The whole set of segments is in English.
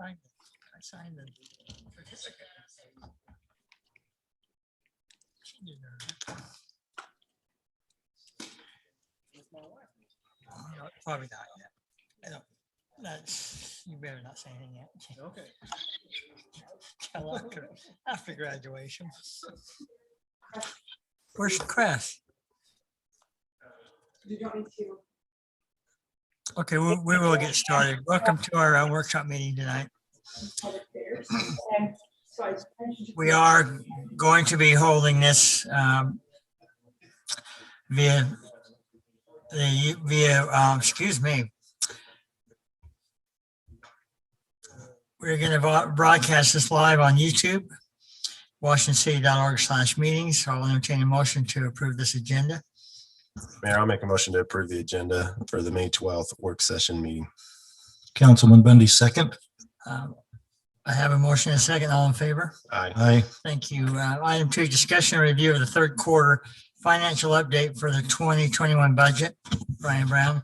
I signed the certificate. She did her. No, probably not yet. I don't, that's, you better not say anything yet. Okay. Till after graduation. Where's the crest? You don't need to. Okay, we will get started. Welcome to our workshop meeting tonight. Public affairs. And so I We are going to be holding this via excuse me. We're going to broadcast this live on YouTube, washingtoncity.org/meetings. So I'll entertain a motion to approve this agenda. Mayor, I'll make a motion to approve the agenda for the May 12th work session meeting. Councilman Bundy, second. I have a motion and a second. All in favor? Aye. Aye. Thank you. Item 2, discussion and review of the third quarter financial update for the 2021 budget. Brian Brown.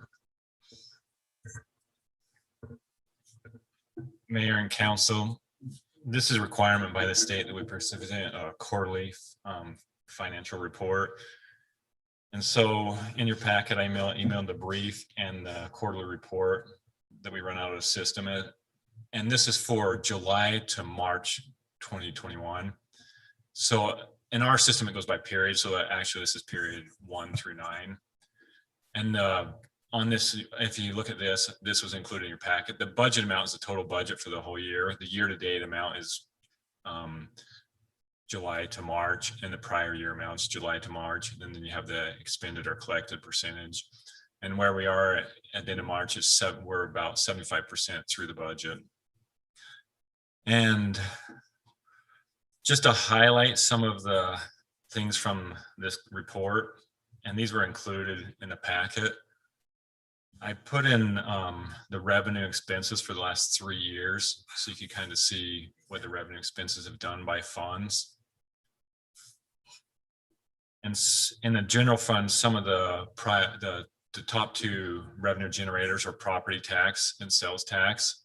Mayor and council, this is a requirement by the state that we precipitate a quarterly financial report. And so in your packet, I emailed the brief and the quarterly report that we run out of the system. And this is for July to March 2021. So in our system, it goes by period. So actually this is period 1 through 9. And on this, if you look at this, this was included in your packet. The budget amount is the total budget for the whole year. The year-to-date amount is July to March, and the prior year amounts July to March. And then you have the expended or collected percentage. And where we are at the end of March is we're about 75% through the budget. And just to highlight some of the things from this report, and these were included in the packet. I put in the revenue expenses for the last 3 years, so you can kind of see what the revenue expenses have done by funds. And in the general fund, some of the top 2 revenue generators are property tax and sales tax.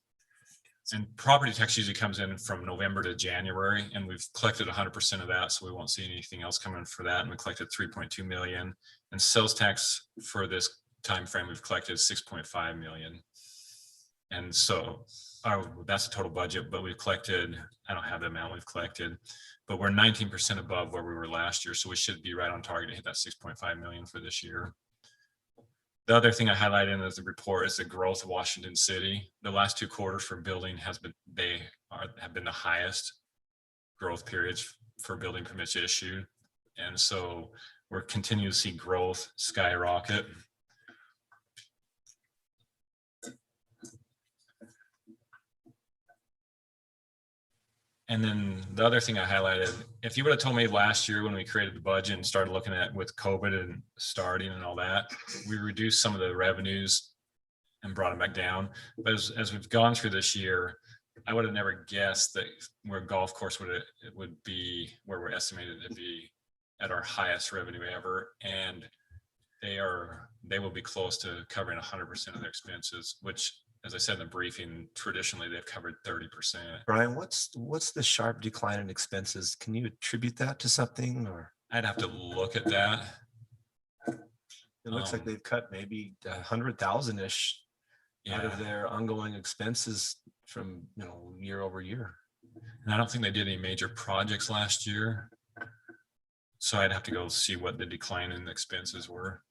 And property tax usually comes in from November to January, and we've collected 100% of that, so we won't see anything else coming for that. And we collected 3.2 million. And sales tax for this time frame we've collected 6.5 million. And so that's the total budget, but we've collected, I don't have the amount we've collected, but we're 19% above where we were last year. So we should be right on target to hit that 6.5 million for this year. The other thing I highlighted in the report is the growth of Washington City. The last 2 quarters for building have been the highest growth periods for building permits issued. And so we're continuing to see growth skyrocket. And then the other thing I highlighted, if you would have told me last year when we created the budget and started looking at with COVID and starting and all that, we reduced some of the revenues and brought them back down. But as we've gone through this year, I would have never guessed that where golf course would be where we're estimated to be at our highest revenue ever. And they will be close to covering 100% of their expenses, which, as I said in the briefing, traditionally they've covered 30%. Brian, what's the sharp decline in expenses? Can you attribute that to something, or? I'd have to look at that. It looks like they've cut maybe 100,000-ish out of their ongoing expenses from, year over year. And I don't think they did any major projects last year. So I'd have to go see what the decline in the expenses were.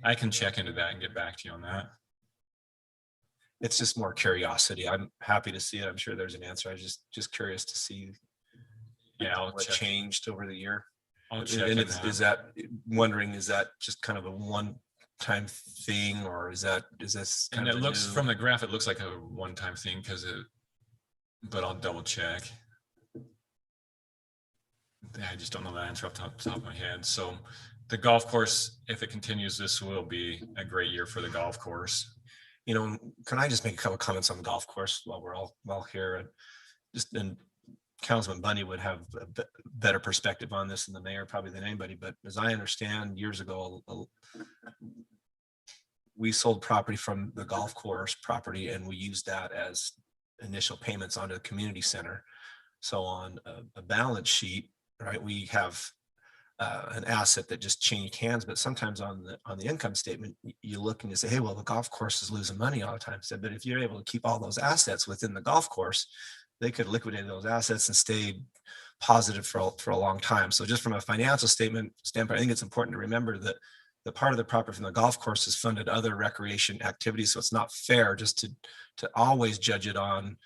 I can check into that and get back to you on that. It's just more curiosity. I'm happy to see it. I'm sure there's an answer. I was just curious to see I'll what check. changed over the year. I'll check. And is that just kind of a one-time thing, or is this kind And of it looks from the graph, it looks like a one-time thing but I'll double check. I just don't know the answer off the top of my head. So the golf course, if it continues, this will be a great year for the golf course. Can I just make a couple comments on the golf course while we're all here? And Councilman Bundy would have a better perspective on this than the mayor, probably than anybody. But as I understand, years ago, we sold property from the golf course property and we used that as initial payments onto the community center. So on a balance sheet, right, we have an asset that just changed hands, but sometimes on the income statement, you look and you say, hey, well, the golf course is losing money all the time. So, but if you're able to keep all those assets within the golf course, they could liquidate those assets and stay positive for a long time. So just from a financial standpoint, I think it's important to remember that the part of the property from the golf course has funded other recreation activities. So it's not fair just to always judge it on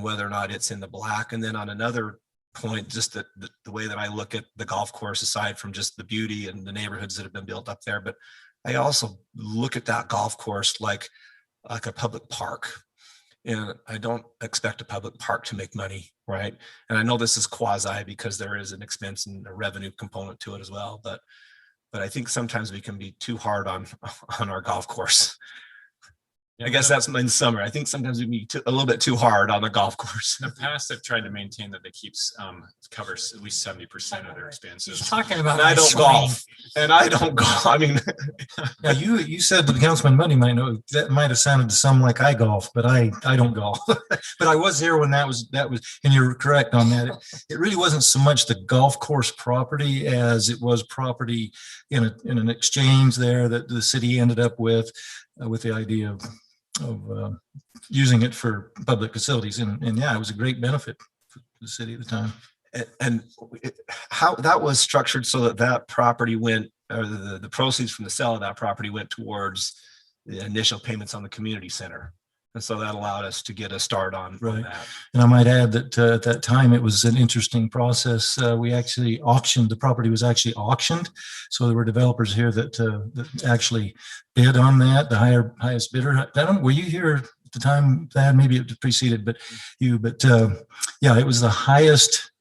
whether or not it's in the black. And then on another point, just the way that I look at the golf course, aside from just the beauty and the neighborhoods that have been built up there, but I also look at that golf course like a public park. And I don't expect a public park to make money, right? And I know this is quasi because there is an expense and a revenue component to it as well, but I think sometimes we can be too hard on our golf course. Yeah, I guess that's in summer. I think sometimes we be a little bit too hard on the golf course. in the past, they've tried to maintain that they covers at least 70% of their He's expenses. talking about. And I my don't swing. golf. And I don't golf. I mean, Now, you said that Councilman Bundy might know, that might have sounded to some like I golf, but I don't golf. But I was there when that was, and you're correct on that. It really wasn't so much the golf course property as it was property in an exchange there that the city ended up with the idea of using it for public facilities. And yeah, it was a great benefit for the city at the time. and how that was structured so that property went, or the proceeds from the sale of that property went towards the initial payments on the community center. And so that allowed us to get a start on Right. that. And I might add that at that time, it was an interesting process. We actually auctioned, the property was actually auctioned. So there were developers here that actually bid on that, the highest bidder. Were you here at the time, Thad? Maybe it preceded, but yeah, it was the highest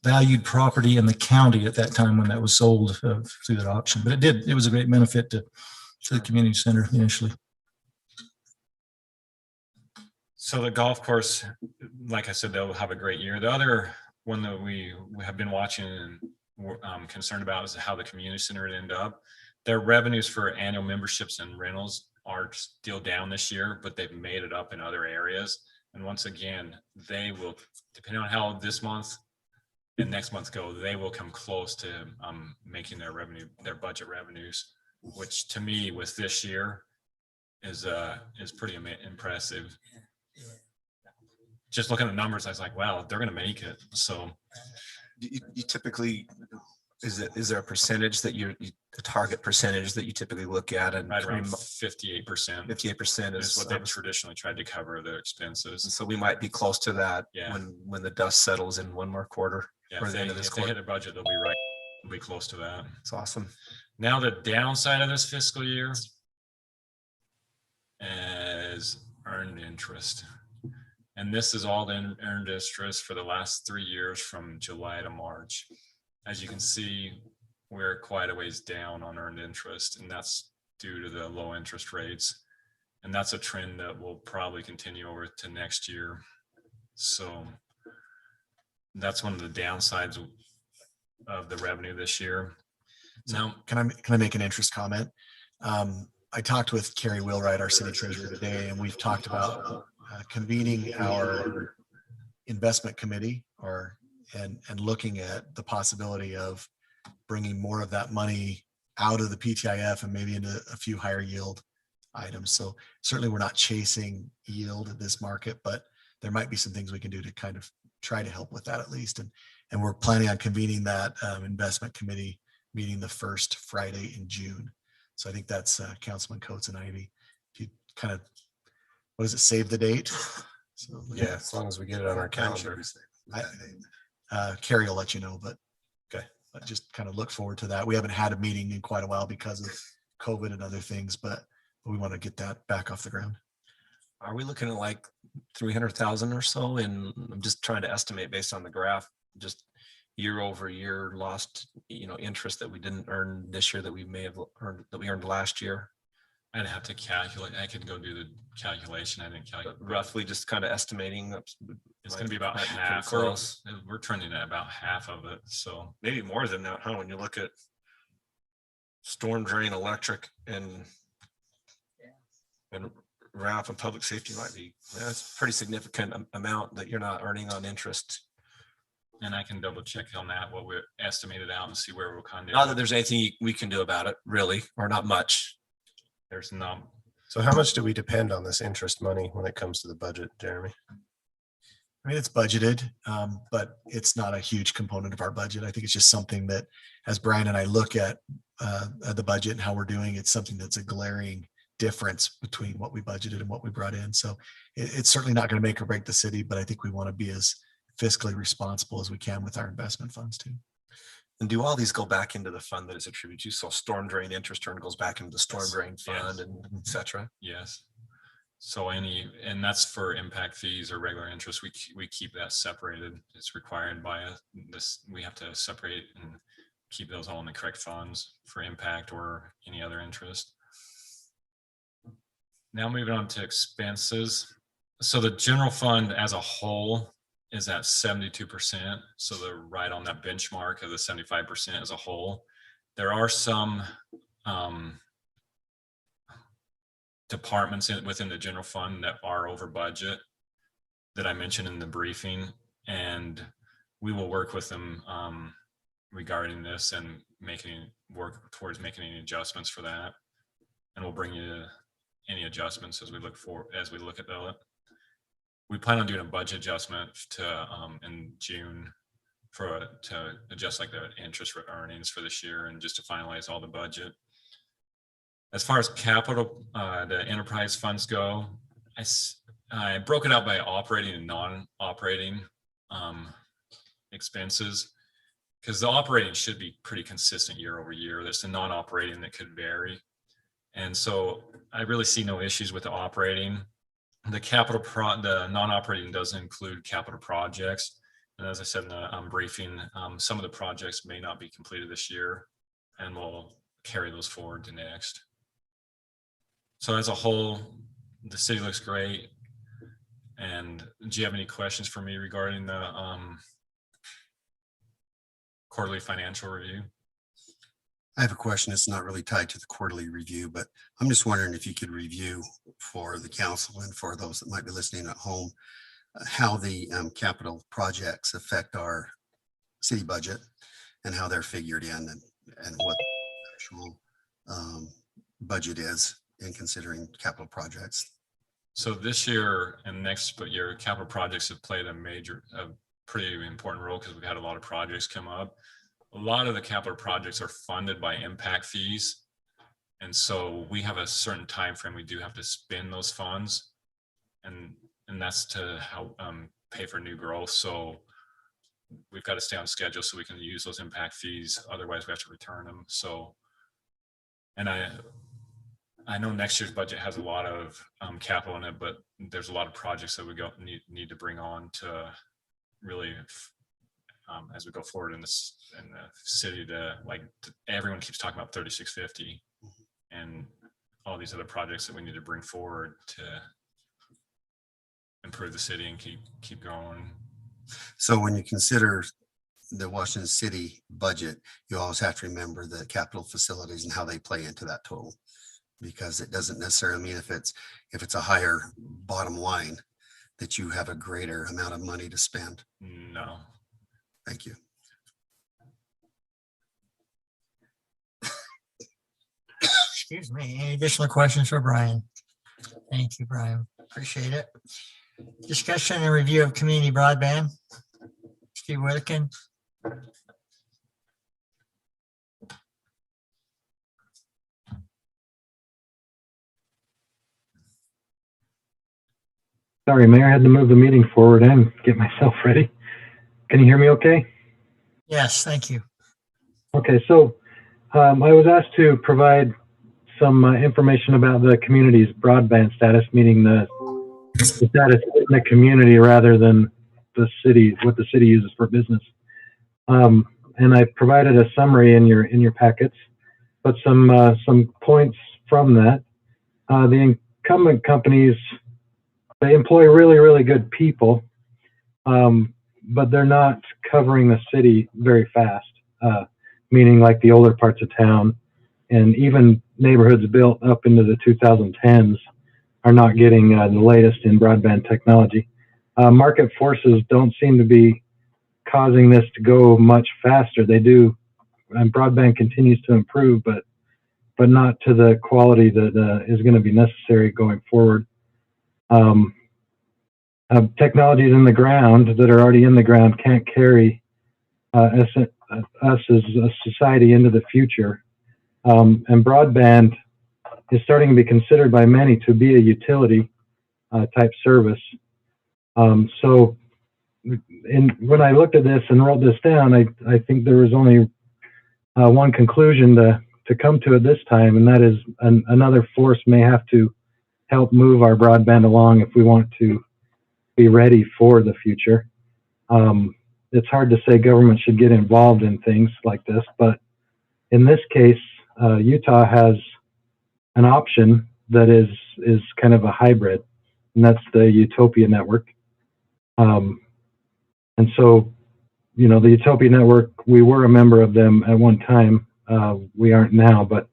valued property in the county at that time when that was sold through that auction. But it was a great benefit to the community center initially. So the golf course, like I said, they'll have a great year. The other one that we have been watching and we're concerned about is how the community center would end up. Their revenues for annual memberships and rentals are still down this year, but they've made it up in other areas. And once again, they will, depending on how this month and next month go, they will come close to making their budget revenues, which to me with this year is pretty impressive. Just looking at the numbers, I was like, wow, they're going to make it. So You typically, is there a percentage that a target percentage that you typically look at? And right around 58%. 58% is is what they've traditionally tried to cover their expenses. so we might be close to that Yeah. when the dust settles in one more quarter. Yeah, or if the end of this they hit quarter. their budget, they'll be right. They'll be close to that. It's awesome. Now the downside of this fiscal year is earned interest. And this is all the earned interest for the last 3 years from July to March. As you can see, we're quite a ways down on earned interest, and that's due to the low interest rates. And that's a trend that will probably continue over to next year. So that's one of the downsides of the revenue this year. Now, Can I make an interest comment? I talked with Carrie Wheelwright, our city treasurer today, and we've talked about convening our investment committee and looking at the possibility of bringing more of that money out of the PTIF and maybe into a few higher yield items. So certainly we're not chasing yield at this market, but there might be some things we can do to kind of try to help with that at least. And we're planning on convening that investment committee meeting the first Friday in June. So I think that's Councilman Coates and Ivy. If you kind of, what does it, save the date? So, Yeah, as long as we get it on our calendar. Carrie will let you know, but just kind of look forward to that. We haven't had a meeting in quite a while because of COVID and other things, but we want to get that back off the ground. Are we looking at like 300,000 or so? And I'm just trying to estimate based on the graph, just year over year lost, interest that we didn't earn this year that we may have earned, that we earned last year. I'd have to calculate. I could go do the calculation. I didn't But calculate. roughly just kind of estimating. It's going to be about Pretty half. close. We're trending at about half of it. So Maybe more than that, huh? When you look at storm drain, electric, and And Ralph, and public safety might be, that's a pretty significant amount that you're not earning on interest. And I can double check on that, what we're estimated out and see where we'll kind Not that of, there's anything we can do about it, really, or not much. there's no, So how much do we depend on this interest money when it comes to the budget, Jeremy? I mean, it's budgeted, but it's not a huge component of our budget. I think it's just something that, as Brian and I look at the budget and how we're doing, it's something that's a glaring difference between what we budgeted and what we brought in. So it's certainly not going to make or break the city, but I think we want to be as fiscally responsible as we can with our investment funds too. And do all these go back into the fund that is attributed to? So storm drain interest earned goes back into the storm drain fund and et cetera. yes. So and that's for impact fees or regular interest. We keep that separated. It's required by this. We have to separate and keep those all in the correct funds for impact or any other interest. Now moving on to expenses. So the general fund as a whole is at 72%. So they're right on that benchmark of the 75% as a whole. There are some departments within the general fund that are over budget that I mentioned in the briefing, and we will work with them regarding this and work towards making any adjustments for that. And we'll bring you any adjustments as we look at that. We plan on doing a budget adjustment to in June to adjust like the interest earnings for this year and just to finalize all the budget. As far as capital, the enterprise funds go, I broke it out by operating and non-operating expenses, because the operating should be pretty consistent year over year. There's the non-operating that could vary. And so I really see no issues with the operating. The the non-operating doesn't include capital projects. And as I said in the briefing, some of the projects may not be completed this year, and we'll carry those forward to next. So as a whole, the city looks great. And do you have any questions for me regarding the quarterly financial review? I have a question. It's not really tied to the quarterly review, but I'm just wondering if you could review for the council and for those that might be listening at home, how the capital projects affect our city budget and how they're figured in, and what the actual budget is in considering capital projects. So this year and next year, capital projects have played a pretty important role because we've had a lot of projects come up. A lot of the capital projects are funded by impact fees. And so we have a certain time frame we do have to spend those funds. And that's to help pay for new growth. So we've got to stay on schedule so we can use those impact fees. Otherwise we have to return them. So, and I know next year's budget has a lot of capital in it, but there's a lot of projects that we need to bring on to really, as we go forward in the city, everyone keeps talking about 3650 and all these other projects that we need to bring forward to improve the city and keep going. So when you consider the Washington City budget, you always have to remember the capital facilities and how they play into that total, because it doesn't necessarily mean if it's a higher bottom line that you have a greater amount of money to spend. No. Thank you. Excuse me. Any additional questions for Brian? Thank you, Brian. Appreciate it. Discussion and review of community broadband. Steve Whittakin. Sorry, Mayor, I had to move the meeting forward and get myself ready. Can you hear me okay? Yes, thank you. Okay, so I was asked to provide some information about the community's broadband status, meaning the status in the community rather than the city, what the city uses for business. And I provided a summary in your packets, but some points from that. The incumbent companies, they employ really, really good people, but they're not covering the city very fast, meaning like the older parts of town and even neighborhoods built up into the 2010s are not getting the latest in broadband technology. Market forces don't seem to be causing this to go much faster. They do, and broadband continues to improve, but not to the quality that is going to be necessary going forward. Technologies in the ground that are already in the ground can't carry us as a society into the future. And broadband is starting to be considered by many to be a utility type service. So when I looked at this and wrote this down, I think there was only one conclusion to come to at this time, and that is another force may have to help move our broadband along if we want to be ready for the future. It's hard to say government should get involved in things like this, but in this case, Utah has an option that is kind of a hybrid, and that's the Utopia network. And so, you know, the Utopia network, we were a member of them at one time. We aren't now, but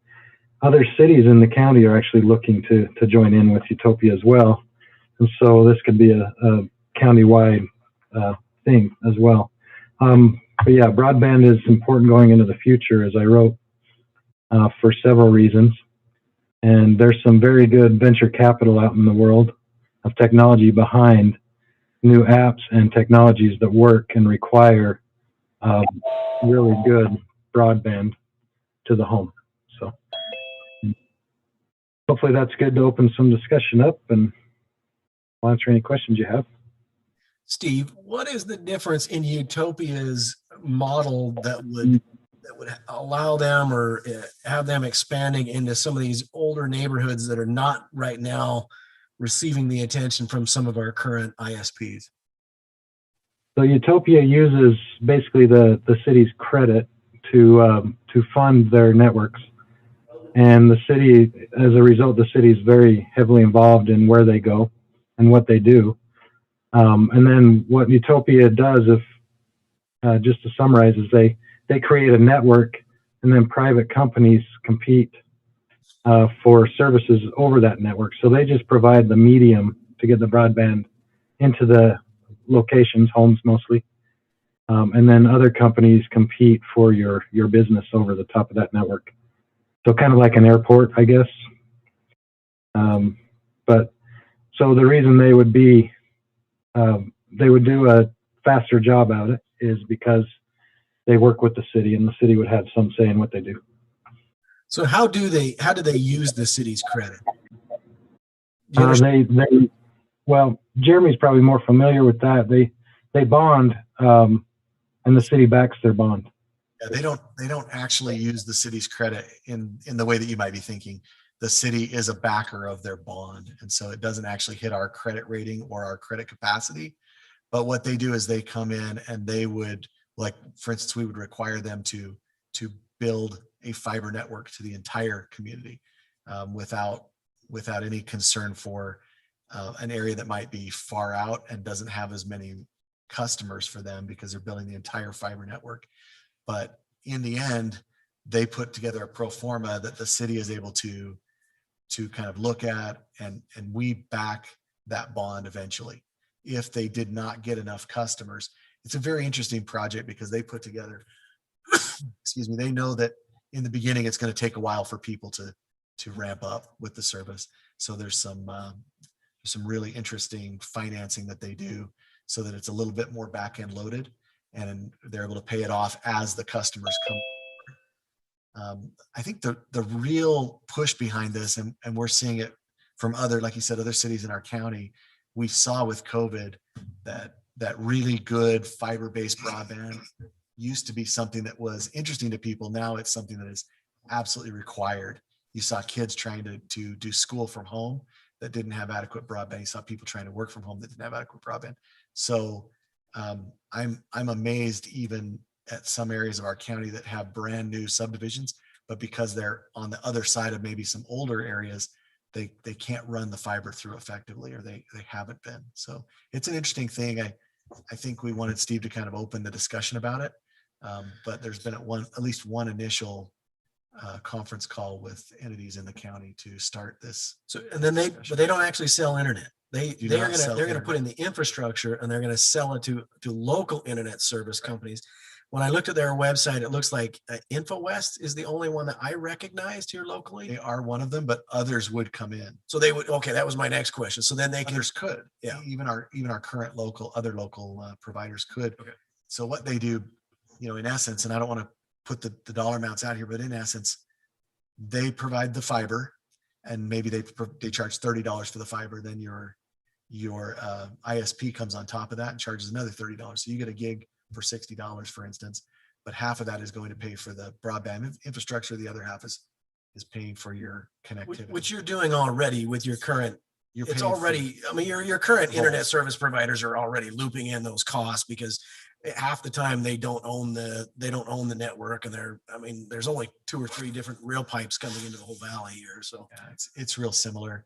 other cities in the county are actually looking to join in with Utopia as well. And so this could be a county-wide thing as well. But yeah, broadband is important going into the future, as I wrote, for several reasons. And there's some very good venture capital out in the world of technology behind new apps and technologies that work and require really good broadband to the home. So hopefully that's good to open some discussion up, and I'll answer any questions you have. Steve, what is the difference in Utopia's model that would allow them or have them expanding into some of these older neighborhoods that are not right now receiving the attention from some of our current ISPs? So Utopia uses basically the city's credit to fund their networks, and the city, as a result, the city is very heavily involved in where they go and what they do. And then what Utopia does, if just to summarize, is they create a network, and then private companies compete for services over that network. So they just provide the medium to get the broadband into the locations, homes mostly. And then other companies compete for your business over the top of that network. So kind of like an airport, I guess. But so the reason they would do a faster job at it is because they work with the city, and the city would have some say in what they do. So how do they use the city's credit? Do you understand? Well, Jeremy's probably more familiar with that. They bond, and the city backs their bond. Yeah, they don't actually use the city's credit in the way that you might be thinking. The city is a backer of their bond, and so it doesn't actually hit our credit rating or our credit capacity. But what they do is they come in and they would, like, for instance, we would require them to build a fiber network to the entire community without any concern for an area that might be far out and doesn't have as many customers for them because they're building the entire fiber network. But in the end, they put together a pro forma that the city is able to kind of look at, and we back that bond eventually. If they did not get enough customers, it's a very interesting project because they put together, excuse me, they know that in the beginning, it's going to take a while for people to ramp up with the service. So there's some really interesting financing that they do so that it's a little bit more back end loaded, and they're able to pay it off as the customers come. I think the real push behind this, and we're seeing it from other, like you said, other cities in our county, we saw with COVID that really good fiber-based broadband used to be something that was interesting to people. Now it's something that is absolutely required. You saw kids trying to do school from home that didn't have adequate broadband. You saw people trying to work from home that didn't have adequate broadband. So I'm amazed even at some areas of our county that have brand new subdivisions, but because they're on the other side of maybe some older areas, they can't run the fiber through effectively, or they haven't been. So it's an interesting thing. I think we wanted Steve to kind of open the discussion about it. But there's been at least one initial conference call with entities in the county to start this. So, and then but they don't actually sell internet. Do They're not sell gonna put in internet. the infrastructure and they're gonna sell it to local internet service companies. When I looked at their website, it looks like InfoWest is the only one that I recognized here locally. They are one of them, but others would come in. So they would, okay, that was my next question. So then they can, Others could. Yeah. Even our current other local providers could. Okay. So what they do, in essence, and I don't want to put the dollar amounts out here, but in essence, they provide the fiber, and maybe they charge $30 for the fiber. Then your ISP comes on top of that and charges another $30. So you get a gig for $60, for instance, but half of that is going to pay for the broadband infrastructure. The other half is paying for your connectivity. which you're doing already with your current. You're It's paying for- already, I mean, your current Both. internet service providers are already looping in those costs because half the time they don't own the network, and there's only 2 or 3 different rail pipes coming into the whole valley here. So Yeah, it's real similar.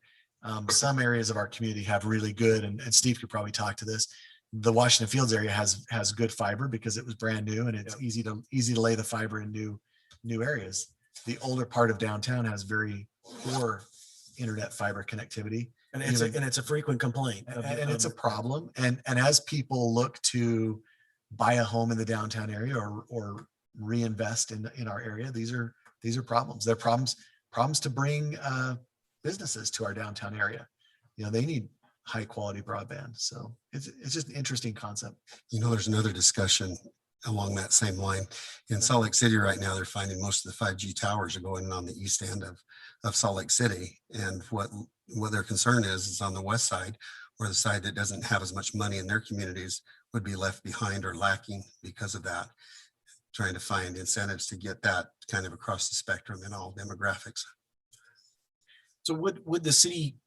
Some areas of our community have really good, and Steve could probably talk to this. The Washington Fields area has good fiber because it was brand new, and it's easy to lay the fiber in new areas. The older part of downtown has very poor internet fiber connectivity, and it's a frequent complaint. and it's a problem. And as people look to buy a home in the downtown area or reinvest in our area, these are problems. They're problems to bring businesses to our downtown area. They need high quality broadband. So it's just an interesting concept. There's another discussion along that same line. In Salt Lake City right now, they're finding most of the 5G towers are going on the east end of Salt Lake City. And what their concern is on the west side, or the side that doesn't have as much money in their communities, would be left behind or lacking because of that. Trying to find incentives to get that kind of across the spectrum in all demographics. So would the city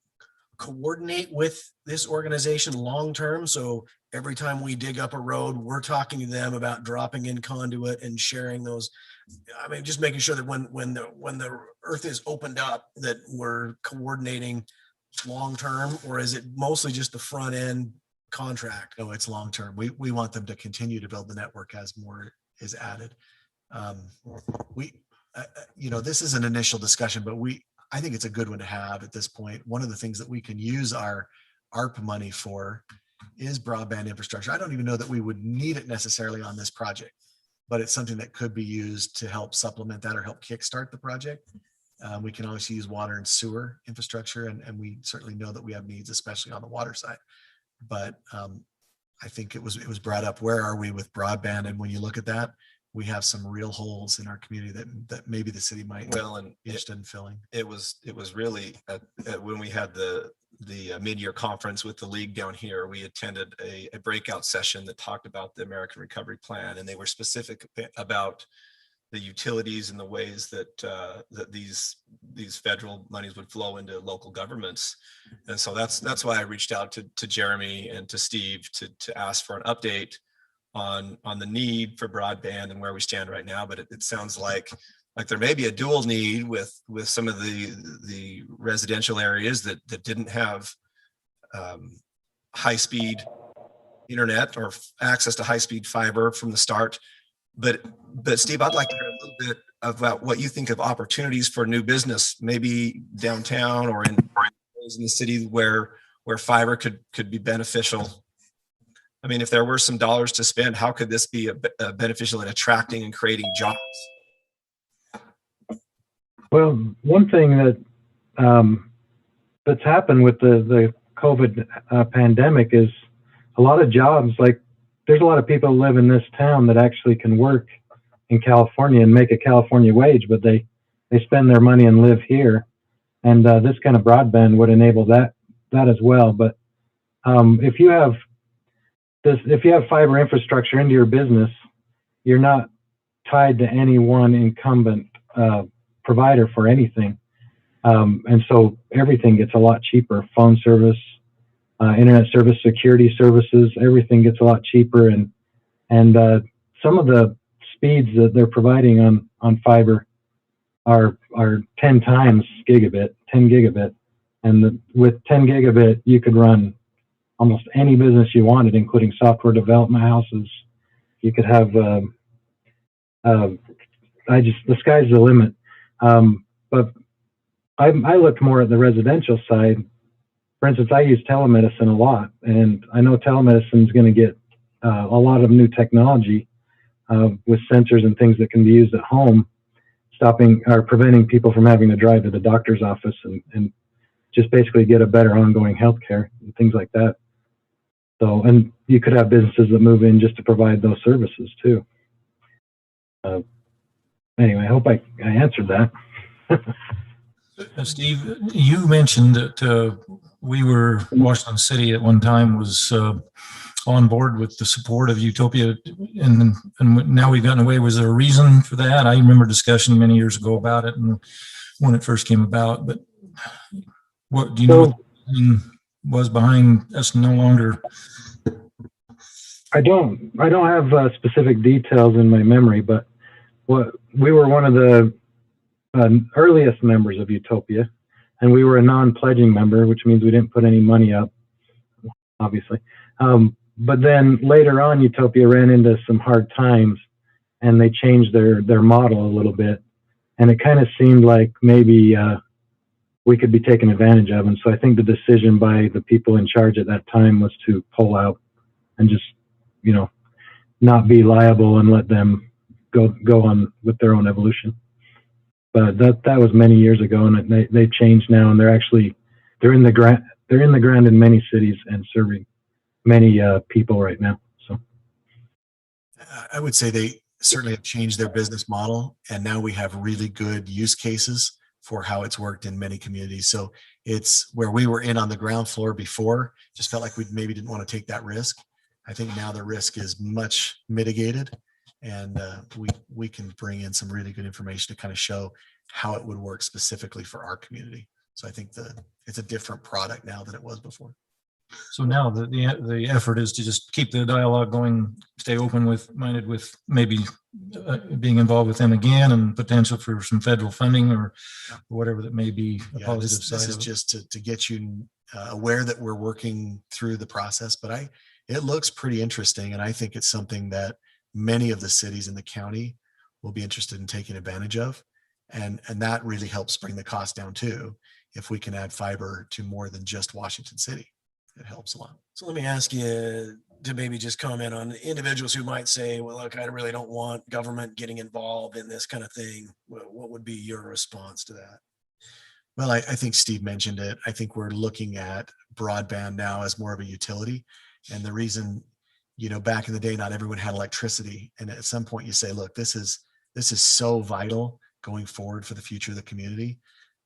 coordinate with this organization long-term? So every time we dig up a road, we're talking to them about dropping in conduit and sharing those. Just making sure that when the earth is opened up, that we're coordinating long-term, or is it mostly just the front end contract? No, it's long-term. We want them to continue to build the network as more is added. This is an initial discussion, but I think it's a good one to have at this point. One of the things that we can use our ARP money for is broadband infrastructure. I don't even know that we would need it necessarily on this project, but it's something that could be used to help supplement that or help kickstart the project. We can also use water and sewer infrastructure, and we certainly know that we have needs, especially on the water side. But I think it was brought up, where are we with broadband? And when you look at that, we have some real holes in our community that maybe the city might be interested in filling. It was really when we had the mid-year conference with the league down here, we attended a breakout session that talked about the American Recovery Plan, and they were specific about the utilities and the ways that these federal monies would flow into local governments. And so that's why I reached out to Jeremy and to Steve to ask for an update on the need for broadband and where we stand right now. But it sounds like there may be a dual need with some of the residential areas that didn't have high-speed internet or access to high-speed fiber from the start. But Steve, I'd like to hear a little bit about what you think of opportunities for new business, maybe downtown or in the city where fiber could be beneficial. If there were some dollars to spend, how could this be beneficial in attracting and creating jobs? Well, one thing that's happened with the COVID pandemic is a lot of jobs. Like, there's a lot of people who live in this town that actually can work in California and make a California wage, but they spend their money and live here. And this kind of broadband would enable that as well. But if you have fiber infrastructure into your business, you're not tied to any one incumbent provider for anything. And so everything gets a lot cheaper. Phone service, internet service, security services, everything gets a lot cheaper. And some of the speeds that they're providing on fiber are 10 times gigabit, 10 gigabit. And with 10 gigabit, you could run almost any business you wanted, including software development houses. You could have, the sky's the limit. But I looked more at the residential side. For instance, I use telemedicine a lot, and I know telemedicine is going to get a lot of new technology with sensors and things that can be used at home, stopping or preventing people from having to drive to the doctor's office and just basically get a better ongoing health care and things like that. So, and you could have businesses that move in just to provide those services too. Anyway, I hope I answered that. Steve, you mentioned that Washington City at one time was on board with the support of Utopia, and now we've gotten away. Was there a reason for that? I remember discussion many years ago about it and when it first came about. But what do you know? What the reason was behind us no longer? I don't have specific details in my memory, but we were one of the earliest members of Utopia, and we were a non-pledging member, which means we didn't put any money up, obviously. But then later on, Utopia ran into some hard times, and they changed their model a little bit, and it kind of seemed like maybe we could be taken advantage of. And so I think the decision by the people in charge at that time was to pull out and just, not be liable and let them go on with their own evolution. But that was many years ago, and they've changed now, and they're in the ground in many cities and serving many people right now. So I would say they certainly have changed their business model, and now we have really good use cases for how it's worked in many communities. So it's where we were in on the ground floor before, just felt like we maybe didn't want to take that risk. I think now the risk is much mitigated, and we can bring in some really good information to kind of show how it would work specifically for our community. So I think it's a different product now than it was before. So now the effort is to just keep the dialogue going, stay open-minded with maybe being involved with them again, and potential for some federal funding or whatever that may be a positive side. This is just to get you aware that we're working through the process, but it looks pretty interesting, and I think it's something that many of the cities in the county will be interested in taking advantage of, and that really helps bring the cost down too. If we can add fiber to more than just Washington City, it helps a lot. So let me ask you to maybe just comment on individuals who might say, well, look, I really don't want government getting involved in this kind of thing. What would be your response to that? Well, I think Steve mentioned it. I think we're looking at broadband now as more of a utility. And the reason, back in the day, not everyone had electricity. And at some point you say, look, this is so vital going forward for the future of the community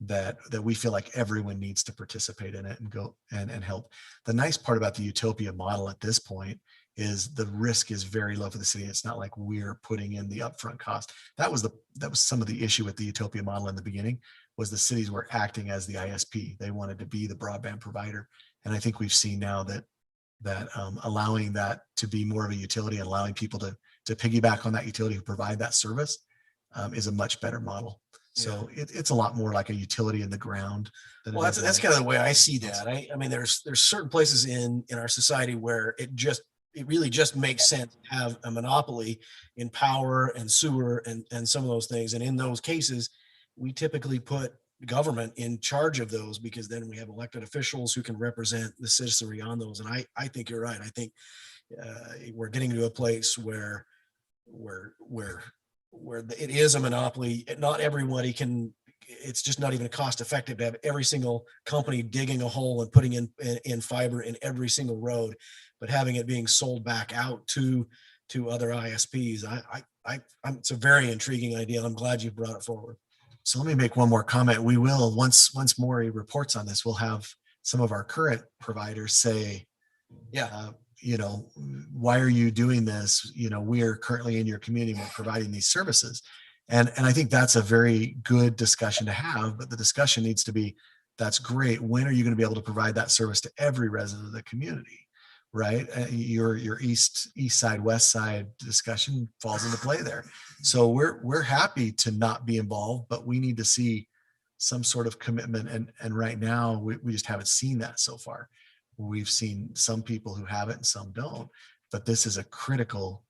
that we feel like everyone needs to participate in it and go and help. The nice part about the Utopia model at this point is the risk is very low for the city. It's not like we're putting in the upfront cost. That was some of the issue with the Utopia model in the beginning, was the cities were acting as the ISP. They wanted to be the broadband provider. And I think we've seen now that allowing that to be more of a utility and allowing people to piggyback on that utility to provide that service is a much better model. So it's a lot more like a utility in the ground. Well, that's kind of the way I see that. I mean, there's certain places in our society where it really just makes sense to have a monopoly in power and sewer and some of those things. And in those cases, we typically put government in charge of those, because then we have elected officials who can represent the citizenry on those. And I think you're right. I think we're getting to a place where it is a monopoly. Not everybody can. It's just not even cost effective to have every single company digging a hole and putting in fiber in every single road, but having it being sold back out to other ISPs. It's a very intriguing idea. I'm glad you brought it forward. So let me make one more comment. We will, once Maury reports on this, we'll have some of our current providers say, why are you doing this? We are currently in your community, we're providing these services. And I think that's a very good discussion to have, but the discussion needs to be, that's great. When are you going to be able to provide that service to every resident of the community? Right? Your east side, west side discussion falls into play there. So we're happy to not be involved, but we need to see some sort of commitment. And right now we just haven't seen that so far. We've seen some people who have it and some don't, but this is a critical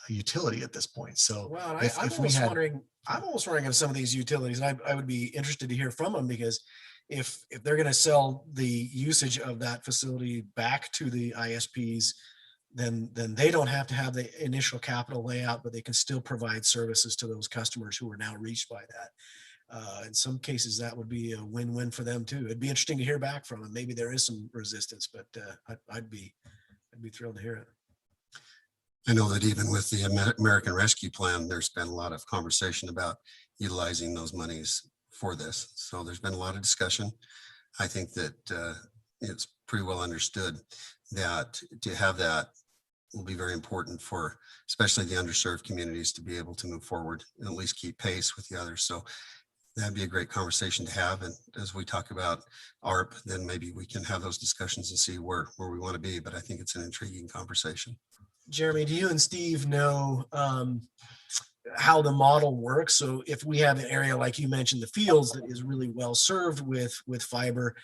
a utility at this point. So Well, if I'm we almost had- wondering, if some of these utilities, and I would be interested to hear from them, because if they're gonna sell the usage of that facility back to the ISPs, then they don't have to have the initial capital layout, but they can still provide services to those customers who are now reached by that. In some cases, that would be a win-win for them too. It'd be interesting to hear back from them. Maybe there is some resistance, but I'd be thrilled to hear it. I know that even with the American Rescue Plan, there's been a lot of conversation about utilizing those monies for this. So there's been a lot of discussion. I think that it's pretty well understood that to have that will be very important for especially the underserved communities to be able to move forward and at least keep pace with the others. So that'd be a great conversation to have. And as we talk about ARP, then maybe we can have those discussions and see where we want to be. But I think it's an intriguing conversation. Jeremy, do you and Steve know how the model works? So if we have an area like you mentioned, the fields, that is really well served with fiber,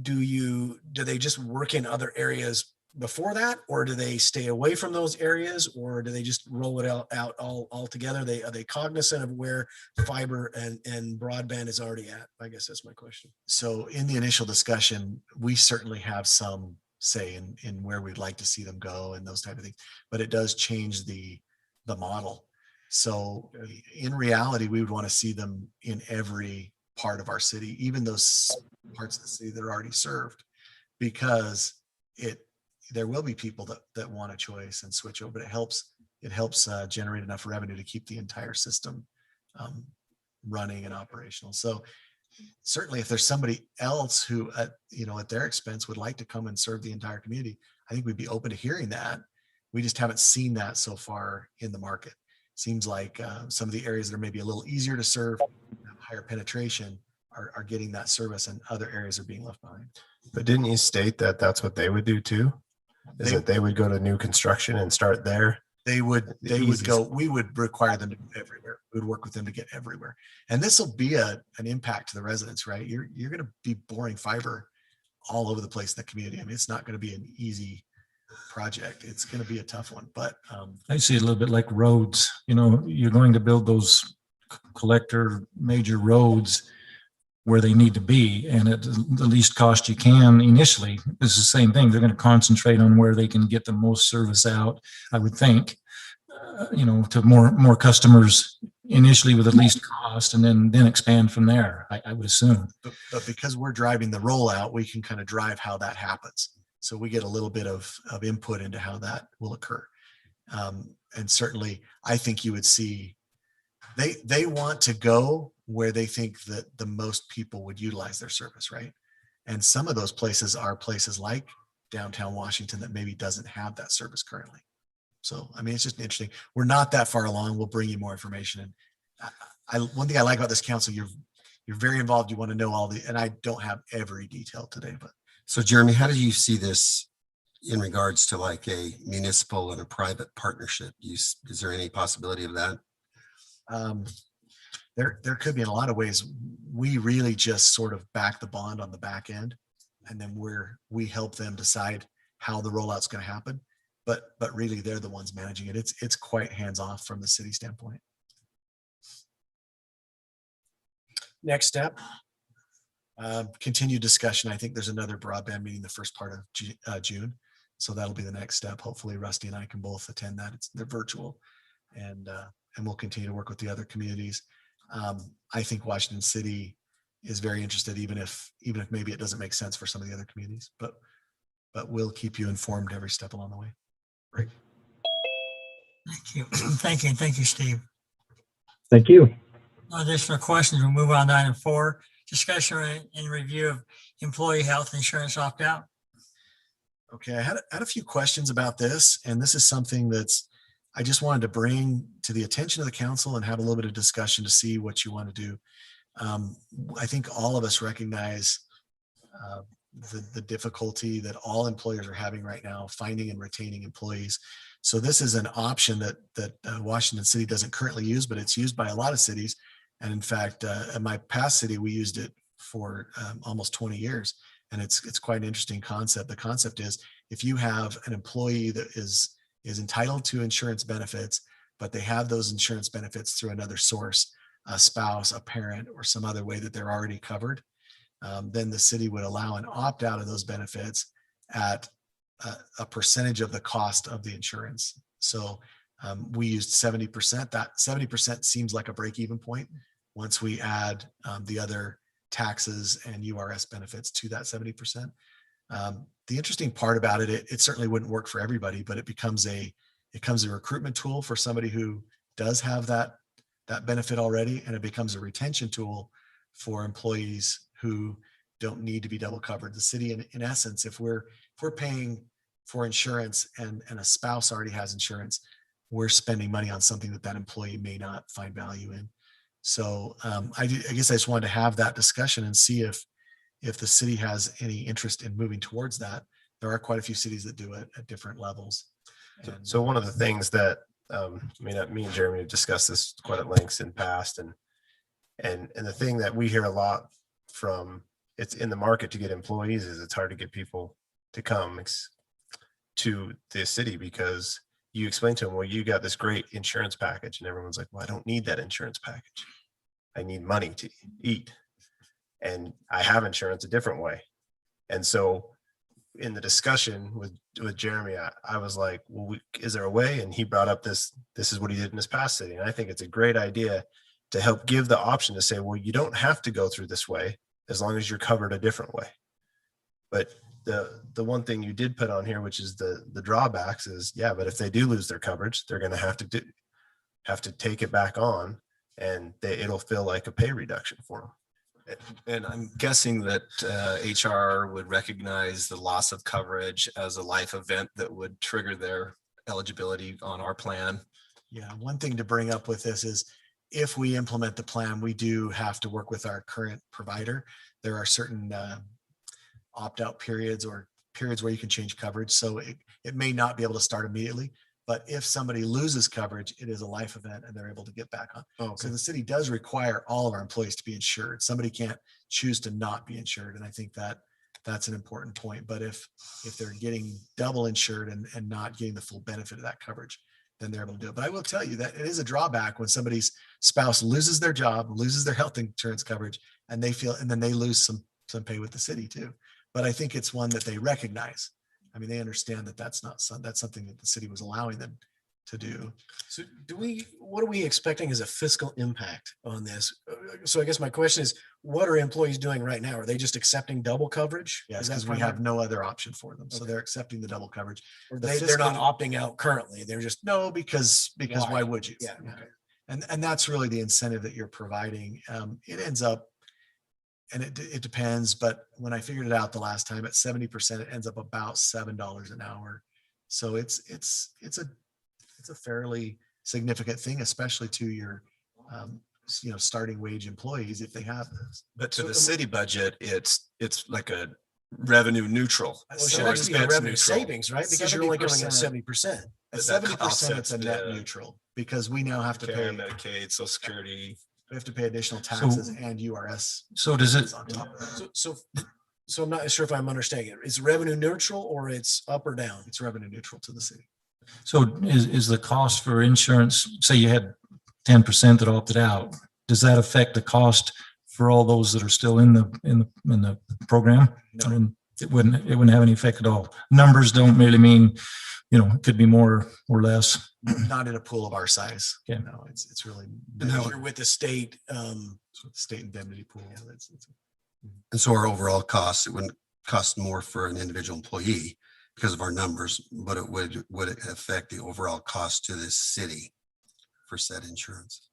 do they just work in other areas before that, or do they stay away from those areas, or do they just roll it out all together? Are they cognizant of where fiber and broadband is already at? I guess that's my question. So in the initial discussion, we certainly have some say in where we'd like to see them go and those type of things, but it does change the model. So in reality, we would want to see them in every part of our city, even those parts of the city that are already served, because there will be people that want a choice and switch over, but it helps generate enough revenue to keep the entire system running and operational. So certainly if there's somebody else who at their expense would like to come and serve the entire community, I think we'd be open to hearing that. We just haven't seen that so far in the market. Seems like some of the areas that are maybe a little easier to serve, have higher penetration, are getting that service, and other areas are being left behind. But didn't you state that that's what they would do too? Is that they would go to new construction and start there? They would easiest. go, we would require them to go everywhere. We would work with them to get everywhere. And this will be an impact to the residents, right? You're going to be boring fiber all over the place in the community. I mean, it's not going to be an easy project. It's going to be a tough one, but I see it a little bit like roads. You're going to build those collector major roads where they need to be, and at the least cost you can initially. It's the same thing. They're going to concentrate on where they can get the most service out, I would think, to more customers initially with the least cost, and then expand from there, I would assume. but because we're driving the rollout, we can kind of drive how that happens. So we get a little bit of input into how that will occur. And certainly I think you would see they want to go where they think that the most people would utilize their service, right? And some of those places are places like downtown Washington that maybe doesn't have that service currently. So, I mean, it's just interesting. We're not that far along. We'll bring you more information. And one thing I like about this council, you're very involved. You want to know and I don't have every detail today, but. So Jeremy, how do you see this in regards to like a municipal and a private partnership? Is there any possibility of that? There could be in a lot of ways. We really just sort of back the bond on the back end, and then we help them decide how the rollout's going to happen. But really, they're the ones managing it. It's quite hands off from the city standpoint. Next step. Continued discussion. I think there's another broadband meeting the first part of June, so that'll be the next step. Hopefully, Rusty and I can both attend that. They're virtual, and we'll continue to work with the other communities. I think Washington City is very interested, even if maybe it doesn't make sense for some of the other communities, but we'll keep you informed every step along the way. Great. Thank you. Thank you, Steve. Thank you. No additional questions. We'll move on to item 4, discussion and review of employee health insurance opt-out. Okay, I had a few questions about this, and this is something I just wanted to bring to the attention of the council and have a little bit of discussion to see what you want to do. I think all of us recognize the difficulty that all employers are having right now finding and retaining employees. So this is an option that Washington City doesn't currently use, but it's used by a lot of cities. And in fact, in my past city, we used it for almost 20 years. And it's quite an interesting concept. The concept is if you have an employee that is entitled to insurance benefits, but they have those insurance benefits through another source, a spouse, a parent, or some other way that they're already covered, then the city would allow an opt-out of those benefits at a percentage of the cost of the insurance. So we used 70%. That 70% seems like a break-even point once we add the other taxes and URS benefits to that 70%. The interesting part about it, it certainly wouldn't work for everybody, but it becomes a recruitment tool for somebody who does have that benefit already, and it becomes a retention tool for employees who don't need to be double covered. The city, in essence, if we're paying for insurance and a spouse already has insurance, we're spending money on something that employee may not find value in. So I guess I just wanted to have that discussion and see if the city has any interest in moving towards that. There are quite a few cities that do it at different levels. So one of the things that, me and Jeremy have discussed this quite at lengths in past, and the thing that we hear a lot from it's in the market to get employees is it's hard to get people to come to the city because you explain to them, well, you got this great insurance package, and everyone's like, well, I don't need that insurance package. I need money to eat. And I have insurance a different way. And so in the discussion with Jeremy, I was like, well, is there a way? And he brought up this is what he did in his past city. And I think it's a great idea to help give the option to say, well, you don't have to go through this way as long as you're covered a different way. But the one thing you did put on here, which is the drawbacks, is but if they do lose their coverage, they're going to have to take it back on, and it'll feel like a pay reduction for them. And I'm guessing that HR would recognize the loss of coverage as a life event that would trigger their eligibility on our plan. Yeah, one thing to bring up with this is if we implement the plan, we do have to work with our current provider. There are certain opt-out periods or periods where you can change coverage. So it may not be able to start immediately, but if somebody loses coverage, it is a life event and they're able to get back on. Oh, So the city does require all of our employees to be insured. Somebody can't choose to not be insured. And I think that's an important point. But if they're getting double insured and not getting the full benefit of that coverage, then they're able to do it. But I will tell you that it is a drawback when somebody's spouse loses their job, loses their health insurance coverage, and then they lose some pay with the city too. But I think it's one that they recognize. I mean, they understand that that's something that the city was allowing them to do. So what are we expecting as a fiscal impact on this? So I guess my question is, what are employees doing right now? Are they just accepting double coverage? Yes, Is that because we primary? have no other option for them. So Okay. they're accepting the double coverage. Or the they're not fiscal- opting out currently. They're just, No, because why would you? yeah. Okay. And that's really the incentive that you're providing. It ends up, and it depends, but when I figured it out the last time at 70%, it ends up about $7 an hour. So it's a fairly significant thing, especially to your starting wage employees if they have this. But to So the the- city budget, it's like a revenue neutral. Well, it So should or actually be a expense revenue neutral. savings, right? Because you're only going at 70%. At That 70%, offsets it's a net the neutral because we now have to Care, pay, Medicaid, Social Security. we have to pay additional taxes and URS. So does it, on top of that. So I'm not sure if I'm understanding it. It's revenue neutral or it's up or down? It's revenue neutral to the city. so is the cost for insurance, say you had 10% that opted out, does that affect the cost for all those that are still in the program? No. And it wouldn't have any effect at all. Numbers don't really mean, it could be more or less. Not in a pool of our size. Okay. No, it's really And if you're with the state, state indemnity pool. And so our overall costs, it wouldn't cost more for an individual employee because of our numbers, but it would it affect the overall cost to this city for said insurance?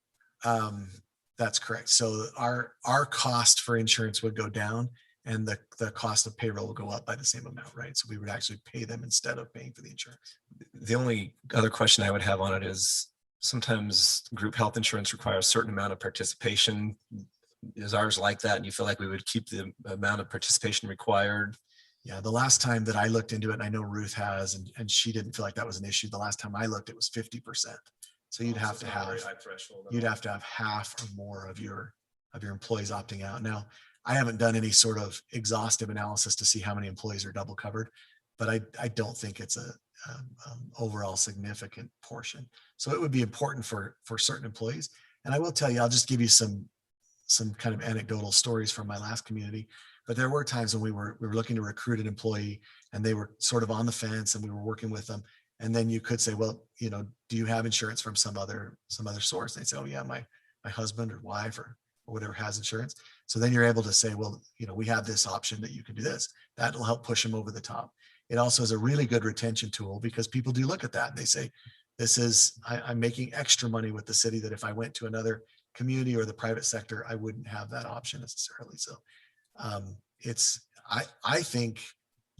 That's correct. So our cost for insurance would go down and the cost of payroll will go up by the same amount, right? So we would actually pay them instead of paying for the insurance. The only other question I would have on it is sometimes group health insurance requires a certain amount of participation. Is ours like that? And you feel like we would keep the amount of participation required? Yeah, the last time that I looked into it, and I know Ruth has, and she didn't feel like that was an issue. The last time I looked, it was 50%. So you'd have to have half or more of your employees opting out. Now, I haven't done any sort of exhaustive analysis to see how many employees are double covered, but I don't think it's overall significant portion. So it would be important for certain employees. And I will tell you, I'll just give you some kind of anecdotal stories from my last community. But there were times when we were looking to recruit an employee and they were sort of on the fence and we were working with them. And then you could say, well, do you have insurance from some other source? And they'd say, oh yeah, my husband or wife or whatever has insurance. So then you're able to say, well, we have this option that you can do this. That'll help push them over the top. It also is a really good retention tool because people do look at that and they say, I'm making extra money with the city that if I went to another community or the private sector, I wouldn't have that option necessarily. So I think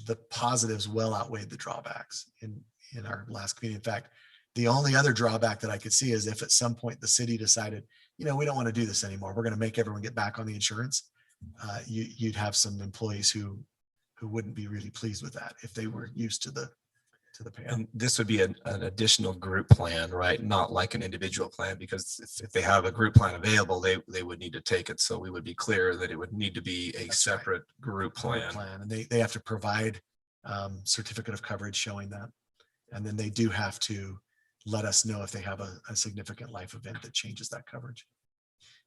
the positives well outweighed the drawbacks in our last community. In fact, the only other drawback that I could see is if at some point the city decided, we don't want to do this anymore. We're going to make everyone get back on the insurance. You'd have some employees who wouldn't be really pleased with that if they were used to the payout. And this would be an additional group plan, right? Not like an individual plan, because if they have a group plan available, they would need to take it. So we would be clear that it would need to be a That's separate group plan. And they have to provide certificate of coverage showing that. And then they do have to let us know if they have a significant life event that changes that coverage.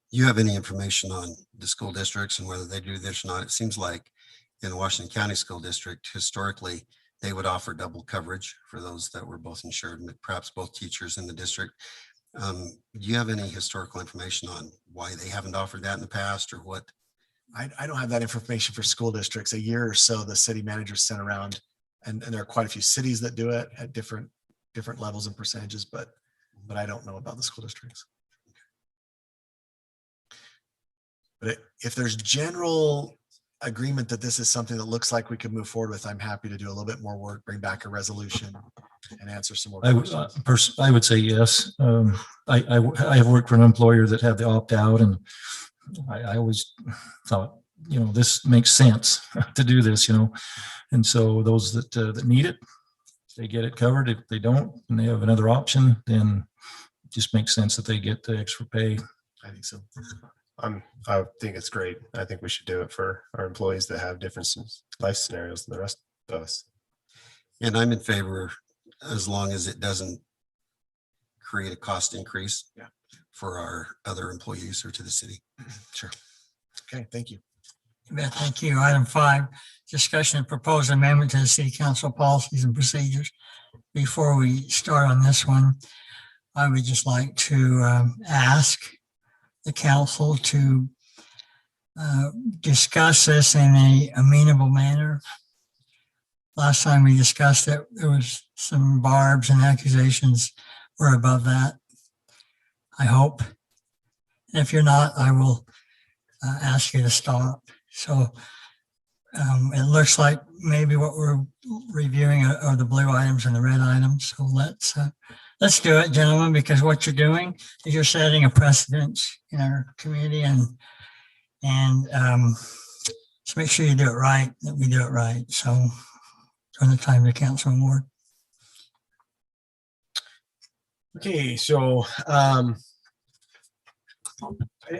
You have any information on the school districts and whether they do this or not? It seems like in the Washington County School District, historically, they would offer double coverage for those that were both insured, perhaps both teachers in the district. Do you have any historical information on why they haven't offered that in the past or what? I don't have that information for school districts. A year or so, the city managers sent around, and there are quite a few cities that do it at different levels and percentages, but I don't know about the school districts. But if there's general agreement that this is something that looks like we could move forward with, I'm happy to do a little bit more work, bring back a resolution and answer some more questions. I would say yes. I have worked for an employer that had the opt-out, and I always thought, this makes sense to do this, and so those that need it, they get it covered. If they don't and they have another option, then it just makes sense that they get the extra pay. I think so. I think it's great. I think we should do it for our employees that have different life scenarios than the rest of us. And I'm in favor as long as it doesn't create a cost increase for our other employees or to the city. Sure. Okay, thank you. Thank you. Item 5, discussion of proposed amendment to the city council policies and procedures. Before we start on this one, I would just like to ask the council to discuss this in a amenable manner. Last time we discussed it, there was some barbs and accusations. We're above that, I hope. If you're not, I will ask you to stop. So it looks like maybe what we're reviewing are the blue items and the red items. So let's do it, gentlemen, because what you're doing is you're setting a precedence in our community, and just make sure you do it right, that we do it right. So turn the time to Councilman Ward. Okay, so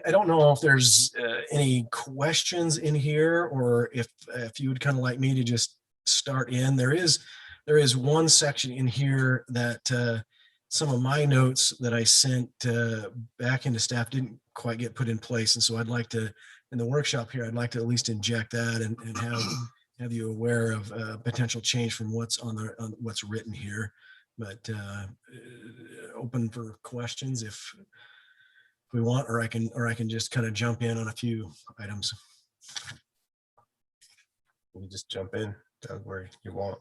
I don't know if there's any questions in here, or if you would kind of like me to just start in. There is one section in here that some of my notes that I sent back into staff didn't quite get put in place, and so I'd like to, in the workshop here, I'd like to at least inject that and have you aware of potential change from what's on what's written here. But open for questions if we want, or I can just kind of jump in on a few items. You just jump in, Doug, where you want.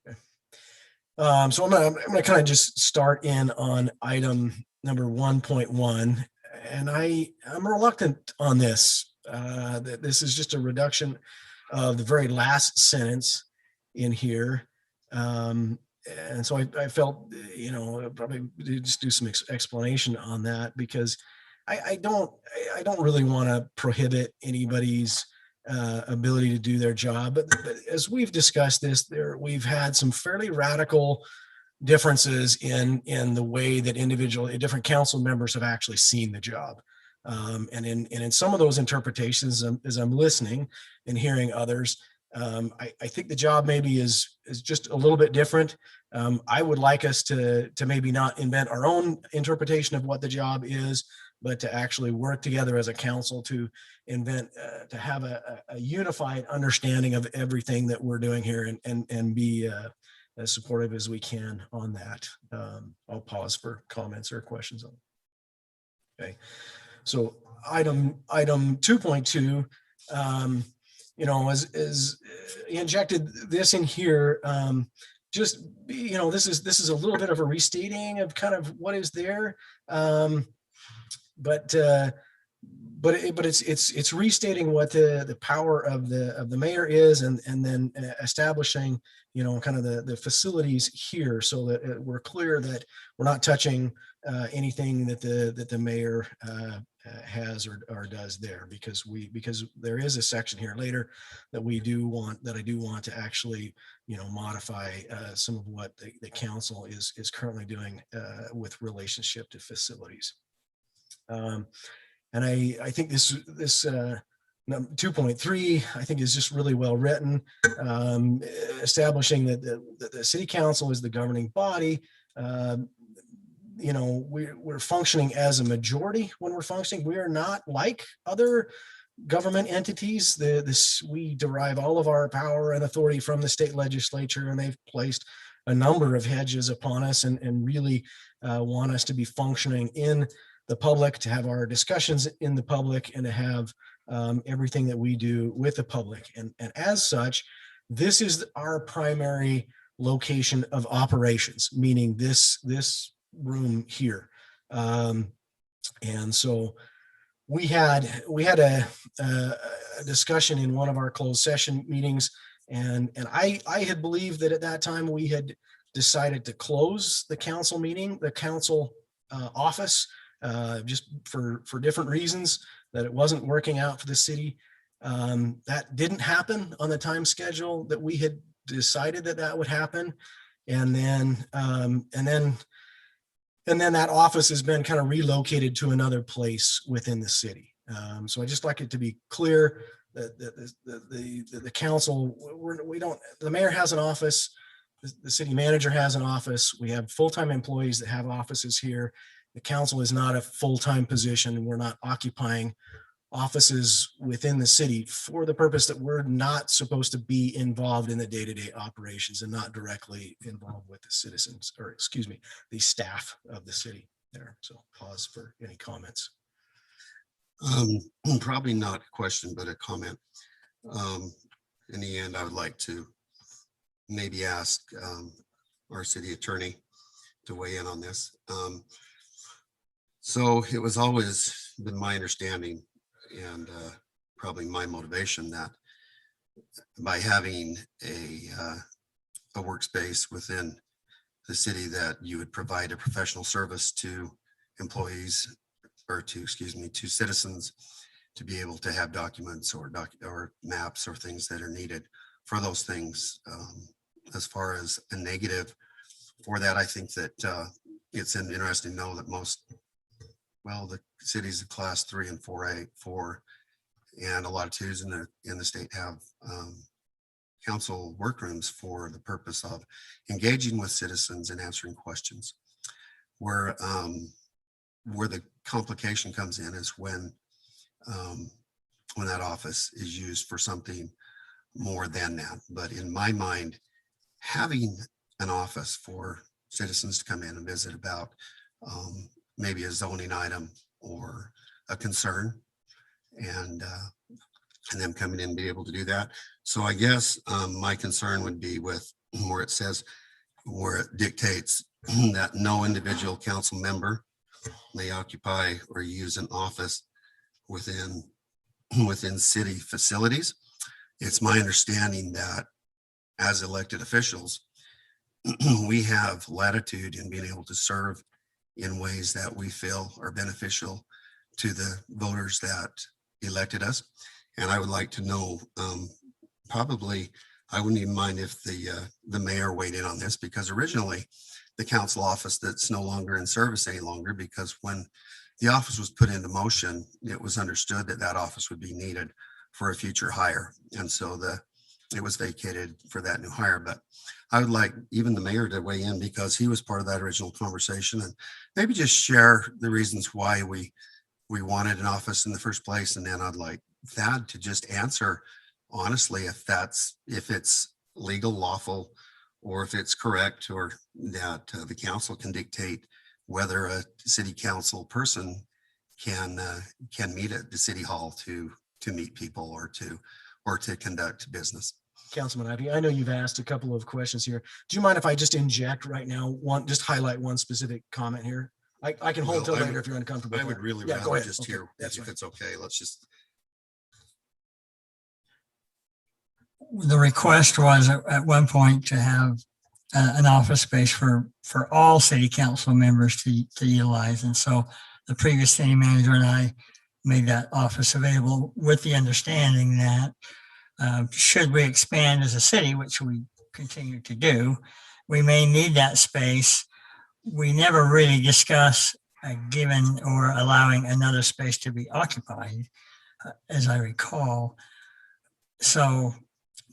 Okay. So I'm gonna kind of just start in on item number 1.1, and I'm reluctant on this. This is just a reduction of the very last sentence in here. And so I felt, probably just do some explanation on that, because I don't really want to prohibit anybody's ability to do their job. But as we've discussed this, we've had some fairly radical differences in the way that different council members have actually seen the job. And in some of those interpretations, as I'm listening and hearing others, I think the job maybe is just a little bit different. I would like us to maybe not invent our own interpretation of what the job is, but to actually work together as a council to invent, to have a unified understanding of everything that we're doing here and be as supportive as we can on that. I'll pause for comments or questions on it. Okay, so item 2.2, as injected this in here, this is a little bit of a restating of kind of what is there. But it's restating what the power of the mayor is, and then establishing, kind of the facilities here, so that we're clear that we're not touching anything that the mayor has or does there, because there is a section here later that I do want to actually, modify some of what the council is currently doing with relationship to facilities. And I think this 2.3, I think, is just really well written, establishing that the city council is the governing body. We're functioning as a majority when we're functioning. We are not like other government entities. We derive all of our power and authority from the state legislature, and they've placed a number of hedges upon us and really want us to be functioning in the public, to have our discussions in the public, and to have everything that we do with the public. And as such, this is our primary location of operations, meaning this room here. And so we had a discussion in one of our closed session meetings, and I had believed that at that time we had decided to close the council meeting, the council office, just for different reasons, that it wasn't working out for the city. That didn't happen on the time schedule that we had decided that would happen. And then that office has been kind of relocated to another place within the city. So I just like it to be clear that the council, the mayor has an office, the city manager has an office. We have full-time employees that have offices here. The council is not a full-time position, and we're not occupying offices within the city for the purpose that we're not supposed to be involved in the day-to-day operations and not directly involved with the citizens, or excuse me, the staff of the city there. So pause for any comments. Probably not a question, but a comment. In the end, I would like to maybe ask our city attorney to weigh in on this. So it was always been my understanding, and probably my motivation, that by having a workspace within the city, that you would provide a professional service to employees, or to citizens, to be able to have documents or maps or things that are needed for those things. As far as a negative for that, I think that it's interesting to know that the cities of class 3 and 4, and a lot of cities in the state have council workrooms for the purpose of engaging with citizens and answering questions. Where the complication comes in is when that office is used for something more than that. But in my mind, having an office for citizens to come in and visit about maybe a zoning item or a concern, and them coming in and be able to do that. So I guess my concern would be with where it dictates that no individual council member may occupy or use an office within city facilities. It's my understanding that as elected officials, we have latitude in being able to serve in ways that we feel are beneficial to the voters that elected us. And I would like to know, probably, I wouldn't even mind if the mayor weighed in on this, because originally the council office that's no longer in service any longer, because when the office was put into motion, it was understood that office would be needed for a future hire. And so it was vacated for that new hire, but I would like even the mayor to weigh in because he was part of that original conversation and maybe just share the reasons why we wanted an office in the first place. And then I'd like Thad to just answer honestly if it's legal, lawful, or if it's correct, or that the council can dictate whether a city council person can meet at the city hall to meet people or to conduct business. Councilman Ivy, I know you've asked a couple of questions here. Do you mind if I just inject right now, just highlight one specific comment here? I can hold till Well, later if you're uncomfortable. I would really Yeah, go rather ahead. just Okay, hear that's if fine. it's okay. Let's just. The request was at one point to have an office space for all city council members to utilize. And so the previous city manager and I made that office available with the understanding that should we expand as a city, which we continue to do, we may need that space. We never really discuss giving or allowing another space to be occupied, as I recall. So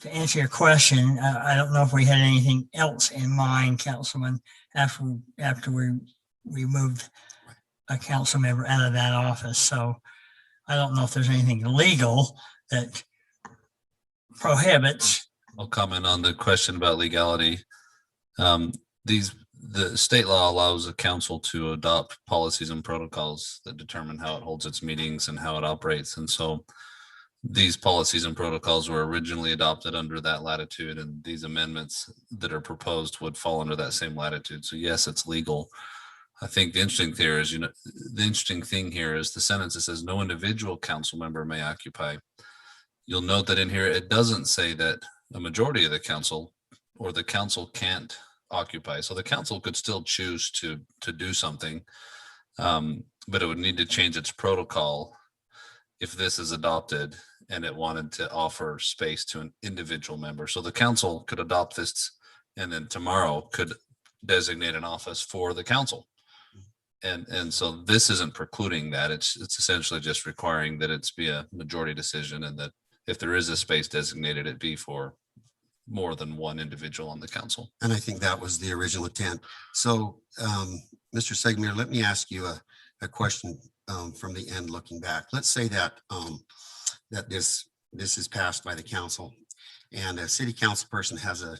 to answer your question, I don't know if we had anything else in mind, Councilman, after we moved a council member out of that office. So I don't know if there's anything legal that prohibits. I'll comment on the question about legality. The state law allows a council to adopt policies and protocols that determine how it holds its meetings and how it operates. And so these policies and protocols were originally adopted under that latitude, and these amendments that are proposed would fall under that same latitude. So yes, it's legal. I think the interesting thing here is the sentence that says no individual council member may occupy. You'll note that in here, it doesn't say that a majority of the council or the council can't occupy. So the council could still choose to do something, but it would need to change its protocol if this is adopted and it wanted to offer space to an individual member. So the council could adopt this and then tomorrow could designate an office for the council. And so this isn't precluding that. It's essentially just requiring that it's be a majority decision, and that if there is a space designated, it be for more than one individual on the council. And I think that was the original intent. So, Mr. Segmir, let me ask you a question from the end looking back. Let's say that that this is passed by the council and a city council person has a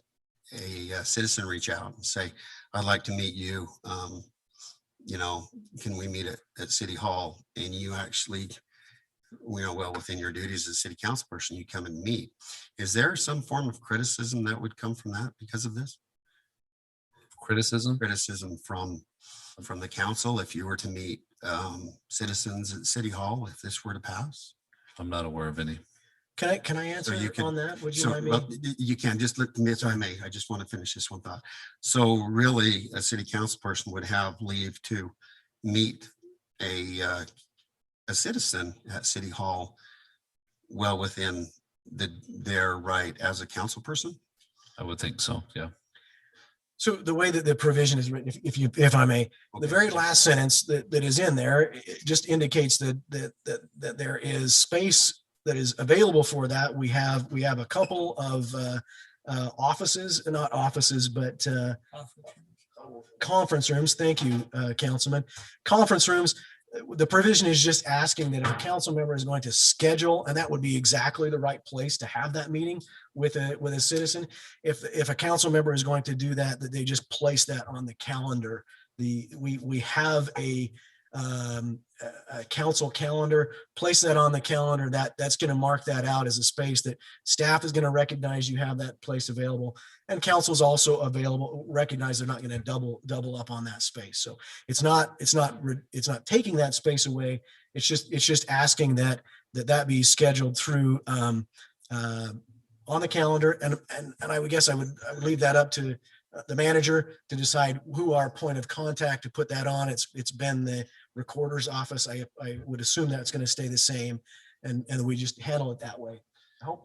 citizen reach out and say, I'd like to meet you. Can we meet at City Hall? And you actually, well, within your duties as a city council person, you come and meet. Is there some form of criticism that would come from that because of this? Criticism From the council if you were to meet citizens at City Hall if this were to pass? I'm not aware of any. Can I answer you can- on that? Would you So, mind me? well, you can just look, if I may, I just want to finish this one thought. So really, a city council person would have leave to meet a citizen at City Hall well within their right as a council person? I would think so, yeah. So the way that the provision is written, if I may, the Okay. very last sentence that is in there, it just indicates that there is space that is available for that. We have a couple of offices, not offices, but conference rooms. Thank you, Councilman. Conference rooms. The provision is just asking that if a council member is going to schedule, and that would be exactly the right place to have that meeting with a citizen. If a council member is going to do that, that they just place that on the calendar. We have a council calendar, place that on the calendar. That's going to mark that out as a space that staff is going to recognize you have that place available, and council's also available, recognize they're not going to double up on that space. So it's not taking that space away. It's just asking that be scheduled through on the calendar, and I would guess I would leave that up to the manager to decide who our point of contact to put that on. It's been the recorder's office. I would assume that's going to stay the same, and we just handle it that way.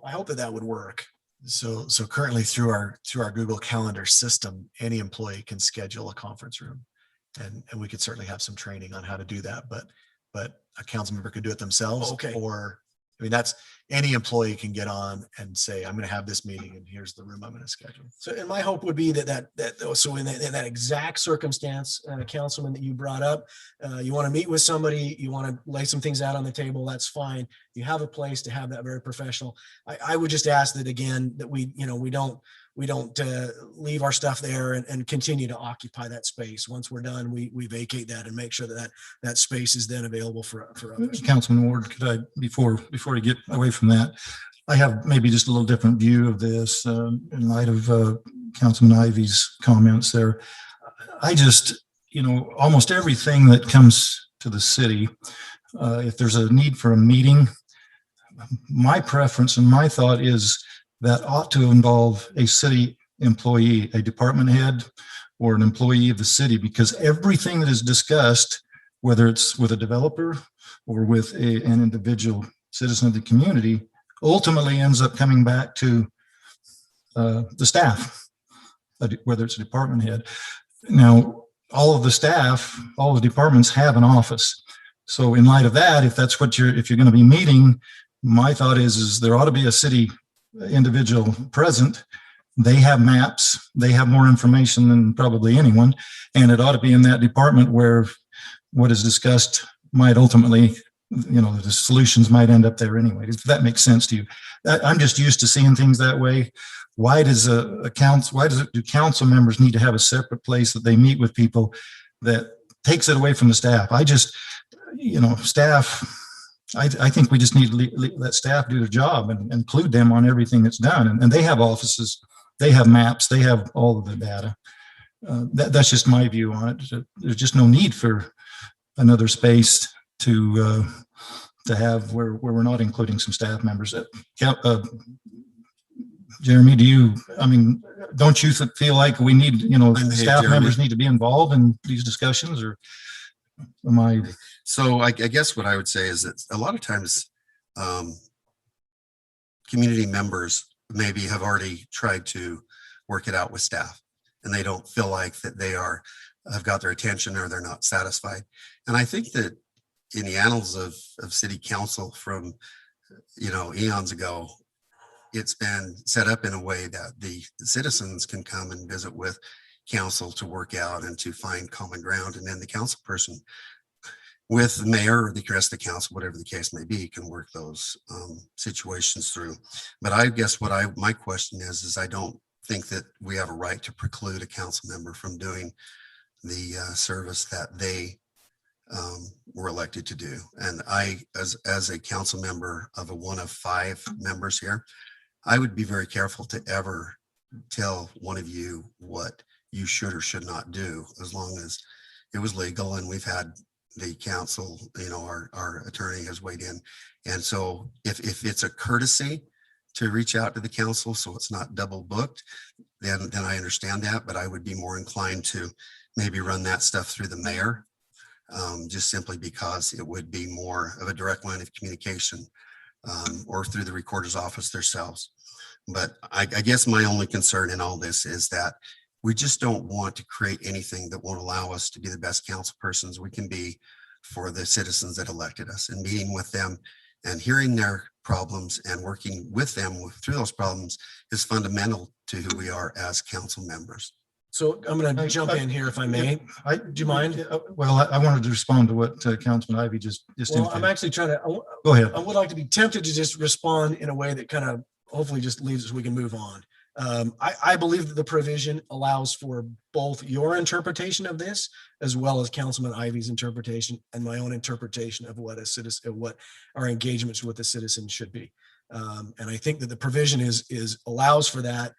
I hope that would work. So currently through our Google Calendar system, any employee can schedule a conference room, and we could certainly have some training on how to do that. But a council member could do it themselves, Okay. or I mean, that's, any employee can get on and say, I'm going to have this meeting and here's the room I'm going to schedule. So, and my hope would be so in that exact circumstance, Councilman, that you brought up, you want to meet with somebody, you want to lay some things out on the table, that's fine. You have a place to have that very professional. I would just ask that again, that we don't leave our stuff there and continue to occupy that space. Once we're done, we vacate that and make sure that space is then available for others. Councilman Ward, could I, before you get away from that, I have maybe just a little different view of this in light of Councilman Ivy's comments there. I just, almost everything that comes to the city, if there's a need for a meeting, my preference and my thought is that ought to involve a city employee, a department head, or an employee of the city, because everything that is discussed, whether it's with a developer or with an individual citizen of the community, ultimately ends up coming back to the staff, whether it's a department head. Now, all of the staff, all the departments have an office. So in light of that, if that's what if you're going to be meeting, my thought is there ought to be a city individual present. They have maps, they have more information than probably anyone, and it ought to be in that department where what is discussed might ultimately, the solutions might end up there anyway, if that makes sense to you. I'm just used to seeing things that way. Why do council members need to have a separate place that they meet with people that takes it away from the staff? Staff, I think we just need to let staff do their job and include them on everything that's done. And they have offices, they have maps, they have all of the data. That's just my view on it. There's just no need for another space to have where we're not including some staff members. Jeremy, don't you feel like we need, staff members need to be involved in these discussions, or am I? So I guess what I would say is that a lot of times community members maybe have already tried to work it out with staff and they don't feel like that they have got their attention or they're not satisfied. And I think that in the annals of city council from, eons ago, it's been set up in a way that the citizens can come and visit with council to work out and to find common ground. And then the council person with the mayor or the rest of the council, whatever the case may be, can work those situations through. But I guess my question is I don't think that we have a right to preclude a council member from doing the service that they were elected to do. And I, as a council member of one of 5 members here, I would be very careful to ever tell one of you what you should or should not do, as long as it was legal. And we've had the council, our attorney has weighed in. And so if it's a courtesy to reach out to the council, so it's not double booked, then I understand that, but I would be more inclined to maybe run that stuff through the mayor, just simply because it would be more of a direct line of communication, or through the recorder's office themselves. But I guess my only concern in all this is that we just don't want to create anything that won't allow us to be the best council persons we can be for the citizens that elected us, and meeting with them and hearing their problems and working with them through those problems is fundamental to who we are as council members. So I'm going to jump in here if I may. Do you mind? Well, I wanted to respond to what Councilman Ivy just Well, indicated. I'm actually trying to, Go ahead. I would like to be tempted to just respond in a way that kind of hopefully just leaves us, we can move on. I believe that the provision allows for both your interpretation of this as well as Councilman Ivy's interpretation and my own interpretation of what what our engagements with the citizens should be. And I think that the provision allows for that.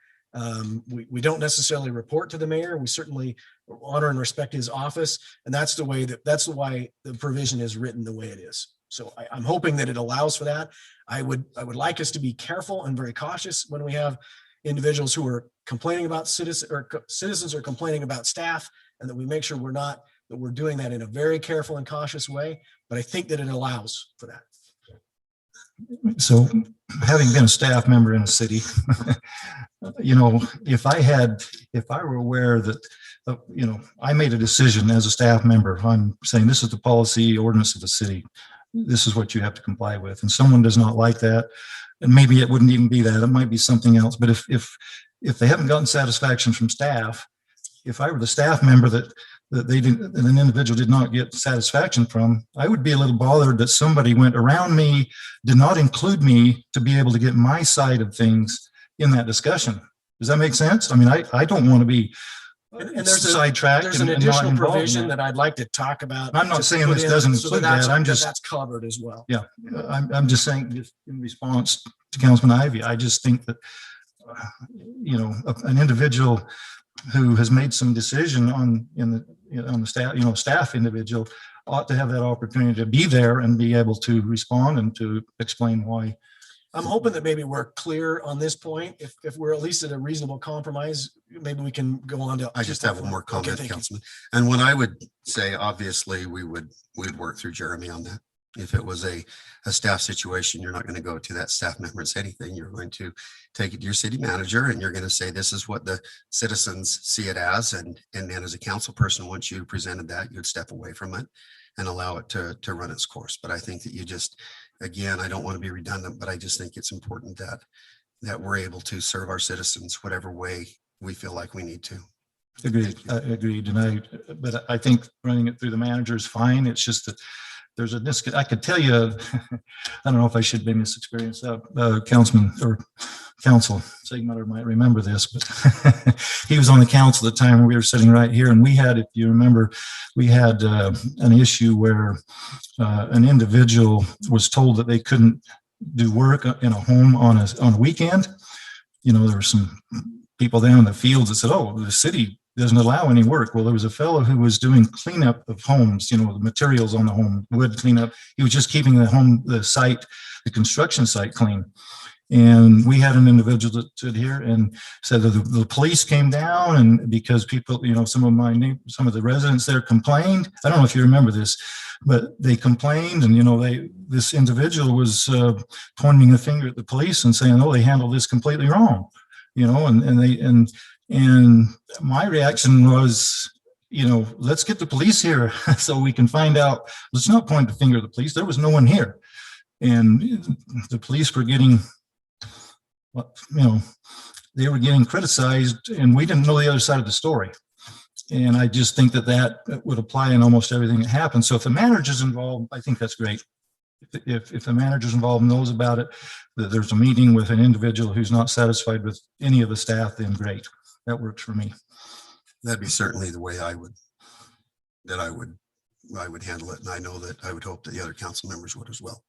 We don't necessarily report to the mayor. We certainly honor and respect his office. And that's why the provision is written the way it is. So I'm hoping that it allows for that. I would like us to be careful and very cautious when we have individuals who are complaining about citizens are complaining about staff, and that we make sure we're doing that in a very careful and cautious way. But I think that it allows for that. So, having been a staff member in a city, if I were aware that, I made a decision as a staff member, if I'm saying this is the policy ordinance of the city, this is what you have to comply with. And someone does not like that, and maybe it wouldn't even be that, it might be something else. But if they haven't gotten satisfaction from staff, if I were the staff member that they didn't, that an individual did not get satisfaction from, I would be a little bothered that somebody went around me, did not include me to be able to get my side of things in that discussion. Does that make sense? I mean, I don't want to be And there's sidetracked. there's an and not additional involved in provision that. that I'd like to talk about. I'm not just saying put this in doesn't so include that's- that. I'm just- That's covered as well. Yeah, I'm just saying, just in response to Councilman Ivy, I just think that, an individual who has made some decision on the staff, staff individual ought to have that opportunity to be there and be able to respond and to explain why. I'm hoping that maybe we're clear on this point. If we're at least at a reasonable compromise, maybe we can go on to. I just have one more Okay, comment, thank you. Councilman. And what I would say, obviously, we'd work through Jeremy on that. If it was a staff situation, you're not going to go to that staff member and say anything. You're going to take it to your city manager and you're going to say, this is what the citizens see it as. And then as a council person, once you presented that, you'd step away from it and allow it to run its course. But I think that you just, again, I don't want to be redundant, but I just think it's important that we're able to serve our citizens whatever way we feel like we need to. Agreed. Agreed. But I think running it through the manager is fine. It's just that there's I could tell you, I don't know if I should bring this experience up, Councilman or Council Sigmund might remember this, but he was on the council at the time we were sitting right here. And we had, if you remember, we had an issue where an individual was told that they couldn't do work in a home on a weekend. There were some people down in the fields that said, oh, the city doesn't allow any work. Well, there was a fellow who was doing cleanup of homes, the materials on the home, wood cleanup. He was just keeping the construction site clean. And we had an individual that stood here and said that the police came down, and because people, some of the residents there complained. I don't know if you remember this, but they complained, and this individual was pointing the finger at the police and saying, oh, they handled this completely wrong. And my reaction was, let's get the police here so we can find out. Let's not point the finger at the police. There was no one here. And the police were getting, they were getting criticized, and we didn't know the other side of the story. And I just think that would apply in almost everything that happens. So if the manager's involved, I think that's great. If the manager's involved and knows about it, that there's a meeting with an individual who's not satisfied with any of the staff, then great. That works for me. That'd be certainly the way I would handle it. And I know that I would hope that the other council members would as well.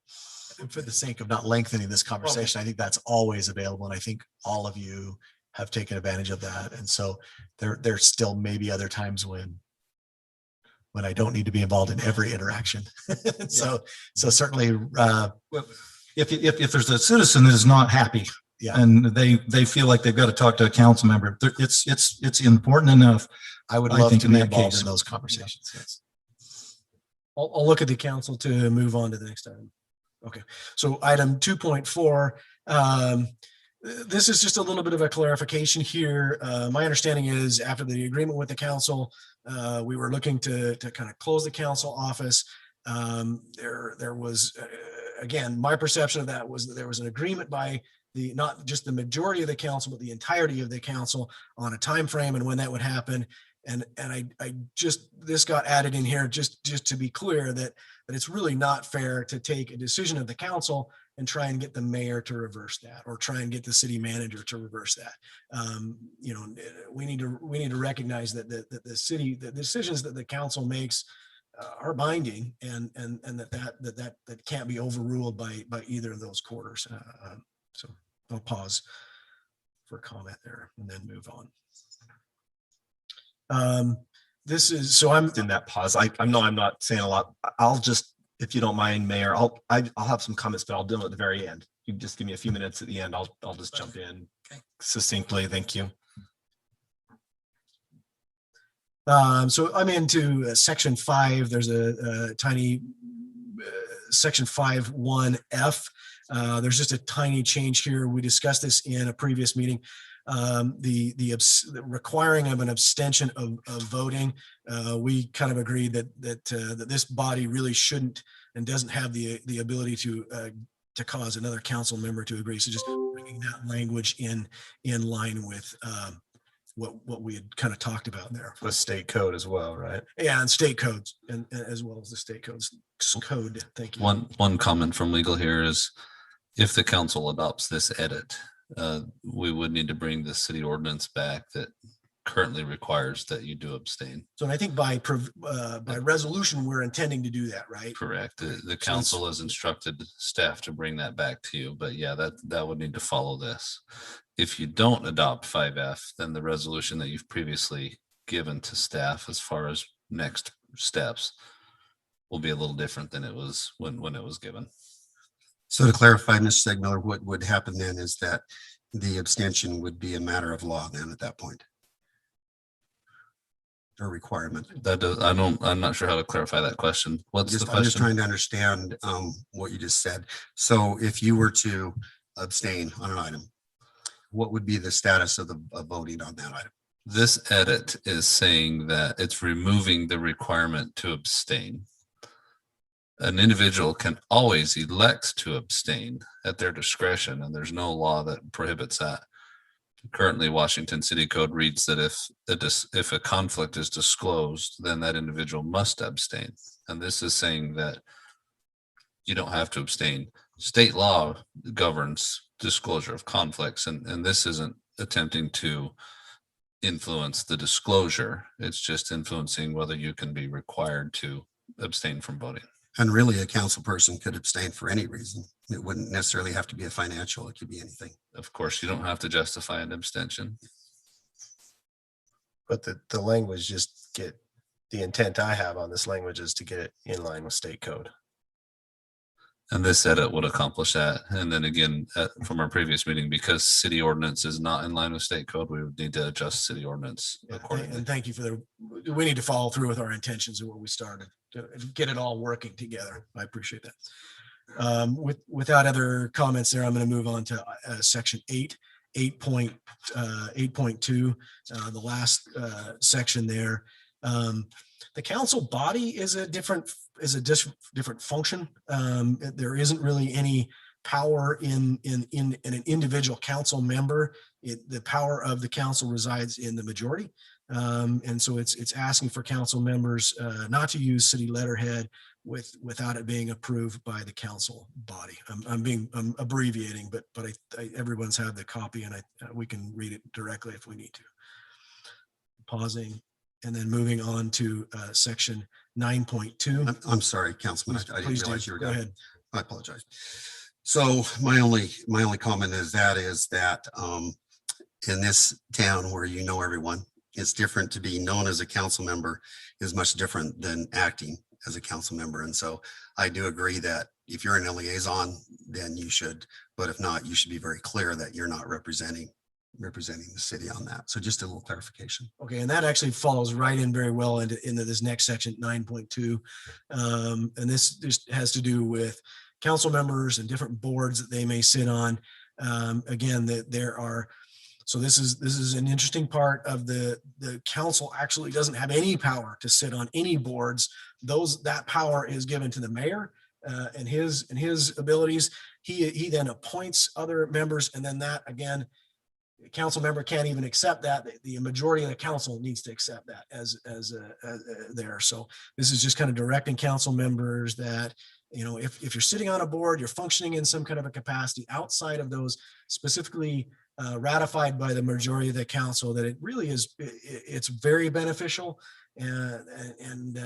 And for the sake of not lengthening this conversation, I think that's always available. And I think all of you have taken advantage of that. And so there's still maybe other times when I don't need to be involved in every interaction. So certainly, if there's a citizen that is not happy, yeah, and they feel like they've got to talk to a council member, it's important enough. I would I love think to in be that involved case. in those conversations. Yes. I'll look at the council to move on to the next item. Okay, so item 2.4. This is just a little bit of a clarification here. My understanding is after the agreement with the council, we were looking to kind of close the council office. There was, again, my perception of that was that there was an agreement by not just the majority of the council, but the entirety of the council on a time frame and when that would happen. And I just, this got added in here just to be clear that it's really not fair to take a decision of the council and try and get the mayor to reverse that, or try and get the city manager to reverse that. We need to recognize that the decisions that the council makes are binding, and that can't be overruled by either of those quarters. So I'll pause for comment there and then move on. This is, so I'm In that pause, I know I'm not saying a lot. I'll just, if you don't mind, Mayor, I'll have some comments, but I'll do them at the very end. You just give me a few minutes at the end. I'll just jump in succinctly. Thank you. So I'm into section 5. There's a tiny section 5.1F. There's just a tiny change here. We discussed this in a previous meeting. the requiring of an abstention of voting, we kind of agreed that this body really shouldn't and doesn't have the ability to cause another council member to agree. So just bringing that language in line with what we had kind of talked about there. With state code as well, right? Yeah, and state codes and as well as the state codes code. Thank you. One comment from legal here is if the council adopts this edit, we would need to bring the city ordinance back that currently requires that you do abstain. So I think by resolution, we're intending to do that, right? Correct. The council has instructed staff to bring that back to you, but yeah, that would need to follow this. If you don't adopt 5F, then the resolution that you've previously given to staff as far as next steps will be a little different than it was when it was given. So to clarify, Mr. Segmiller, what would happen then is that the abstention would be a matter of law then at that point. Or requirement. I'm not sure how to clarify that question. What's the I'm just question? trying to understand what you just said. So if you were to abstain on an item, what would be the status of the voting on that item? This edit is saying that it's removing the requirement to abstain. An individual can always elect to abstain at their discretion, and there's no law that prohibits that. Currently, Washington City Code reads that if a conflict is disclosed, then that individual must abstain. And this is saying that you don't have to abstain. State law governs disclosure of conflicts, and this isn't attempting to influence the disclosure. It's just influencing whether you can be required to abstain from voting. And really, a council person could abstain for any reason. It wouldn't necessarily have to be a financial, it could be anything. Of course, you don't have to justify an abstention. But the language just the intent I have on this language is to get it in line with state code. And this edit would accomplish that. And then again, from our previous meeting, because city ordinance is not in line with state code, we would need to adjust city ordinance accordingly. And thank you we need to follow through with our intentions and what we started to get it all working together. I appreciate that. Without other comments there, I'm going to move on to section 8.2, the last section there. The council body is a different function. There isn't really any power in an individual council member. The power of the council resides in the majority. And so it's asking for council members not to use city letterhead without it being approved by the council body. I'm abbreviating, but everyone's had the copy, and we can read it directly if we need to. Pausing. And then moving on to section 9.2. I'm sorry, Councilman. I didn't realize you were going. Go ahead. I apologize. So my only comment is that in this town where you know everyone, it's different to be known as a council member is much different than acting as a council member. And so I do agree that if you're in a liaison, then you should, but if not, you should be very clear that you're not representing the city on that. So just a little clarification. Okay, and that actually falls right in very well into this next section, 9.2. And this just has to do with council members and different boards that they may sit on. Again, that there are, so this is an interesting part of the council actually doesn't have any power to sit on any boards. That power is given to the mayor and his abilities. He then appoints other members, and then that again, the council member can't even accept that. The majority of the council needs to accept that as there. So this is just kind of directing council members that, you know, if you're sitting on a board, you're functioning in some kind of a capacity outside of those specifically ratified by the majority of the council, that it really is, it's very beneficial and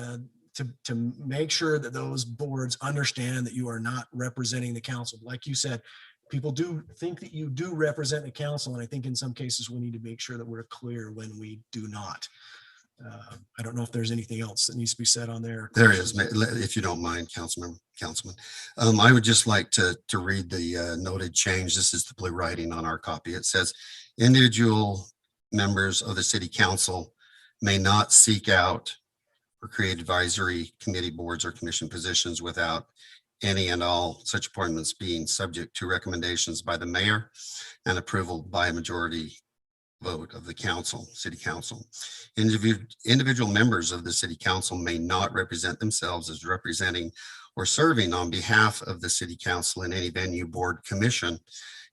to make sure that those boards understand that you are not representing the council. Like you said, people do think that you do represent the council, and I think in some cases we need to make sure that we're clear when we do not. I don't know if there's anything else that needs to be said on there. There is, if you don't mind, Councilman. I would just like to read the noted change. This is the blue writing on our copy. It says, individual members of the city council may not seek out or create advisory committee, boards, or commission positions without any and all such appointments being subject to recommendations by the mayor and approval by a majority vote of the council, city council. Individual members of the city council may not represent themselves as representing or serving on behalf of the city council in any venue, board, commission,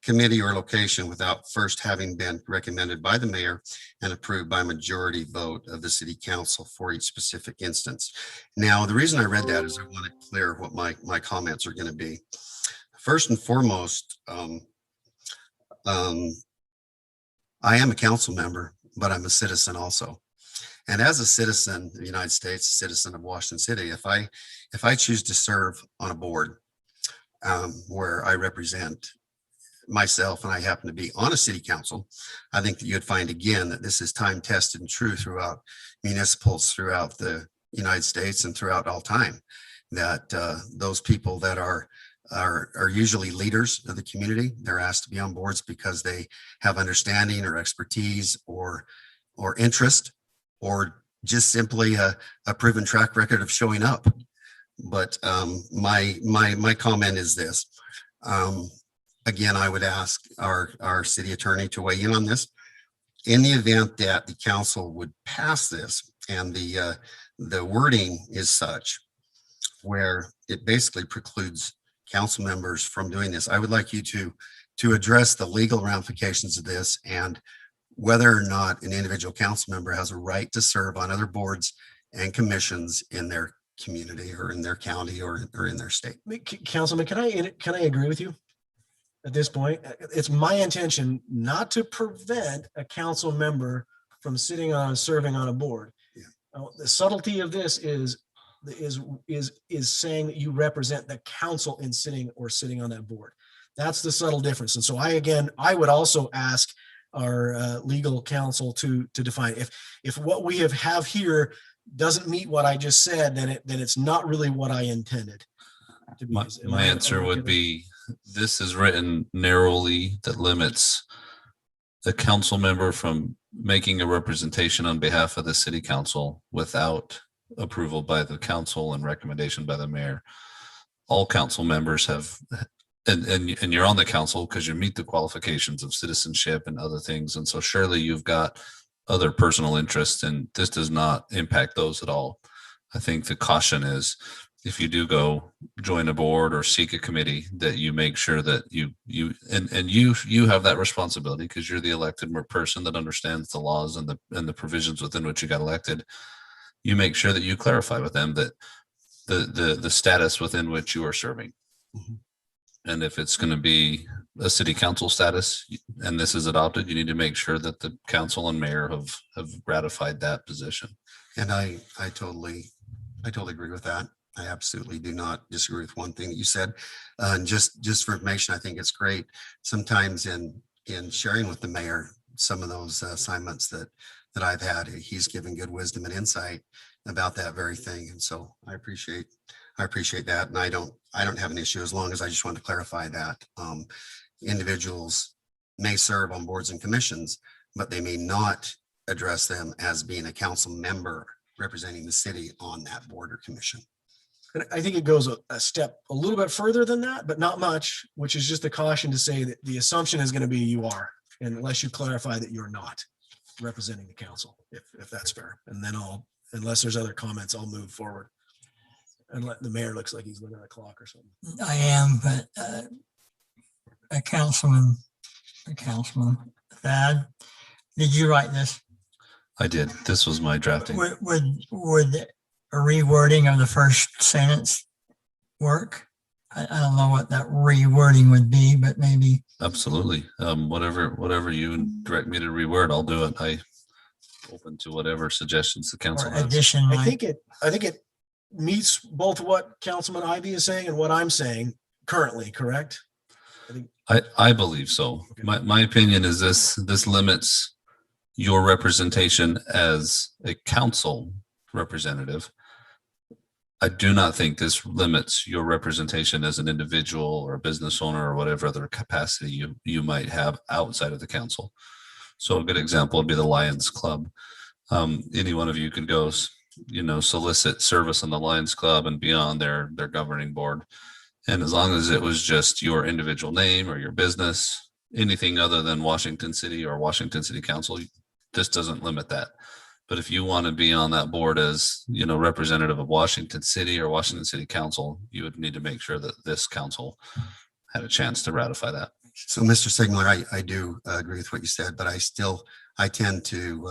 committee, or location without first having been recommended by the mayor and approved by majority vote of the city council for each specific instance. Now, the reason I read that is I want to clear what my comments are going to be. First and foremost, I am a council member, but I'm a citizen also. And as a citizen of the United States, a citizen of Washington City, if I choose to serve on a board where I represent myself and I happen to be on a city council, I think that you'd find again that this is time tested and true throughout municipals throughout the United States and throughout all time, that those people that are usually leaders of the community, they're asked to be on boards because they have understanding or expertise or interest, or just simply a proven track record of showing up. But my comment is this. Again, I would ask our city attorney to weigh in on this. In the event that the council would pass this and the wording is such where it basically precludes council members from doing this, I would like you to address the legal ramifications of this and whether or not an individual council member has a right to serve on other boards and commissions in their community or in their county or in their state. Councilman, can I agree with you at this point? It's my intention not to prevent a council member from serving on a board. Yeah. The subtlety of this is saying that you represent the council in sitting on that board. That's the subtle difference. And so I would also ask our legal counsel to define if what we have here doesn't meet what I just said, then it's not really what I intended to be. My answer would be, this is written narrowly that limits the council member from making a representation on behalf of the city council without approval by the council and recommendation by the mayor. All council members have, and you're on the council because you meet the qualifications of citizenship and other things. And so surely you've got other personal interests, and this does not impact those at all. I think the caution is, if you do go join a board or seek a committee, that you make sure that you have that responsibility because you're the elected person that understands the laws and the provisions within which you got elected. You make sure that you clarify with them that the status within which you are serving. Mhm. And if it's going to be a city council status and this is adopted, you need to make sure that the council and mayor have ratified that position. And I totally agree with that. I absolutely do not disagree with one thing that you said. And just for information, I think it's great sometimes in sharing with the mayor some of those assignments that I've had. He's given good wisdom and insight about that very thing. And so I appreciate that. And I don't have an issue as long as I just want to clarify that individuals may serve on boards and commissions, but they may not address them as being a council member representing the city on that board or commission. And I think it goes a step a little bit further than that, but not much, which is just a caution to say that the assumption is going to be you are, unless you clarify that you're not representing the council, if that's fair. And then unless there's other comments, I'll move forward. And the mayor looks like he's looking at a clock or something. I am, but a councilman, Thad, did you write this? I did. This was my drafting. Would a rewording of the first sentence work? I don't know what that rewording would be, but maybe. Absolutely. Whatever you direct me to reword, I'll do it. I open to whatever suggestions the council Or has. addition. I like- think it meets both what Councilman Ivy is saying and what I'm saying currently, correct? I believe so. Okay. My opinion is this limits your representation as a council representative. I do not think this limits your representation as an individual or a business owner or whatever other capacity you might have outside of the council. So a good example would be the Lions Club. Any one of you could go, solicit service on the Lions Club and be on their governing board. And as long as it was just your individual name or your business, anything other than Washington City or Washington City Council, this doesn't limit that. But if you want to be on that board as, you know, representative of Washington City or Washington City Council, you would need to make sure that this council had a chance to ratify that. So Mr. Sigler, I do agree with what you said, but I tend to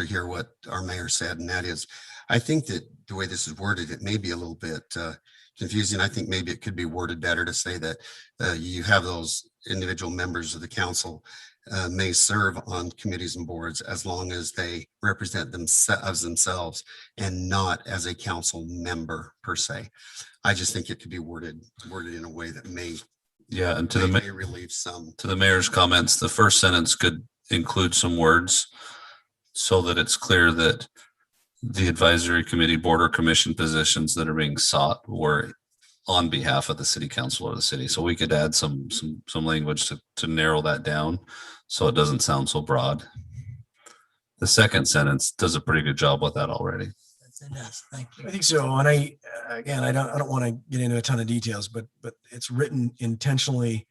hear what our mayor said, and that is, I think that the way this is worded, it may be a little bit confusing. I think maybe it could be worded better to say that you have those individual members of the council may serve on committees and boards as long as they represent themselves and not as a council member per se. I just think it could be worded in a way that may Yeah, and may relieve some. to the mayor's comments, the first sentence could include some words so that it's clear that the advisory committee, board or commission positions that are being sought were on behalf of the city council or the city. So we could add some language to narrow that down so it doesn't sound so broad. The second sentence does a pretty good job with that already. Yes, thank you. I think so. And I don't want to get into a ton of details, but it's written intentionally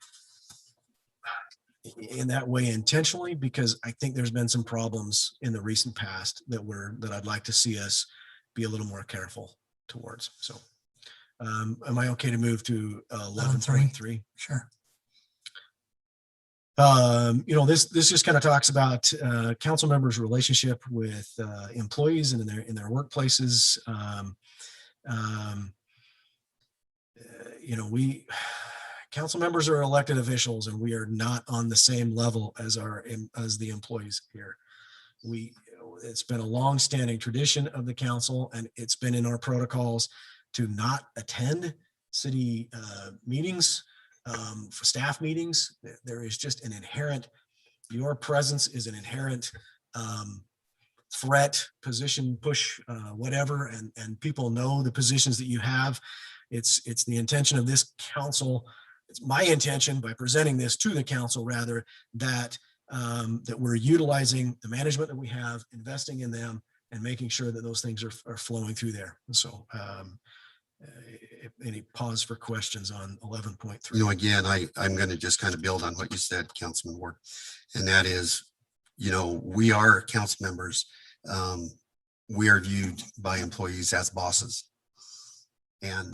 in that way intentionally, because I think there's been some problems in the recent past that I'd like to see us be a little more careful towards. So am I okay to move to 11.3? Sure. This just kind of talks about council members' relationship with employees and in their workplaces. Council members are elected officials, and we are not on the same level as the employees here. It's been a long-standing tradition of the council, and it's been in our protocols to not attend city meetings. For staff meetings, there is just an inherent, your presence is an inherent threat, position, push, whatever, and people know the positions that you have. It's the intention of this council. It's my intention by presenting this to the council, rather, that we're utilizing the management that we have, investing in them, and making sure that those things are flowing through there. So any pause for questions on 11.3? Again, I'm going to just kind of build on what you said, Councilman Ward, and that is, we are council members. We are viewed by employees as bosses, and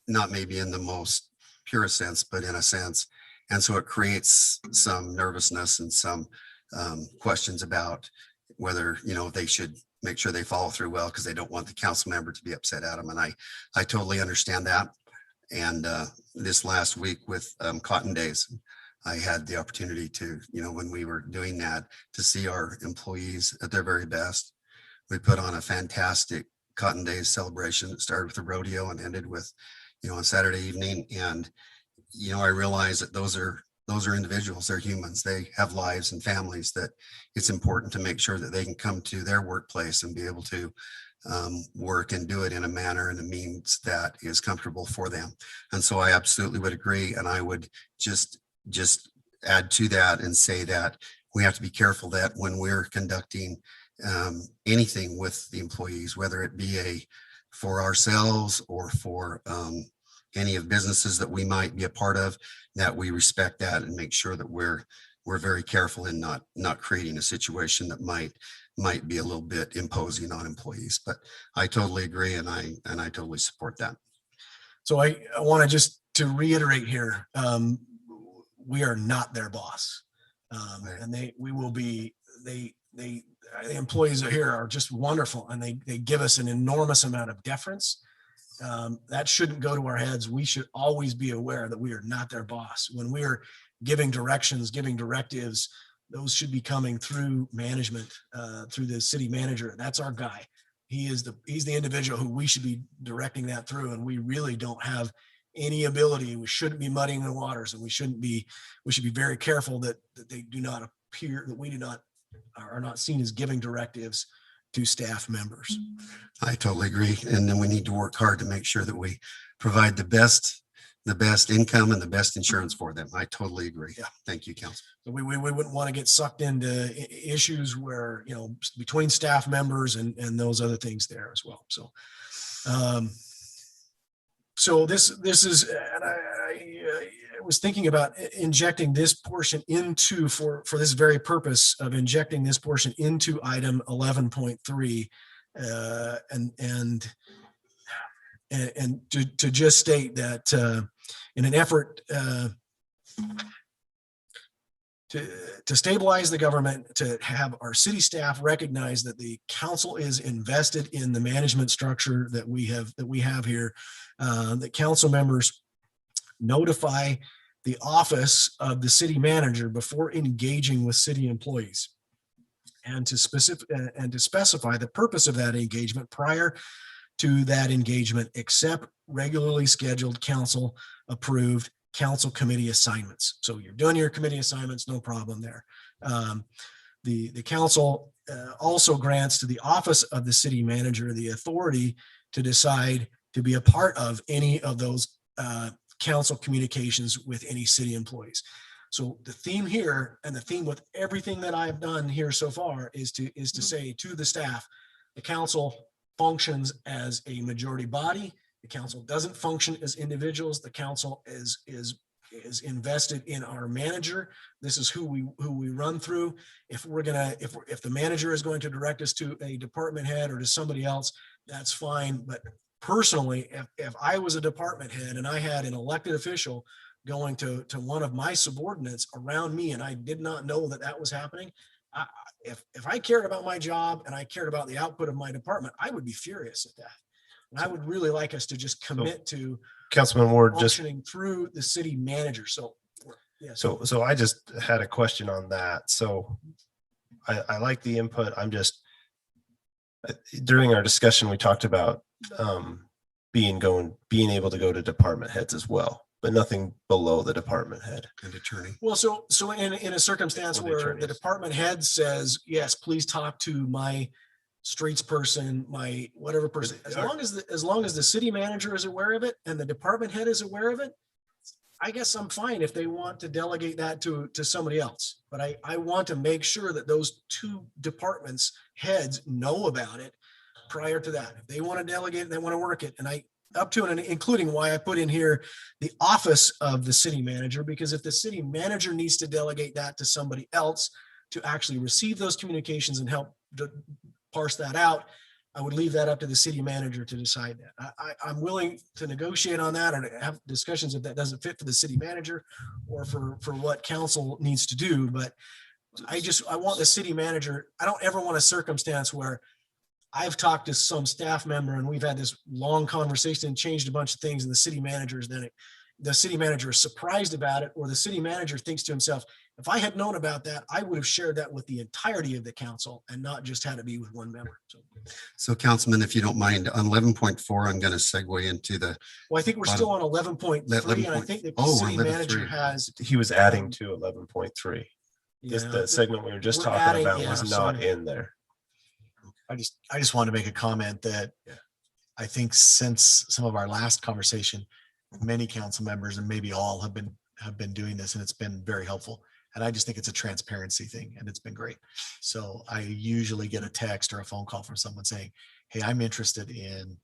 not maybe in the most purest sense, but in a sense. And so it creates some nervousness and some questions about whether, they should make sure they follow through well, because they don't want the council member to be upset at them. And I totally understand that. And this last week with Cotton Days, I had the opportunity to, when we were doing that, to see our employees at their very best. We put on a fantastic Cotton Days celebration that started with a rodeo and ended with, on Saturday evening. And, I realized that those are individuals, they're humans, they have lives and families, that it's important to make sure that they can come to their workplace and be able to work and do it in a manner and a means that is comfortable for them. And so I absolutely would agree. And I would just add to that and say that we have to be careful that when we're conducting anything with the employees, whether it be for ourselves or for any of businesses that we might be a part of, that we respect that and make sure that we're very careful in not creating a situation that might be a little bit imposing on employees. But I totally agree, and I totally support that. So I want to just to reiterate here, we are not their boss, and the employees here are just wonderful, and they give us an enormous amount of deference. That shouldn't go to our heads. We should always be aware that we are not their boss. When we are giving directions, giving directives, those should be coming through management, through the city manager. That's our guy. He's the individual who we should be directing that through. And we really don't have any ability. We shouldn't be muddying the waters, and we should be very careful that they do not appear, that we are not seen as giving directives to staff members. I totally agree. And then we need to work hard to make sure that we provide the best income and the best insurance for them. I totally agree. Yeah. Thank you, Council. So we wouldn't want to get sucked into issues where, between staff members and those other things there as well. So, so this is, and was thinking about injecting this portion into, for this very purpose of injecting this portion into item 11.3. And to just state that in an effort to stabilize the government, to have our city staff recognize that the council is invested in the management structure that we have here, that council members notify the office of the city manager before engaging with city employees, and to specify the purpose of that engagement prior to that engagement, except regularly scheduled council approved council committee assignments. So you're doing your committee assignments, no problem there. The council also grants to the office of the city manager the authority to decide to be a part of any of those council communications with any city employees. So the theme here, and the theme with everything that I've done here so far, is to say to the staff, the council functions as a majority body. The council doesn't function as individuals. The council is invested in our manager. This is who we run through. If the manager is going to direct us to a department head or to somebody else, that's fine. But personally, if I was a department head and I had an elected official going to one of my subordinates around me, and I did not know that was happening, if I cared about my job and I cared about the output of my department, I would be furious at that. And I would really like us to just commit to Councilman Ward, just functioning through the city manager. So, yes. so I just had a question on that. So I like the input. I'm just, during our discussion, we talked about being able to go to department heads as well, but nothing below the department head. And attorney. Well, so in a circumstance Or the where attorneys. the department head says, yes, please talk to my streets person, my whatever person, as long as the city manager is aware of it and the department head is aware of it, I guess I'm fine if they want to delegate that to somebody else. But I want to make sure that those two departments heads know about it prior to that. If they want to delegate it, they want to work it. And up to and including why I put in here the office of the city manager, because if the city manager needs to delegate that to somebody else to actually receive those communications and help parse that out, I would leave that up to the city manager to decide that. I'm willing to negotiate on that or to have discussions if that doesn't fit for the city manager or for what council needs to do. But I want the city manager, I don't ever want a circumstance where I've talked to some staff member and we've had this long conversation and changed a bunch of things, and the city manager is surprised about it, or the city manager thinks to himself, if I had known about that, I would have shared that with the entirety of the council and not just had to be with one member. So Councilman, if you don't mind, on 11.4, I'm going to segue into the, Well, I think we're still on 11.3, and I think the city manager has. He was adding to 11.3. Just the segment we were just We're talking adding, about yeah, was not sorry. in there. I just want to make a comment that I think since some of our last conversation, many council members and maybe all have been doing this, and it's been very helpful. And I just think it's a transparency thing, and it's been great. So I usually get a text or a phone call from someone saying, hey, I'm interested in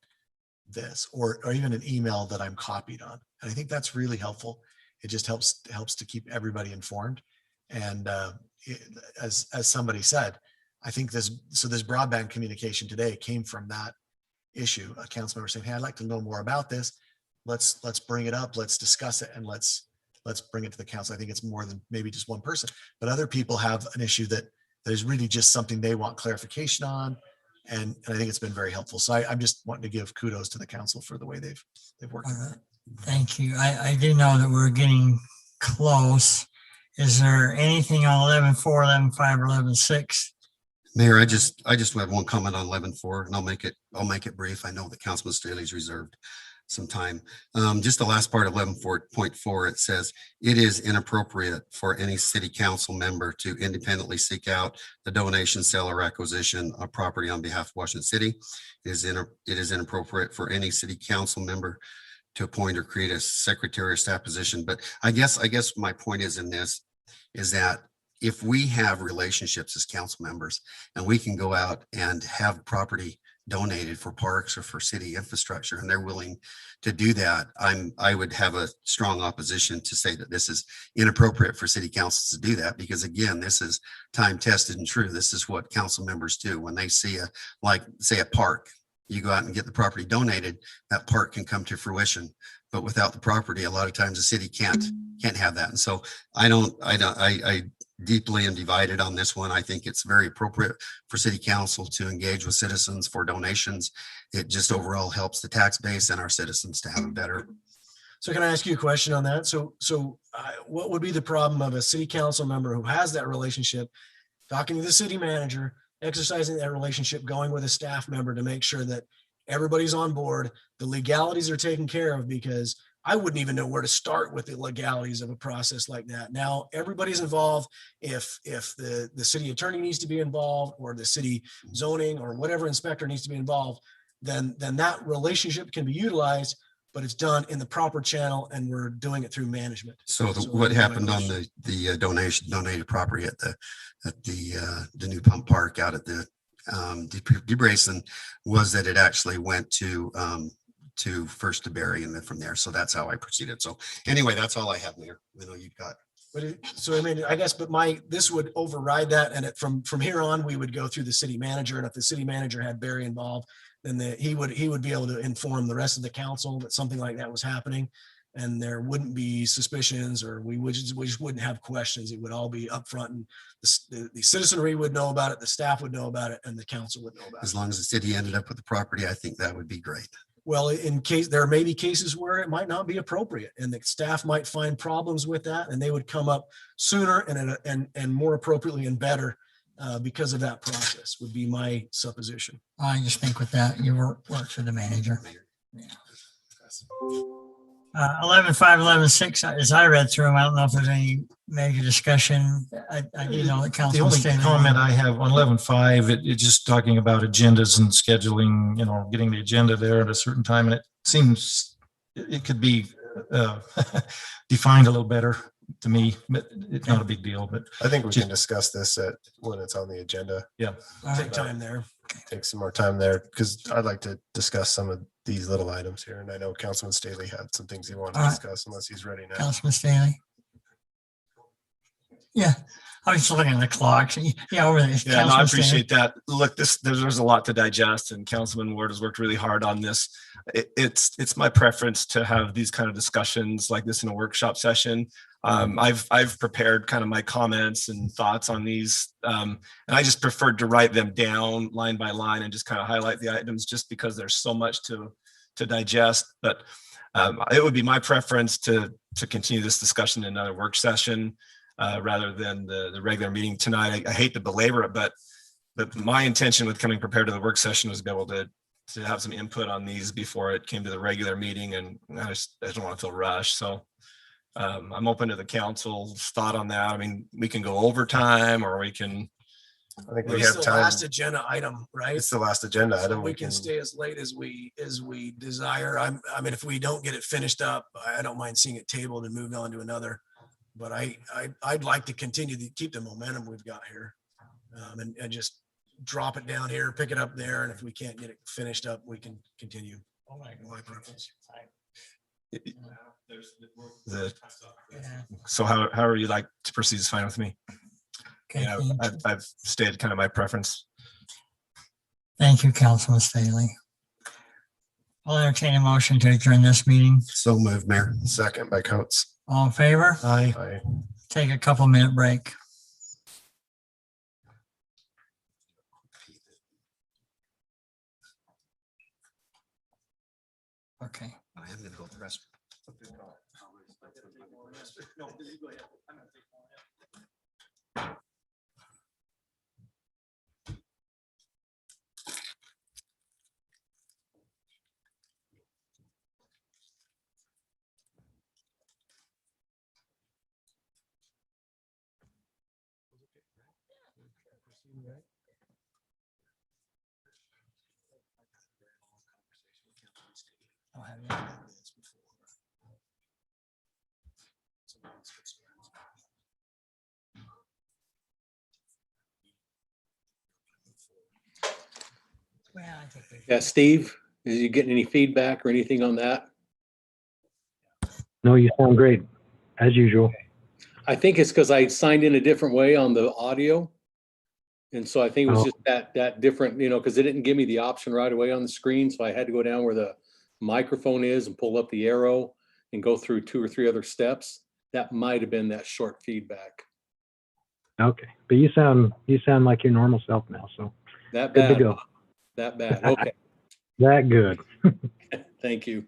this, or even an email that I'm copied on. And I think that's really helpful. It just helps to keep everybody informed. And as somebody said, I think this broadband communication today came from that issue. A council member saying, hey, I'd like to know more about this. Let's bring it up. Let's discuss it. And let's bring it to the council. I think it's more than maybe just one person, but other people have an issue that there's really just something they want clarification on. And I think it's been very helpful. So I'm just wanting to give kudos to the council for the way they've worked. All right. Thank you. I do know that we're getting close. Is there anything on 11.4, 11.5, or 11.6? Mayor, I just have one comment on 11.4, and I'll make it brief. I know that Councilman Staley's reserved some time. Just the last part of 11.4, it says it is inappropriate for any city council member to independently seek out the donation, sale, or acquisition of property on behalf of Washington City. It is inappropriate for any city council member to appoint or create a secretary or staff position. But I guess my point is that if we have relationships as council members and we can go out and have property donated for parks or for city infrastructure, and they're willing to do that, I would have a strong opposition to say that this is inappropriate for city councils to do that, because again, this is time tested and true. This is what council members do when they see like say a park. You go out and get the property donated, that park can come to fruition. But without the property, a lot of times the city can't have that. And so I deeply am divided on this one. I think it's very appropriate for city council to engage with citizens for donations. It just overall helps the tax base and our citizens to have a better. So can I ask you a question on that? So what would be the problem of a city council member who has that relationship, talking to the city manager, exercising that relationship, going with a staff member to make sure that everybody's on board, the legalities are taken care of? Because I wouldn't even know where to start with the legalities of a process like that. Now, everybody's involved. If the city attorney needs to be involved, or the city zoning or whatever inspector needs to be involved, then that relationship can be utilized, but it's done in the proper channel, and we're doing it through management. So So what that's my happened on question. the donated property at the new pump park out at the DeBrayson was that it actually went to first to Barry and then from there. So that's how I proceeded. So anyway, that's all I have, Mayor. I know you've got. So I mean, I guess, but this would override that. And from here on, we would go through the city manager. And if the city manager had Barry involved, then he would be able to inform the rest of the council that something like that was happening. And there wouldn't be suspicions, or we just wouldn't have questions. It would all be upfront, and the citizenry would know about it, the staff would know about it, and the council would know about it. As long as the city ended up with the property, I think that would be great. Well, in case there may be cases where it might not be appropriate, and the staff might find problems with that, and they would come up sooner and more appropriately and better because of that process, would be my supposition. I just think with that, you work for the manager. Yeah. 11.5, 11.6, as I read through them, I don't know if there's any major discussion. I do know that The Councilman only Staley. comment I have on 11.5, it's just talking about agendas and scheduling, getting the agenda there at a certain time. And it seems it could be defined a little better to me, but it's not a big deal. But I think we can discuss this when it's on the agenda. Take time there. Take some more time there, because I'd like to discuss some of these little items here. And I know Councilman Staley had some things he wanted to All right. discuss, unless he's ready now. Councilman Staley. Yeah, I was just looking at the clock. Yeah, over there. Yeah, no, I Councilman Staley. appreciate that. Look, there's a lot to digest, and Councilman Ward has worked really hard on this. It's my preference to have these kind of discussions like this in a workshop session. I've prepared kind of my comments and thoughts on these, and I just preferred to write them down line by line and just kind of highlight the items, just because there's so much to digest. But it would be my preference to continue this discussion in another work session rather than the regular meeting tonight. I hate to belabor it, but my intention with coming prepared to the work session was to be able to have some input on these before it came to the regular meeting, and I don't want to feel rushed. So I'm open to the council's thought on that. I mean, we can go overtime, or we can. I think we It's have the time. last agenda item, right? It's the last agenda So item. we can stay as late as we desire. I mean, if we don't get it finished up, I don't mind seeing it tabled and moved on to another. But I'd like to continue to keep the momentum we've got here, and just drop it down here, pick it up there, and if we can't get it finished up, we can continue. My preference. So however you like to proceed is fine with me. Okay, Yeah, I've stated kind of my preference. thank you, Councilman Staley. I'll entertain a motion to adjourn this meeting. So moved, Mayor. Second by Coates. All in favor? I Aye. Take a couple minute break. Okay. I am gonna go to the restroom. I'll have you. Yeah, Steve, is you getting any feedback or anything on that? No, you sound great, as usual. I think it's because I signed in a different way on the audio. And so I think it was Oh. just that different, because it didn't give me the option right away on the screen. So I had to go down where the microphone is and pull up the arrow and go through 2 or 3 other steps. That might have been that short feedback. Okay, but you sound like your normal self now, so That good to bad. go. That bad. Okay. That good. Thank you.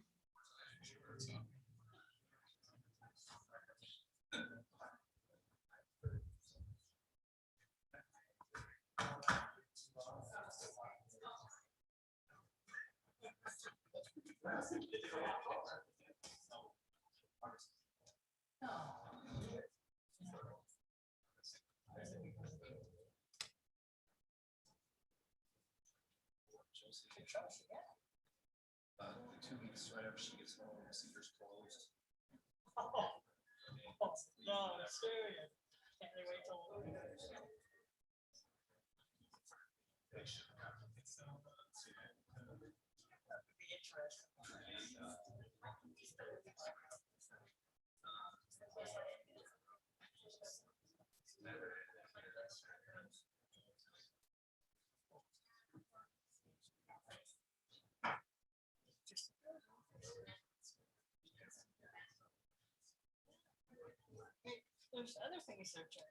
There's other things they're doing.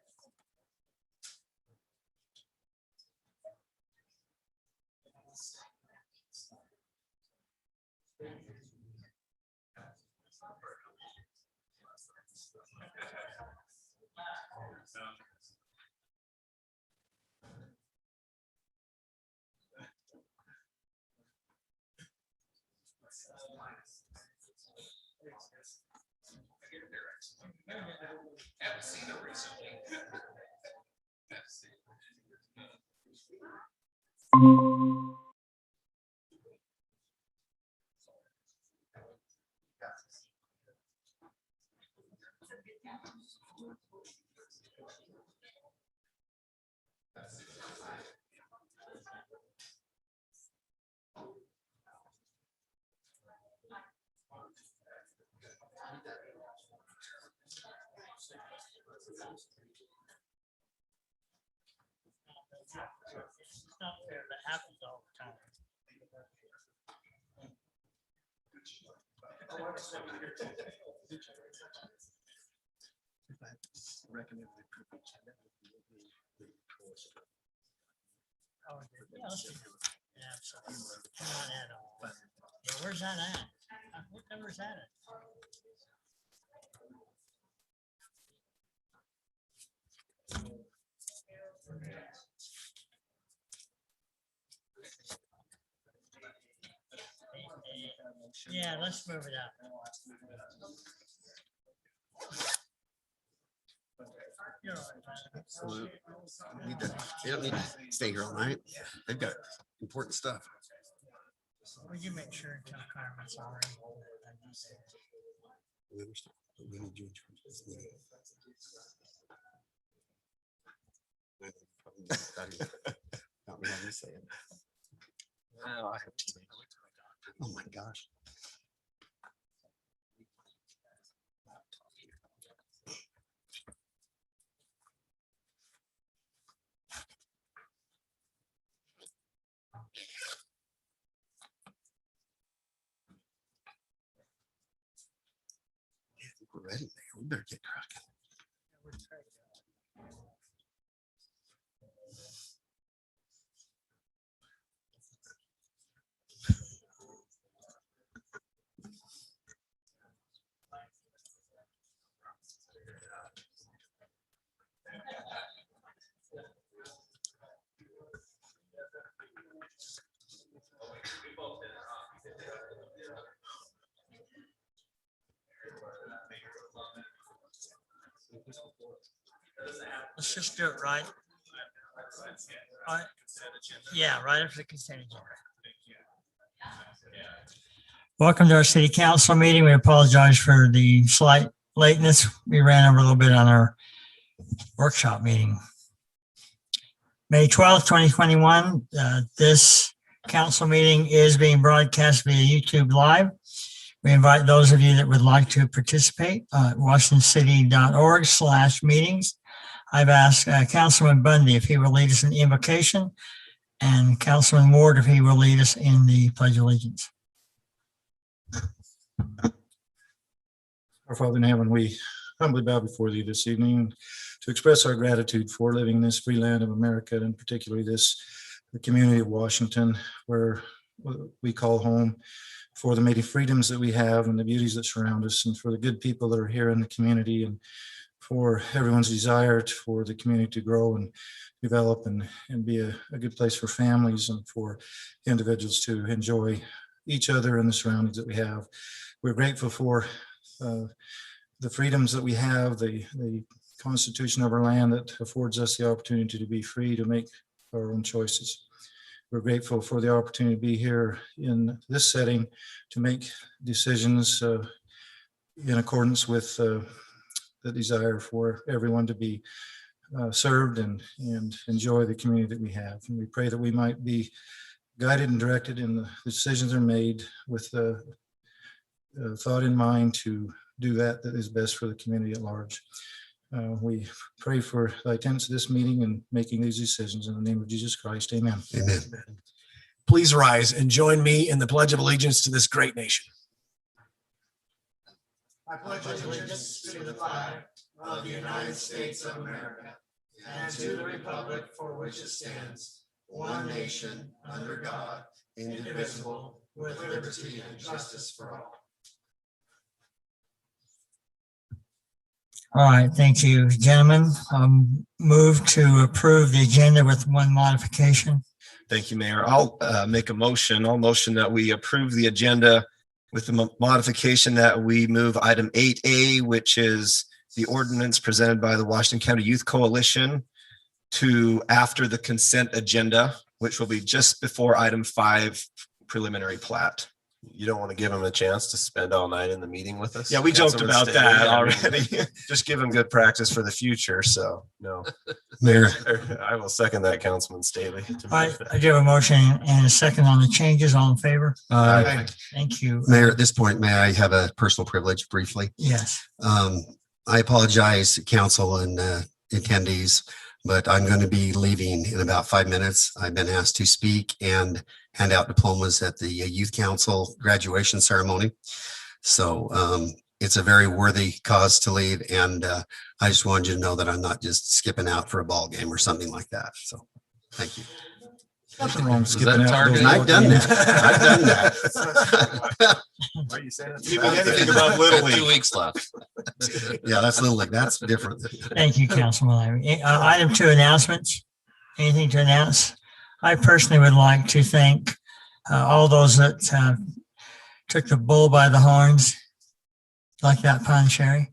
It's not fair, that happens all the time. Oh, yeah, let's do it. Yeah, absolutely. Not at all. Yeah, where's that at? What number is that at? Yeah, let's move it up. You're all right, man. Absolutely. They don't need to stay here all night. They've got important stuff. Will you make sure Tom Carmen's all right? We understand, but we need you in charge of this meeting. Not me having to say it. Oh my gosh. Yeah, I think we're ready, man. We better get cracking. Let's just do it right. All right. Yeah, right after the consent agenda. Welcome to our city council meeting. We apologize for the slight lateness. We ran over a little bit on our workshop meeting. May 12th, 2021. This council meeting is being broadcast via YouTube Live. We invite those of you that would like to participate at washingtoncity.org/meetings. I've asked Councilman Bundy if he will lead us in the invocation, and Councilman Ward if he will lead us in the Pledge of Allegiance. Our Father in heaven, we humbly bow before thee this evening to express our gratitude for living in this free land of America, and particularly the community of Washington, where we call home, for the many freedoms that we have and the beauties that surround us, and for the good people that are here in the community, and for everyone's desire for the community to grow and develop and be a good place for families and for individuals to enjoy each other and the surroundings that we have. We're grateful for the freedoms that we have, the constitution of our land that affords us the opportunity to be free to make our own choices. We're grateful for the opportunity to be here in this setting to make decisions in accordance with the desire for everyone to be served and enjoy the community that we have. And we pray that we might be guided and directed in the decisions that are made with the thought in mind to do that is best for the community at large. We pray for the attendance of this meeting and making these decisions in the name of Jesus Christ. Amen. Amen. Please rise and join me in the Pledge of Allegiance to this great nation. I pledge allegiance to the flag of the United States of America and to the republic for which it stands, one nation, under God, indivisible, with liberty and justice for all. All right, thank you, gentlemen. Move to approve the agenda with one modification. Thank you, Mayor. I'll make a motion. I'll motion that we approve the agenda with the modification that we move item 8A, which is the ordinance presented by the Washington County Youth Coalition, to after the consent agenda, which will be just before item 5, preliminary plat. You don't want to give them a chance to spend all night in the meeting with us? Yeah, we joked Councilman about Staley, that I mean, already. Just give them good practice for the future. So no, Mayor, I will second that, Councilman Staley. All right, I do have a motion and a second on the changes. All in favor? Thank you. Mayor, at this point, may I have a personal privilege briefly? Yes. I apologize, council and attendees, but I'm going to be leaving in about 5 minutes. I've been asked to speak and hand out diplomas at the Youth Council graduation ceremony. So it's a very worthy cause to leave. And I just wanted you to know that I'm not just skipping out for a ball game or something like that. So thank you. Nothing wrong with Is skipping that out for those targeted? I've done that. I've done that. Why are you saying that? Even anything about Little Got 2 League. weeks left. Yeah, that's Little League. That's different. Thank you, Councilman Larry. Item 2, announcements. Anything to announce? I personally would like to thank all those that took the bull by the horns, like that pun, Sherry.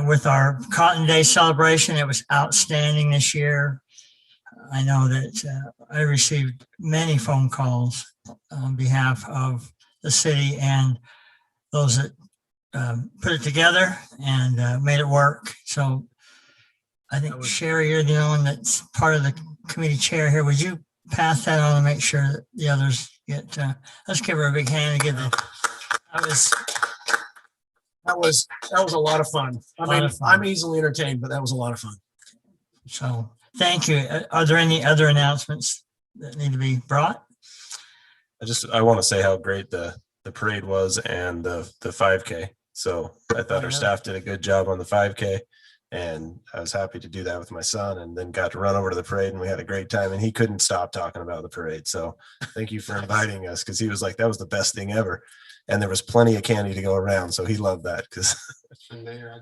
With our Cotton Day celebration, it was outstanding this year. I know that I received many phone calls on behalf of the city and those that put it together and made it work. So I think, Sherry, you're the one that's part of the committee chair here. Would you pass that on and make sure that the others get, let's give her a big hand and give the, That was a lot of fun. I mean, I'm easily entertained, but that was a lot of fun. so thank you. Are there any other announcements that need to be brought? I want to say how great the parade was and the 5K. So I thought our staff did a good job on the 5K, and I was happy to do that with my son, and then got to run over to the parade, and we had a great time, and he couldn't stop talking about the parade. So thank you for inviting us, because he was like, that was the best thing ever. And there was plenty of candy to go around. So he loved that because Mayor,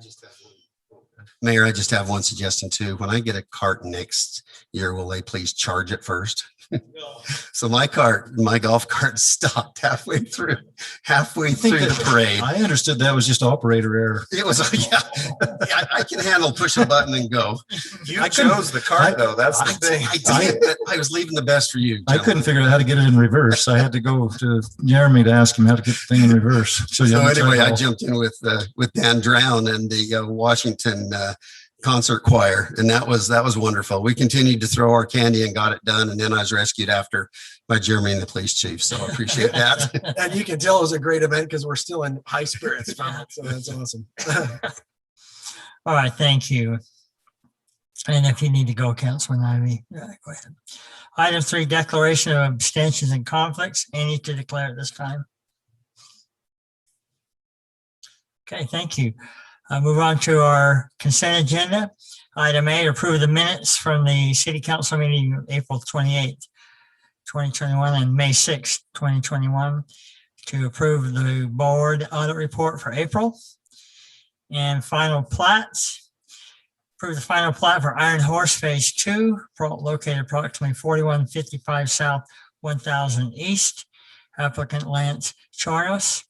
I just have one suggestion too. When I get a cart next year, will they please charge it first? So my golf cart stopped halfway through the parade. I understood that was just operator error. It was, yeah, I can handle push a button and go. you chose the cart, though. That's the thing. I did, but I was leaving the best for you. I couldn't figure out how to get it in reverse. I had to go to Jeremy to ask him how to get the thing in reverse. So anyway, I jumped in with Dan Drown and the Washington concert choir, and that was wonderful. We continued to throw our candy and got it done, and then I was rescued after by Jeremy and the police chief. So I appreciate that. And you can tell it was a great event because we're still in high spirits from it. So that's awesome. All right, thank you. And if you need to go, Councilman Ivy, go ahead. Item 3, declaration of abstentions and conflicts. Any to declare at this time? Okay, thank you. Move on to our consent agenda. Item A, approve the minutes from the city council meeting of April 28th, 2021 and May 6th, 2021. To approve the board audit report for April. And final plats. Approve the final plat for Iron Horse Phase 2, located approximately 4155 South 1000 East. Applicant Lance Charnos.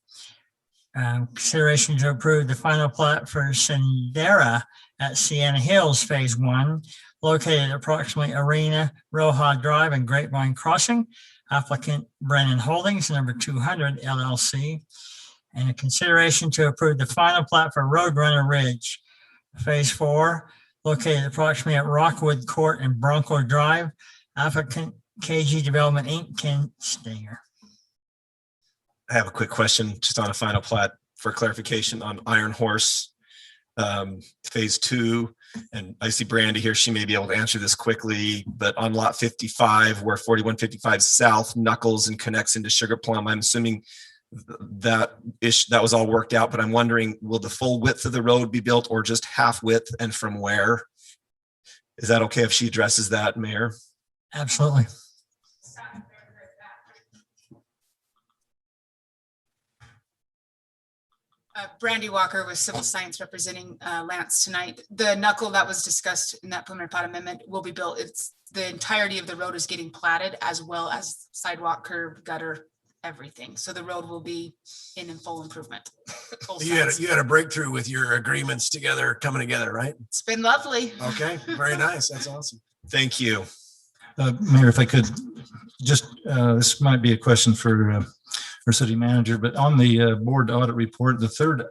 Consideration to approve the final plat for Sendera at Sienna Hills Phase 1, located approximately Arena, Roja Drive, and Grapevine Crossing. Applicant Brennan Holdings, number 200 LLC. And a consideration to approve the final plat for Roadrunner Ridge Phase 4, located approximately at Rockwood Court and Bronco Drive. Applicant KG Development Inc., Ken Stinger. I have a quick question just on a final plat for clarification on Iron Horse Phase 2. And I see Brandy here. She may be able to answer this quickly, but on lot 55, where 4155 South knuckles and connects into Sugar Plum, I'm assuming that was all worked out, but I'm wondering, will the full width of the road be built or just half width, and from where? Is that okay if she addresses that, Mayor? Absolutely. Brandy Walker with Civil Science representing Lance tonight. The knuckle that was discussed in that preliminary plat amendment will be built. It's the entirety of the road is getting platted, as well as sidewalk, curb, gutter, everything. So the road will be in full improvement. You had a breakthrough with your agreements coming together, right? It's been lovely. Okay, very nice. That's awesome. Thank you. Mayor, if I could, just, this might be a question for our city manager, but on the board audit report, the third,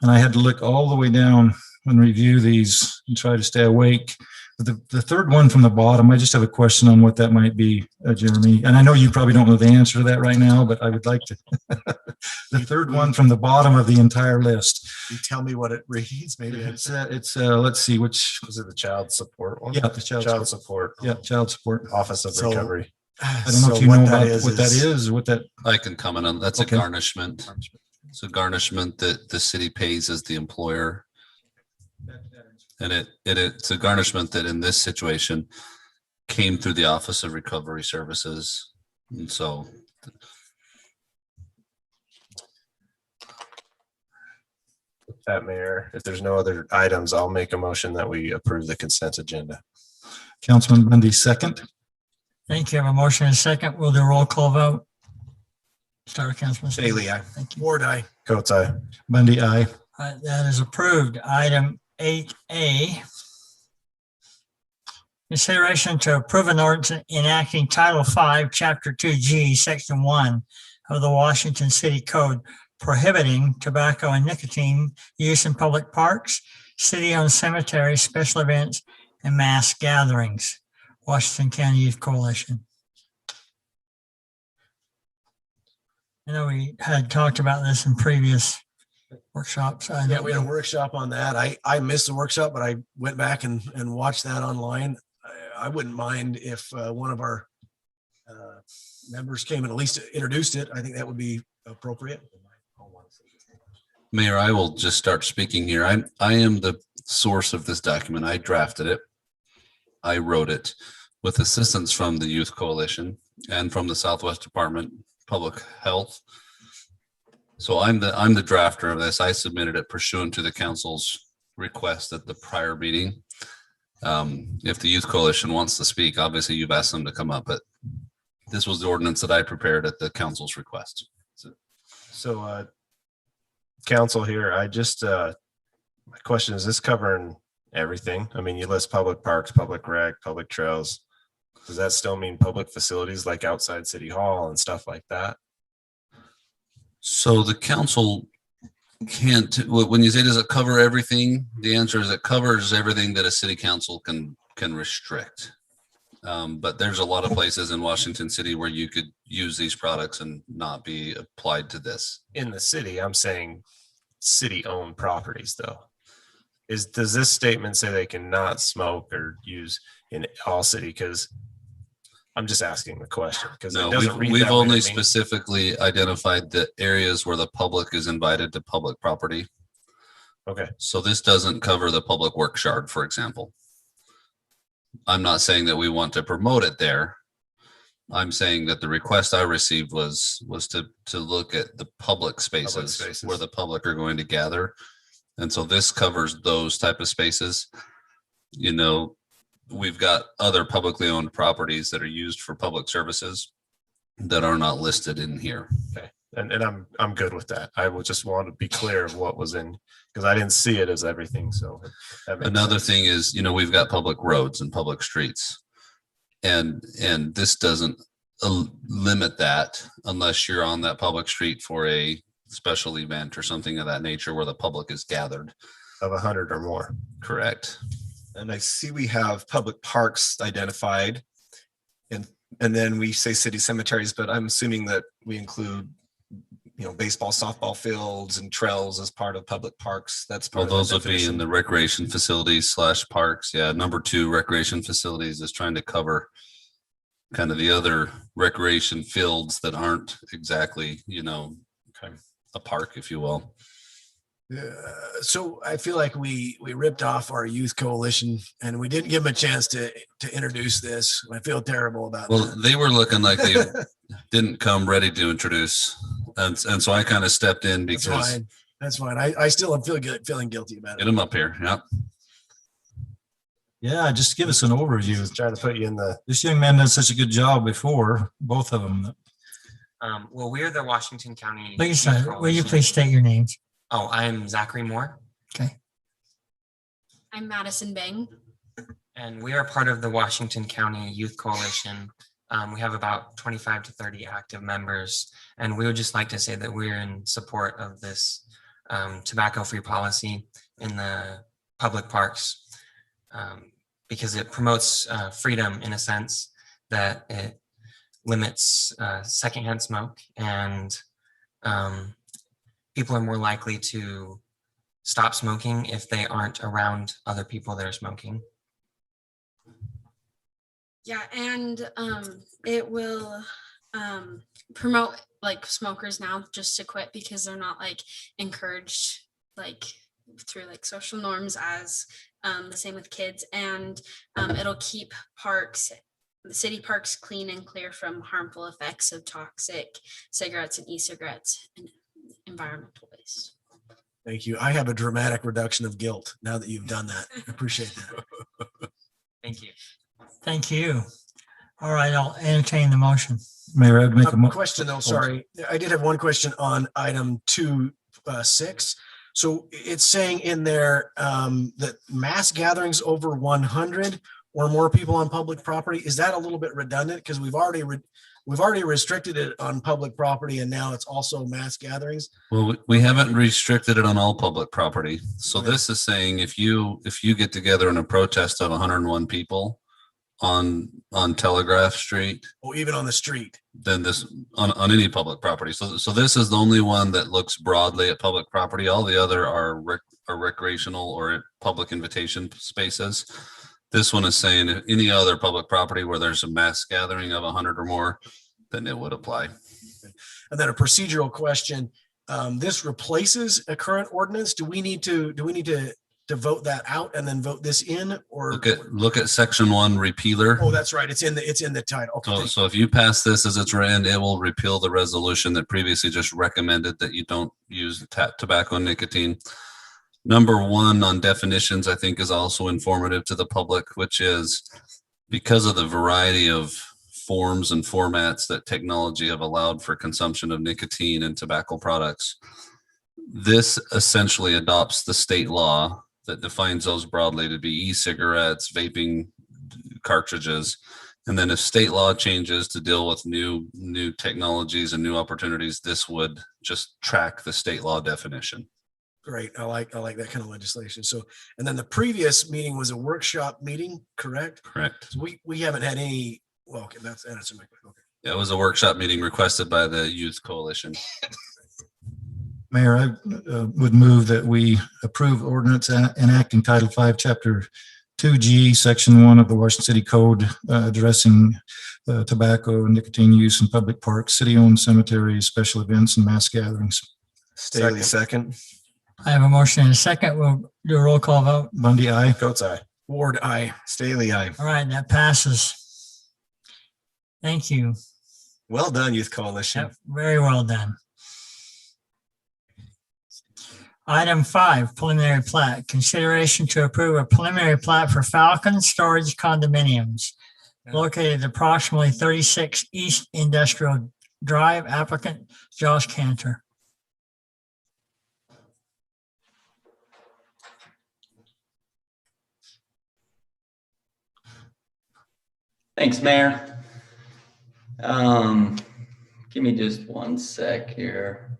and I had to look all the way down and review these and try to stay awake. But the third one from the bottom, I just have a question on what that might be, Jeremy. And I know you probably don't know the answer to that right now, but I would like to. The third one from the bottom of the entire list. You tell me what it reads, maybe. It's let's see, which Was it the child support one? Yeah, the child support. Yeah, child support. Office of So- Recovery. I don't know if you know about what that is, what that. I can comment on, that's a Okay. garnishment. It's a garnishment that the city pays as the employer. And it's a garnishment that in this situation came through the Office of Recovery Services. And so That, Mayor, if there's no other items, I'll make a motion that we approve the consent agenda. Councilman Bundy, second. Thank you. I have a motion and a second. We'll do a roll call vote. Start with Councilman Bailey, aye. Thank you. Ward eye. Coates, aye. Bundy, aye. That is approved. Item 8A. Consideration to approve an ordinance enacting Title V, Chapter 2G, Section 1 of the Washington City Code prohibiting tobacco and nicotine use in public parks, city-owned cemeteries, special events, and mass gatherings. Washington County Youth Coalition. I know we had talked about this in previous workshops. Yeah, we had a workshop on that. I missed the workshop, but I went back and watched that online. I wouldn't mind if one of our members came and at least introduced it. I think that would be appropriate. Mayor, I will just start speaking here. I am the source of this document. I drafted it. I wrote it with assistance from the Youth Coalition and from the Southwest Department of Public Health. So I'm the drafter of this. I submitted it pursuant to the council's request at the prior meeting. If the Youth Coalition wants to speak, obviously you've asked them to come up, but this was the ordinance that I prepared at the council's request. So, council here, I just, my question, is this covering everything? I mean, you list public parks, public rec, public trails. Does that still mean public facilities like outside City Hall and stuff like that? So the council can't, when you say, does it cover everything? The answer is it covers everything that a city council can restrict. But there's a lot of places in Washington City where you could use these products and not be applied to this. In the city, I'm saying city-owned properties, though. Does this statement say they cannot smoke or use in all city? Because I'm just asking the question, because it No, doesn't read we've that way to only me. specifically identified the areas where the public is invited to public property. Okay, So this doesn't cover the public works yard, for example. I'm not saying that we want to promote it there. I'm saying that the request I received was to look at the public spaces spaces. where the public are going to gather. And so this covers those type of spaces. You know, we've got other publicly owned properties that are used for public services that are not listed in here. okay. And I'm good with that. I will just want to be clear of what was in, because I didn't see it as everything, so. that makes Another sense. thing is, you know, we've got public roads and public streets. And this doesn't limit that unless you're on that public street for a special event or something of that nature where the public is gathered. Of 100 or more. Correct. And I see we have public parks identified. And then we say city cemeteries, but I'm assuming that we include, baseball, softball fields and trails as part of public parks. That's Well, part of the those would be in definition. the recreation facilities / parks. Yeah. Number 2, recreation facilities is trying to cover kind of the other recreation fields that aren't exactly, a park, if you will. So I feel like we ripped off our youth coalition and we didn't give them a chance to introduce this. I feel terrible about Well, that. they were looking like they didn't come ready to introduce. And so I kind of stepped in That's because fine. That's fine. I still am feeling guilty about get it. them up here. Yeah. Yeah, just give us an overview. Just trying to put you in the, This young man did such a good job before, both of them. Well, we're the Washington County. Please, Youth will you Coalition. please state your names? Oh, I'm Zachary Moore, Okay. I'm Madison Bang. and we are part of the Washington County Youth Coalition. We have about 25 to 30 active members, and we would just like to say that we're in support of this tobacco-free policy in the public parks because it promotes freedom in a sense that it limits secondhand smoke, and people are more likely to stop smoking if they aren't around other people that are smoking. Yeah, and it will promote like smokers now just to quit because they're not like encouraged like through like social norms as the same with kids, and it'll keep the city parks clean and clear from harmful effects of toxic cigarettes and e-cigarettes and environmental waste. Thank you. I have a dramatic reduction of guilt now that you've done that. I appreciate that. Thank you. Thank you. All right, I'll entertain the motion. Mayor, I'd make a Question though, sorry. I did have one question on item 2.6. So it's saying in there that mass gatherings over 100 or more people on public property. Is that a little bit redundant? Because we've already restricted it on public property and now it's also mass gatherings. Well, we haven't restricted it on all public property. So this is saying if you get together in a protest of 101 people on Telegraph Street, Or even on the street. then this on any public property. So this is the only one that looks broadly at public property. All the other are recreational or public invitation spaces. This one is saying if any other public property where there's a mass gathering of 100 or more, then it would apply. And then a procedural question. This replaces a current ordinance. Do we need to vote that out and then vote this in, or? Look at section 1 repealer. Oh, that's right. It's in the title. Okay. So if you pass this as it's written, it will repeal the resolution that previously just recommended that you don't use tobacco and nicotine. Number 1 on definitions, I think, is also informative to the public, which is because of the variety of forms and formats that technology have allowed for consumption of nicotine and tobacco products. This essentially adopts the state law that defines those broadly to be e-cigarettes, vaping cartridges. And then if state law changes to deal with new technologies and new opportunities, this would just track the state law definition. Great. I like that kind of legislation. So, and then the previous meeting was a workshop meeting, correct? Correct. So we haven't had any, well, okay, that's answered my question. Okay. Yeah, it was a workshop meeting requested by the Youth Coalition. Mayor, I would move that we approve ordinance enacting Title V, Chapter 2G, Section 1 of the Washington City Code addressing tobacco and nicotine use in public parks, city-owned cemeteries, special events, and mass gatherings. Staley, second. I have a motion and a second. We'll do a roll call vote. Bundy, aye. Coates, aye. Ward, aye. Staley, aye. All right, that passes. Thank you. Well done, Youth Coalition. Yep, very well done. Item 5, preliminary plat. Consideration to approve a preliminary plat for Falcon Storage Condominiums located approximately 36 East Industrial Drive. Applicant Josh Cantor. Thanks, Mayor. Give me just one sec here.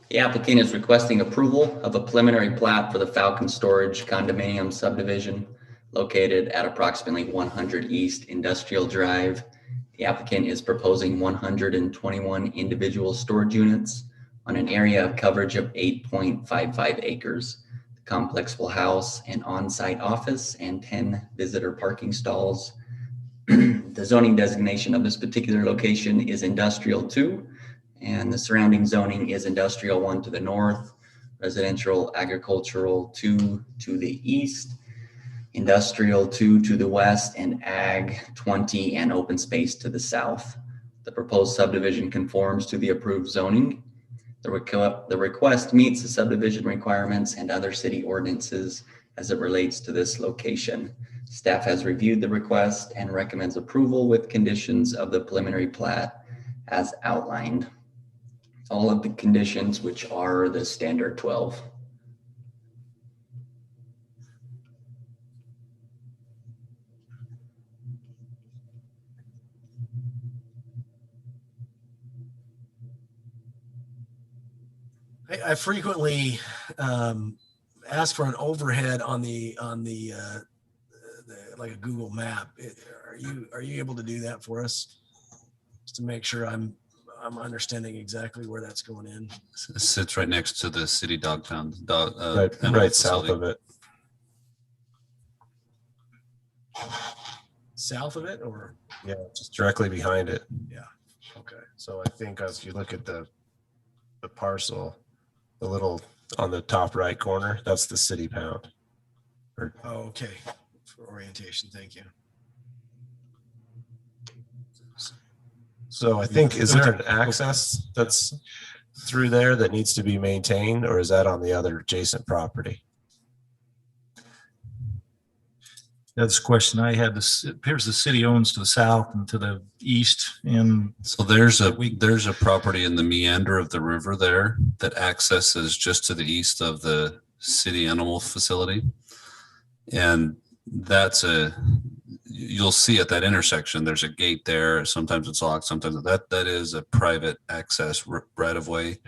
The applicant is requesting approval of a preliminary plat for the Falcon Storage Condominium subdivision located at approximately 100 East Industrial Drive. The applicant is proposing 121 individual storage units on an area of coverage of 8.55 acres. The complex will house an on-site office and 10 visitor parking stalls. The zoning designation of this particular location is Industrial 2, and the surrounding zoning is Industrial 1 to the north, Residential Agricultural 2 to the east, Industrial 2 to the west, and Ag 20 and open space to the south. The proposed subdivision conforms to the approved zoning. The request meets the subdivision requirements and other city ordinances as it relates to this location. Staff has reviewed the request and recommends approval with conditions of the preliminary plat as outlined. All of the conditions, which are the standard 12. I frequently ask for an overhead on the like a Google map. Are you able to do that for us? Just to make sure I'm understanding exactly where that's going in. It sits right next to the city dog pound. Right south of it. South of it, or? Yeah, just directly behind it. Yeah. Okay. So I think as you look at the parcel, the little on the top right corner, that's the city pound. Oh, okay. For orientation, thank you. So I think, is there an access that's through there that needs to be maintained, or is that on the other adjacent property? That's a question I had. This appears the city owns to the south and to the east, and so there's a property in the meander of the river there that accesses just to the east of the city animal facility. And you'll see at that intersection, there's a gate there. Sometimes it's locked, sometimes that is a private access right of way.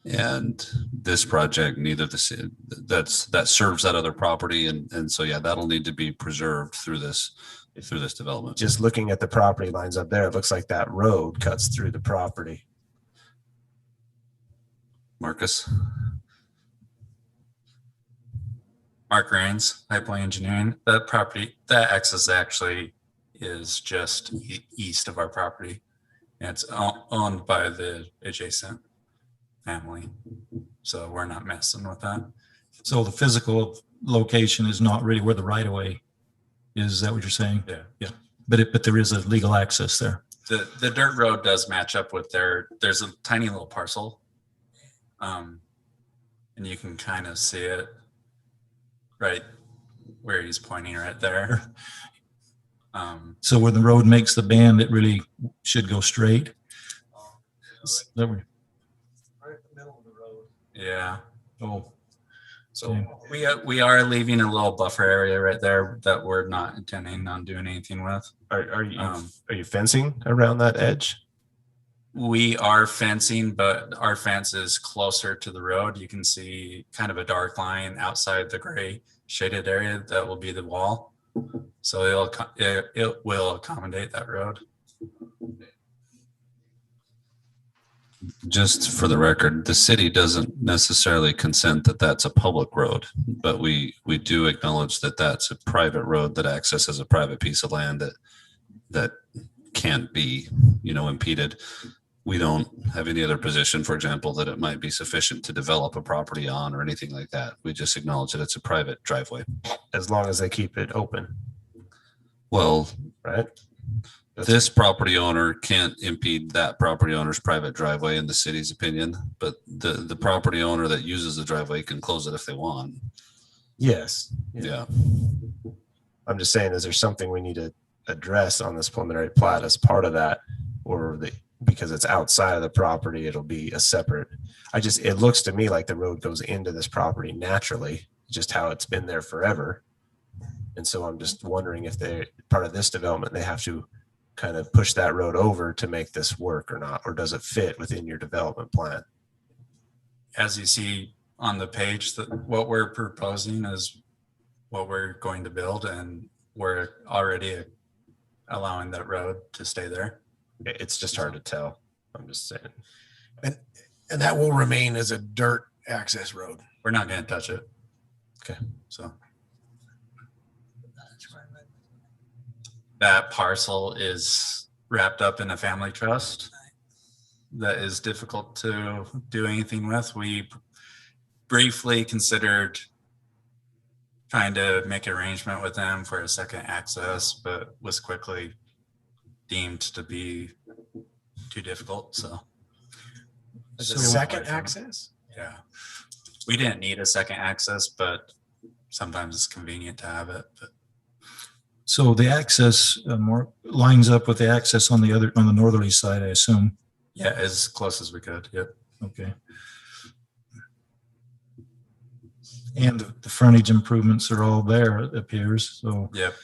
And this project, neither the city that serves that other property. And so, yeah, that'll need to be preserved through this development. Just looking at the property lines up there, it looks like that road cuts through the property. Marcus? Mark Rains, High Point Engineering. That property, that access actually is just east of our property. And it's owned by the adjacent family. So we're not messing with that. so the physical location is not really where the right of way is. Is that what you're saying? Yeah. But there is a legal access there. The dirt road does match up with there's a tiny little parcel. And you can kind of see it right where he's pointing right there. So where the road makes the bend, it really should go straight. That way. Right in the middle of the road. Yeah. Oh, So we are leaving a little buffer area right there that we're not intending on doing anything with. Are you fencing around that edge? We are fencing, but our fence is closer to the road. You can see kind of a dark line outside the gray shaded area. That will be the wall. So it will accommodate that road. Just for the record, the city doesn't necessarily consent that that's a public road, but we do acknowledge that that's a private road that accesses a private piece of land that can't be, impeded. We don't have any other position, for example, that it might be sufficient to develop a property on or anything like that. We just acknowledge that it's a private driveway. As long as they keep it open, Well, right? this property owner can't impede that property owner's private driveway in the city's opinion, but the property owner that uses the driveway can close it if they want. Yes. Yeah. I'm just saying, is there something we need to address on this preliminary plat as part of that? Or because it's outside of the property, it'll be a separate, it looks to me like the road goes into this property naturally, just how it's been there forever. And so I'm just wondering if they're part of this development, they have to kind of push that road over to make this work or not, or does it fit within your development plan? As you see on the page, that what we're proposing is what we're going to build, and we're already allowing that road to stay there. It's just hard to tell. I'm just saying. And that will remain as a dirt access road. We're not going to touch it. Okay. So that parcel is wrapped up in a family trust that is difficult to do anything with. We briefly considered trying to make an arrangement with them for a second access, but was quickly deemed to be too difficult. So Is it second access? yeah, we didn't need a second access, but sometimes it's convenient to have it. But So the access more lines up with the access on the northerly side, I assume. yeah, as close as we could. Yep. Okay. And the frontage improvements are all there, it appears. So Yep.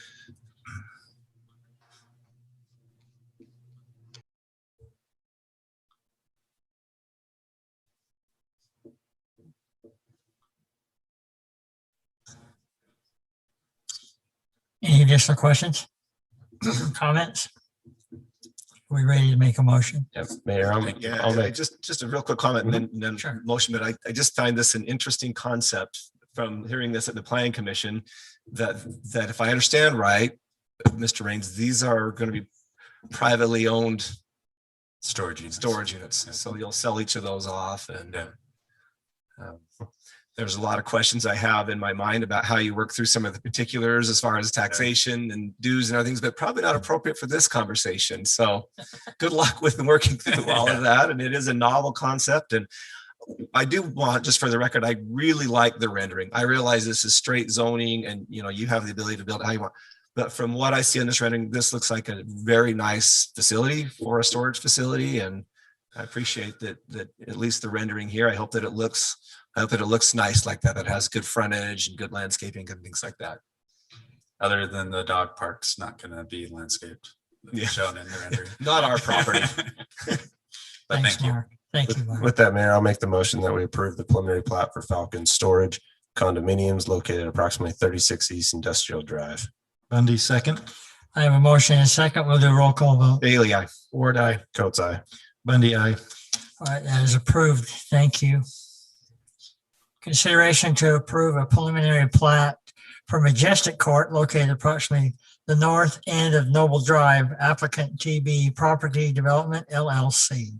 Any additional questions? Comments? Are we ready to make a motion? Yep. Mayor, I'll make Just a real quick comment and then motion, but I just find this an interesting concept from hearing this at the planning commission, that if I understand right, Mr. Rains, these are going to be privately owned storage units. So you'll sell each of those off, and there's a lot of questions I have in my mind about how you work through some of the particulars as far as taxation and dues and other things, but probably not appropriate for this conversation. So good luck with working through all of that. And it is a novel concept. And I do want, just for the record, I really like the rendering. I realize this is straight zoning and you have the ability to build how you want. But from what I see in this rendering, this looks like a very nice facility for a storage facility. And I appreciate that at least the rendering here, I hope that it looks nice like that. It has good frontage and good landscaping and things like that. Other than the dog park's not going to be landscaped. Yeah. Shown in the rendering. Not our property. But Thanks, thank you. Mark. Thank you, Mark. With that, Mayor, I'll make the motion that we approve the preliminary plat for Falcon Storage condominiums located at approximately 36 East Industrial Drive. Bundy, second. I have a motion and a second. We'll do a roll call vote. Bailey, aye. Ward, aye. Coates, aye. Bundy, aye. All right, that is approved. Thank you. Consideration to approve a preliminary plat for Majestic Court located approximately the north end of Noble Drive, applicant TB Property Development LLC.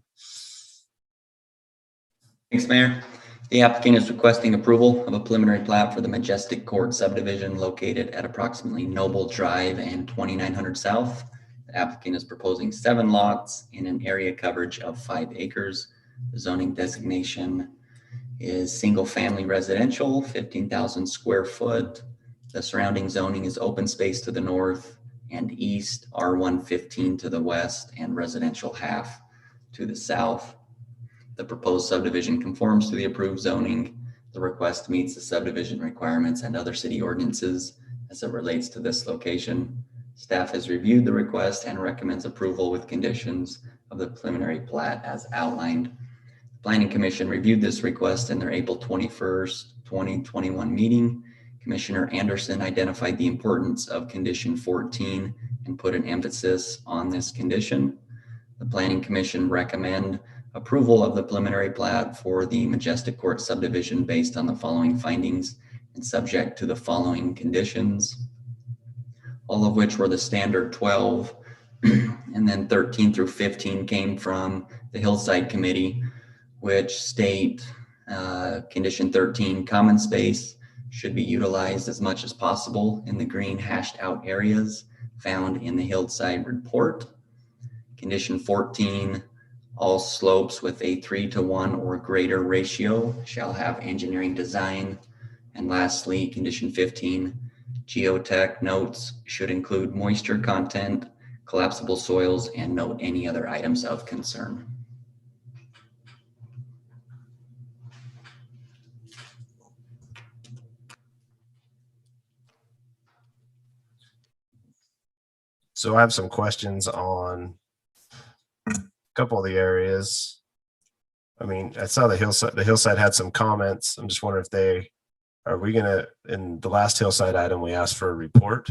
Thanks, Mayor. The applicant is requesting approval of a preliminary plat for the Majestic Court subdivision located at approximately Noble Drive and 2900 South. The applicant is proposing 7 lots in an area coverage of 5 acres. The zoning designation is single-family residential, 15,000 square foot. The surrounding zoning is open space to the north and east, R115 to the west, and residential half to the south. The proposed subdivision conforms to the approved zoning. The request meets the subdivision requirements and other city ordinances as it relates to this location. Staff has reviewed the request and recommends approval with conditions of the preliminary plat as outlined. Planning Commission reviewed this request in their April 21st, 2021 meeting. Commissioner Anderson identified the importance of condition 14 and put an emphasis on this condition. The Planning Commission recommend approval of the preliminary plat for the Majestic Court subdivision based on the following findings and subject to the following conditions, all of which were the standard 12, and then 13 through 15 came from the Hillside Committee, which state condition 13, common space should be utilized as much as possible in the green hashed out areas found in the Hillside report. Condition 14, all slopes with a 3:1 or greater ratio shall have engineering design. And lastly, condition 15, geotech notes should include moisture content, collapsible soils, and note any other items of concern. So I have some questions on a couple of the areas. I mean, I saw the hillside had some comments. I'm just wondering if are we gonna, in the last hillside item, we asked for a report.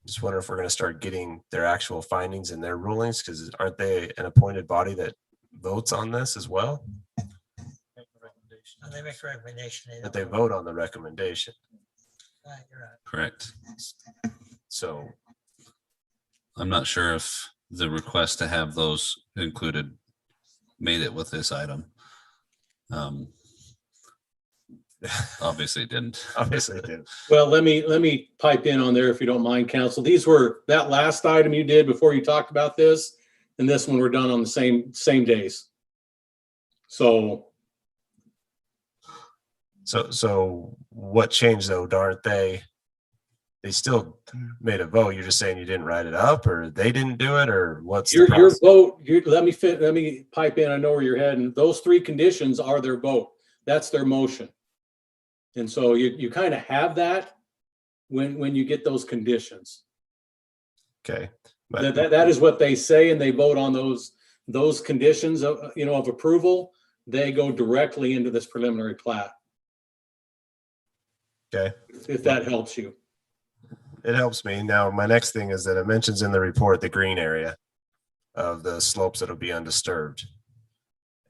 Just wonder if we're gonna start getting their actual findings and their rulings, because aren't they an appointed body that votes on this as well? They make a recommendation. That they vote on the recommendation. Right, you're right. Correct. So I'm not sure if the request to have those included made it with this item. Obviously it didn't. Obviously it did. Well, let me pipe in on there if you don't mind, council. These were, that last item you did before you talked about this, and this one were done on the same days. So what changed though? Aren't they still made a vote? You're just saying you didn't write it up, or they didn't do it, or what's your the process? vote, let me pipe in. I know where you're heading. Those three conditions are their vote. That's their motion. And so you kind of have that when you get those conditions. Okay. That is what they say, and they vote on those conditions of approval. They go directly into this preliminary plat. Okay. If that helps you. It helps me. Now, my next thing is that it mentions in the report the green area of the slopes that'll be undisturbed.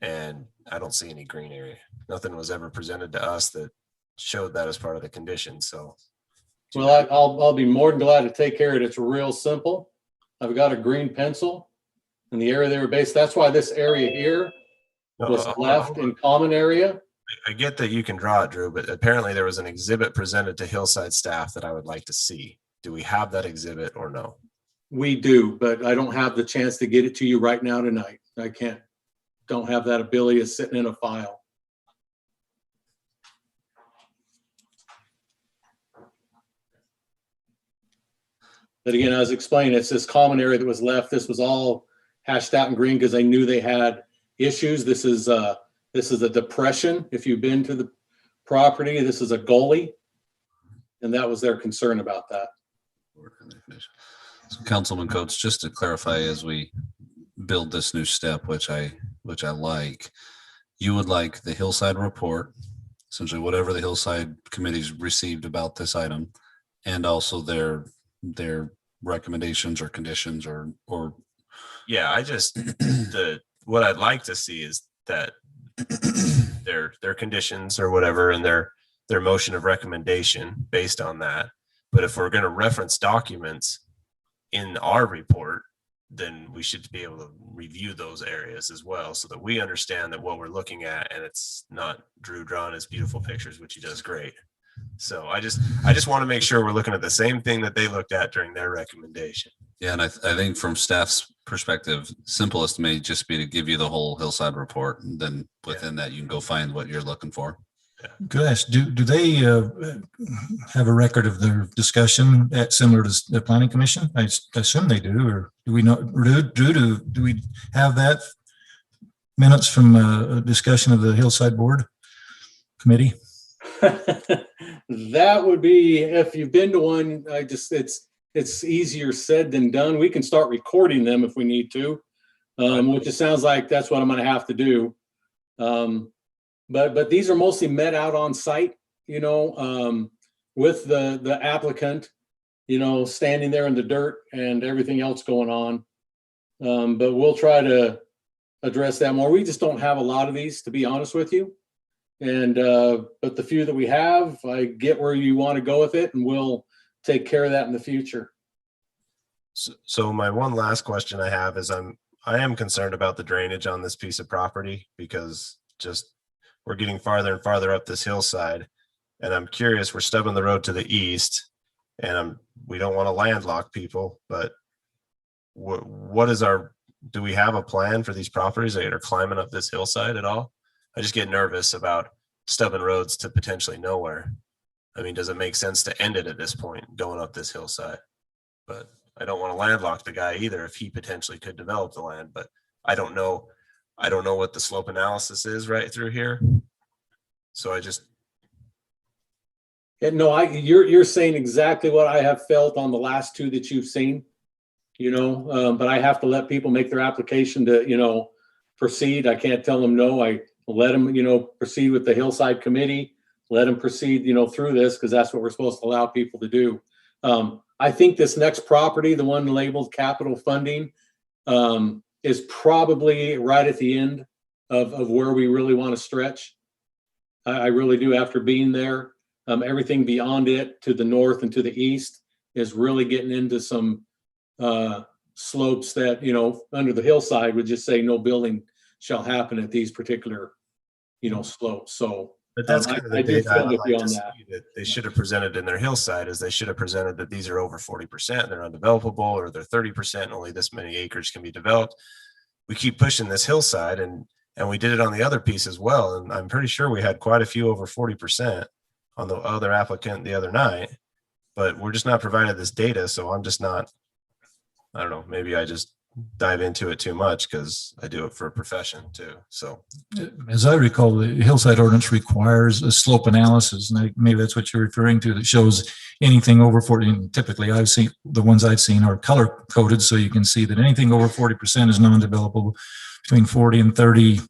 And I don't see any green area. Nothing was ever presented to us that showed that as part of the condition. So, well, I'll be more than glad to take care of it. It's real simple. I've got a green pencil in the area they were based. That's why this area here was left in common area. I get that you can draw it, Drew, but apparently there was an exhibit presented to Hillside staff that I would like to see. Do we have that exhibit or no? We do, but I don't have the chance to get it to you right now tonight. I don't have that ability of sitting in a file. But again, as explained, it's this common area that was left. This was all hashed out in green because they knew they had issues. This is a depression. If you've been to the property, this is a gully. And that was their concern about that. So Councilman Coates, just to clarify, as we build this new step, which I like, you would like the Hillside report, essentially whatever the Hillside committees received about this item, and also their recommendations or conditions or yeah, I just what I'd like to see is that their conditions or whatever and their motion of recommendation based on that. But if we're going to reference documents in our report, then we should be able to review those areas as well so that we understand that what we're looking at, and it's not Drew drawing his beautiful pictures, which he does great. So I just want to make sure we're looking at the same thing that they looked at during their recommendation. Yeah, and I think from staff's perspective, simplest may just be to give you the whole Hillside report, and then within that you can go find what you're looking for. Could I ask, do they have a record of their discussion similar to the planning commission? I assume they do, or do we know? Do we have that minutes from a discussion of the Hillside Board Committee? That would be, if you've been to one, it's easier said than done. We can start recording them if we need to. which it sounds like that's what I'm gonna have to do. But these are mostly met out on site, with the applicant, standing there in the dirt and everything else going on. But we'll try to address that more. We just don't have a lot of these, to be honest with you. And, but the few that we have, I get where you want to go with it, and we'll take care of that in the future. So my one last question I have is I am concerned about the drainage on this piece of property, because just we're getting farther and farther up this hillside, and I'm curious, we're stubbing the road to the east, and we don't want to landlock people, but do we have a plan for these properties that are climbing up this hillside at all? I just get nervous about stubbing roads to potentially nowhere. I mean, does it make sense to end it at this point, going up this hillside? But I don't want to landlock the guy either if he potentially could develop the land, but I don't know what the slope analysis is right through here. So I just. No, you're saying exactly what I have felt on the last two that you've seen, but I have to let people make their application to, proceed. I can't tell them no. I let them, proceed with the hillside committee, let them proceed, through this, because that's what we're supposed to allow people to do. I think this next property, the one labeled capital funding, is probably right at the end of where we really want to stretch. I really do, after being there. Everything beyond it to the north and to the east is really getting into some slopes that, under the hillside would just say no building shall happen at these particular, slopes. So but that's kind of the I do data feel I'd with like you to on see that. that they should have presented in their hillside, is they should have presented that these are over 40%, they're undevelopable, or they're 30%, only this many acres can be developed. We keep pushing this hillside, and we did it on the other piece as well. And I'm pretty sure we had quite a few over 40% on the other applicant the other night, but we're just not provided this data. So I'm just not, I don't know, maybe I just dive into it too much because I do it for a profession too. So as I recall, the hillside ordinance requires a slope analysis, and maybe that's what you're referring to, that shows anything over 40. And typically I've seen, the ones I've seen are color coded, so you can see that anything over 40% is non-developable. Between 40 and 30,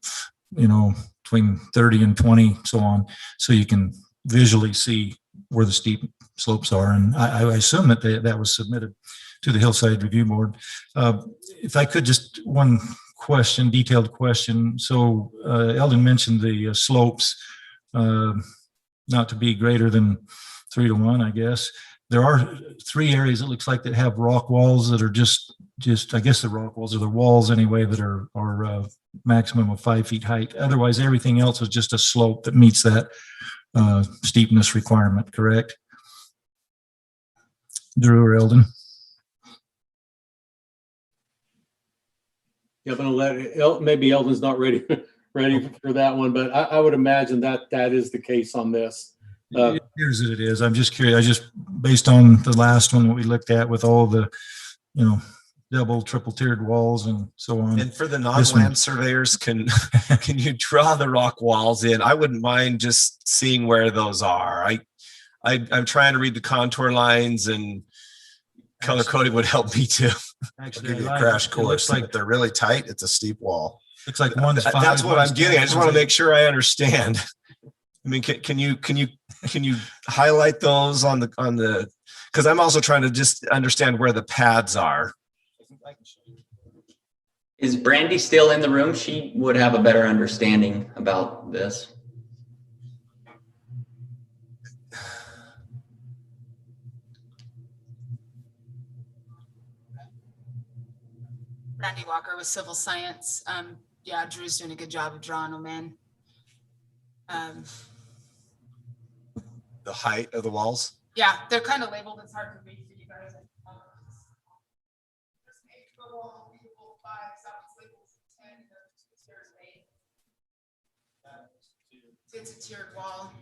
between 30 and 20, so on. So you can visually see where the steep slopes are. And I assume that that was submitted to the Hillside Review Board. If I could, just one question, detailed question. So Eldon mentioned the slopes not to be greater than 3 to 1, I guess. There are 3 areas, it looks like, that have rock walls that are just I guess the rock walls, or the walls anyway, that are maximum of 5 feet height. Otherwise, everything else is just a slope that meets that steepness requirement, correct? Drew or Eldon? Yeah, I'm gonna let maybe Eldon's not ready for that one, but I would imagine that is the case on this. It appears that it is. I'm just curious. Based on the last one that we looked at with all the, double, triple tiered walls and so on. And for the non-land surveyors, can you draw the rock walls in? I wouldn't mind just seeing where those are. I'm trying to read the contour lines, and color coding would help me too. Actually, I'll give you a crash course. Like, if they're really tight, it's a steep wall. Looks like one's 5. That's what I'm getting. I just want to make sure I understand. I mean, can you highlight those on the, because I'm also trying to just understand where the pads are. Is Brandy still in the room? She would have a better understanding about this. Randy Walker with Civil Science. Yeah, Drew's doing a good job of drawing them in. The height of the walls? Yeah, they're kind of labeled. It's hard to read for you guys. It's a tiered wall.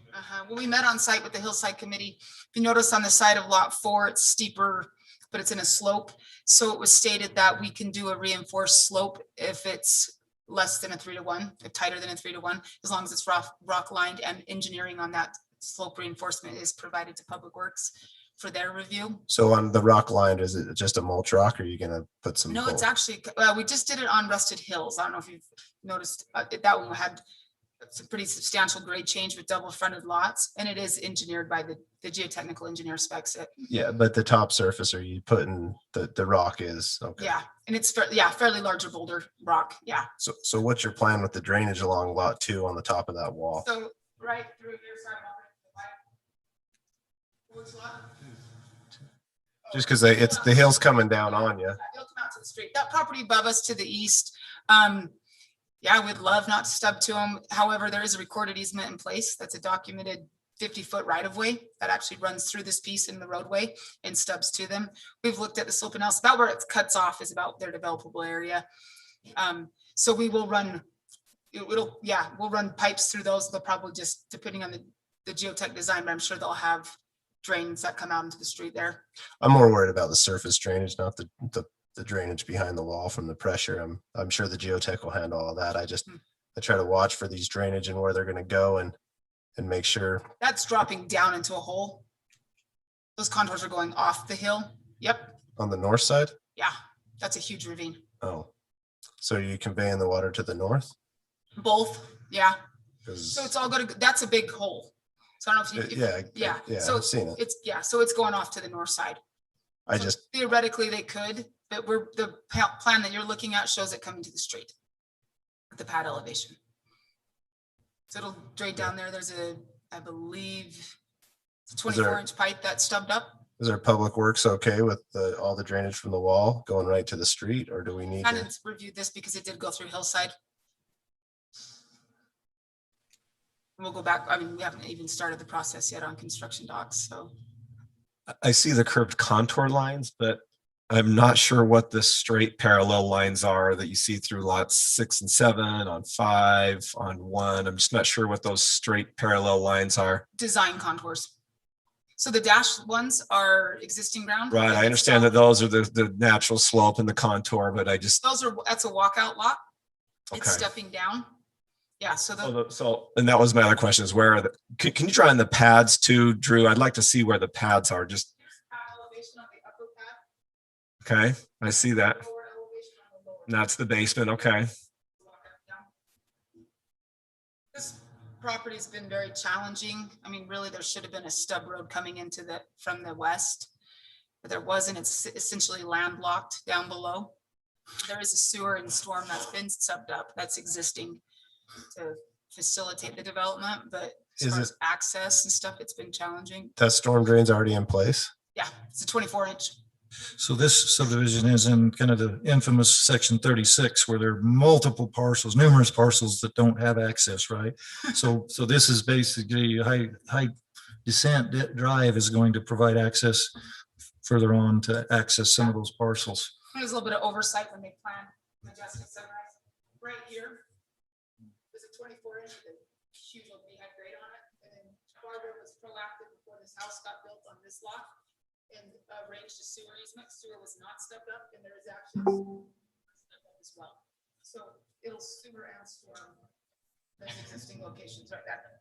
Well, we met on site with the Hillside Committee. If you notice on the side of lot 4, it's steeper, but it's in a slope. So it was stated that we can do a reinforced slope if it's less than a 3 to 1, if tighter than a 3 to 1, as long as it's rock lined, and engineering on that slope reinforcement is provided to Public Works. for their review. So on the rock line, is it just a mulch rock or are you gonna put some? No, it's gold? actually, we just did it on Rusted Hills. I don't know if you've noticed, that one had some pretty substantial grade change with double fronted lots, and it is engineered by the geotechnical engineer specs it. Yeah, but the top surface, are you putting the rock is, okay. Yeah, and it's, fairly larger boulder rock, yeah. So what's your plan with the drainage along lot 2 on the top of that wall? So right through here, sorry. Which lot? Just because it's the hill's coming down on you. It'll come out to the street. That property above us to the east, yeah, we'd love not to stub to them. However, there is a recorded easement in place. That's a documented 50-foot right of way that actually runs through this piece in the roadway and stubs to them. We've looked at the slope analysis. About where it cuts off is about their developable area. So we will run, we'll run pipes through those. They'll probably just, depending on the geotech design, but I'm sure they'll have drains that come out into the street there. I'm more worried about the surface drainage, not the drainage behind the wall from the pressure. I'm sure the geotech will handle all that. I try to watch for these drainage and where they're gonna go and make sure. That's dropping down into a hole. Those contours are going off the hill. Yep. On the north side? Yeah, that's a huge ravine. Oh, so are you conveying the water to the north? Both, yeah. 'Cause- So it's all going to, that's a big hole. So I don't know if you, Yeah, So I've seen it. so it's going off to the north side. I So just, theoretically they could, but the plan that you're looking at shows it coming to the street at the pad elevation. So it'll drain down there. There's I believe, it's a 24-inch pipe that's stubbed up. is our public works okay with all the drainage from the wall going right to the street, or do we need I to? didn't review this because it did go through Hillside. We'll go back. I mean, we haven't even started the process yet on construction docs, so. I see the curved contour lines, but I'm not sure what the straight parallel lines are that you see through lots 6 and 7, on 5, on 1. I'm just not sure what those straight parallel lines are. Design contours. So the dashed ones are existing ground. Right, I understand that those are the natural slope and the contour, but That's a walkout lot. It's Okay. stepping down. Yeah, so so, and that was my other question is where are the, can you draw in the pads too, Drew? I'd like to see where the pads are, just. Okay, I see that. And that's the basement, okay. this property's been very challenging. I mean, really, there should have been a stub road coming into from the west, but there wasn't. It's essentially landlocked down below. There is a sewer and storm that's been subbed up, that's existing to facilitate the development, but as Is far it- as access and stuff, it's been challenging. That storm drain's already in place? Yeah, it's a 24-inch. So this subdivision is in kind of the infamous section 36, where there are multiple parcels, numerous parcels that don't have access, right? So this is basically high descent drive is going to provide access further on to access some of those parcels. There's a little bit of oversight when they plan Majestic Sunrise. Right here, there's a 24-inch with a huge old beehive grate on it. And then Barbara was proactive before this house got built on this lot and arranged a sewer easement. Sewer was not stepped up, and there is actually stepped up as well. So it'll sewer and storm those existing locations right there.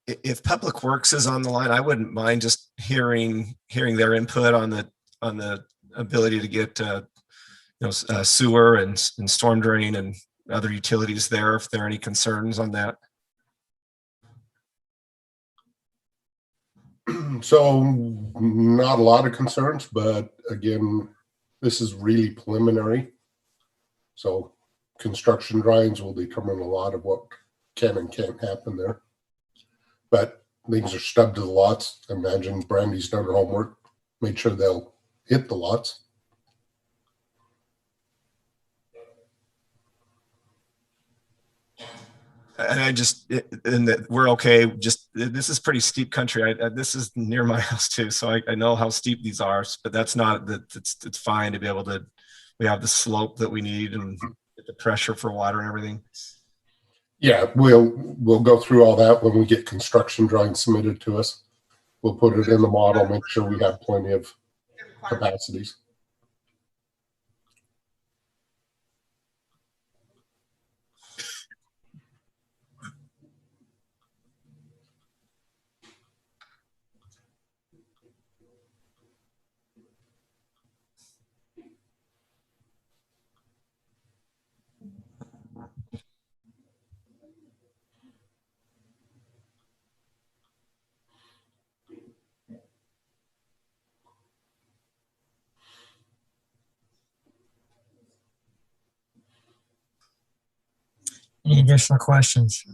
If Public Works is on the line, I wouldn't mind just hearing their input on the ability to get sewer and storm drain and other utilities there, if there are any concerns on that. So not a lot of concerns, but again, this is really preliminary. So construction drawings will determine a lot of what can and can't happen there. But things are stubbed to the lots. Imagine Brandy's done her homework, made sure they'll hit the lots. And we're okay. Just, this is pretty steep country. This is near my house too. So I know how steep these are, but that's not, it's fine to be able to, we have the slope that we need and get the pressure for water and everything. Yeah, we'll go through all that when we get construction drawings submitted to us. We'll put it in the model, make sure we have plenty of capacities. Any additional questions?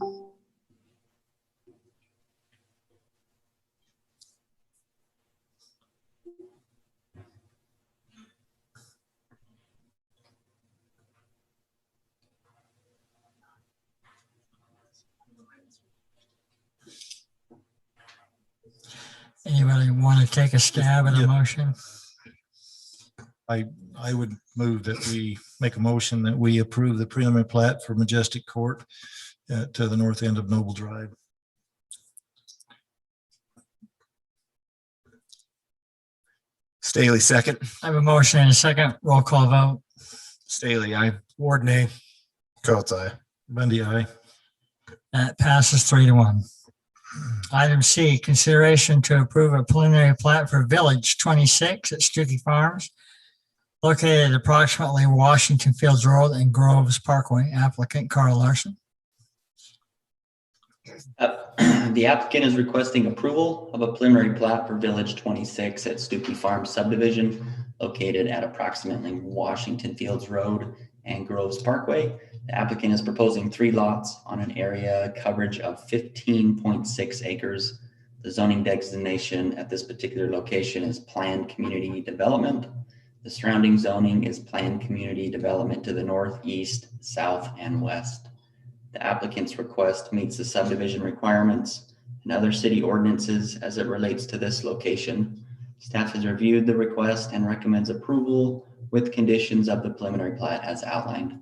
Anybody want to take a stab at a motion? I would move that we make a motion that we approve the preliminary plat for Majestic Court at the north end of Noble Drive. Staley, second. I have a motion and a second. Roll call vote. Staley, aye. Ward nay. Coates, aye. Bundy, aye. That passes 3-1. Item C, consideration to approve a preliminary plat for Village 26 at Stuckey Farms, located at approximately Washington Fields Road and Groves Parkway. Applicant Carl Larson. The applicant is requesting approval of a preliminary plat for Village 26 at Stuckey Farm subdivision located at approximately Washington Fields Road and Groves Parkway. The applicant is proposing 3 lots on an area coverage of 15.6 acres. The zoning designation at this particular location is planned community development. The surrounding zoning is planned community development to the north, east, south, and west. The applicant's request meets the subdivision requirements and other city ordinances as it relates to this location. Staff has reviewed the request and recommends approval with conditions of the preliminary plat as outlined.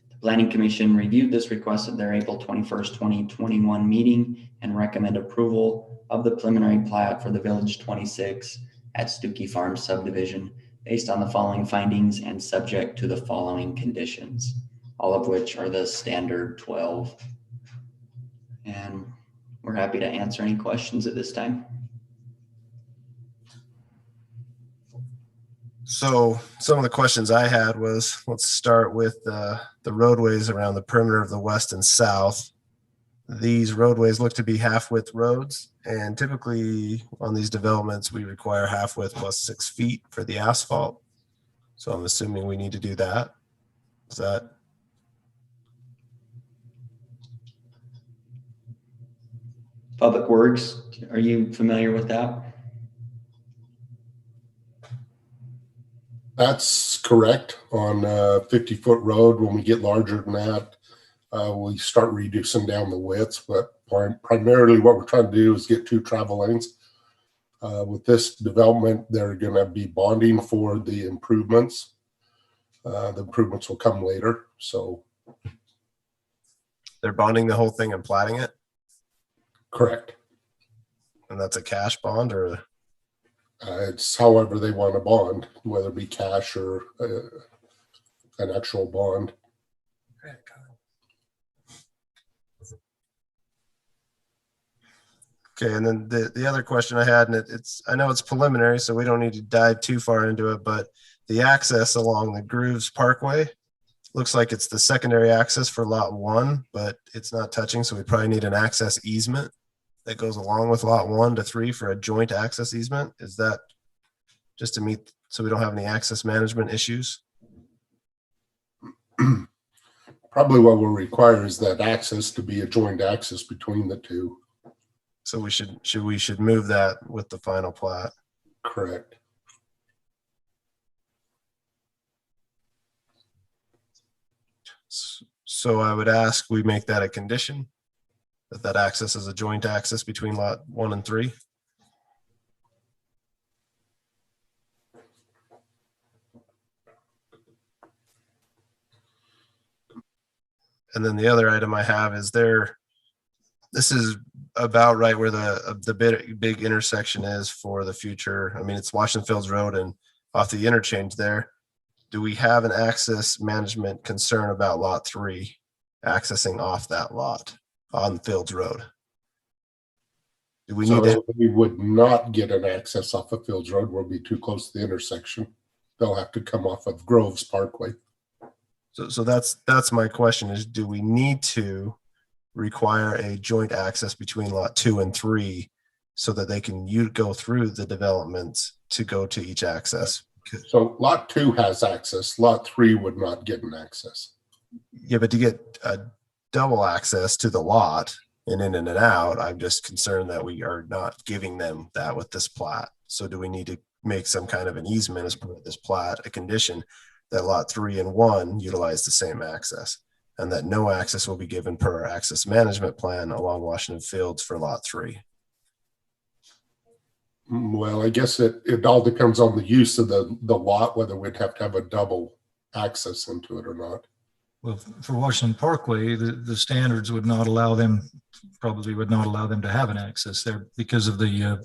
The Planning Commission reviewed this request at their April 21st, 2021 meeting and recommend approval of the preliminary plat for the Village 26 at Stuckey Farm subdivision based on the following findings and subject to the following conditions, all of which are the standard 12. And we're happy to answer any questions at this time. So some of the questions I had was, let's start with the roadways around the perimeter of the west and south. These roadways look to be half-width roads, and typically on these developments, we require half-width plus 6 feet for the asphalt. So I'm assuming we need to do that. Is that? Public Works, are you familiar with that? That's correct. On a 50-foot road, when we get larger than that, we start reducing down the widths, but primarily what we're trying to do is get 2 travel lanes. With this development, they're going to be bonding for the improvements. The improvements will come later. So They're bonding the whole thing and platting it? correct. And that's a cash bond or? It's however they want to bond, whether it be cash or an actual bond. Okay, and then the other question I had, and it's I know it's preliminary, so we don't need to dive too far into it, but the access along the Grooves Parkway looks like it's the secondary access for lot 1, but it's not touching, so we probably need an access easement that goes along with lot 1 to 3 for a joint access easement. Is that just to meet, so we don't have any access management issues? Probably what we'll require is that access to be a joint access between the two. So we should move that with the final plat. Correct. So I would ask we make that a condition, that access is a joint access between lot 1 and 3. And then the other item I have is this is about right where the big intersection is for the future. I mean, it's Washington Fields Road and off the interchange there. Do we have an access management concern about lot 3 accessing off that lot on Fields Road? Do we need that? We would not get an access off of Fields Road. We'll be too close to the intersection. They'll have to come off of Groves Parkway. So that's my question is, do we need to require a joint access between lot 2 and 3 so that they can go through the developments to go to each access? So lot 2 has access. Lot 3 would not get an access. Yeah, but to get a double access to the lot and in and out. I'm just concerned that we are not giving them that with this plat. So do we need to make some kind of an easement as part of this plat, a condition that lot 3 and 1 utilize the same access, and that no access will be given per our access management plan along Washington Fields for lot 3? Well, I guess it all depends on the use of the lot, whether we'd have to have a double access into it or not. Well, for Washington Parkway, the standards would not allow them, probably would not allow them to have an access there because of the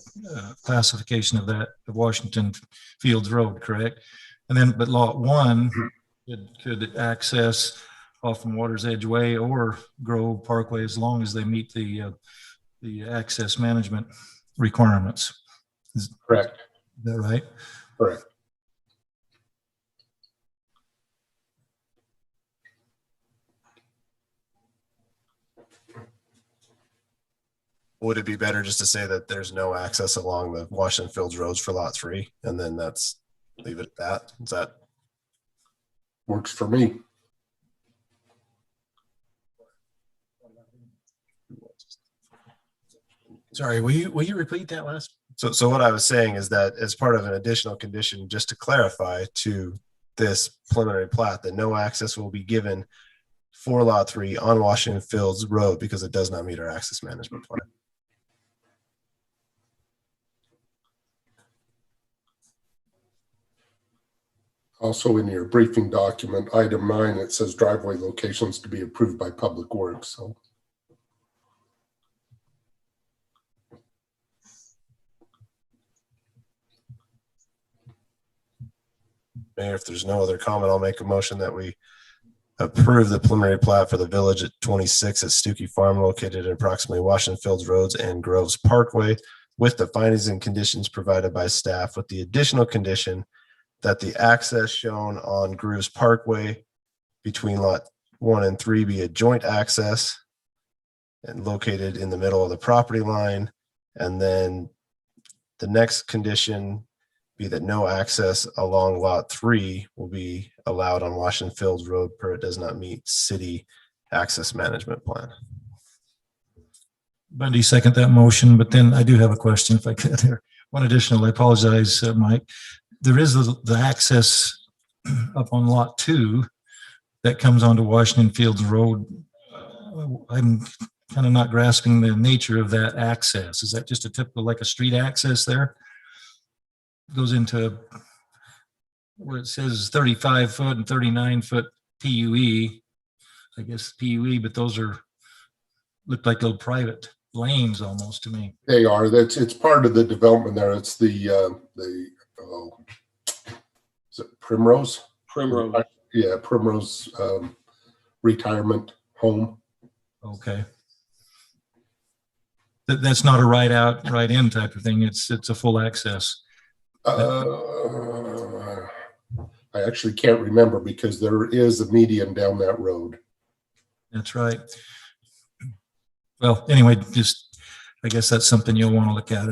classification of that, of Washington Fields Road, correct? And then, but lot 1 could access off from Water's Edge Way or Grove Parkway as long as they meet the access management requirements. Correct. Is that right? Correct. Would it be better just to say that there's no access along the Washington Fields roads for lot 3, and then that's, leave it at that? Is that? Works for me. Sorry, will you repeat that last? So what I was saying is that as part of an additional condition, just to clarify to this preliminary plat, that no access will be given for lot 3 on Washington Fields Road because it does not meet our access management plan. Also in your briefing document, item 9, it says driveway locations to be approved by Public Works. So Mayor, if there's no other comment, I'll make a motion that we approve the preliminary plat for the Village at 26 at Stukey Farm, located at approximately Washington Fields Roads and Groves Parkway, with the findings and conditions provided by staff, with the additional condition that the access shown on Groves Parkway between lot 1 and 3 be a joint access and located in the middle of the property line. And then the next condition be that no access along lot 3 will be allowed on Washington Fields Road per it does not meet city access management plan. Bundy, second that motion, but then I do have a question if I could there. One additional, I apologize, Mike. There is the access up on lot 2 that comes onto Washington Fields Road. I'm kind of not grasping the nature of that access. Is that just a typical, like a street access there? Goes into where it says 35 foot and 39 foot PUE, I guess PUE, but those are look like little private lanes almost to me. they are. It's part of the development there. It's the is it Primrose? Primrose. Yeah, Primrose retirement home. Okay. That's not a right out, right in type of thing. It's a full access. I actually can't remember because there is a median down that road. That's right. Well, anyway, just, I guess that's something you'll want to look at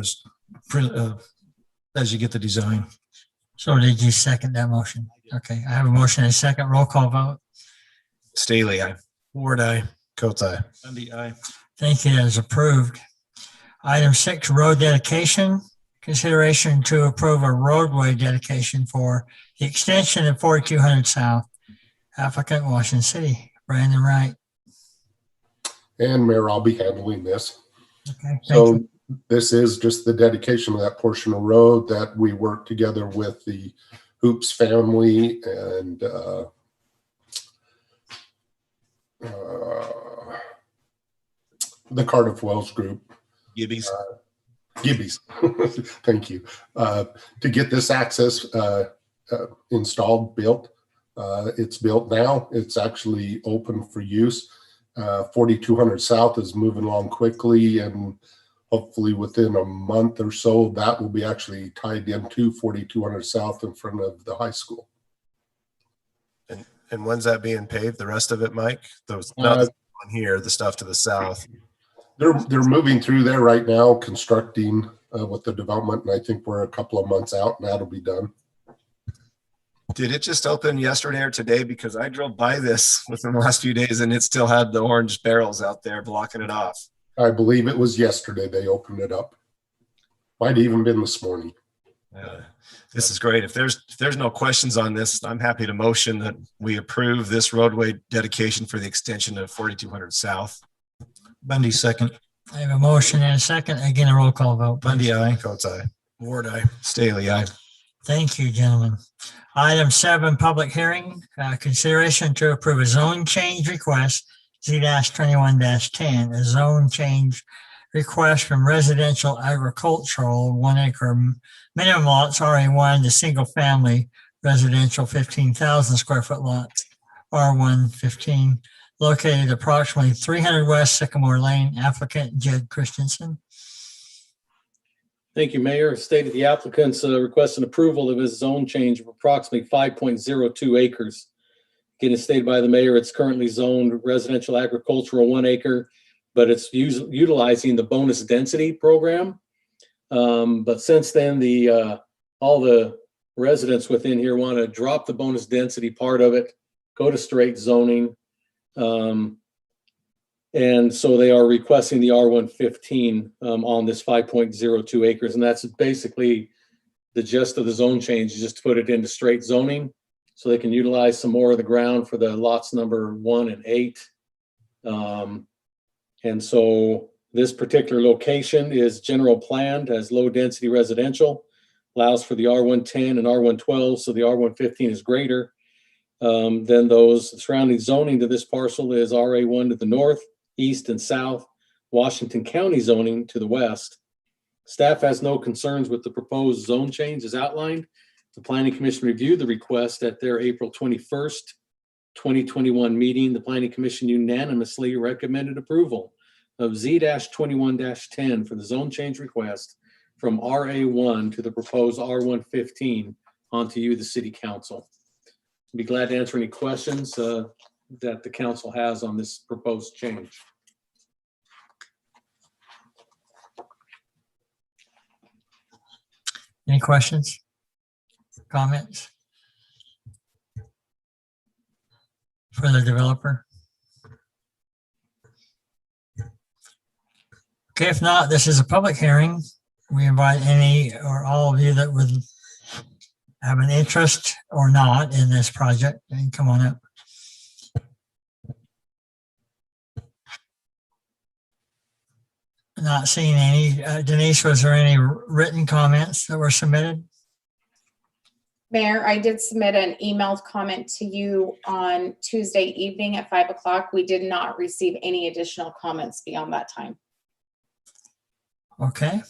as you get the design. So did you second that motion? Okay, I have a motion and a second. Roll call vote. Staley, aye. Ward, aye. Coates, aye. Bundy, aye. Thank you. That is approved. Item 6, road dedication. Consideration to approve a roadway dedication for the extension of 4200 South. Applicant, Washington City. Brandon Wright. And Mayor, I'll be handling this. Okay, thank So you. this is just the dedication of that portion of road that we work together with the Hoops family and the Cardiff Wells Group. Gibbies. Gibbies. Thank you. To get this access installed, built. It's built now. It's actually open for use. 4200 South is moving along quickly, and hopefully within a month or so, that will be actually tied into 4200 South in front of the high school. And when's that being paved? The rest of it, Mike? Those not the one here, the stuff to the south. They're moving through there right now, constructing with the development, and I think we're a couple of months out, and that'll be done. Did it just open yesterday or today? Because I drove by this within the last few days and it still had the orange barrels out there blocking it off. I believe it was yesterday they opened it up. Might even been this morning. This is great. If there's no questions on this, I'm happy to motion that we approve this roadway dedication for the extension of 4200 South. Bundy, second. I have a motion and a second. Again, a roll call vote. please. Bundy, aye. Coates, aye. Ward, aye. Staley, aye. Thank you, gentlemen. Item 7, public hearing, consideration to approve a zone change request, Z-21-10, a zone change request from residential agricultural 1 acre minimum lots, RA1, to single family residential 15,000 square foot lots, R115, located approximately 300 West Sycamore Lane. Applicant Jed Christensen. Thank you, Mayor. Stated the applicants requesting approval of a zone change of approximately 5.02 acres. Again, as stated by the mayor, it's currently zoned residential agricultural 1 acre, but it's utilizing the bonus density program. But since then, all the residents within here want to drop the bonus density part of it, go to straight zoning. And so they are requesting the R115 on this 5.02 acres. And that's basically the gist of the zone change, is just to put it into straight zoning so they can utilize some more of the ground for the lots number 1 and 8. And so this particular location is general planned as low density residential, allows for the R110 and R112. So the R115 is greater than those. Surrounding zoning to this parcel is RA1 to the north, east and south, Washington County zoning to the west. Staff has no concerns with the proposed zone change as outlined. The Planning Commission reviewed the request at their April 21st, 2021 meeting. The Planning Commission unanimously recommended approval of Z-21-10 for the zone change request from RA1 to the proposed R115 onto you, the City Council. I'd be glad to answer any questions that the council has on this proposed change. Any questions? Comments? For the developer? Okay, if not, this is a public hearing. We invite any or all of you that would have an interest or not in this project, and come on up. Not seeing any. Denise, was there any written comments that were submitted? Mayor, I did submit an emailed comment to you on Tuesday evening at 5 o'clock. We did not receive any additional comments beyond that time. Okay.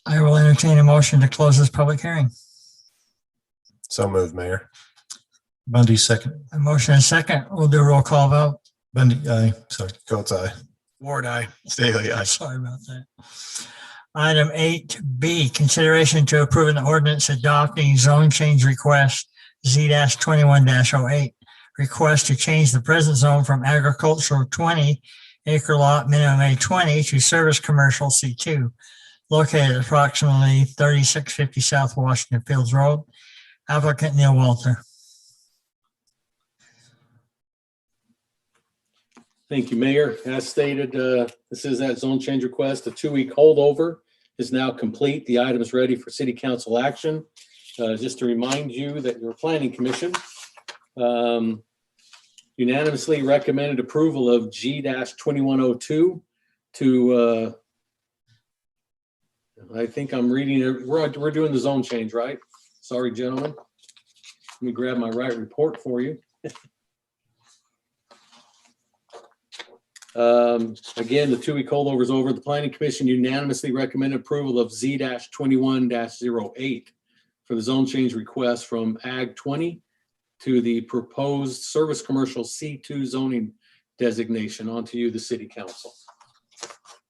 I will entertain a motion to close this public hearing. So moved, Mayor. Bundy, second. A motion and second. We'll do a roll call vote. Bundy, aye. Sorry. Coates, aye. Ward, aye. Staley, aye. Sorry about that. Item 8B, consideration to approve an ordinance adopting zone change request Z-21-08. Request to change the present zone from agricultural 20 acre lot minimum A20 to service commercial C2, located at approximately 3650 South Washington Fields Road. Applicant Neil Walter. Thank you, Mayor. As stated, this is that zone change request. A 2-week holdover is now complete. The item is ready for City Council action. Just to remind you that your Planning Commission unanimously recommended approval of G-2102 to, I think I'm reading it. We're doing the zone change, right? Sorry, gentlemen. Let me grab my right report for you. Again, the 2-week holdover is over. The Planning Commission unanimously recommended approval of Z-21-08 for the zone change request from Ag 20 to the proposed service commercial C2 zoning designation onto you, the City Council.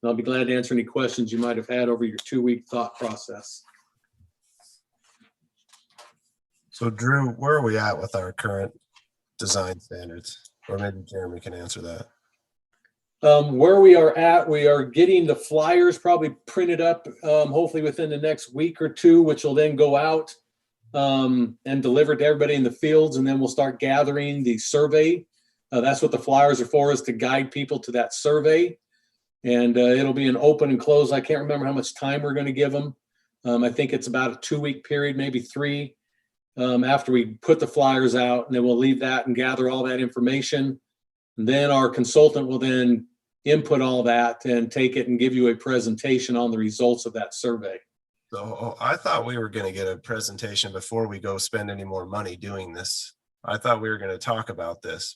And I'll be glad to answer any questions you might have had over your 2-week thought process. So Drew, where are we at with our current design standards? Or maybe Jeremy can answer that. Where we are at, we are getting the flyers probably printed up, hopefully within the next week or two, which will then go out and delivered to everybody in the fields, and then we'll start gathering the survey. That's what the flyers are for, is to guide people to that survey. And it'll be an open and close. I can't remember how much time we're going to give them. I think it's about a 2-week period, maybe 3, after we put the flyers out, and then we'll leave that and gather all that information. And then our consultant will then input all that and take it and give you a presentation on the results of that survey. So I thought we were going to get a presentation before we go spend any more money doing this. I thought we were going to talk about this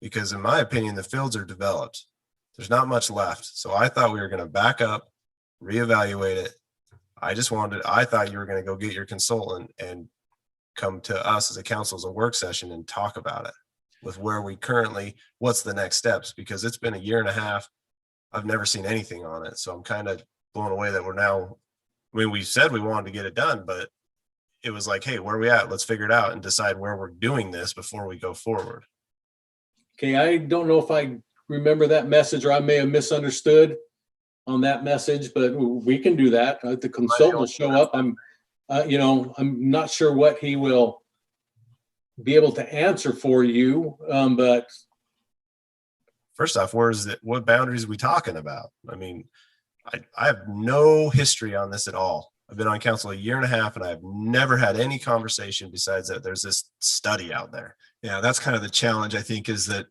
because in my opinion, the fields are developed. There's not much left. So I thought we were going to back up, reevaluate it. I thought you were going to go get your consultant and come to us as a council as a work session and talk about it with where we currently, what's the next steps, because it's been a year and a half. I've never seen anything on it. So I'm kind of blown away that we're now, I mean, we said we wanted to get it done, but it was like, hey, where are we at? Let's figure it out and decide where we're doing this before we go forward. Okay, I don't know if I remember that message, or I may have misunderstood on that message, but we can do that. The consultant will show up. I'm not sure what he will be able to answer for you, but first off, what boundaries are we talking about? I mean, I have no history on this at all. I've been on council a year and a half and I've never had any conversation besides that there's this study out there. Yeah, that's kind of the challenge, I think, is that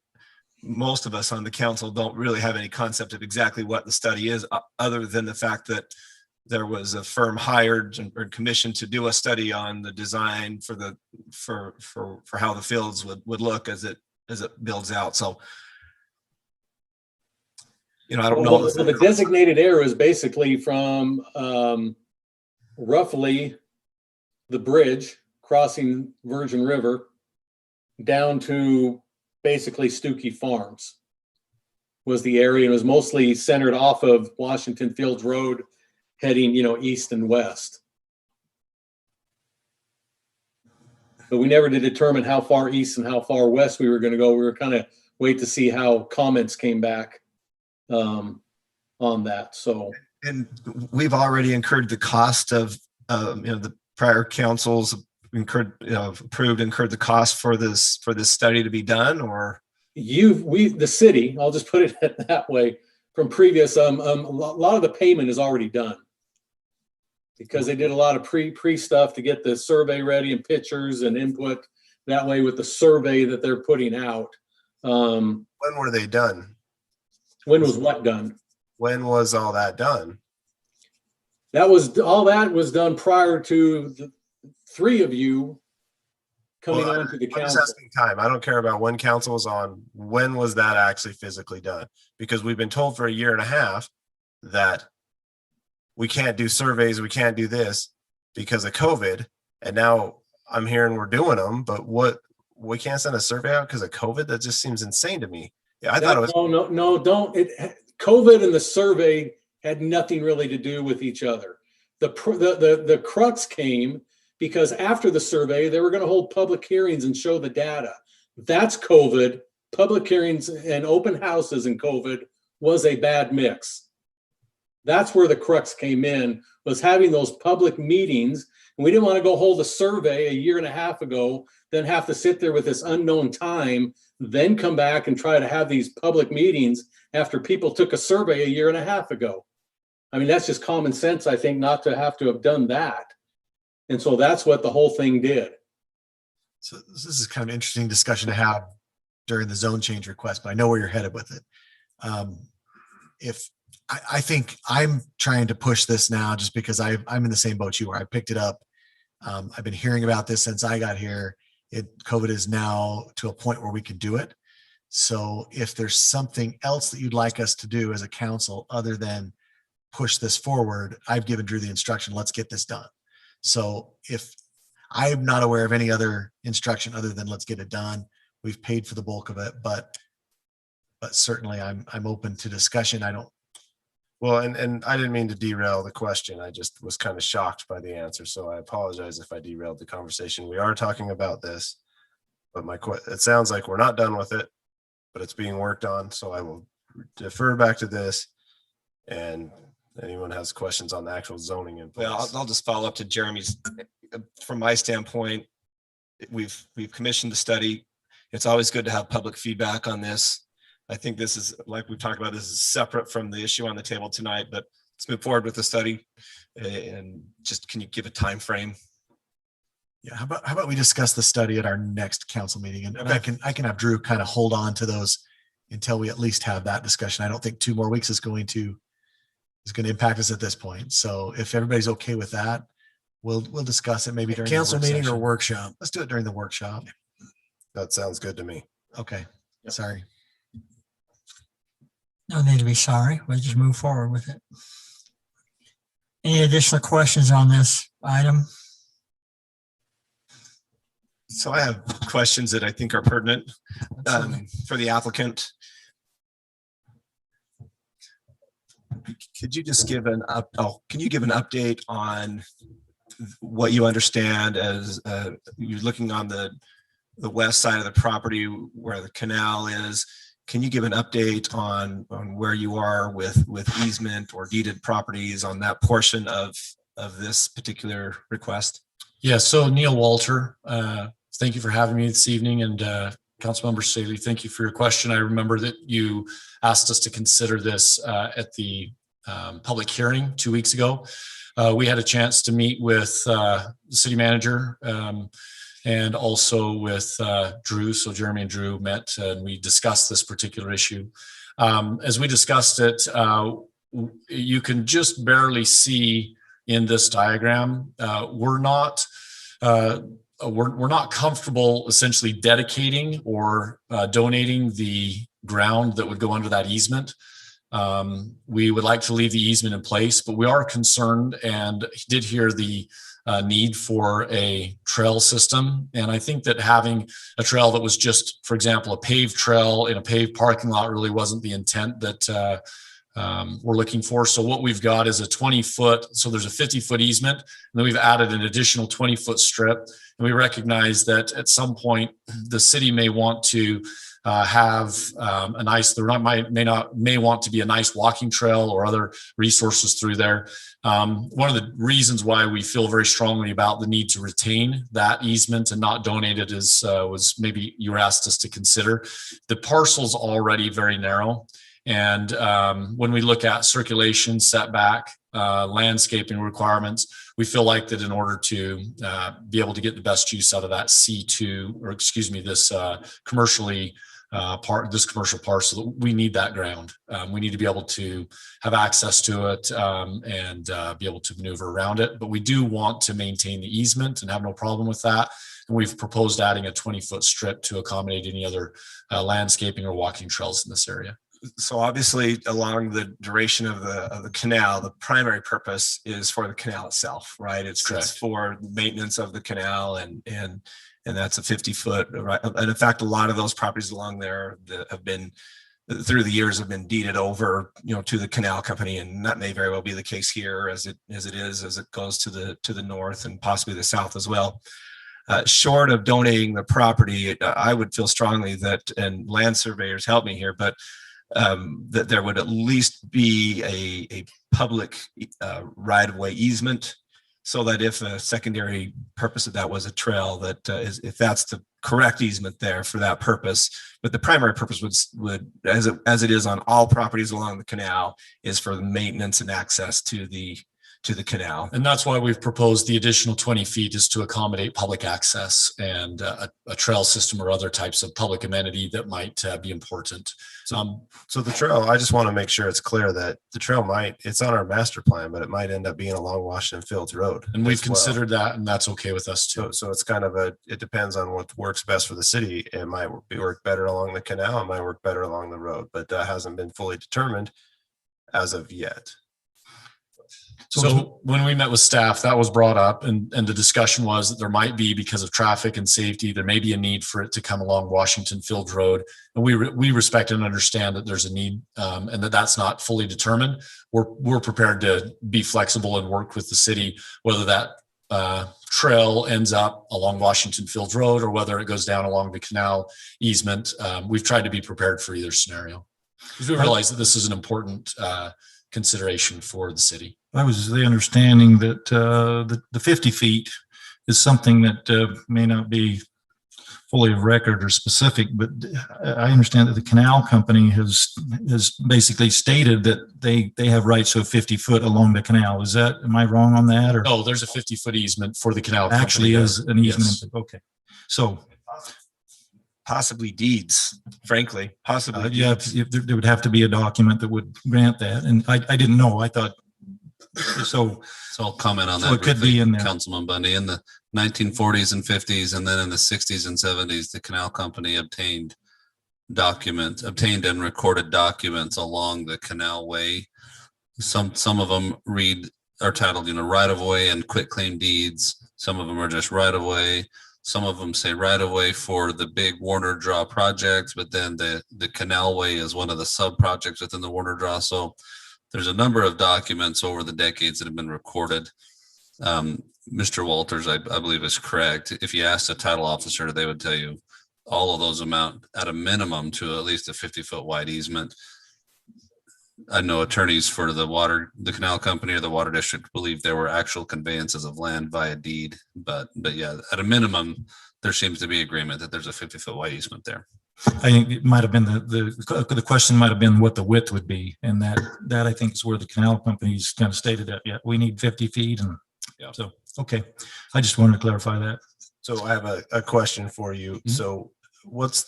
most of us on the council don't really have any concept of exactly what the study is, other than the fact that there was a firm hired or commissioned to do a study on the design for how the fields would look as it builds out. So, I don't know. Well, the designated area is basically from roughly the bridge crossing Virgin River down to basically Stookie Farms was the area. It was mostly centered off of Washington Fields Road, heading, east and west. But we never did determine how far east and how far west we were going to go. We were kind of wait to see how comments came back on that. So, and we've already incurred the cost of, the prior councils incurred the cost for this study to be done, or the city, I'll just put it that way, from previous, a lot of the payment is already done because they did a lot of pre stuff to get the survey ready and pictures and input that way with the survey that they're putting out. When were they done? When was what done? When was all that done? All that was done prior to the 3 of you coming on to the council. I'm just asking time. I don't care about when council was on. When was that actually physically done? Because we've been told for a year and a half that we can't do surveys, we can't do this because of COVID. And now I'm hearing we're doing them, but we can't send a survey out because of COVID? That just seems insane to me. Yeah, I thought it was. No, don't. COVID and the survey had nothing really to do with each other. The crux came because after the survey, they were going to hold public hearings and show the data. That's COVID. Public hearings and open houses in COVID was a bad mix. That's where the crux came in, was having those public meetings. And we didn't want to go hold a survey a year and a half ago, then have to sit there with this unknown time, then come back and try to have these public meetings after people took a survey a year and a half ago. I mean, that's just common sense, I think, not to have done that. And so that's what the whole thing did. So this is kind of an interesting discussion to have during the zone change request, but I know where you're headed with it. I think I'm trying to push this now just because I'm in the same boat you are. I picked it up. I've been hearing about this since I got here. COVID is now to a point where we can do it. So if there's something else that you'd like us to do as a council other than push this forward, I've given Drew the instruction, let's get this done. So if I'm not aware of any other instruction other than let's get it done, we've paid for the bulk of it, but certainly I'm open to discussion. Well, and I didn't mean to derail the question. I just was kind of shocked by the answer. So I apologize if I derailed the conversation. We are talking about this, but it sounds like we're not done with it, but it's being worked on. So I will defer back to this. And anyone has questions on the actual zoning in place. Well, I'll just follow up to Jeremy's. From my standpoint, we've commissioned the study. It's always good to have public feedback on this. I think this is, like we've talked about, this is separate from the issue on the table tonight, but let's move forward with the study. And just, can you give a time frame? Yeah, how about we discuss the study at our next council meeting, and I can have Drew kind of hold on to those until we at least have that discussion. I don't think 2 more weeks is going to impact us at this point. So if everybody's okay with that, we'll discuss it maybe during the Council work meeting or session. workshop? Let's do it during the workshop. That sounds good to me. Okay, sorry. No need to be sorry. We'll just move forward with it. Any additional questions on this item? So I have questions that I think are pertinent for the applicant. Could you just give can you give an update on what you understand as you're looking on the west side of the property where the canal is? Can you give an update on where you are with easement or deeded properties on that portion of this particular request? Yeah, so Neil Walter, thank you for having me this evening, and Councilmember Staley, thank you for your question. I remember that you asked us to consider this at the public hearing 2 weeks ago. We had a chance to meet with the city manager and also with Drew. So Jeremy and Drew met and we discussed this particular issue. As we discussed it, you can just barely see in this diagram, we're not comfortable essentially dedicating or donating the ground that would go under that easement. We would like to leave the easement in place, but we are concerned and did hear the need for a trail system. And I think that having a trail that was just, for example, a paved trail in a paved parking lot really wasn't the intent that we're looking for. So what we've got is a 20-foot, so there's a 50-foot easement, and then we've added an additional 20-foot strip. And we recognize that at some point the city may want to have a nice, may want to be a nice walking trail or other resources through there. One of the reasons why we feel very strongly about the need to retain that easement and not donate it is was maybe you asked us to consider. The parcel's already very narrow. And when we look at circulation, setback, landscaping requirements, we feel like that in order to be able to get the best use out of that C2, or excuse me, this this commercial parcel, we need that ground. We need to be able to have access to it and be able to maneuver around it. But we do want to maintain the easement and have no problem with that. And we've proposed adding a 20-foot strip to accommodate any other landscaping or walking trails in this area. So obviously along the duration of the canal, the primary purpose is for the canal itself, right? It's for maintenance of the canal and that's a 50-foot, right? And in fact, a lot of those properties along there that have been through the years have been deeded over, to the canal company, and that may very well be the case here as it goes to the north and possibly the south as well. Short of donating the property, I would feel strongly that, and land surveyors help me here, but that there would at least be a public right-of-way easement, so that if a secondary purpose of that was a trail, that if that's the correct easement there for that purpose, but the primary purpose would as it is on all properties along the canal, is for the maintenance and access to the canal. And that's why we've proposed the additional 20 feet is to accommodate public access and a trail system or other types of public amenity that might be important. So the trail, I just want to make sure it's clear that the trail it's on our master plan, but it might end up being along Washington Fields Road. And we've considered that, and that's okay with us too. So it's kind of it depends on what works best for the city. It might work better along the canal, it might work better along the road, but that hasn't been fully determined as of yet. So when we met with staff, that was brought up, and the discussion was that there might be, because of traffic and safety, there may be a need for it to come along Washington Field Road. And we respect and understand that there's a need and that's not fully determined. We're prepared to be flexible and work with the city, whether that trail ends up along Washington Field Road or whether it goes down along the canal easement. We've tried to be prepared for either scenario. Because we realize that this is an important consideration for the city. I was the understanding that the 50 feet is something that may not be fully of record or specific, but I understand that the canal company has basically stated that they have rights of 50 foot along the canal. Is that, am I wrong on that? Or No, there's a 50-foot easement for the canal company. actually is an easement? Yes. Okay. So Possibly deeds, frankly, possibly. yeah, deeds. there would have to be a document that would grant that. And I didn't know. I thought, so So I'll comment on So that. it could briefly, be in there. Councilman Bundy, in the 1940s and 50s, and then in the 60s and 70s, the canal company obtained and recorded documents along the canal way. Some of them are titled, right of way and quit claim deeds. Some of them are just right of way. Some of them say right of way for the big Warner Draw projects, but then the canal way is one of the sub projects within the Warner Draw. So there's a number of documents over the decades that have been recorded. Mr. Walters, I believe, is correct. If you asked a title officer, they would tell you all of those amount at a minimum to at least a 50-foot wide easement. I know attorneys for the canal company or the water district believe there were actual conveyances of land via deed, but yeah, at a minimum, there seems to be agreement that there's a 50-foot wide easement there. I think it might have been the question might have been what the width would be. And that I think is where the canal companies kind of stated that, yeah, we need 50 feet. And Yeah. so, okay. I just wanted to clarify that. So I have a question for you. So what's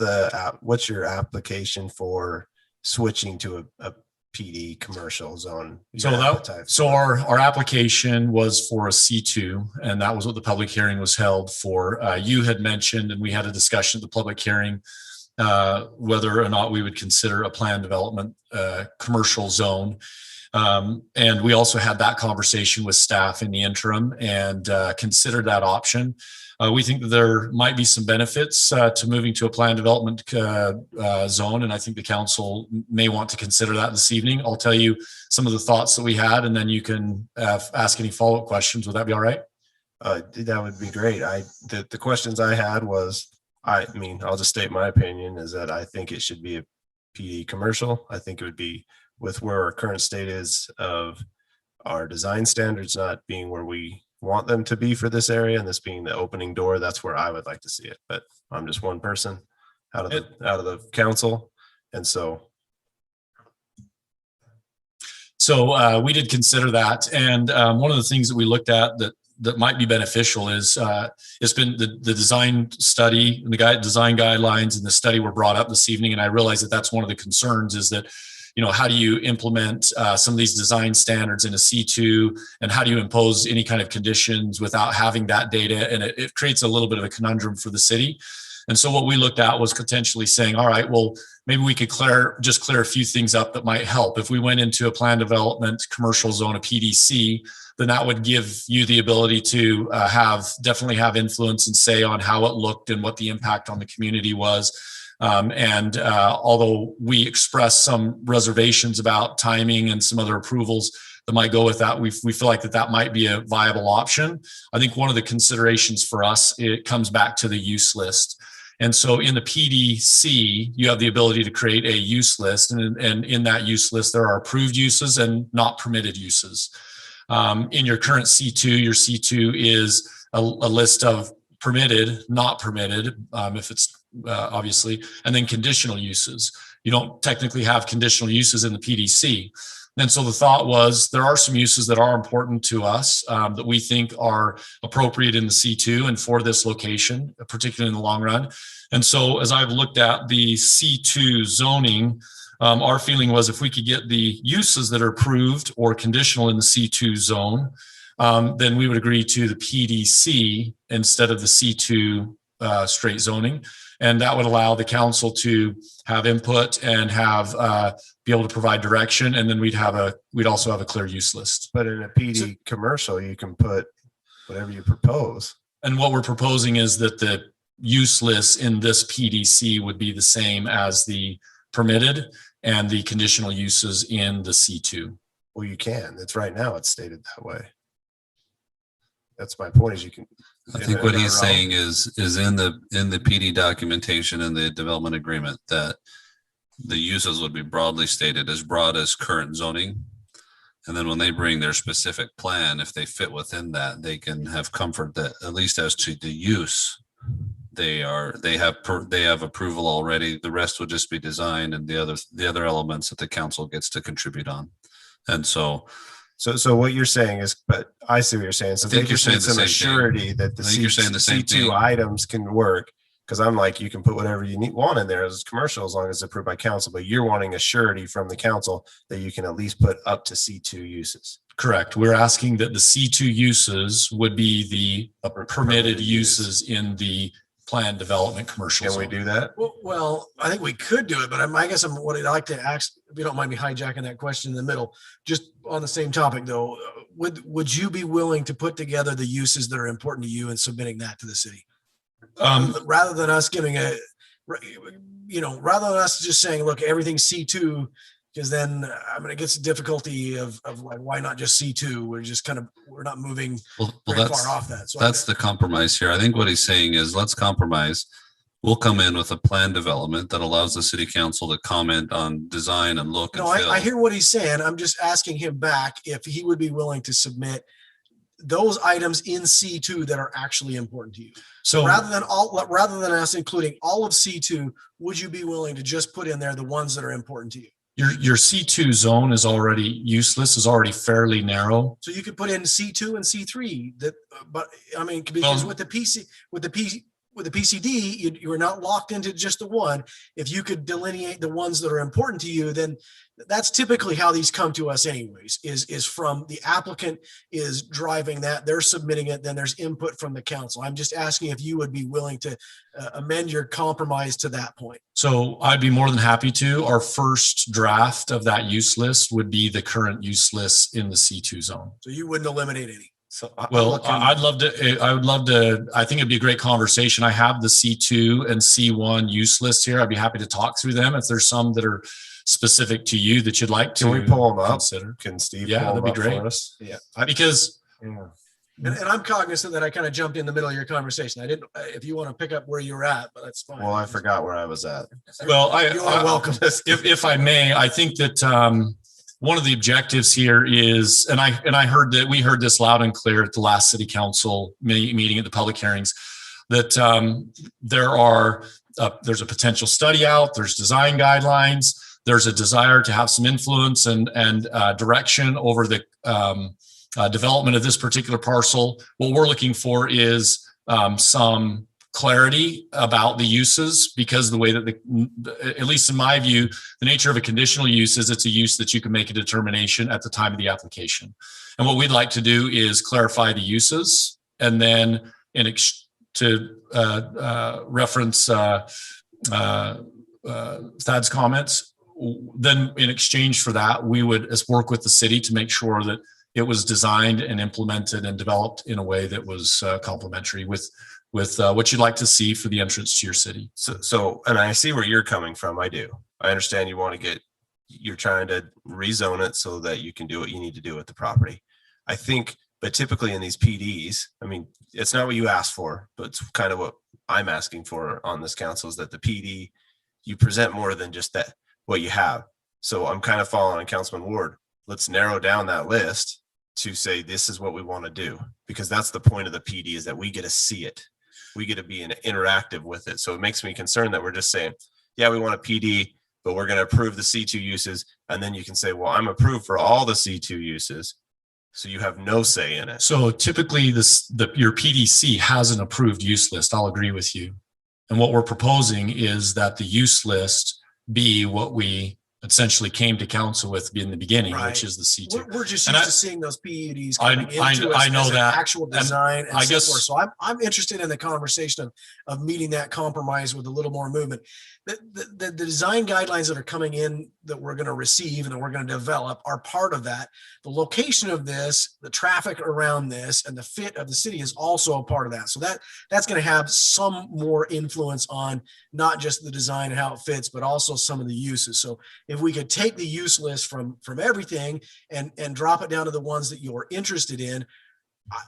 your application for switching to a PD commercial zone? So our application was for a C2, and that was what the public hearing was held for. You had mentioned, and we had a discussion at the public hearing, whether or not we would consider a planned development commercial zone. And we also had that conversation with staff in the interim and considered that option. We think that there might be some benefits to moving to a planned development zone, and I think the council may want to consider that this evening. I'll tell you some of the thoughts that we had, and then you can ask any follow-up questions. Would that be all right? That would be great. The questions I had was, I'll just state my opinion is that I think it should be a PD commercial. I think it would be with where our current state is of our design standards not being where we want them to be for this area, and this being the opening door, that's where I would like to see it. But I'm just one person out of the council. And so we did consider that. And one of the things that we looked at that might be beneficial is it's been the design study, the design guidelines and the study were brought up this evening. And I realize that that's one of the concerns is that, how do you implement some of these design standards in a C2, and how do you impose any kind of conditions without having that data? And it creates a little bit of a conundrum for the city. And so what we looked at was potentially saying, all right, well, maybe we could clear a few things up that might help. If we went into a planned development commercial zone, a PDC, then that would give you the ability to definitely have influence and say on how it looked and what the impact on the community was. Although we expressed some reservations about timing and some other approvals that might go with that, we feel like that might be a viable option. I think one of the considerations for us, it comes back to the use list. And so in the PDC, you have the ability to create a use list. And in that use list, there are approved uses and not permitted uses. In your current C2, your C2 is a list of permitted, not permitted, if it's obviously, and then conditional uses. You don't technically have conditional uses in the PDC. And so the thought was there are some uses that are important to us that we think are appropriate in the C2 and for this location, particularly in the long run. And so as I've looked at the C2 zoning, our feeling was if we could get the uses that are approved or conditional in the C2 zone, then we would agree to the PDC instead of the C2 straight zoning. And that would allow the council to have input and be able to provide direction. And then we'd also have a clear use list. But in a PD commercial, you can put whatever you propose. And what we're proposing is that the use list in this PDC would be the same as the permitted and the conditional uses in the C2. Well, you can. It's right now. It's stated that way. That's my point. Is you can. I think what he's saying is in the PD documentation and the development agreement that the uses would be broadly stated, as broad as current zoning. And then when they bring their specific plan, if they fit within that, they can have comfort that at least as to the use, they have approval already. The rest would just be design and the other elements that the council gets to contribute on. And so what you're saying is, but I see what you're saying. So I think they you're just saying need the some same thing. assurity that the I think you're saying the same C2 thing. items can work. Because I'm like, you can put whatever you want in there as commercial as long as it's approved by council, but you're wanting a surety from the council that you can at least put up to C2 uses. Correct. We're asking that the C2 uses would be the permitted uses in the planned development commercial Can we zone. do that? Well, I think we could do it, but I guess what I'd like to ask, if you don't mind me hijacking that question in the middle, just on the same topic though, would you be willing to put together the uses that are important to you and submitting that to the city? Rather than us giving rather than us just saying, look, everything's C2, because then it gets the difficulty of like, why not just C2? We're not moving very far off that. So that's the compromise here. I think what he's saying is let's compromise. We'll come in with a plan development that allows the city council to comment on design and look and no, feel. I hear what he's saying. I'm just asking him back if he would be willing to submit those items in C2 that are actually important to you. So rather than us including all of C2, would you be willing to just put in there the ones that are important to you? Your C2 zone is already useless, is already fairly narrow. So you could put in C2 and C3 because with the PCD, you're not locked into just the one. If you could delineate the ones that are important to you, then that's typically how these come to us anyways, is from the applicant is driving that, they're submitting it, then there's input from the council. I'm just asking if you would be willing to amend your compromise to that point. So I'd be more than happy to. Our first draft of that use list would be the current use list in the C2 zone. So you wouldn't eliminate any. So I'd love to, I would love to, I think it'd be a great conversation. I have the C2 and C1 use list here. I'd be happy to talk through them. If there's some that are specific to you that you'd like to Can we pull them up? consider. Can Steve? Yeah, pull that'd them be up great. for us? Yeah. Because And I'm cognizant that I kind of jumped in the middle of your conversation. I didn't, if you want to pick up where you were at, but that's fine. Well, I forgot where I was at. Well, You are welcome. If I may, I think that one of the objectives here is, and I heard that we heard this loud and clear at the last city council meeting at the public hearings, that there's a potential study out, there's design guidelines, there's a desire to have some influence and direction over the development of this particular parcel. What we're looking for is some clarity about the uses, because the way that at least in my view, the nature of a conditional use is it's a use that you can make a determination at the time of the application. And what we'd like to do is clarify the uses, and then to reference Thad's comments, then in exchange for that, we would work with the city to make sure that it was designed and implemented and developed in a way that was complementary with what you'd like to see for the entrance to your city. So, and I see where you're coming from. I do. I understand you're trying to rezone it so that you can do what you need to do with the property. I think, but typically in these PDs, I mean, it's not what you asked for, but it's kind of what I'm asking for on this council, is that the PD, you present more than just that, what you have. So I'm kind of following on Councilman Ward. Let's narrow down that list to say, this is what we want to do, because that's the point of the PD, is that we get to see it. We get to be interactive with it. So it makes me concerned that we're just saying, yeah, we want a PD, but we're going to approve the C2 uses. And then you can say, well, I'm approved for all the C2 uses. So you have no say in it. So typically your PDC has an approved use list. I'll agree with you. And what we're proposing is that the use list be what we essentially came to council with in the beginning, Right. which is the C2. We're just And used to seeing those PUDs coming into us I know as an that. actual And design and I so guess- forth. So I'm interested in the conversation of meeting that compromise with a little more movement. The design guidelines that are coming in that we're going to receive and that we're going to develop are part of that. The location of this, the traffic around this, and the fit of the city is also a part of that. So that's going to have some more influence on not just the design and how it fits, but also some of the uses. So if we could take the use list from everything and drop it down to the ones that you're interested in,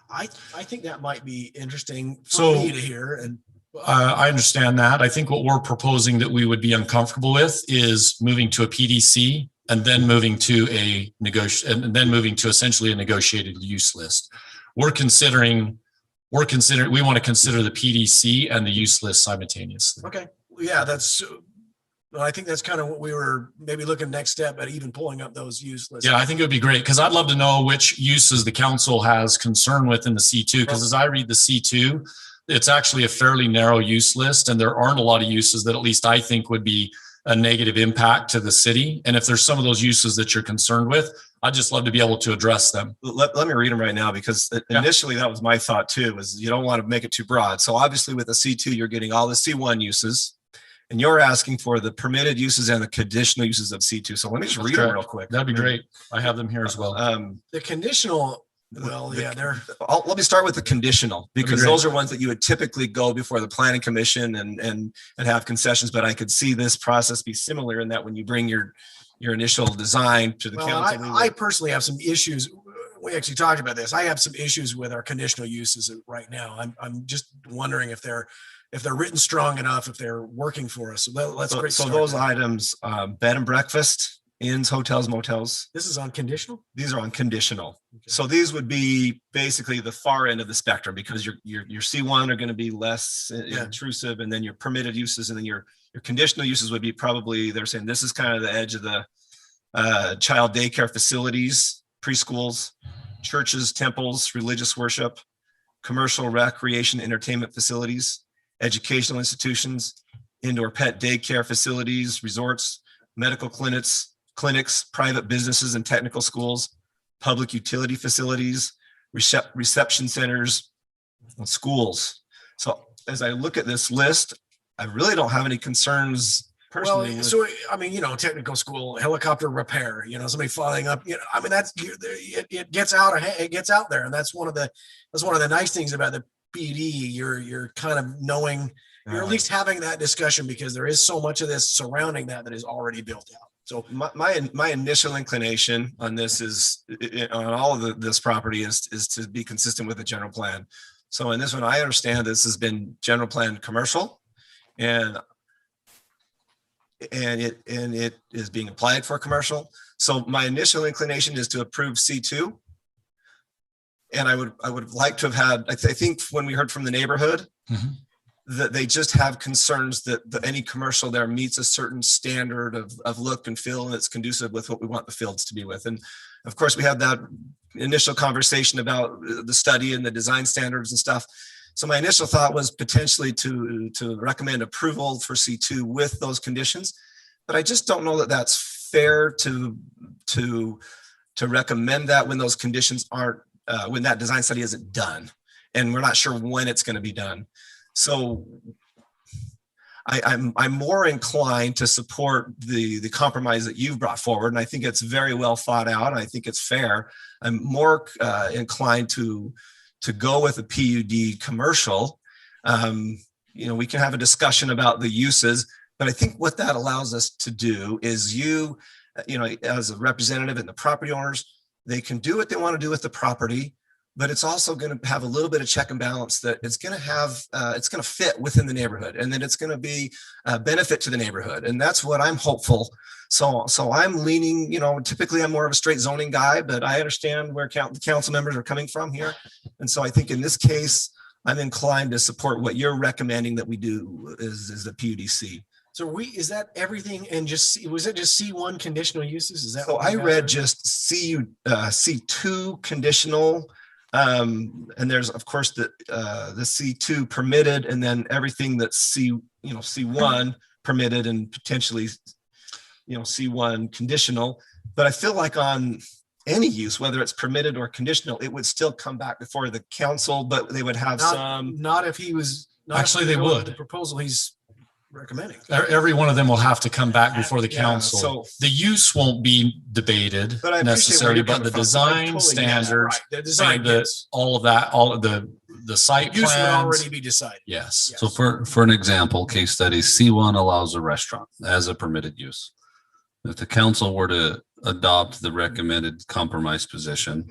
I think that might be interesting for So- me to hear. And I understand that. I think what we're proposing that we would be uncomfortable with is moving to a PDC and then moving to essentially a negotiated use list. We want to consider the PDC and the use list simultaneously. Okay, yeah, well, I think that's kind of what we were maybe looking next step at, even pulling up those use lists. Yeah, I think it would be great because I'd love to know which uses the council has concern with in the C2. Because as I read the C2, it's actually a fairly narrow use list, and there aren't a lot of uses that at least I think would be a negative impact to the city. And if there's some of those uses that you're concerned with, I'd just love to be able to address them. Let me read them right now, because initially that was my thought too, is you don't want to make it too broad. So obviously with the C2, you're getting all the C1 uses, and you're asking for the permitted uses and the conditional uses of C2. So let me just read them real quick. That'd be great. I have them here as well. The conditional, let me start with the conditional, because those are ones that you would typically go before the planning commission and have concessions. But I could see this process be similar in that when you bring your initial design to the council. I personally have some issues. We actually talked about this. I have some issues with our conditional uses right now. I'm just wondering if they're written strong enough, if they're working for us. So those items, bed and breakfast, inns, hotels, motels. This is on conditional? These are on conditional. Okay. So these would be basically the far end of the spectrum, because your C1 are going to be less intrusive, and then your permitted uses, and then your conditional uses would be probably, they're saying this is kind of the edge of the child daycare facilities, preschools, churches, temples, religious worship, commercial recreation, entertainment facilities, educational institutions, indoor pet daycare facilities, resorts, medical clinics, private businesses and technical schools, public utility facilities, reception centers, and schools. So as I look at this list, I really don't have any concerns personally. Well, so I mean, technical school, helicopter repair, somebody falling up, I mean, it gets out there, and that's one of the nice things about the PD. You're kind of knowing, you're at least having that discussion, because there is so much of this surrounding that is already built out. So my initial inclination on this is, on all of this property, is to be consistent with the general plan. So in this one, I understand this has been general plan commercial, and it is being applied for commercial. So my initial inclination is to approve C2. And I would like to have had, I think when we heard from the neighborhood, that they just have concerns that any commercial there meets a certain standard of look and feel, and it's conducive with what we want the fields to be with. And of course, we had that initial conversation about the study and the design standards and stuff. So my initial thought was potentially to recommend approval for C2 with those conditions, but I just don't know that that's fair to recommend that when those conditions aren't, when that design study isn't done, and we're not sure when it's going to be done. So I'm more inclined to support the compromise that you've brought forward, and I think it's very well thought out, and I think it's fair. I'm more inclined to go with a PUD commercial. We can have a discussion about the uses, but I think what that allows us to do is as a representative and the property owners, they can do what they want to do with the property, but it's also going to have a little bit of check and balance, that it's going to have, it's going to fit within the neighborhood, and then it's going to be a benefit to the neighborhood. And that's what I'm hopeful. So I'm leaning, typically I'm more of a straight zoning guy, but I understand where the council members are coming from here. And so I think in this case, I'm inclined to support what you're recommending that we do is the PUDC. So is that everything? And was it just C1 conditional uses? Is that? So I read just C2 conditional. And there's of course the C2 permitted, and then everything that's C1 permitted, and potentially C1 conditional. But I feel like on any use, whether it's permitted or conditional, it would still come back before the council, but they would have not if he was actually they would. The proposal he's recommending. Every one of them will have to come back before the council. So the use won't be debated necessarily, but the design standards, all of the site plans use would already be decided. Yes. So for an example, case study, C1 allows a restaurant as a permitted use. If the council were to adopt the recommended compromise position,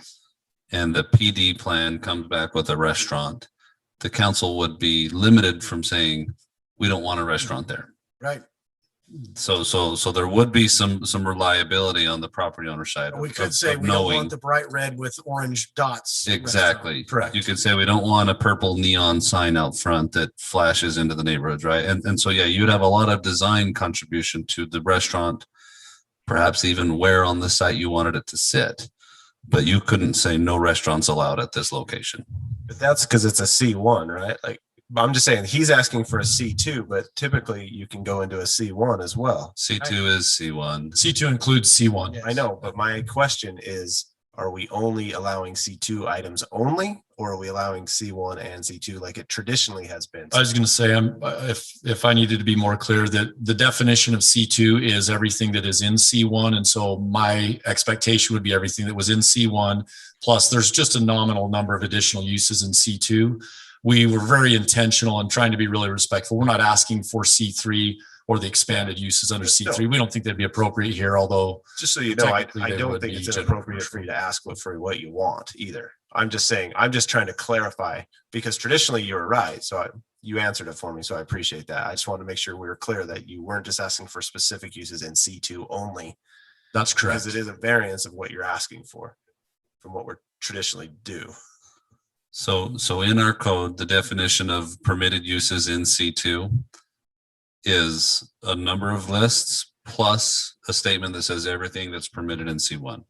and the PD plan comes back with a restaurant, the council would be limited from saying, we don't want a restaurant there. Right. So there would be some reliability on the property owner side. We of- could of- say of we don't knowing. want the bright red with orange dots. Exactly. Correct. You could say we don't want a purple neon sign out front that flashes into the neighborhoods, right? And so, yeah, you'd have a lot of design contribution to the restaurant, perhaps even where on the site you wanted it to sit. But you couldn't say no restaurants allowed at this location. But that's because it's a C1, right? Like, I'm just saying he's asking for a C2, but typically you can go into a C1 as well. C2 is C1. C2 includes C1. I know, but my question is, are we only allowing C2 items only, or are we allowing C1 and C2 like it traditionally has been? I was going to say, if I needed to be more clear, that the definition of C2 is everything that is in C1. And so my expectation would be everything that was in C1, plus there's just a nominal number of additional uses in C2. We were very intentional and trying to be really respectful. We're not asking for C3 or the expanded uses under C3. We don't think that'd be appropriate here, although. Just so you know, I technically they don't would think be it's general inappropriate for you to ask for what you want either. I'm just saying, I'm just trying to clarify, because traditionally you were right. So you answered it for me. So I appreciate that. I just wanted to make sure we were clear that you weren't just asking for specific uses in C2 only. That's correct. Because it is a variance of what you're asking for from what we're traditionally do. So in our code, the definition of permitted uses in C2 is a number of lists plus a statement that says everything that's permitted in C1.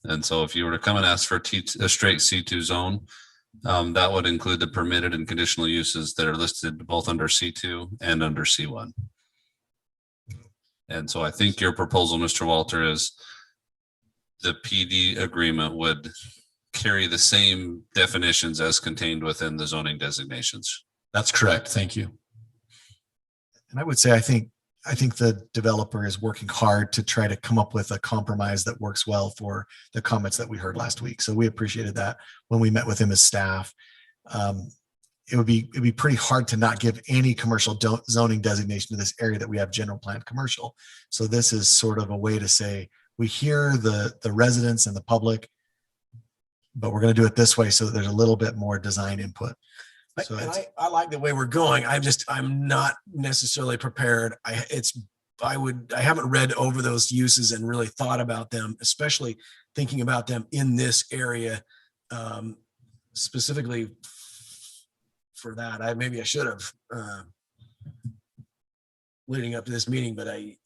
And so if you were to come and ask for a straight C2 zone, that would include the permitted and conditional uses that are listed both under C2 and under C1. And so I think your proposal, Mr. Walter, is the PD agreement would carry the same definitions as contained within the zoning designations. That's correct. Thank you. And I would say, I think the developer is working hard to try to come up with a compromise that works well for the comments that we heard last week. So we appreciated that when we met with him as staff. It'd be pretty hard to not give any commercial zoning designation to this area that we have general plan commercial. So this is sort of a way to say, we hear the residents and the public, but we're going to do it this way so that there's a little bit more design input. So I like the way we're going. I'm not necessarily prepared. I haven't read over those uses and really thought about them, especially thinking about them in this area, specifically for that. Maybe I should have leading up to this meeting, but I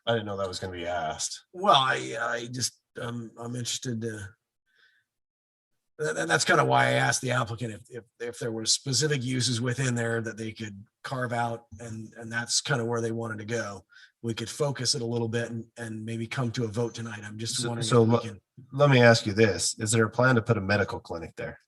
didn't know that was going to be asked. Well, I'm interested to. And that's kind of why I asked the applicant if there were specific uses within there that they could carve out, and that's kind of where they wanted to go. We could focus it a little bit and maybe come to a vote tonight. I'm just wondering. So if we can. let me ask you this. Is there a plan to put a medical clinic there?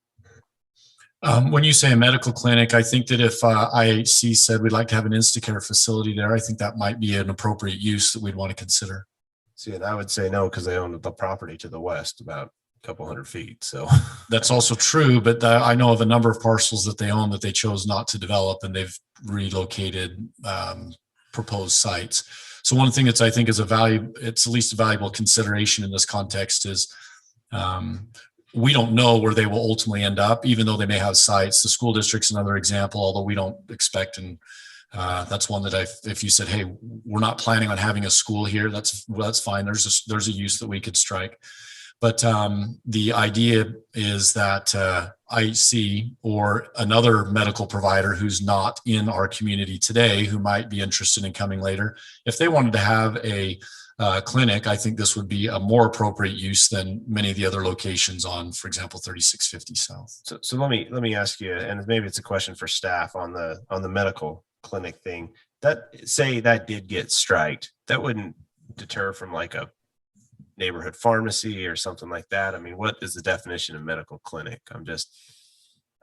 When you say a medical clinic, I think that if IHC said we'd like to have an Instacare facility there, I think that might be an appropriate use that we'd want to consider. See, and I would say no, because they own the property to the west about a couple hundred feet. So that's also true, but I know of a number of parcels that they own that they chose not to develop, and they've relocated proposed sites. So one thing that's I think is it's at least a valuable consideration in this context is we don't know where they will ultimately end up, even though they may have sites. The school district's another example, although we don't expect, and that's one that if you said, hey, we're not planning on having a school here, that's fine. There's a use that we could strike. But the idea is that IHC or another medical provider who's not in our community today, who might be interested in coming later, if they wanted to have a clinic, I think this would be a more appropriate use than many of the other locations on, for example, 3650 South. So let me ask you, and maybe it's a question for staff on the medical clinic thing. That say that did get striked, that wouldn't deter from like a neighborhood pharmacy or something like that. I mean, what is the definition of medical clinic? I'm just,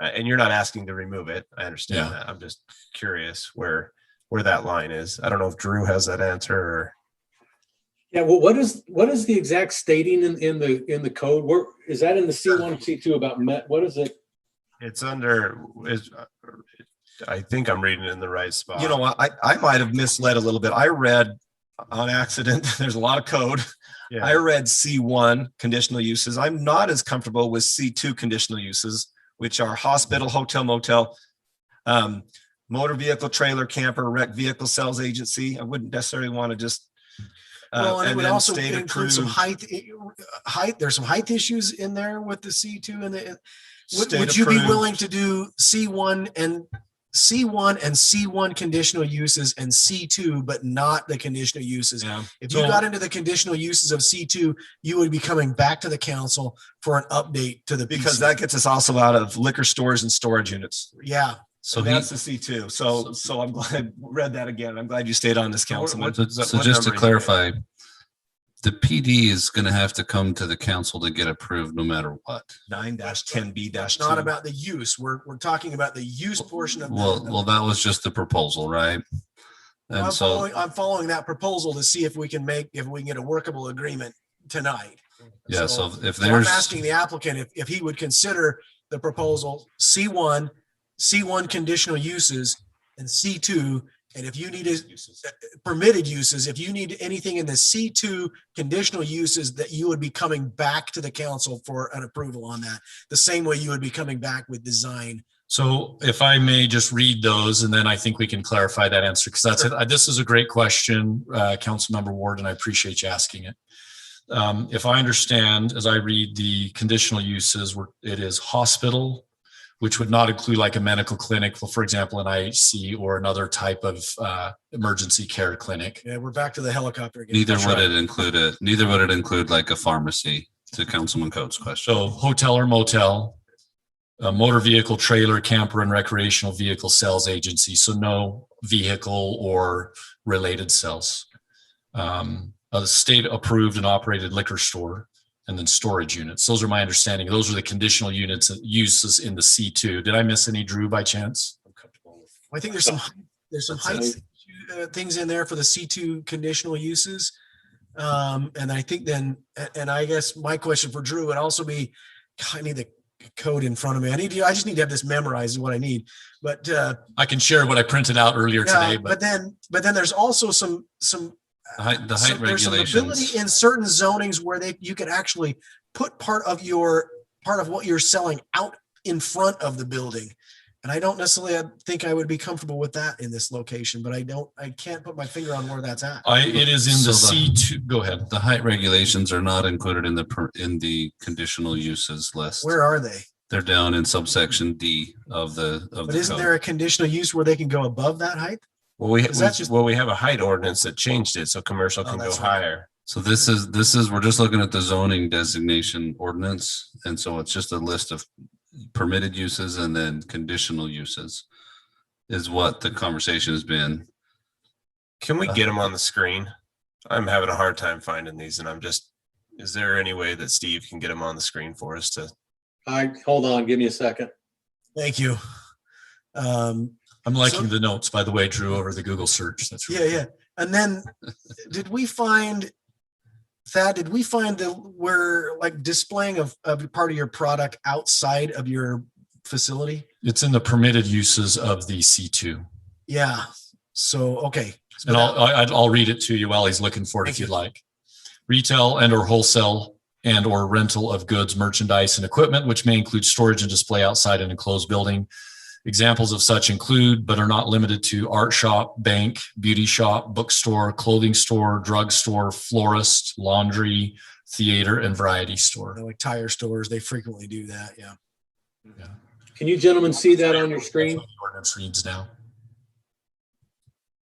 and you're not asking to remove it. I understand that. I'm just curious where that line is. I don't know if Drew has that answer or. Yeah, well, what is the exact stating in the code? Where is that in the C1, C2 about what is it? It's under I think I'm reading it in the right spot. You know what? I might have misled a little bit. I read on accident. There's a lot of code. Yeah. I read C1 conditional uses. I'm not as comfortable with C2 conditional uses which are hospital, hotel, motel, motor vehicle, trailer, camper, rec vehicle sales agency. I wouldn't necessarily want to just. Well, and it would then also state include some approved. height, there's some height issues in there with the C2 and the, would State you be approved. willing to do C1 and C1 conditional uses and C2, but not the conditional uses? Yeah. If you So- got into the conditional uses of C2, you would be coming back to the council for an update to the. Because PC. that gets us also out of liquor stores and storage units. Yeah. So And he, that's the C2. So I'm glad I read that again. I'm glad you stayed on this, Councilman. so just to clarify, the PD is going to have to come to the council to get approved no matter what. 9-10B-2. It's not about the use. We're talking about the use portion of. Well, that was just the proposal, right? And so, I'm following that proposal to see if we can get a workable agreement tonight. yeah, so if So I'm there's, asking the applicant if he would consider the proposal C1 conditional uses and C2, and if you need permitted uses, if you need anything in the C2 conditional uses, that you would be coming back to the council for an approval on that, the same way you would be coming back with design. So if I may just read those, and then I think we can clarify that answer, because that's it. This is a great question, Councilmember Ward, and I appreciate you asking it. If I understand, as I read the conditional uses, it is hospital, which would not include like a medical clinic, for example, an IHC or another type of emergency care clinic. Yeah, we're back to the helicopter again. neither would it include like a pharmacy, to Councilman Coates' question. So hotel or motel, a motor vehicle, trailer, camper, and recreational vehicle sales agency. So no vehicle or related sales. A state approved and operated liquor store, and then storage units. Those are my understanding. Those are the conditional units uses in the C2. Did I miss any, Drew, by chance? I think there's some height things in there for the C2 conditional uses. And I think then, and I guess my question for Drew would also be, I need the code in front of me. I just need to have this memorized is what I need. But I can share what I printed out earlier today, but then there's also some The height there's some regulations. ability in certain zonings where you could actually put part of what you're selling out in front of the building. And I don't necessarily think I would be comfortable with that in this location, but I can't put my finger on where that's at. It is in the So C2. Go ahead. The height regulations are not included in the conditional uses list. Where are they? They're down in subsection D of the But isn't code. there a conditional use where they can go above that height? Well, we Is that just- we have a height ordinance that changed it, so commercial can go that's right. higher. So this is, we're just looking at the zoning designation ordinance. And so it's just a list of permitted uses and then conditional uses is what the conversation has been. Can we get them on the screen? I'm having a hard time finding these, and is there any way that Steve can get them on the screen for us to? Hold on, give me a second. Thank you. I'm liking the notes, by the way, Drew, over the Google search. That's really Yeah. And then did we find where like displaying of part of your product outside of your facility? It's in the permitted uses of the C2. Yeah. So, okay. And I'll read it to you while he's looking for it if you'd like. Retail and or wholesale and or rental of goods, merchandise, and equipment, which may include storage and display outside an enclosed building. Examples of such include, but are not limited to, art shop, bank, beauty shop, bookstore, clothing store, drugstore, florist, laundry, theater, and variety store. Like tire stores, they frequently do that. Yeah. Can you gentlemen see that on your screen? Ordinance reads now.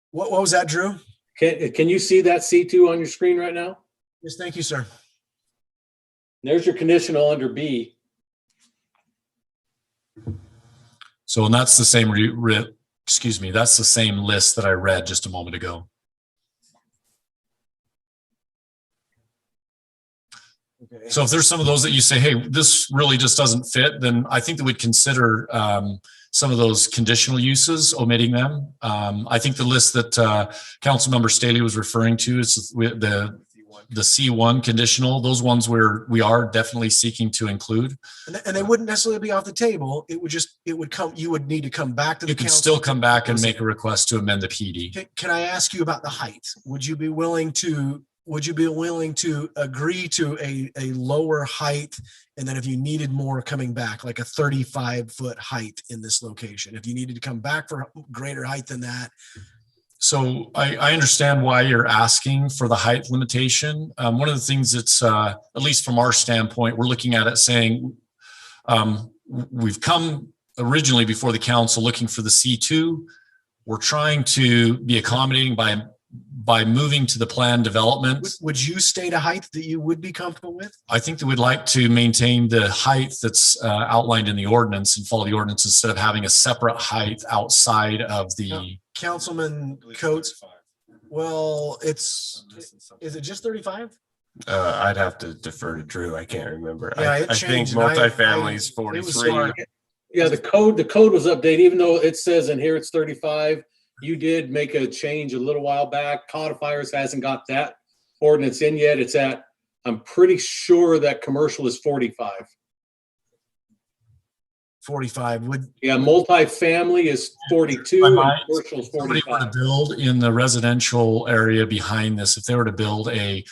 What was that, Drew? Can you see that C2 on your screen right now? Yes, thank you, sir. There's your conditional under B. So, and that's the same, that's the same list that I read just a moment ago. Okay. So if there's some of those that you say, hey, this really just doesn't fit, then I think that we'd consider some of those conditional uses, omitting them. I think the list that Councilmember Staley was referring to is the C1 conditional, those ones where we are definitely seeking to include. And they wouldn't necessarily be off the table. You would need to come back to the You could council. still come back and make a request to amend the PD. Can I ask you about the height? Would you be willing to would you be willing to agree to a lower height? And then if you needed more coming back, like a 35-foot height in this location, if you needed to come back for greater height than that. So I understand why you're asking for the height limitation. One of the things that's, at least from our standpoint, we're looking at it saying, we've come originally before the council looking for the C2. We're trying to be accommodating by moving to the planned development. Would you state a height that you would be comfortable with? I think that we'd like to maintain the height that's outlined in the ordinance and follow the ordinance instead of having a separate height outside of the. Councilman Coates. Well, is it just 35? I'd have to defer to Drew. I can't remember. Yeah, I it think changed. multifamily is It was 43. Yeah, the code was updated, even though it says in here it's 35. You did make a change a little while back. Codifiers hasn't got that ordinance in yet. It's at, I'm pretty sure that commercial is 45. 45 would. Yeah, multifamily is 42 and commercial is Somebody were 45. to build in the residential area behind this, if they were to build a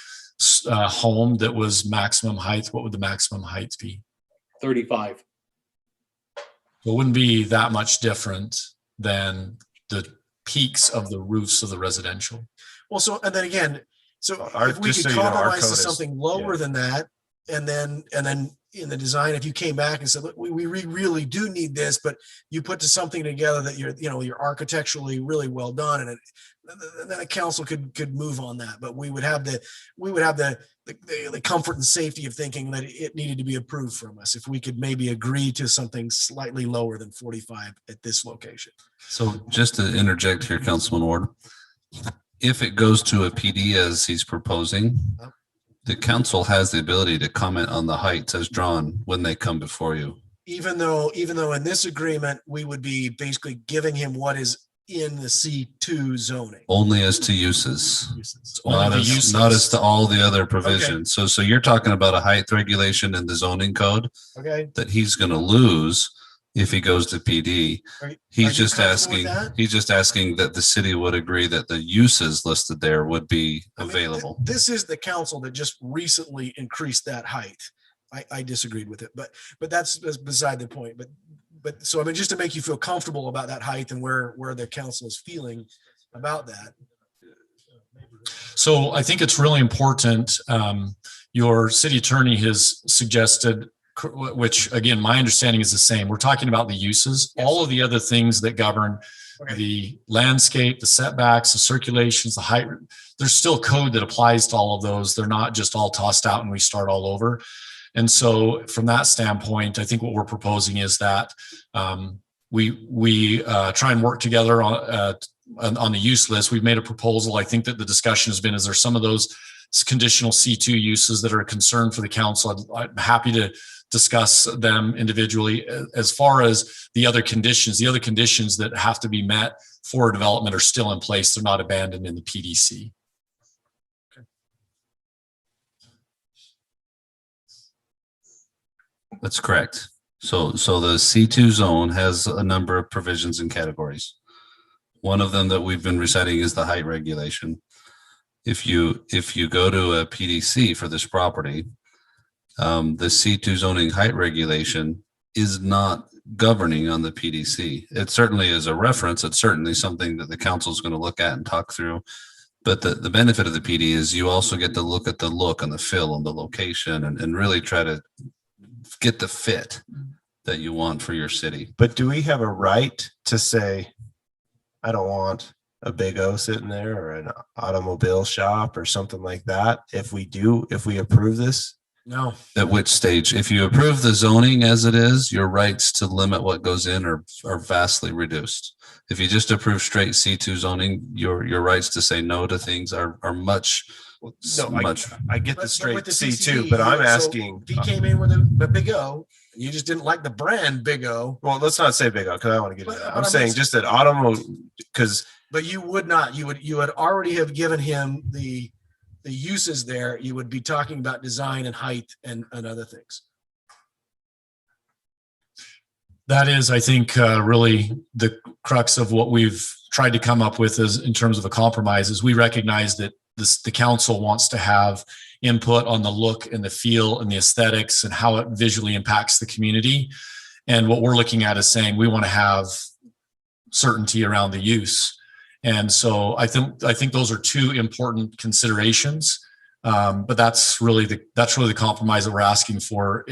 home that was maximum height, what would the maximum height be? 35. It wouldn't be that much different than the peaks of the roofs of the residential. Well, so, and then again, so Our- if we just could so you know, our compromise code to is- something lower than that, and then in the design, if you came back and said, look, we really do need this, but you put to something together that you're architecturally really well done, and then a council could move on that. But we would have the comfort and safety of thinking that it needed to be approved from us if we could maybe agree to something slightly lower than 45 at this location. So just to interject here, Councilman Ward, if it goes to a PD as he's proposing, the council has the ability to comment on the heights as drawn when they come before you. Even though in this agreement, we would be basically giving him what is in the C2 zoning. Only as to uses, Only not the as, uses. not as to all the other provisions. So you're talking about a height regulation in the zoning code Okay. that he's going to lose if he goes to PD. Are He's you just comfortable with asking, that? he's just asking that the city would agree that the uses listed there would be available. This is the council that just recently increased that height. I disagreed with it, but that's beside the point. But so I mean, just to make you feel comfortable about that height and where the council is feeling about that. So I think it's really important. Your city attorney has suggested, which again, my understanding is the same. We're talking about the uses, all of the other things that govern the landscape, the setbacks, the circulations, the height. There's still code that applies to all of those. They're not just all tossed out and we start all over. And so from that standpoint, I think what we're proposing is that we try and work together on the use list. We've made a proposal. I think that the discussion has been, is there some of those conditional C2 uses that are a concern for the council? I'm happy to discuss them individually. As far as the other conditions that have to be met for development are still in place. They're not abandoned in the PDC. That's correct. So the C2 zone has a number of provisions and categories. One of them that we've been reciting is the height regulation. If you go to a PDC for this property, the C2 zoning height regulation is not governing on the PDC. It certainly is a reference. It's certainly something that the council is going to look at and talk through. But the benefit of the PD is you also get to look at the look and the feel and the location and really try to get the fit that you want for your city. But do we have a right to say, I don't want a Big O sitting there or an automobile shop or something like that? If we approve this? No. At which stage, if you approve the zoning as it is, your rights to limit what goes in are vastly reduced. If you just approve straight C2 zoning, your rights to say no to things are much. No, I get the straight with the C2, TCD, but I'm so asking. if he came in with a Big O, you just didn't like the brand Big O. Well, let's not say Big O because I want to get into that. But I'm I'm saying just- just that automobile, because But you would not, you would already have given him the uses there. You would be talking about design and height and other things. That is, I think, really the crux of what we've tried to come up with is in terms of a compromise is we recognize that the council wants to have input on the look and the feel and the aesthetics and how it visually impacts the community. And what we're looking at is saying we want to have certainty around the use. And so I think those are two important considerations. But that's really the compromise that we're asking for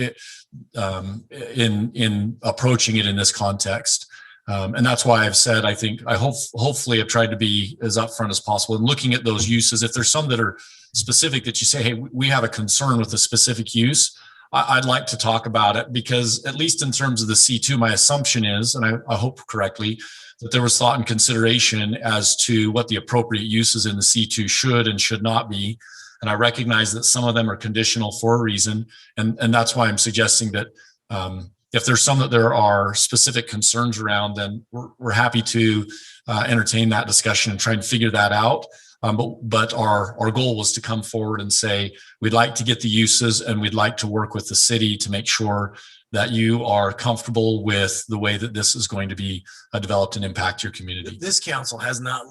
in approaching it in this context. And that's why I've said, hopefully I've tried to be as upfront as possible and looking at those uses. If there's some that are specific that you say, hey, we have a concern with a specific use, I'd like to talk about it, because at least in terms of the C2, my assumption is, and I hope correctly, that there was thought and consideration as to what the appropriate uses in the C2 should and should not be. And I recognize that some of them are conditional for a reason. And that's why I'm suggesting that if there's some that there are specific concerns around, then we're happy to entertain that discussion and try and figure that out. But our goal was to come forward and say, we'd like to get the uses and we'd like to work with the city to make sure that you are comfortable with the way that this is going to be developed and impact your community. This council has not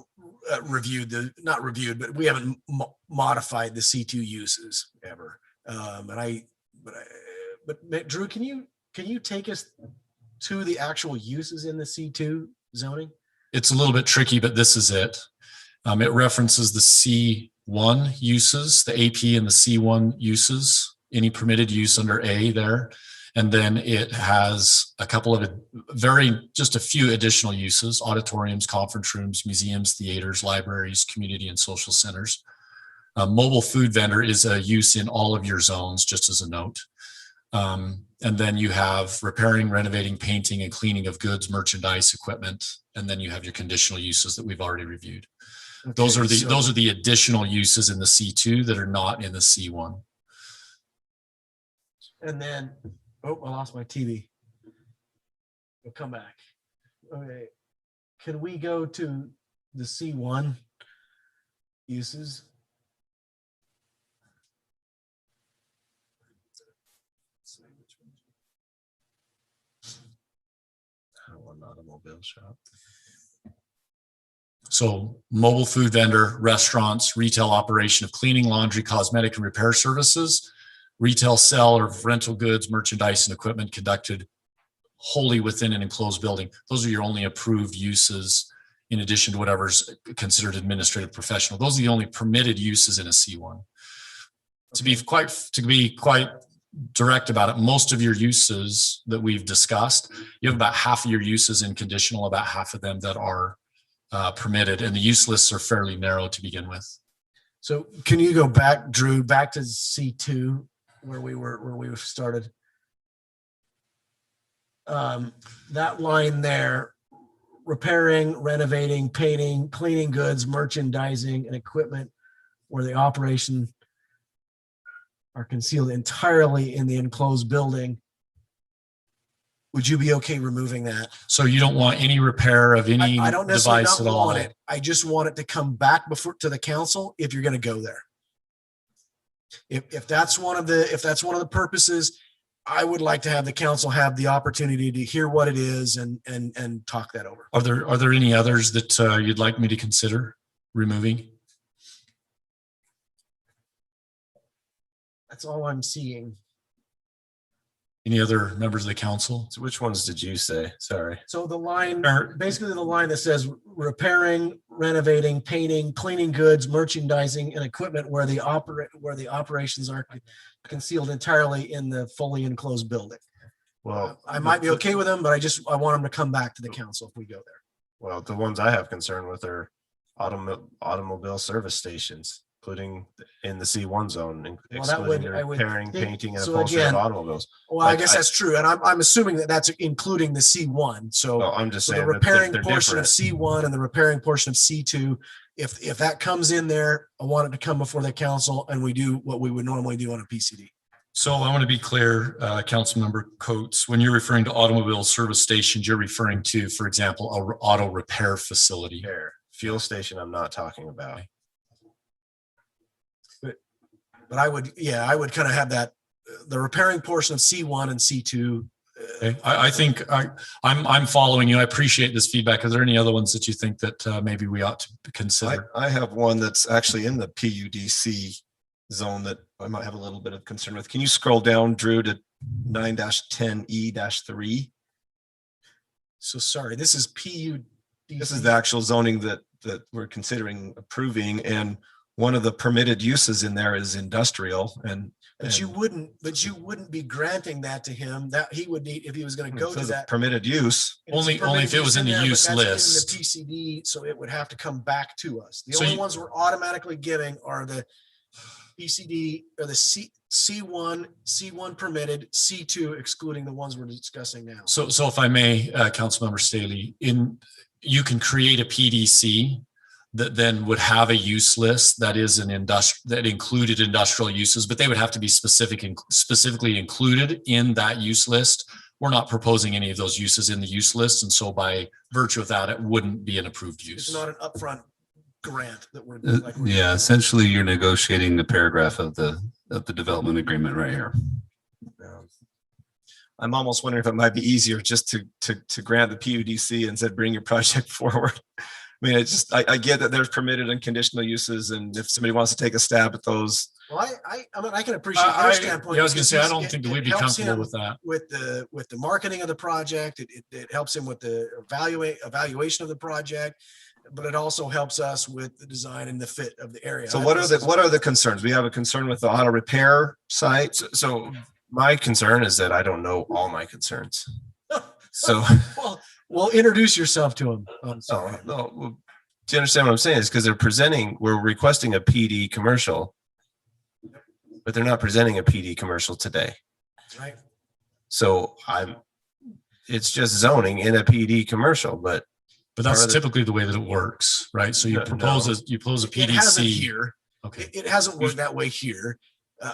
not reviewed, but we haven't modified the C2 uses ever. But Drew, can you take us to the actual uses in the C2 zoning? It's a little bit tricky, but this is it. It references the C1 uses, the AP and the C1 uses, any permitted use under A there. And then it has a couple of just a few additional uses: auditoriums, conference rooms, museums, theaters, libraries, community and social centers. Mobile food vendor is a use in all of your zones, just as a note. And then you have repairing, renovating, painting, and cleaning of goods, merchandise, equipment. And then you have your conditional uses that we've already reviewed. Okay, those are the additional uses in the C2 that are not in the C1. And then, I lost my TV. We'll come back. Okay. Can we go to the C1 uses? Automobile shop. So mobile food vendor, restaurants, retail operation of cleaning, laundry, cosmetic, and repair services, retail sale or rental goods, merchandise, and equipment conducted wholly within an enclosed building. Those are your only approved uses, in addition to whatever's considered administrative professional. Those are the only permitted uses in a C1. Okay. To be quite direct about it, most of your uses that we've discussed, you have about half of your uses in conditional, about half of them that are permitted, and the use lists are fairly narrow to begin with. So can you go back, Drew, back to C2 where we started? That line there: repairing, renovating, painting, cleaning goods, merchandising, and equipment where the operation are concealed entirely in the enclosed building. Would you be okay removing that? So you don't want any repair of any I don't necessarily device not at all? want it. I just want it to come back to the council if you're going to go there. If that's one of the purposes, I would like to have the council have the opportunity to hear what it is and talk that over. Are there any others that you'd like me to consider removing? That's all I'm seeing. Any other members of the council? So which ones did you say? Sorry. So the line, basically the line that says repairing, renovating, painting, cleaning goods, merchandising, and equipment where the operations are concealed entirely in the fully enclosed building. Well, I might be okay with them, but I want them to come back to the council if we go there. Well, the ones I have concern with are automobile service stations, including in the C1 zone, excluding repairing, painting, and upholstery of automobiles. Well, I guess that's true, and I'm assuming that that's including the C1. So I'm just saying the repairing portion of C1 and the repairing portion of C2. If that comes in there, I want it to come before the council, and we do what we would normally do on a PCD. So I want to be clear, Councilmember Coates, when you're referring to automobile service stations, you're referring to, for example, an auto repair facility. Fuel station I'm not talking about. But I would kind of have that, the repairing portion of C1 and C2 Okay. I think I'm following you. I appreciate this feedback. Are there any other ones that you think that maybe we ought to consider? I have one that's actually in the PUDC zone that I might have a little bit of concern with. Can you scroll down, Drew, to 9-10E-3? So sorry, this is PUD. This is the actual zoning that we're considering approving, and one of the permitted uses in there is industrial. But you wouldn't be granting that to him. That he would need if he was going to go to that permitted use. Only if it was in the there, but use that's list. in the PCD, so it would have to come back to us. The So only you- ones we're automatically giving are the PCD or the C1 permitted, C2 excluding the ones we're discussing now. So if I may, Councilmember Staley, you can create a PDC that then would have a use list that is that included industrial uses, but they would have to be specifically included in that use list. We're not proposing any of those uses in the use list, and so by virtue of that, it wouldn't be an approved use. It's not an upfront grant that we're Yeah, essentially you're negotiating the paragraph of the development agreement right here. I'm almost wondering if it might be easier just to grant the PUDC and said, bring your project forward. I mean, I get that there's permitted and conditional uses, and if somebody wants to take a stab at those. Well, I mean, I can appreciate their standpoint. Yeah, I was going to because say, I he's- don't think that it we'd be helps comfortable him with that. With the marketing of the project. It helps him with the evaluation of the project, but it also helps us with the design and the fit of the area. So what are the concerns? We have a concern with the auto repair site. So my concern is that I don't know all my concerns. So well, introduce yourself to him. no, do you understand what I'm saying? Is because we're requesting a PD commercial, but they're not presenting a PD commercial today. Right. So it's just zoning in a PD commercial, but that's typically the way that it works, right? So you propose a It hasn't PDC. here. Okay. It hasn't worked that way here.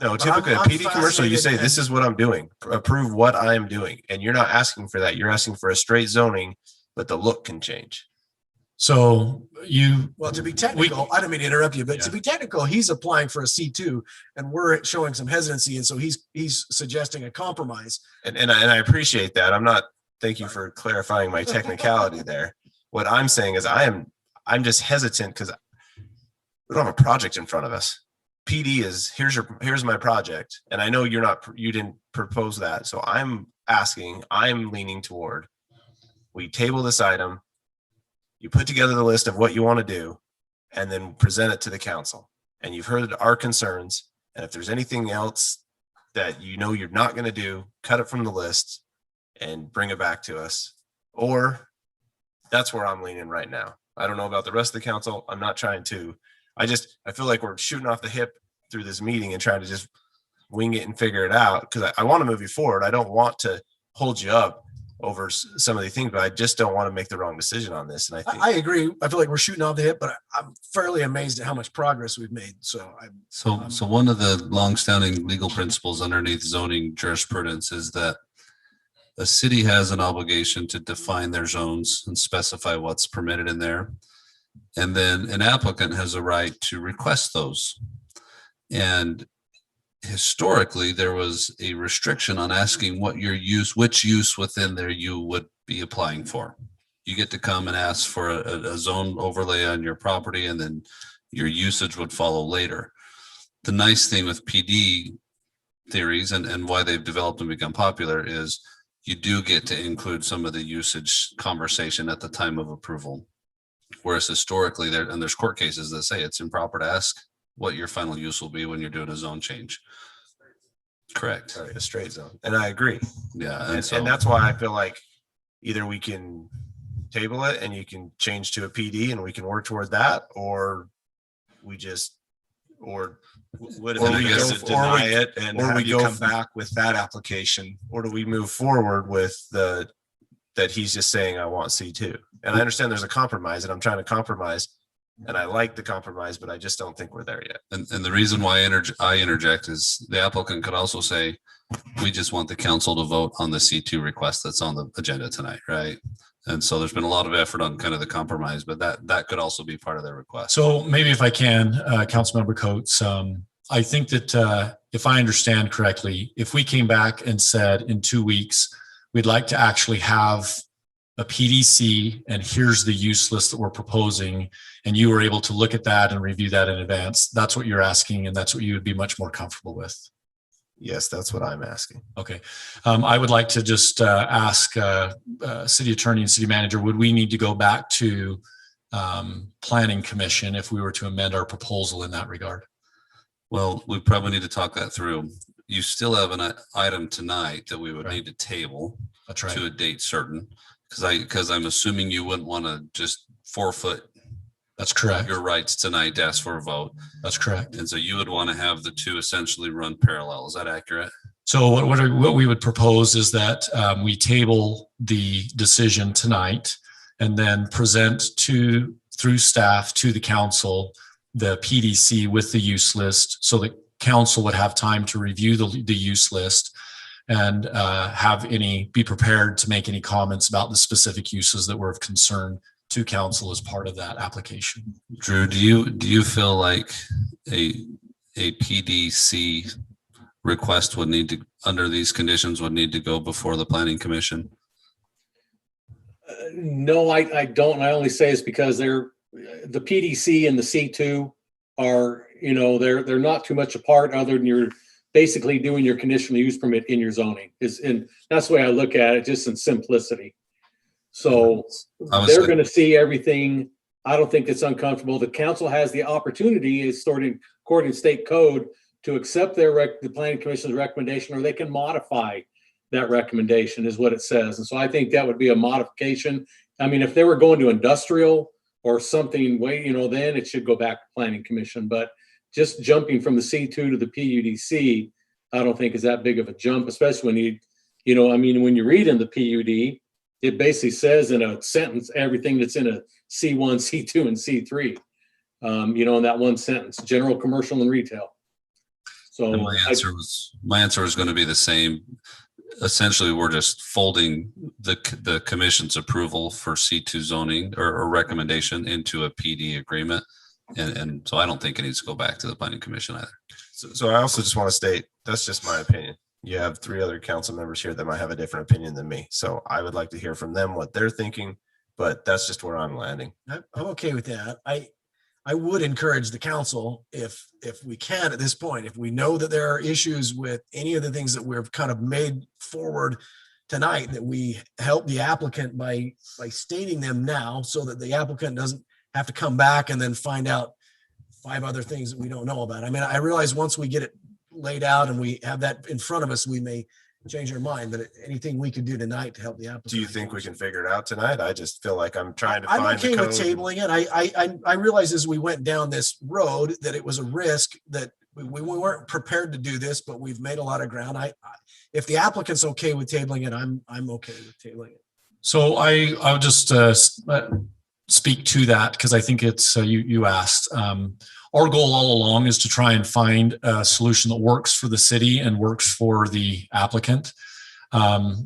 No, But typically a I'm PD commercial, you say, fascinated this is what I'm doing, approve what I am doing. And you're not asking for that. You're asking for a straight zoning, but the look can change. So Well, to be technical, I don't mean to interrupt you, but to be technical, he's applying for a C2 and we're showing some hesitancy. And so he's suggesting a compromise. And I appreciate that. Thank you for clarifying my technicality there. What I'm saying is I'm just hesitant because we don't have a project in front of us. PD is here's my project. And I know you didn't propose that. So I'm leaning toward, we table this item, you put together the list of what you want to do, and then present it to the council. And you've heard our concerns. And if there's anything else that you know you're not going to do, cut it from the list and bring it back to us. Or that's where I'm leaning right now. I don't know about the rest of the council. I'm not trying to. I feel like we're shooting off the hip through this meeting and trying to just wing it and figure it out because I want to move you forward. I don't want to hold you up over some of the things, but I just don't want to make the wrong decision on this. And I think I agree. I feel like we're shooting off the hip, but I'm fairly amazed at how much progress we've made. So So one of the longstanding legal principles underneath zoning jurisprudence is that a city has an obligation to define their zones and specify what's permitted in there. And then an applicant has a right to request those. And historically, there was a restriction on asking which use within there you would be applying for. You get to come and ask for a zone overlay on your property, and then your usage would follow later. The nice thing with PD theories and why they've developed and become popular is you do get to include some of the usage conversation at the time of approval. Whereas historically, there's court cases that say it's improper to ask what your final use will be when you're doing a zone change. Correct. a straight zone. And I agree. Yeah. And that's why I feel like either we can table it and you can change to a PD and we can work toward that, or we just, or what if Or we we go- just deny or we- it and or have we you go come f- back with that application? Or do we move forward with that he's just saying, I want C2? And I understand there's a compromise and I'm trying to compromise and I like the compromise, but I just don't think we're there yet. And the reason why I interject is the applicant could also say, we just want the council to vote on the C2 request that's on the agenda tonight, right? And so there's been a lot of effort on kind of the compromise, but that could also be part of their request. So maybe if I can, Councilmember Coates, I think that if I understand correctly, if we came back and said in 2 weeks, we'd like to actually have a PDC, and here's the use list that we're proposing, and you were able to look at that and review that in advance. That's what you're asking, and that's what you would be much more comfortable with. Yes, that's what I'm asking. Okay. I would like to just ask city attorney and city manager, would we need to go back to planning commission if we were to amend our proposal in that regard? Well, we probably need to talk that through. You still have an item tonight that we would need to table. That's right. To a date certain, because I'm assuming you wouldn't want to just forfeit. That's correct. Your rights tonight to ask for a vote. That's correct. And so you would want to have the two essentially run parallel. Is that accurate? So what we would propose is that we table the decision tonight and then present through staff to the council the PDC with the use list, so that council would have time to review the use list and be prepared to make any comments about the specific uses that were of concern to council as part of that application. Drew, do you feel like a PDC request would need to, under these conditions, would need to go before the planning commission? No, I don't. I only say it's because the PDC and the C2 are, they're not too much apart, other than you're basically doing your conditional use permit in your zoning. And that's the way I look at it, just in simplicity. So they're going to see everything. I don't think it's uncomfortable. The council has the opportunity, according to state code, to accept the planning commission's recommendation, or they can modify that recommendation, is what it says. And so I think that would be a modification. I mean, if they were going to industrial or something, then it should go back to planning commission. But just jumping from the C2 to the PUDC, I don't think is that big of a jump, especially when when you read in the PUD, it basically says in a sentence everything that's in a C1, C2, and C3. In that one sentence: general, commercial, and retail. So and my answer was going to be the same. Essentially, we're just folding the commission's approval for C2 zoning or recommendation into a PD agreement. And so I don't think it needs to go back to the planning commission either. So I also just want to state, that's just my opinion. You have 3 other council members here that might have a different opinion than me. So I would like to hear from them what they're thinking, but that's just where I'm landing. I'm okay with that. I would encourage the council, if we can at this point, if we know that there are issues with any of the things that we've kind of made forward tonight, that we help the applicant by stating them now, so that the applicant doesn't have to come back and then find out 5 other things that we don't know about. I mean, I realize once we get it laid out and we have that in front of us, we may change our mind, but anything we could do tonight to help the applicant. Do you think we can figure it out tonight? I just feel like I'm trying to I'm find okay the with code. tabling it. I realized as we went down this road that it was a risk, that we weren't prepared to do this, but we've made a lot of ground. If the applicant's okay with tabling it, I'm okay with tabling it. So I'll just speak to that, because I think it's you asked. Our goal all along is to try and find a solution that works for the city and works for the applicant.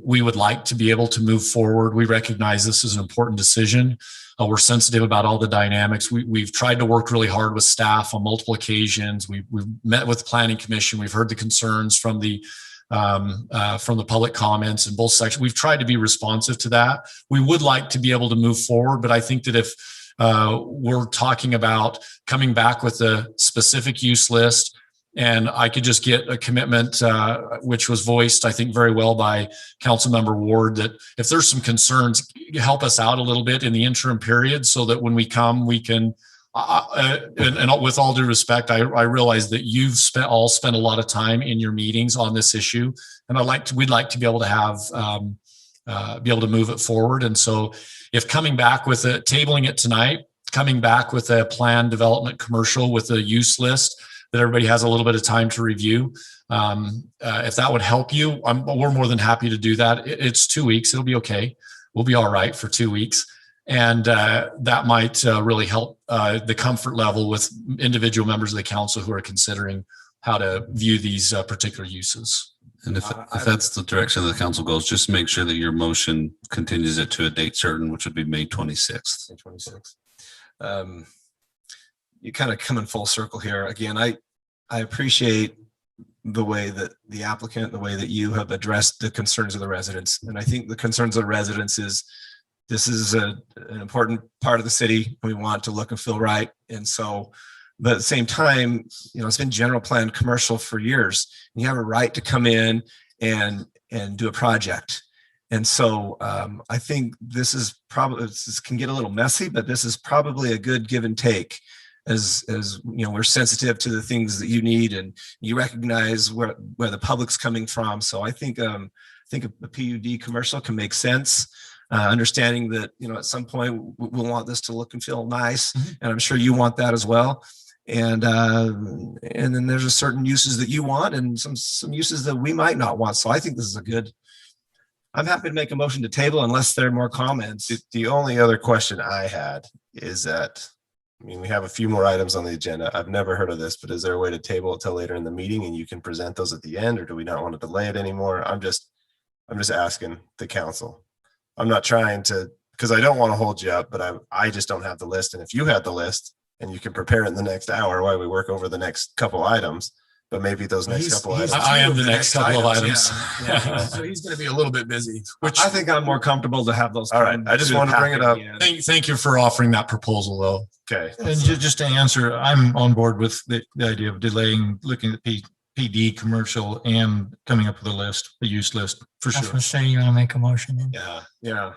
We would like to be able to move forward. We recognize this is an important decision. We're sensitive about all the dynamics. We've tried to work really hard with staff on multiple occasions. We've met with the planning commission. We've heard the concerns from the public comments in both sections. We've tried to be responsive to that. We would like to be able to move forward, but I think that if we're talking about coming back with a specific use list, and I could just get a commitment, which was voiced, I think, very well by Councilmember Ward, that if there's some concerns, help us out a little bit in the interim period, so that when we come, we can, and with all due respect, I realize that you've spent a lot of time in your meetings on this issue, and we'd like to be able to have, be able to move it forward. And so if coming back with tabling it tonight, coming back with a planned development commercial with a use list that everybody has a little bit of time to review, if that would help you, we're more than happy to do that. It's 2 weeks. It'll be okay. We'll be all right for 2 weeks. And that might really help the comfort level with individual members of the council who are considering how to view these particular uses. And if that's the direction the council goes, just make sure that your motion continues it to a date certain, which would be May 26th. May 26th. You kind of come in full circle here. Again, I appreciate the way that the applicant, the way that you have addressed the concerns of the residents. And I think the concerns of the residents is this is an important part of the city. We want to look and feel right. And so, but at the same time, you know, it's been general plan commercial for years. You have a right to come in and do a project. And so I think this is probably, this can get a little messy, but this is probably a good give and take as you know, we're sensitive to the things that you need and you recognize where the public's coming from. So I think a PUD commercial can make sense. Understanding that, you know, at some point we'll want this to look and feel nice. And I'm sure you want that as well. And then there's a certain uses that you want and some uses that we might not want. So I think this is a good, I'm happy to make a motion to table unless there are more comments. The only other question I had is that, I mean, we have a few more items on the agenda. I've never heard of this, but is there a way to table it till later in the meeting and you can present those at the end, or do we not want to delay it anymore? I'm just asking the council. I'm not trying to, because I don't want to hold you up, but I just don't have the list. And if you had the list and you can prepare it in the next hour while we work over the next couple items, but maybe those next couple items. I am the next couple of items. Yeah. So he's going to be a little bit busy. Which I think I'm more comfortable to have those. All right. I just wanted to bring it up. Thank you for offering that proposal, though. Okay. And just to answer, I'm on board with the idea of delaying, looking at PD commercial and coming up with a list, a use list for I was sure. gonna say, you want to make a motion then? Yeah.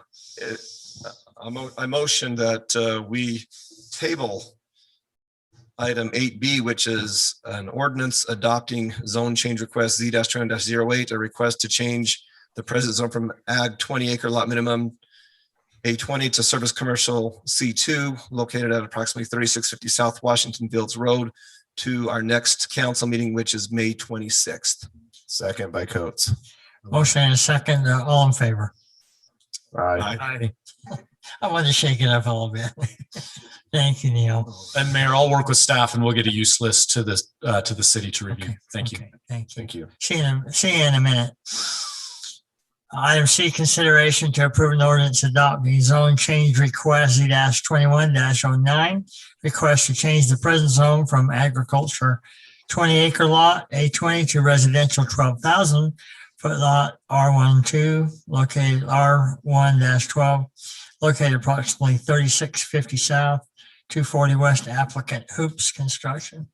I motion that we table item 8B, which is an ordinance adopting zone change request Z-20-08, a request to change the present zone from ag 20 acre lot minimum A20 to service commercial C2 located at approximately 3650 South Washington Fields Road to our next council meeting, which is May 26th. Second by Coates. Motion and a second, all in favor? Aye. I wanted to shake it up a little bit. Thank you, Neil. And Mayor, I'll work with staff and we'll get a use list to the city to review. Thank you. Thank you. Thank you. See you in a minute. Item C, consideration to approve an ordinance adopting zone change request Z-21-09. Request to change the present zone from agriculture 20 acre lot A20 to residential 12,000 foot lot R12 located R1-12 located approximately 3650 South 240 West, applicant Hoops Construction.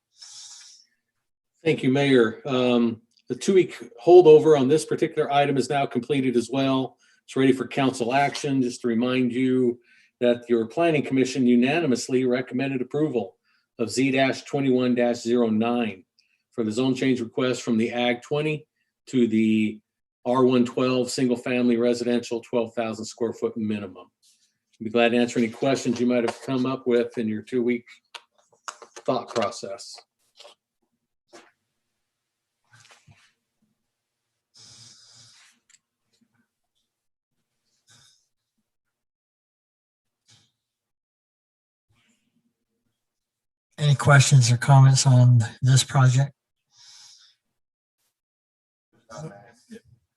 Thank you, Mayor. The 2-week holdover on this particular item is now completed as well. It's ready for council action. Just to remind you that your planning commission unanimously recommended approval of Z-21-09 for the zone change request from the Ag 20 to the R112 single family residential 12,000 square foot minimum. I'd be glad to answer any questions you might have come up with in your 2-week thought process. Any questions or comments on this project?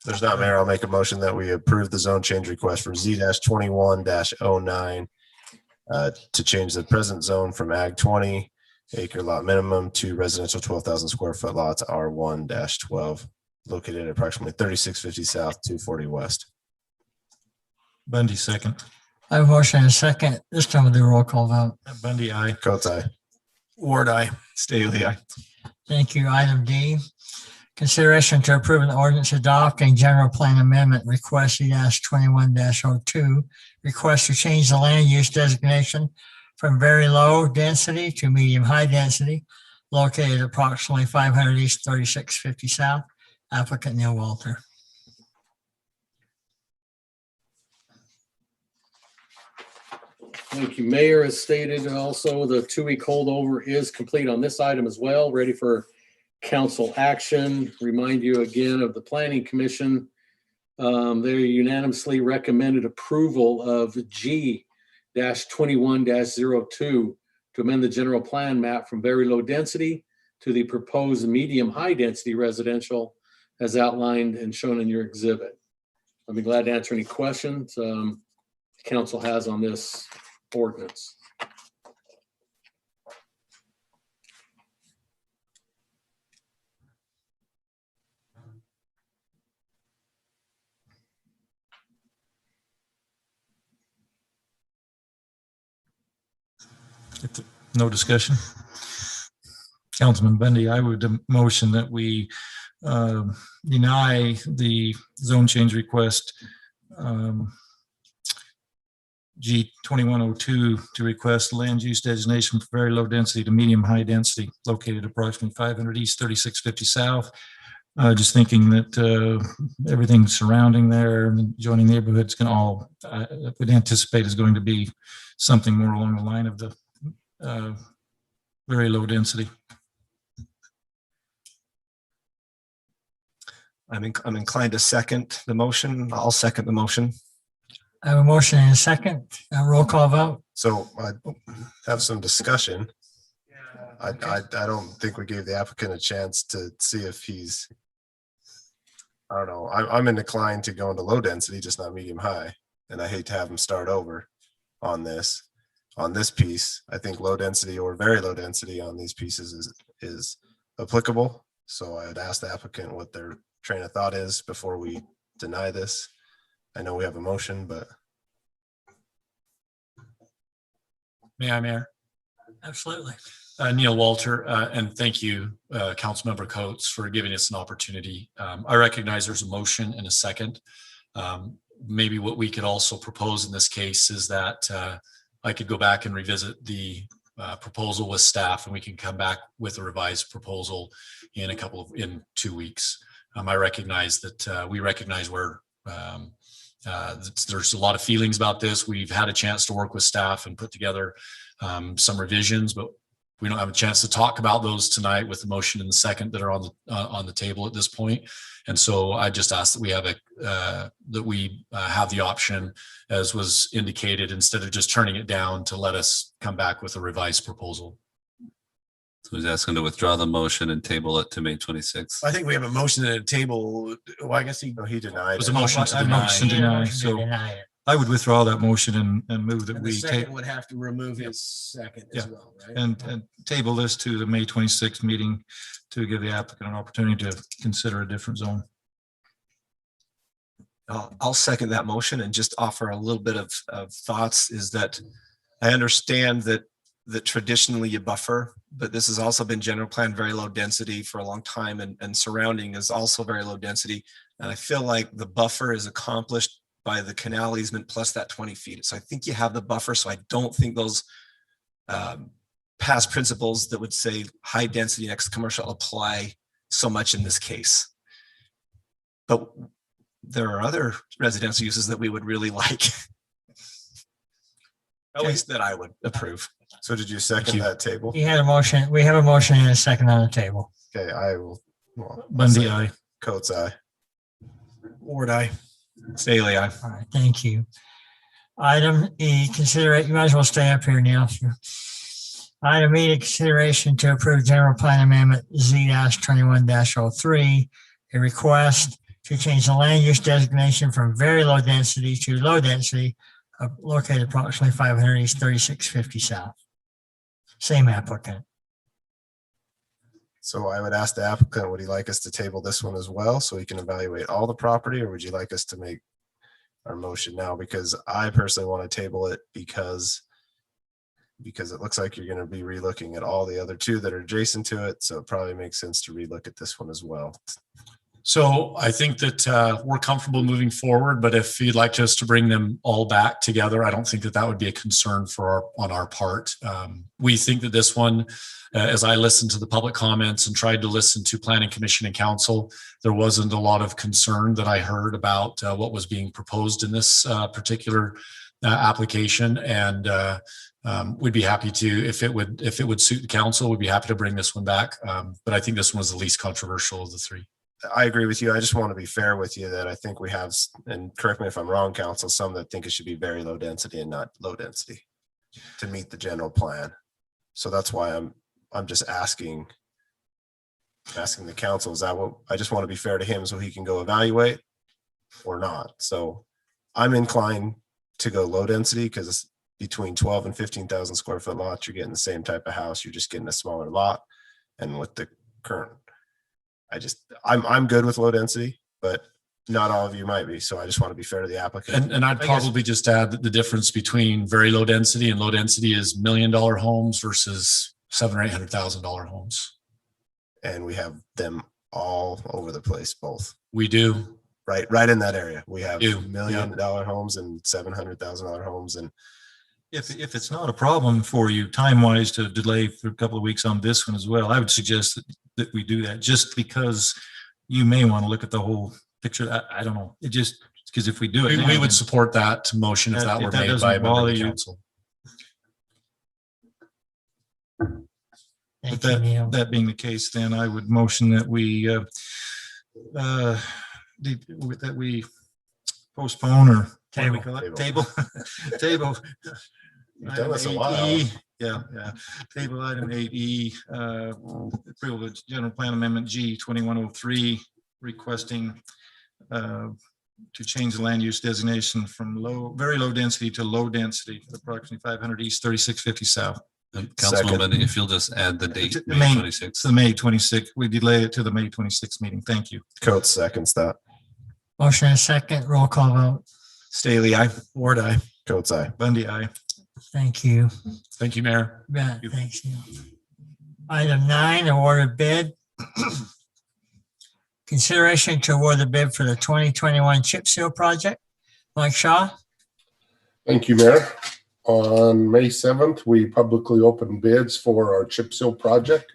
There's not, Mayor. I'll make a motion that we approve the zone change request for Z-21-09 to change the present zone from ag 20 acre lot minimum to residential 12,000 square foot lots R1-12 located at approximately 3650 South 240 West. Bundy second. I have a motion and a second. This time we'll do a roll call vote. Bundy, aye. Coates, aye. Ward, aye. Staley, aye. Thank you. Item D, consideration to approve an ordinance adopting general plan amendment request Z-21-02. Request to change the land use designation from very low density to medium high density located approximately 500 East 3650 South. Applicant Neil Walter. Thank you, Mayor. As stated, also the 2-week holdover is complete on this item as well, ready for council action. Remind you again of the Planning Commission. They unanimously recommended approval of G-21-02 to amend the general plan map from very low density to the proposed medium high density residential as outlined and shown in your exhibit. I'll be glad to answer any questions the council has on this ordinance. No discussion. Councilman Bundy, I would motion that we deny the zone change request G 2102 to request land use designation for very low density to medium high density located approximately 500 east, 3650 south. Just thinking that everything surrounding there and joining neighborhoods can all, would anticipate is going to be something more along the line of the very low density. I'm inclined to second the motion. I'll second the motion. I have a motion and a second. A roll call vote. So I have some discussion. I don't think we gave the applicant a chance to see if he's, I don't know, I'm inclined to go into low density, just not medium high. And I hate to have him start over on this piece. I think low density or very low density on these pieces is applicable. So I would ask the applicant what their train of thought is before we deny this. I know we have a motion, but. May I, Mayor? Absolutely. Neil Walter, and thank you, Councilmember Coates, for giving us an opportunity. I recognize there's a motion and a second. Maybe what we could also propose in this case is that I could go back and revisit the proposal with staff, and we can come back with a revised proposal in 2 weeks. I recognize that we recognize where there's a lot of feelings about this. We've had a chance to work with staff and put together some revisions, but we don't have a chance to talk about those tonight with the motion and the second that are on the table at this point. And so I just ask that we have have the option, as was indicated, instead of just turning it down, to let us come back with a revised proposal. So he's asking to withdraw the motion and table it to May 26th. I think we have a motion at a table. Well, I guess he denied it. Was a motion to deny. So I would withdraw that motion and move that and we the take. second would have to remove his second as well, right? And table this to the May 26th meeting to give the applicant an opportunity to consider a different zone. I'll second that motion and just offer a little bit of thoughts. Is that I understand that traditionally you buffer, but this has also been general plan very low density for a long time, and surrounding is also very low density. And I feel like the buffer is accomplished by the canal easement plus that 20 feet. So I think you have the buffer. So I don't think those past principles that would say high density next to commercial apply so much in this case. But there are other residential uses that we would really like. At least that I would approve. So did you second that table? We had a motion. We have a motion and a second on the table. Okay, I will. Bundy, aye. Coates, aye. Ward, aye. Staley, aye. All right, thank you. Item E, consider it. You might as well stay up here, Neil. Item E, consideration to approve general plan amendment Z-21-03, a request to change the land use designation from very low density to low density, located approximately 500 east, 3650 south. Same applicant. So I would ask the applicant, would he like us to table this one as well so he can evaluate all the property, or would you like us to make our motion now? Because I personally want to table it because it looks like you're going to be relooking at all the other two that are adjacent to it. So it probably makes sense to relook at this one as well. So I think that we're comfortable moving forward, but if you'd like us to bring them all back together, I don't think that would be a concern on our part. We think that this one, as I listened to the public comments and tried to listen to Planning Commission and Council, there wasn't a lot of concern that I heard about what was being proposed in this particular application. And we'd be happy to, if it would suit the council, we'd be happy to bring this one back. But I think this one was the least controversial of the three. I agree with you. I just want to be fair with you that I think we have, and correct me if I'm wrong, council, some that think it should be very low density and not low density to meet the general plan. So that's why I'm just asking the council, is that what, I just want to be fair to him so he can go evaluate or not. So I'm inclined to go low density because between 12 and 15,000 square foot lots, you're getting the same type of house. You're just getting a smaller lot. And with the current, I'm good with low density, but not all of you might be. So I just want to be fair to the applicant. And I'd I guess- probably just add that the difference between very low density and low density is $1 million homes versus $700,000 or $800,000 homes. And we have them all over the place, both. We do. Right in that area. We have Do, $1 million homes and $700,000 homes. And If it's not a problem for you time-wise to delay for a couple of weeks on this one as well, I would suggest that we do that, just because you may want to look at the whole picture. I don't know. It just, because if we do it. We now, would then- support that motion if that were made doesn't by a member of bother the you. council. But Thank you, Neil. that being the case, then I would motion that we postpone or what do we call it? Table. Table. You've done this a Item while. 8E. Yeah. Table item 8E, approval of general plan amendment G 2103, requesting to change the land use designation from very low density to low density, approximately 500 east, 3650 south. And Councilman Bennett, if you'll just add the date, To May 26th. the May 26th. We delay it to the May 26th meeting. Thank you. Coates seconds that. Motion and second, roll call vote. Staley, aye. Ward, aye. Coates, aye. Bundy, aye. Thank you. Thank you, Mayor. Yeah, thanks, Neil. Item 9, awarded bid. Consideration to award the bid for the 2021 chip seal project. Mike Shaw? Thank you, Mayor. On May 7th, we publicly opened bids for our chip seal project.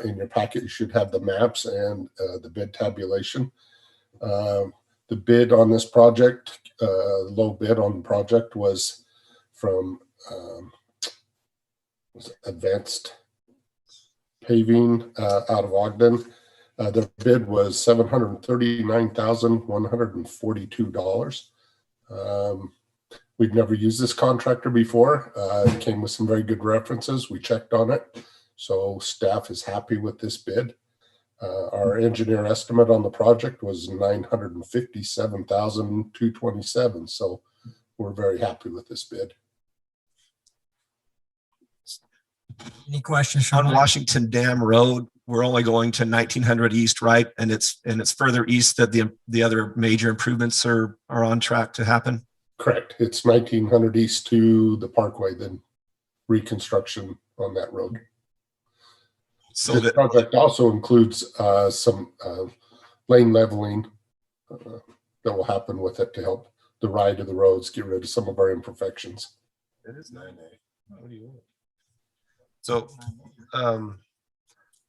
In your packet, you should have the maps and the bid tabulation. The bid on this project, low bid on the project was from Advanced Paving out of Ogden. Their bid was $739,142. We'd never used this contractor before. It came with some very good references. We checked on it. So staff is happy with this bid. Our engineer estimate on the project was $957,227. So we're very happy with this bid. Any questions On from Mike? Washington Dam Road, we're only going to 1900 east, right? And it's further east that the other major improvements are on track to happen. Correct. It's 1900 east to the Parkway, then reconstruction on that road. So This that project also includes some lane leveling that will happen with it to help the ride of the roads, get rid of some of our imperfections. It is 9A. What do you want?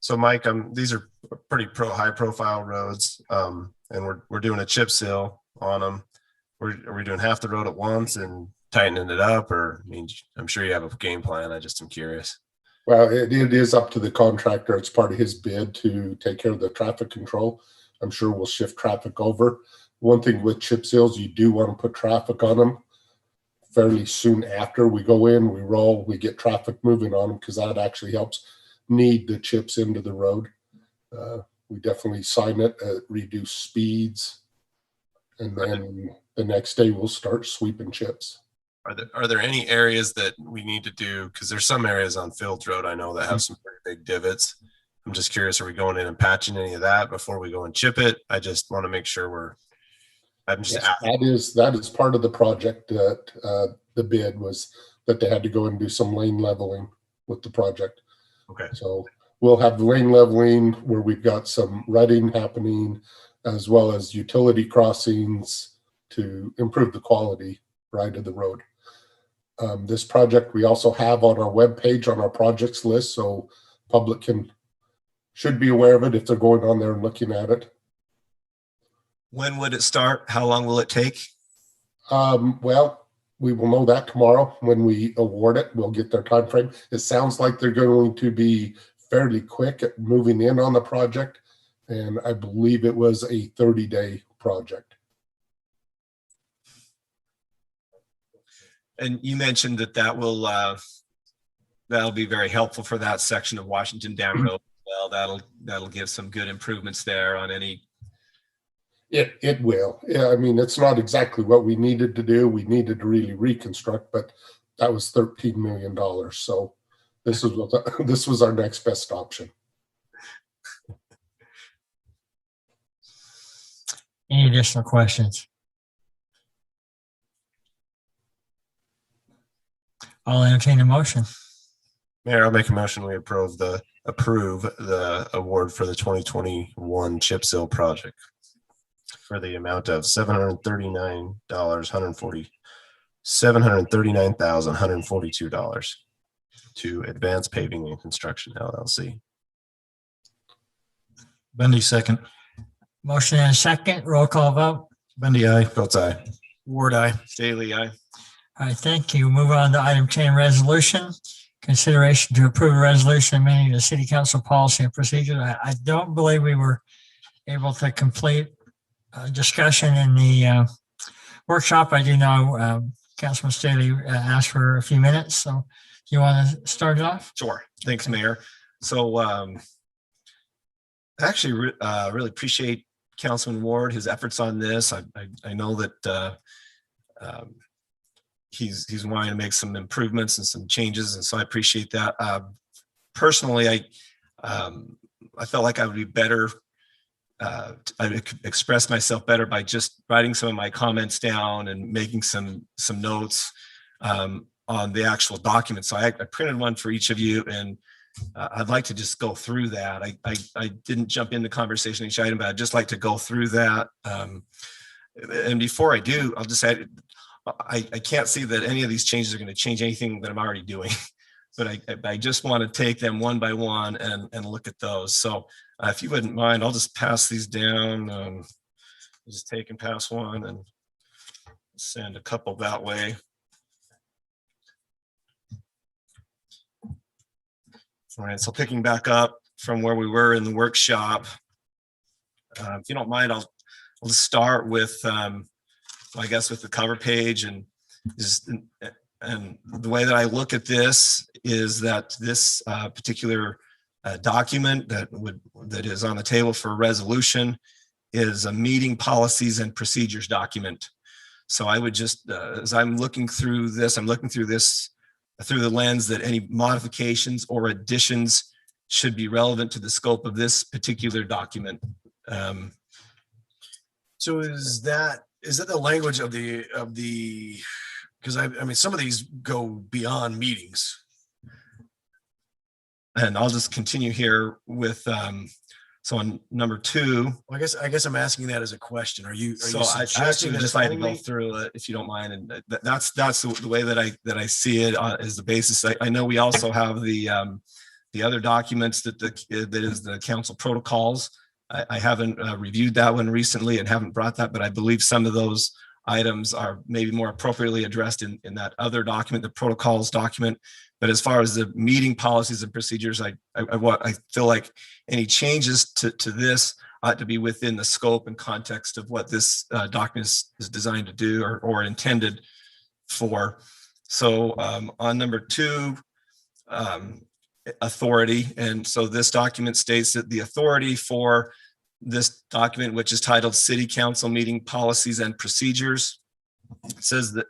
So Mike, these are pretty high profile roads. And we're doing a chip seal on them. Are we doing half the road at once and tightening it up? Or, I mean, I'm sure you have a game plan. I just am curious. Well, it is up to the contractor. It's part of his bid to take care of the traffic control. I'm sure we'll shift traffic over. One thing with chip seals, you do want to put traffic on them fairly soon after we go in, we roll, we get traffic moving on them because that actually helps knead the chips into the road. We definitely sign it, reduce speeds, and then the next day we'll start sweeping chips. Are there any areas that we need to do? Because there's some areas on Fields Road I know that have some pretty big divots. I'm just curious, are we going in and patching any of that before we go and chip it? I just want to make sure I'm just Yes, that is part of the project that the bid was that they had to go and do some lane leveling with the project. Okay. So we'll have lane leveling where we've got some rutting happening as well as utility crossings to improve the quality ride of the road. This project we also have on our webpage on our projects list, so public should be aware of it if they're going on there and looking at it. when would it start? How long will it take? Well, we will know that tomorrow when we award it. We'll get their time frame. It sounds like they're going to be fairly quick at moving in on the project, and I believe it was a 30-day project. And you mentioned that'll be very helpful for that section of Washington Dam Road. Well, that'll give some good improvements there on any. It will. Yeah, I mean, it's not exactly what we needed to do. We needed to really reconstruct, but that was $13 million. So this was our next best option. Any additional questions? I'll entertain a motion. Mayor, I'll make a motion. We approve the award for the 2021 chip seal project for the amount of $739,142 to Advance Paving and Construction LLC. Bundy, second. Motion and a second, roll call vote. Bundy, aye. Votes aye. Ward eye. Staley, aye. All right, thank you. Move on to item 10, resolution. Consideration to approve a resolution amending the city council policy and procedure. I don't believe we were able to complete discussion in the workshop. I do know Councilman Staley asked for a few minutes, so do you want to start it off? Sure. Thanks, Mayor. So I actually really appreciate Councilman Ward, his efforts on this. I know that he's wanting to make some improvements and some changes, and so I appreciate that. Personally, I felt like I would be better. I could express myself better by just writing some of my comments down and making some notes on the actual document. So I printed one for each of you, and I'd like to just go through that. I didn't jump into conversation each item, but I'd just like to go through that. And before I do, I'll just add, I can't see that any of these changes are going to change anything that I'm already doing, but I just want to take them one by one and look at those. So if you wouldn't mind, I'll just pass these down. Just take and pass one and send a couple that way. All right, so picking back up from where we were in the workshop, if you don't mind, I'll just start with, I guess, with the cover page, and the way that I look at this is that this particular document that is on the table for resolution is a meeting policies and procedures document. So I would just, as I'm looking through this, through the lens that any modifications or additions should be relevant to the scope of this particular document. So is that the language of the, because I mean, some of these go beyond meetings. And I'll just continue here with, so on number 2. Well, I guess I'm asking that as a question. Are you So I actually just like to go through it, if you don't mind, and that's the way that I see it as the basis. I know we also have the other documents that is the council protocols. I haven't reviewed that one recently and haven't brought that, but I believe some of those items are maybe more appropriately addressed in that other document, the protocols document. But as far as the meeting policies and procedures, I feel like any changes to this ought to be within the scope and context of what this document is designed to do or intended for. So on number 2, authority. And so this document states that the authority for this document, which is titled City Council Meeting Policies and Procedures, it says that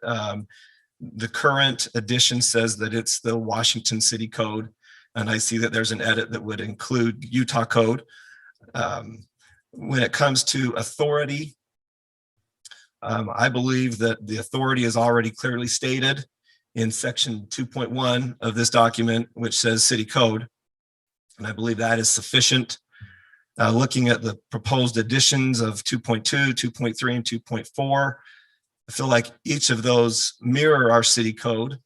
the current edition says that it's the Washington City Code. And I see that there's an edit that would include Utah Code. When it comes to authority, I believe that the authority is already clearly stated in section 2.1 of this document, which says City Code. And I believe that is sufficient. Looking at the proposed additions of 2.2, 2.3, and 2.4, I feel like each of those mirror our city code,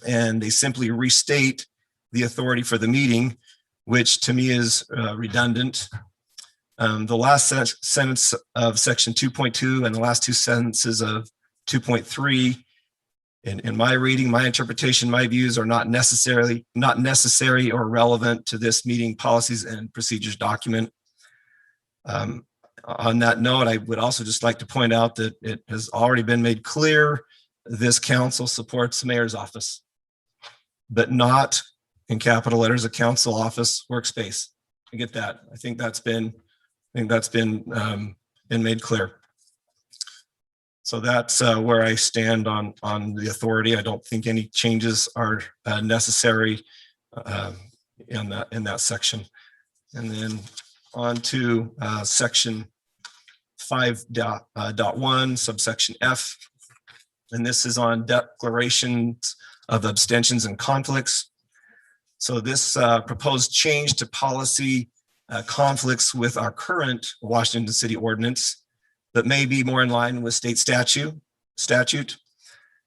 and they simply restate the authority for the meeting, which to me is redundant. The last sentence of section 2.2 and the last 2 sentences of 2.3, in my reading, my interpretation, my views are not necessary or relevant to this meeting policies and procedures document. On that note, I would also just like to point out that it has already been made clear this council supports the mayor's office, but not in capital letters, a council office workspace. I get that. I think that's been made clear. So that's where I stand on the authority. I don't think any changes are necessary in that section. And then on to section 5.1 subsection F. And this is on declarations of abstentions and conflicts. So this proposed change to policy conflicts with our current Washington City ordinance, but may be more in line with state statute.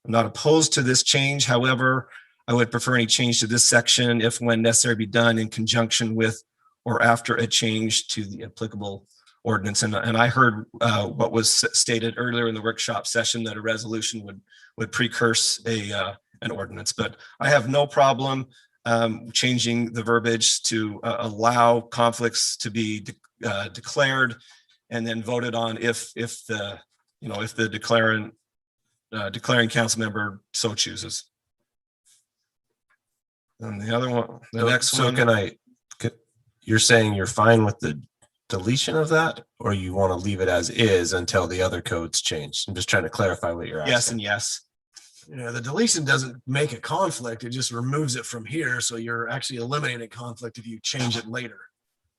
I'm not opposed to this change. However, I would prefer any change to this section if when necessary be done in conjunction with or after a change to the applicable ordinance. And I heard what was stated earlier in the workshop session that a resolution would precurse an ordinance, but I have no problem changing the verbiage to allow conflicts to be declared and then voted on if the declaring council member so chooses. And the other one, the next one. You're saying you're fine with the deletion of that, or you want to leave it as is until the other codes change? I'm just trying to clarify what you're asking. Yes and yes. Yeah, the deletion doesn't make a conflict. It just removes it from here. So you're actually eliminating conflict if you change it later.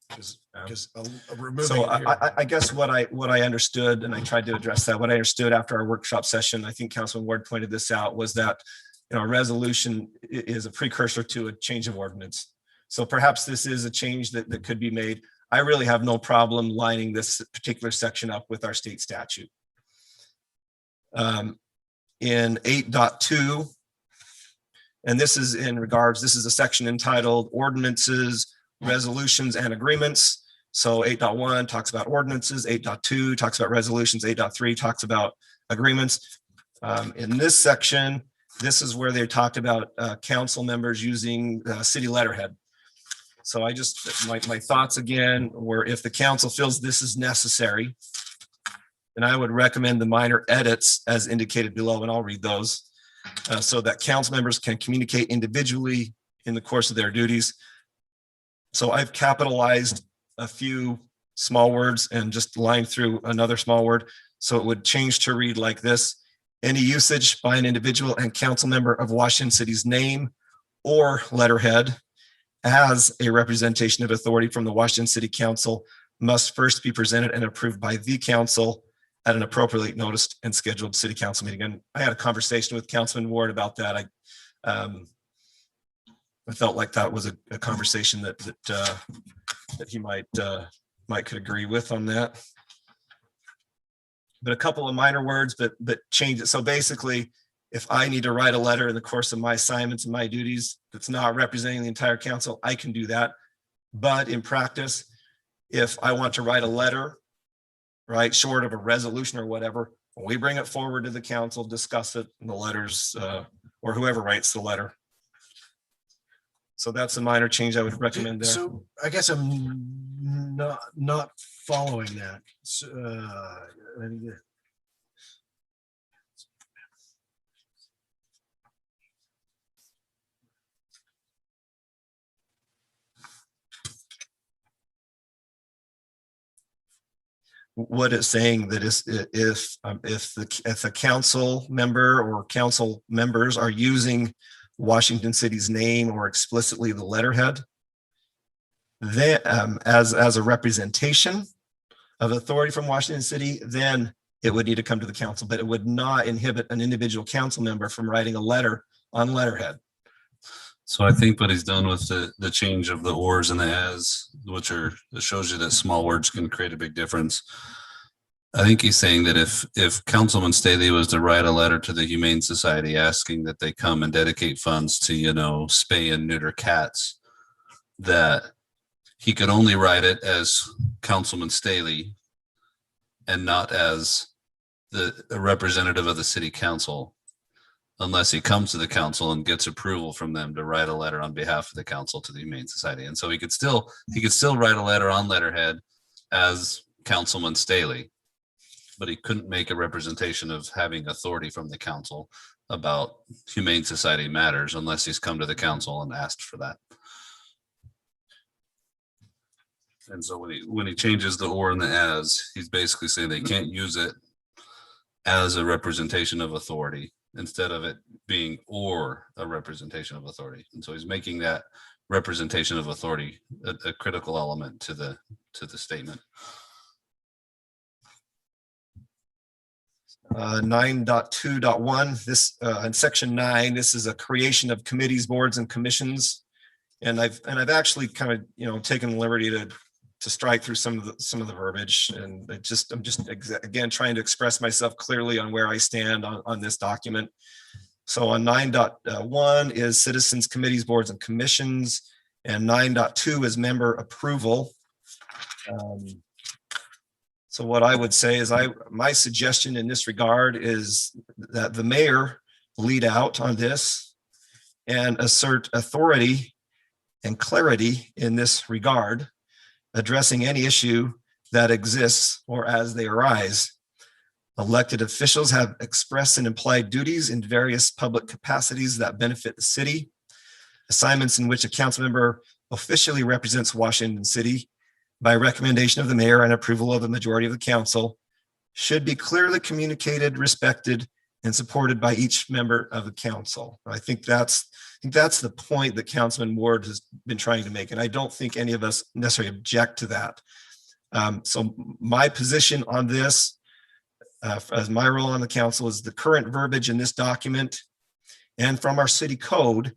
Because removing So it here. I guess what I understood, and I tried to address that, what I understood after our workshop session, I think Councilman Ward pointed this out, was that a resolution is a precursor to a change of ordinance. So perhaps this is a change that could be made. I really have no problem lining this particular section up with our state statute. In 8.2, and this is this is a section entitled Ordinances, Resolutions, and Agreements. So 8.1 talks about ordinances, 8.2 talks about resolutions, 8.3 talks about agreements. In this section, this is where they talked about council members using city letterhead. So my thoughts again were, if the council feels this is necessary, then I would recommend the minor edits as indicated below, and I'll read those, so that council members can communicate individually in the course of their duties. So I've capitalized a few small words and just lined through another small word. So it would change to read like this: any usage by an individual and council member of Washington City's name or letterhead as a representation of authority from the Washington City Council must first be presented and approved by the council at an appropriately noticed and scheduled city council meeting. And I had a conversation with Councilman Ward about that. I felt like that was a conversation that he might could agree with on that. But a couple of minor words, but change it. So basically, if I need to write a letter in the course of my assignments and my duties that's not representing the entire council, I can do that. But in practice, if I want to write a letter, right, short of a resolution or whatever, we bring it forward to the council, discuss it in the letters, or whoever writes the letter. So that's a minor change I would recommend there. So I guess I'm not following that. What it's saying that is if a council member or council members are using Washington City's name or explicitly the letterhead, then as a representation of authority from Washington City, then it would need to come to the council, but it would not inhibit an individual council member from writing a letter on letterhead. So I think what he's done with the change of the ors and the as, which it shows you that small words can create a big difference. I think he's saying that if Councilman Staley was to write a letter to the Humane Society asking that they come and dedicate funds to, spay and neuter cats, that he could only write it as Councilman Staley and not as a representative of the city council, unless he comes to the council and gets approval from them to write a letter on behalf of the council to the Humane Society. And so he could still write a letter on letterhead as Councilman Staley, but he couldn't make a representation of having authority from the council about Humane Society matters unless he's come to the council and asked for that. And so when he changes the or and the as, he's basically saying they can't use it as a representation of authority instead of it being or a representation of authority. And so he's making that representation of authority a critical element to the statement. 9.2.1, this, in section 9, this is a creation of committees, boards, and commissions. And I've actually kind of, taken the liberty to strike through some of the verbiage, and I'm just again trying to express myself clearly on where I stand on this document. So on 9.1 is citizens, committees, boards, and commissions, and 9.2 is member approval. So what I would say is my suggestion in this regard is that the mayor lead out on this and assert authority and clarity in this regard, addressing any issue that exists or as they arise. Elected officials have expressed and implied duties in various public capacities that benefit the city. Assignments in which a council member officially represents Washington City by recommendation of the mayor and approval of the majority of the council should be clearly communicated, respected, and supported by each member of the council. I think that's the point that Councilman Ward has been trying to make, and I don't think any of us necessarily object to that. So my position on this, as my role on the council, is the current verbiage in this document and from our city code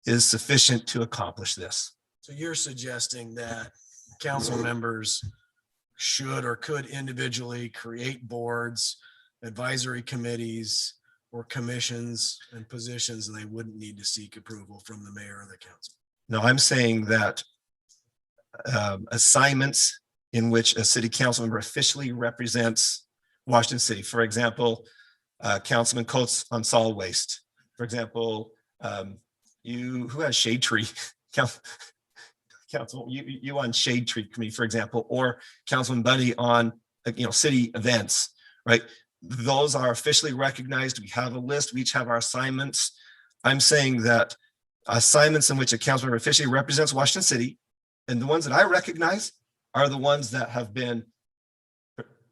is sufficient to accomplish this. So you're suggesting that council members should or could individually create boards, advisory committees, or commissions and positions, and they wouldn't need to seek approval from the mayor or the council? No, I'm saying that assignments in which a city council member officially represents Washington City, for example, Councilman Coates on solid waste, for example, who has Shade Tree? Council, you on Shade Tree Committee, for example, or Councilman Buddy on, city events, right? Those are officially recognized. We have a list. We each have our assignments. I'm saying that assignments in which a council member officially represents Washington City, and the ones that I recognize are the ones that have been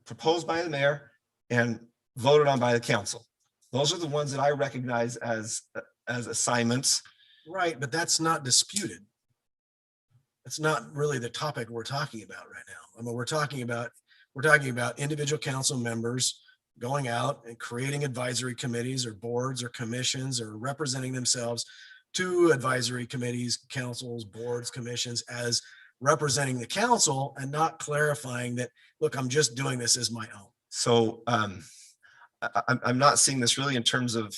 proposed by the mayor and voted on by the council. Those are the ones that I recognize as assignments. Right, but that's not disputed. That's not really the topic we're talking about right now. I mean, we're talking about individual council members going out and creating advisory committees or boards or commissions or representing themselves to advisory committees, councils, boards, commissions as representing the council, and not clarifying that, look, I'm just doing this as my own. So I'm not seeing this really in terms of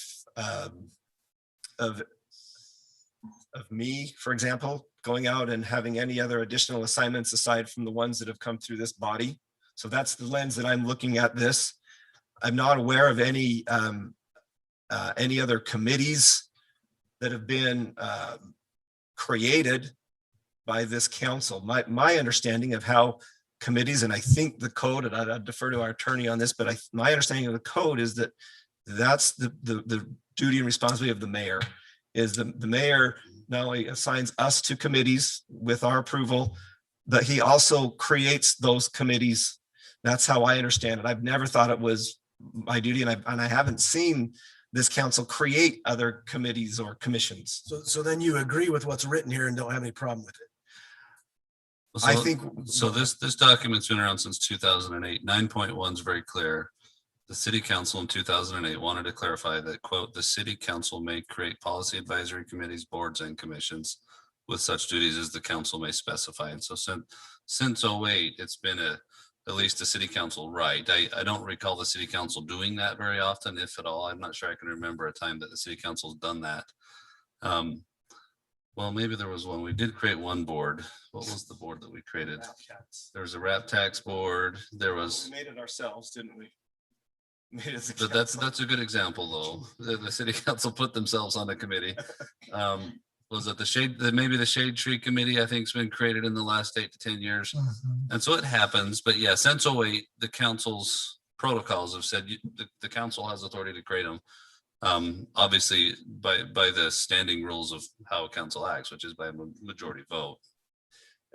me, for example, going out and having any other additional assignments aside from the ones that have come through this body. So that's the lens that I'm looking at this. I'm not aware of any other committees that have been created by this council. My understanding of how committees, and I think the code, and I'd defer to our attorney on this, but my understanding of the code is that that's the duty and responsibility of the mayor. Is the mayor not only assigns us to committees with our approval, but he also creates those committees. That's how I understand it. I've never thought it was my duty, and I haven't seen this council create other committees or commissions. So then you agree with what's written here and don't have any problem with it? I think so. This document's been around since 2008. 9.1 is very clear. The city council in 2008 wanted to clarify that, quote, the city council may create policy advisory committees, boards, and commissions with such duties as the council may specify. And so since 08, it's been at least a city council right. I don't recall the city council doing that very often, if at all. I'm not sure I can remember a time that the city council's done that. Well, maybe there was one. We did create one board. What was the board that we created? There was a rap tax board. There was. We made it ourselves, didn't we? But that's a good example, though. The city council put themselves on the committee. Was it maybe the Shade Tree Committee, I think, has been created in the last 8 to 10 years. And so it happens. But yeah, since 08, the council's protocols have said the council has authority to create them. Obviously by the standing rules of how a council acts, which is by a majority vote.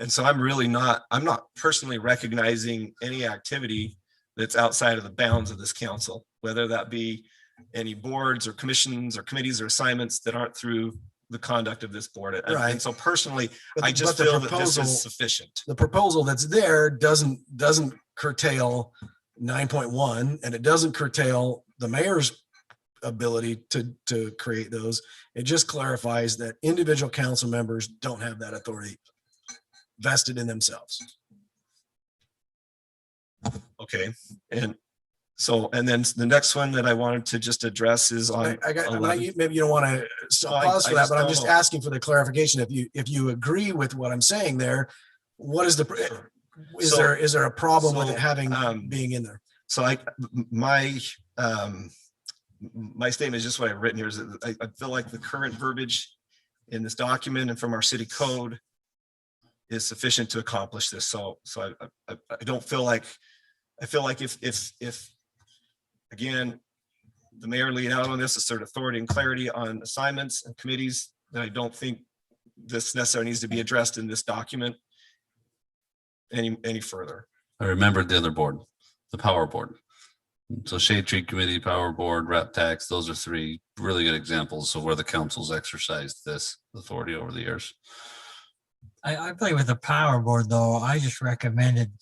And so I'm not personally recognizing any activity that's outside of the bounds of this council, whether that be any boards or commissions or committees or assignments that aren't through the conduct of this board. Right. And so personally, But I just the feel that this proposal- is sufficient. The proposal that's there doesn't curtail 9.1, and it doesn't curtail the mayor's ability to create those. It just clarifies that individual council members don't have that authority vested in themselves. Okay, and so, and then the next one that I wanted to just address is on. I got, 11. maybe you don't want to pause I for that, just but I'm don't just know. asking for the clarification. If you agree with what I'm saying there, what is is So- there a problem with so, it having being in there? So my statement is just what I've written here is that I feel like the current verbiage in this document and from our city code is sufficient to accomplish this. So I don't feel like, I feel like if again, the mayor lead out on this, assert authority and clarity on assignments and committees, then I don't think this necessarily needs to be addressed in this document any further. I remembered the other board, the power board. So Shade Tree Committee, Power Board, Rep Tax, those are three really good examples of where the council's exercised this authority over the years. I believe with the power board though, I just recommended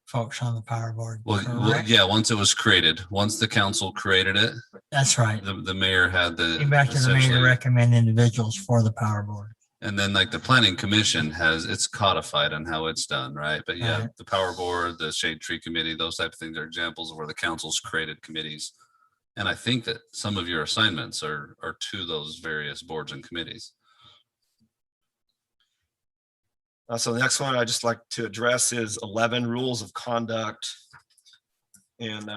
folks on the power board. Well, correct? yeah, once it was created, once the council created it, That's right. the mayor had the. Came back to the mayor to essentially- recommend individuals for the power board. And then like the planning commission has, it's codified on how it's done, right? But yeah, Right. the power board, the shade tree committee, those type of things are examples of where the council's created committees. And I think that some of your assignments are to those various boards and committees. So the next one I'd just like to address is 11 rules of conduct. And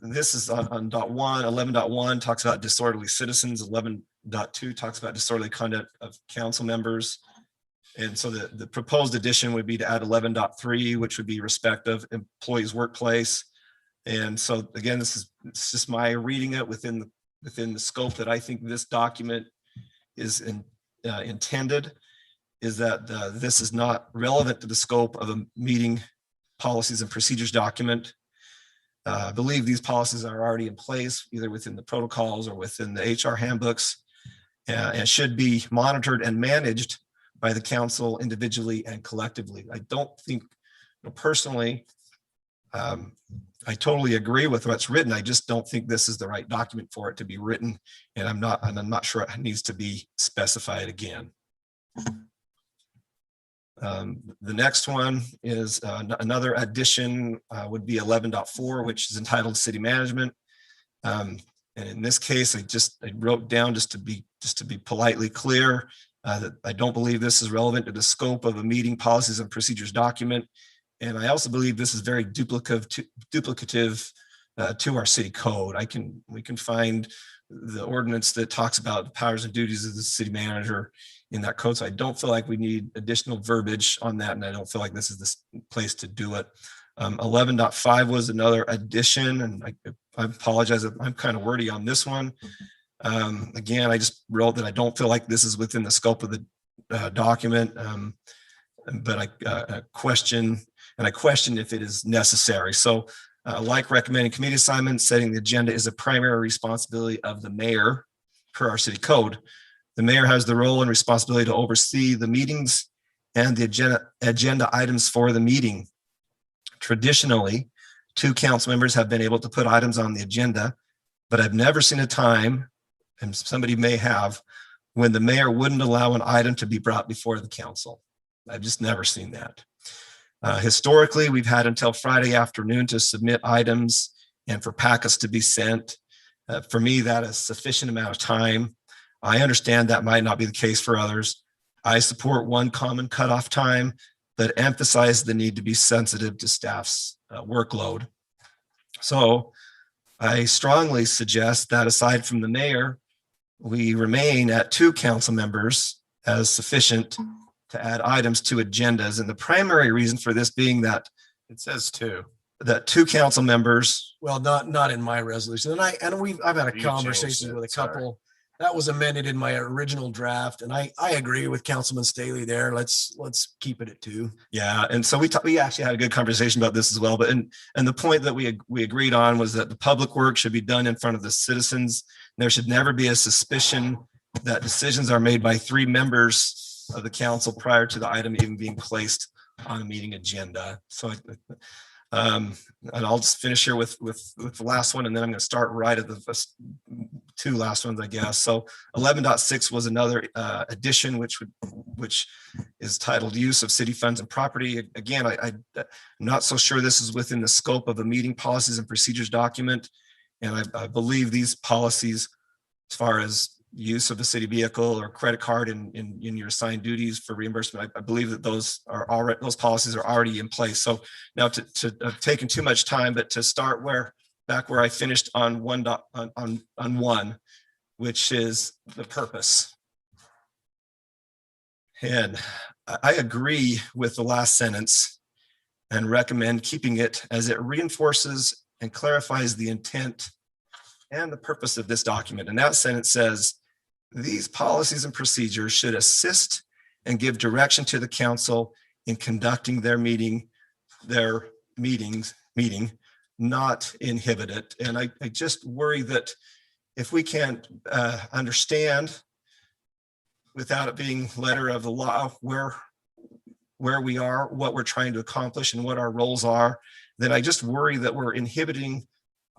this is on dot one, 11.1 talks about disorderly citizens, 11.2 talks about disorderly conduct of council members. And so the proposed addition would be to add 11.3, which would be respect of employees' workplace. And so again, it's just my reading it within the scope that I think this document is intended, is that this is not relevant to the scope of a meeting policies and procedures document. I believe these policies are already in place, either within the protocols or within the HR handbooks, and should be monitored and managed by the council individually and collectively. I don't think, personally, I totally agree with what's written. I just don't think this is the right document for it to be written, and I'm not sure it needs to be specified again. The next one is another addition would be 11.4, which is entitled City Management. And in this case, I wrote down just to be politely clear that I don't believe this is relevant to the scope of a meeting policies and procedures document. And I also believe this is very duplicative to our city code. We can find the ordinance that talks about the powers and duties of the city manager in that code. So I don't feel like we need additional verbiage on that. And I don't feel like this is the place to do it. 11.5 was another addition. And I apologize if I'm kind of wordy on this one. Again, I just wrote that I don't feel like this is within the scope of the document. But I question if it is necessary. So like recommending committee assignments, setting the agenda is a primary responsibility of the mayor per our city code. The mayor has the role and responsibility to oversee the meetings and the agenda items for the meeting. Traditionally, 2 council members have been able to put items on the agenda, but I've never seen a time, and somebody may have, when the mayor wouldn't allow an item to be brought before the council. I've just never seen that. Historically, we've had until Friday afternoon to submit items and for packets to be sent. For me, that is sufficient amount of time. I understand that might not be the case for others. I support one common cutoff time, but emphasize the need to be sensitive to staff's workload. So I strongly suggest that aside from the mayor, we remain at 2 council members as sufficient to add items to agendas. And the primary reason for this being that it says 2. That 2 council members. Well, not in my resolution. And I've had a You conversation changed it, with a sorry. couple. That was amended in my original draft, and I agree with Councilman Staley there. Let's keep it at 2. Yeah, and so we actually had a good conversation about this as well. But and the point that we agreed on was that the public work should be done in front of the citizens. There should never be a suspicion that decisions are made by 3 members of the council prior to the item even being placed on a meeting agenda. So And I'll just finish here with the last one, and then I'm going to start right at the first two last ones, I guess. So 11.6 was another addition, which is titled Use of City Funds and Property. Again, I'm not so sure this is within the scope of a meeting policies and procedures document. And I believe these policies, as far as use of a city vehicle or credit card in your assigned duties for reimbursement, I believe that those policies are already in place. So now I've taken too much time, but to start back where I finished on one, which is the purpose. And I agree with the last sentence and recommend keeping it, as it reinforces and clarifies the intent and the purpose of this document. And that sentence says, these policies and procedures should assist and give direction to the council in conducting their meeting, not inhibit it. And I just worry that if we can't understand without it being letter of the law where we are, what we're trying to accomplish and what our roles are, then I just worry that we're inhibiting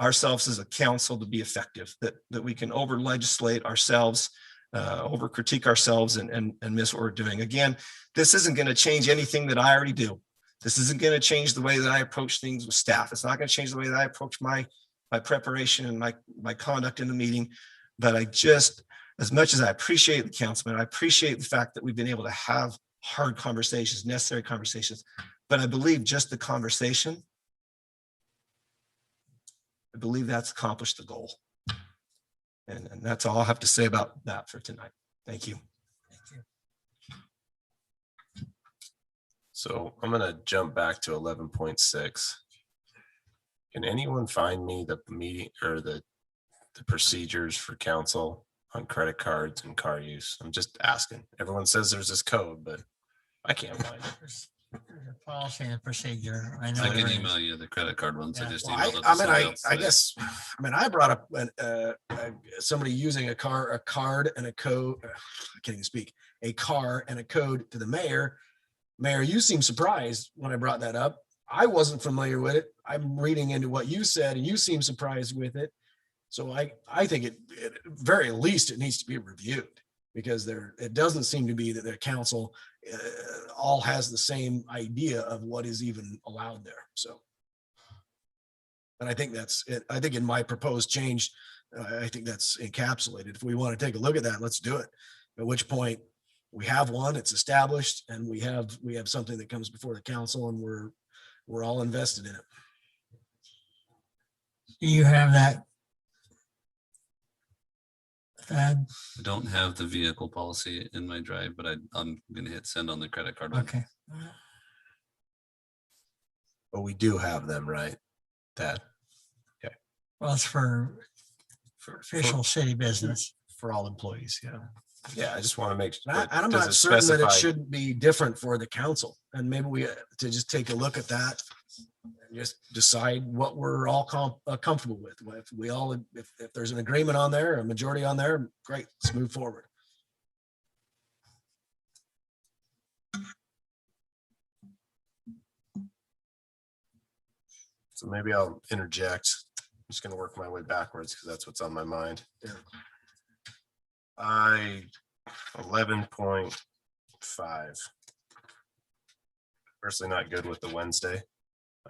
ourselves as a council to be effective, that we can over legislate ourselves, over critique ourselves and miss what we're doing. Again, this isn't going to change anything that I already do. This isn't going to change the way that I approach things with staff. It's not going to change the way that I approach my preparation and my conduct in the meeting. But I just, as much as I appreciate the councilman, I appreciate the fact that we've been able to have hard conversations, necessary conversations. But I believe just the conversation, I believe that's accomplished the goal. And that's all I have to say about that for tonight. Thank you. So I'm going to jump back to 11.6. Can anyone find me the meeting or the procedures for council on credit cards and car use? I'm just asking. Everyone says there's this code, but I can't find it. There's a policy and procedure. I know. I can there is. email you the credit card ones. I just Well, emailed it to I mean, somebody else I today. guess, I mean, I brought up somebody using a card and a code. I can't even speak. A car and a code to the mayor. Mayor, you seem surprised when I brought that up. I wasn't familiar with it. I'm reading into what you said, and you seem surprised with it. So I think it very least it needs to be reviewed, because it doesn't seem to be that the council all has the same idea of what is even allowed there. So, and I think that's it. I think in my proposed change, I think that's encapsulated. If we want to take a look at that, let's do it. At which point we have one, it's established, and we have something that comes before the council, and we're all invested in it. Do you have that? Thad? I don't have the vehicle policy in my drive, but I'm gonna hit send on the credit card one. Okay. But we do have them, right? That. Okay. Well, it's for official city business. For all employees, yeah. Yeah, I just want to make sure. And I'm not certain that it shouldn't be different for the council, and maybe we to just take a look at that and just decide what we're all comfortable with. If we all, if there's an agreement on there, a majority on there, great, let's move forward. So maybe I'll interject. I'm just going to work my way backwards because that's what's on my mind. Yeah. 11.5. Personally, not good with the Wednesday.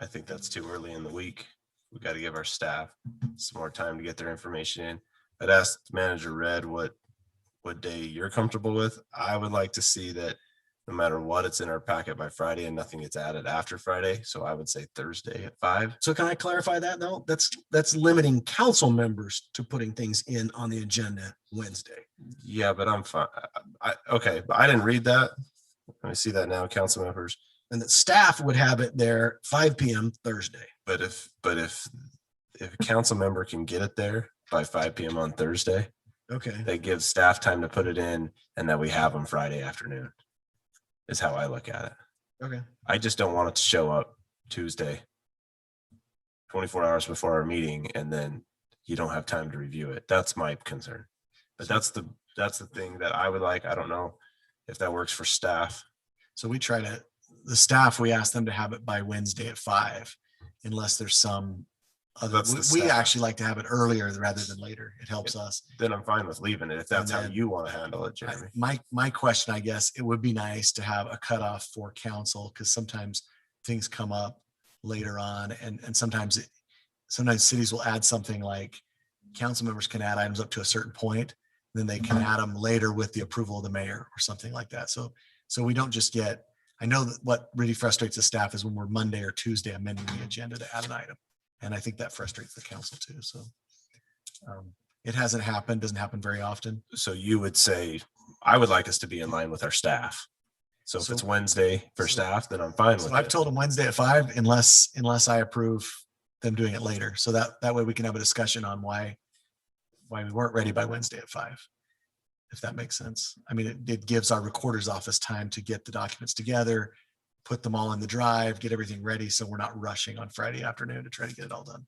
I think that's too early in the week. We got to give our staff some more time to get their information in. I'd asked Manager Red what day you're comfortable with. I would like to see that no matter what, it's in our packet by Friday and nothing gets added after Friday. So I would say Thursday at 5. So can I clarify that though? That's limiting council members to putting things in on the agenda Wednesday. Yeah, but I'm fine. Okay, but I didn't read that. Let me see that now, council members. And that staff would have it there 5 p.m. Thursday. But if a council member can get it there by 5 p.m. on Thursday, okay, that gives staff time to put it in, and that we have them Friday afternoon. Is how I look at it. Okay. I just don't want it to show up Tuesday, 24 hours before our meeting, and then you don't have time to review it. That's my concern. But that's the thing that I would like. I don't know if that works for staff. So we ask them to have it by Wednesday at 5. unless there's some other, That's the we staff. actually like to have it earlier rather than later. It helps us. Then I'm fine with leaving it if that's how then- you want to handle it, Jeremy. My question, I guess, it would be nice to have a cutoff for council, because sometimes things come up later on, and sometimes cities will add something like council members can add items up to a certain point, then they can add them later with the approval of the mayor or something like that. So we don't just get, I know that what really frustrates the staff is when we're Monday or Tuesday amending the agenda to add an item. And I think that frustrates the council too. So it hasn't happened, doesn't happen very often. So you would say, I would like us to be in line with our staff. So if it's Wednesday for staff, then I'm fine So with I've it. told them Wednesday at 5 unless I approve them doing it later. So that way we can have a discussion on why we weren't ready by Wednesday at 5. If that makes sense. I mean, it gives our recorder's office time to get the documents together, put them all in the drive, get everything ready. So we're not rushing on Friday afternoon to try to get it all done.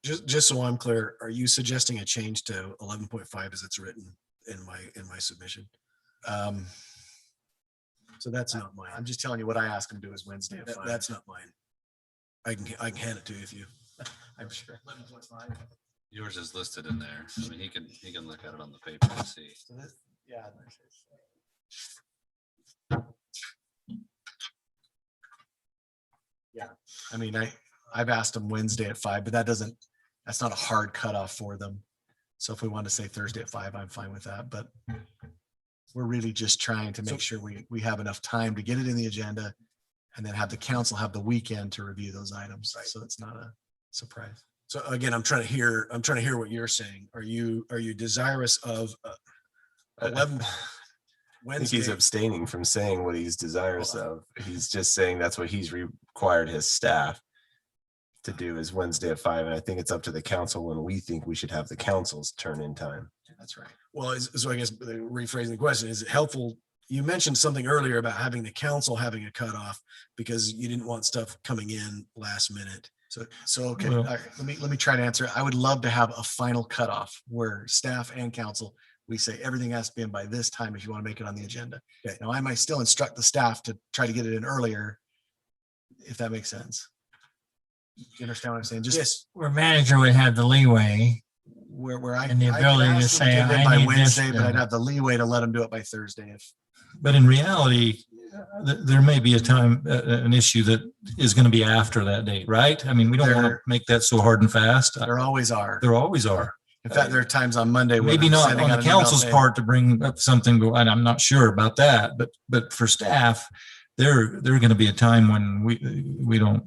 Just so I'm clear, are you suggesting a change to 11.5 as it's written in my submission? So that's not mine. I'm just telling you what I asked them to do is Wednesday at 5. That's not mine. I can hand it to you if you. I'm sure. Yours is listed in there. I mean, he can look at it on the paper and see. Yeah. Yeah, I mean, I've asked them Wednesday at 5, but that's not a hard cutoff for them. So if we want to say Thursday at 5, I'm fine with that, but we're really just trying to make sure we have enough time to get it in the agenda and then have the council have the weekend to review those items. So it's not a surprise. So again, I'm trying to hear what you're saying. Are you desirous of 11 I think Wednesday? he's abstaining from saying what he's desirous of. He's just saying that's what he's required his staff to do is Wednesday at 5. And I think it's up to the council when we think we should have the council's turn in time. That's right. Well, so I guess rephrasing the question, is it helpful? You mentioned something earlier about having the council having a cutoff because you didn't want stuff coming in last minute. So okay, Well- all right, let me try to answer it. I would love to have a final cutoff where staff and council, we say everything has to be in by this time if you want to make it on the agenda. Okay. Now, I might still instruct the staff to try to get it in earlier, if that makes sense. You understand what I'm saying? Just Yes. Where manager would have the leeway. where I. And the I could ability to ask them say, get it in I by need this Wednesday, but done. I'd have the leeway to let them do it by Thursday if. But in reality, there may be a time, an issue that is going to be after that date, right? I mean, we don't want to There- make that so hard and fast. There always are. There always are. In fact, there are times on Monday. where Maybe I'm not sending on out the an email council's saying, part to bring up something, and I'm not sure about that, but for staff, there going to be a time when we don't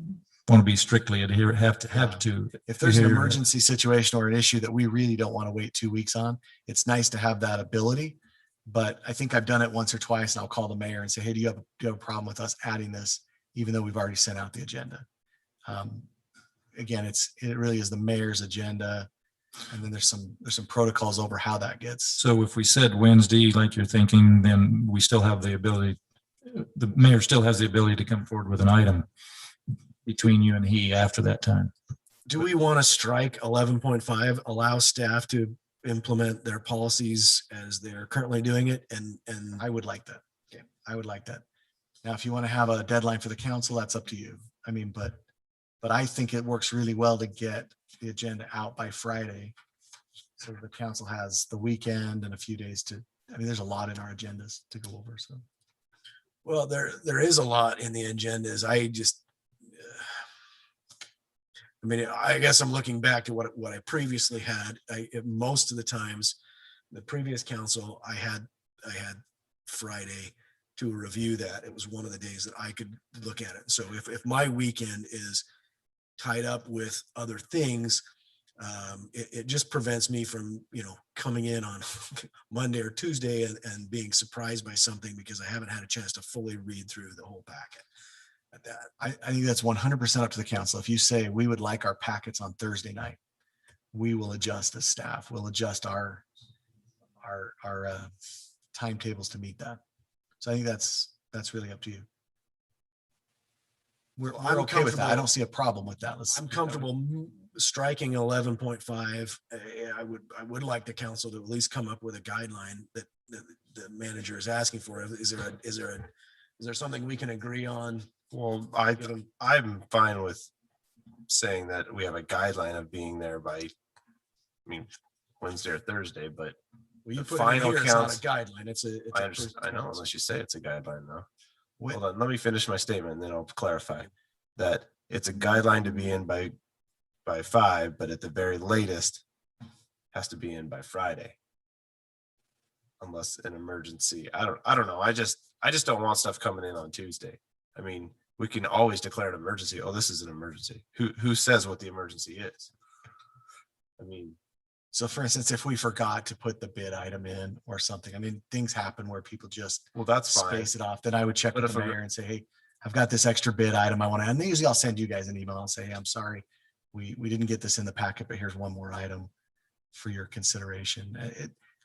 want to be strictly have to. If there's an adhere to that. emergency situation or an issue that we really don't want to wait 2 weeks on, it's nice to have that ability. But I think I've done it once or twice, and I'll call the mayor and say, hey, do you have a problem with us adding this, even though we've already sent out the agenda? Again, it really is the mayor's agenda. And then there's some protocols over how that gets. So if we said Wednesday, like you're thinking, then we still have the ability, the mayor still has the ability to come forward with an item between you and he after that time. Do we want to strike 11.5, allow staff to implement their policies as they're currently doing it? And I would like that. Okay, I would like that. Now, if you want to have a deadline for the council, that's up to you. I mean, but I think it works really well to get the agenda out by Friday. So the council has the weekend and a few days there's a lot in our agendas to go over, so. well, there is a lot in the agendas. I guess I'm looking back to what I previously had. Most of the times, the previous council, I had Friday to review that. It was one of the days that I could look at it. So if my weekend is tied up with other things, it just prevents me from, coming in on Monday or Tuesday and being surprised by something because I haven't had a chance to fully read through the whole packet. At that, I think that's 100% up to the council. If you say we would like our packets on Thursday night, we will adjust as staff. We'll adjust our timetables to meet that. So I think that's really up to you. We're I'm okay with that. I comfortable- don't see a problem with that. I'm comfortable striking 11.5. I would like the council to at least come up with a guideline that the manager is asking for. Is there something we can agree on? Well, I'm fine with saying that we have a guideline of being there by, I mean, Wednesday or Thursday, but Well, you the put it in final here, it's not counts. a guideline. It's a. it's I a understand, first I know, counts. unless you say it's a guideline though. Wait. Hold on, let me finish my statement, and then I'll clarify that it's a guideline to be in by 5, but at the very latest has to be in by Friday. Unless an emergency, I don't know. I just don't want stuff coming in on Tuesday. I mean, we can always declare an emergency. Oh, this is an emergency. Who says what the emergency is? I mean, So for instance, if we forgot to put the bid item in or something, I mean, things happen where people just well, that's fine. space it off. Then I would check But with if the a- mayor and say, hey, I've got this extra bid item I want to, and usually I'll send you guys an email and say, hey, I'm sorry. We didn't get this in the packet, but here's one more item for your consideration.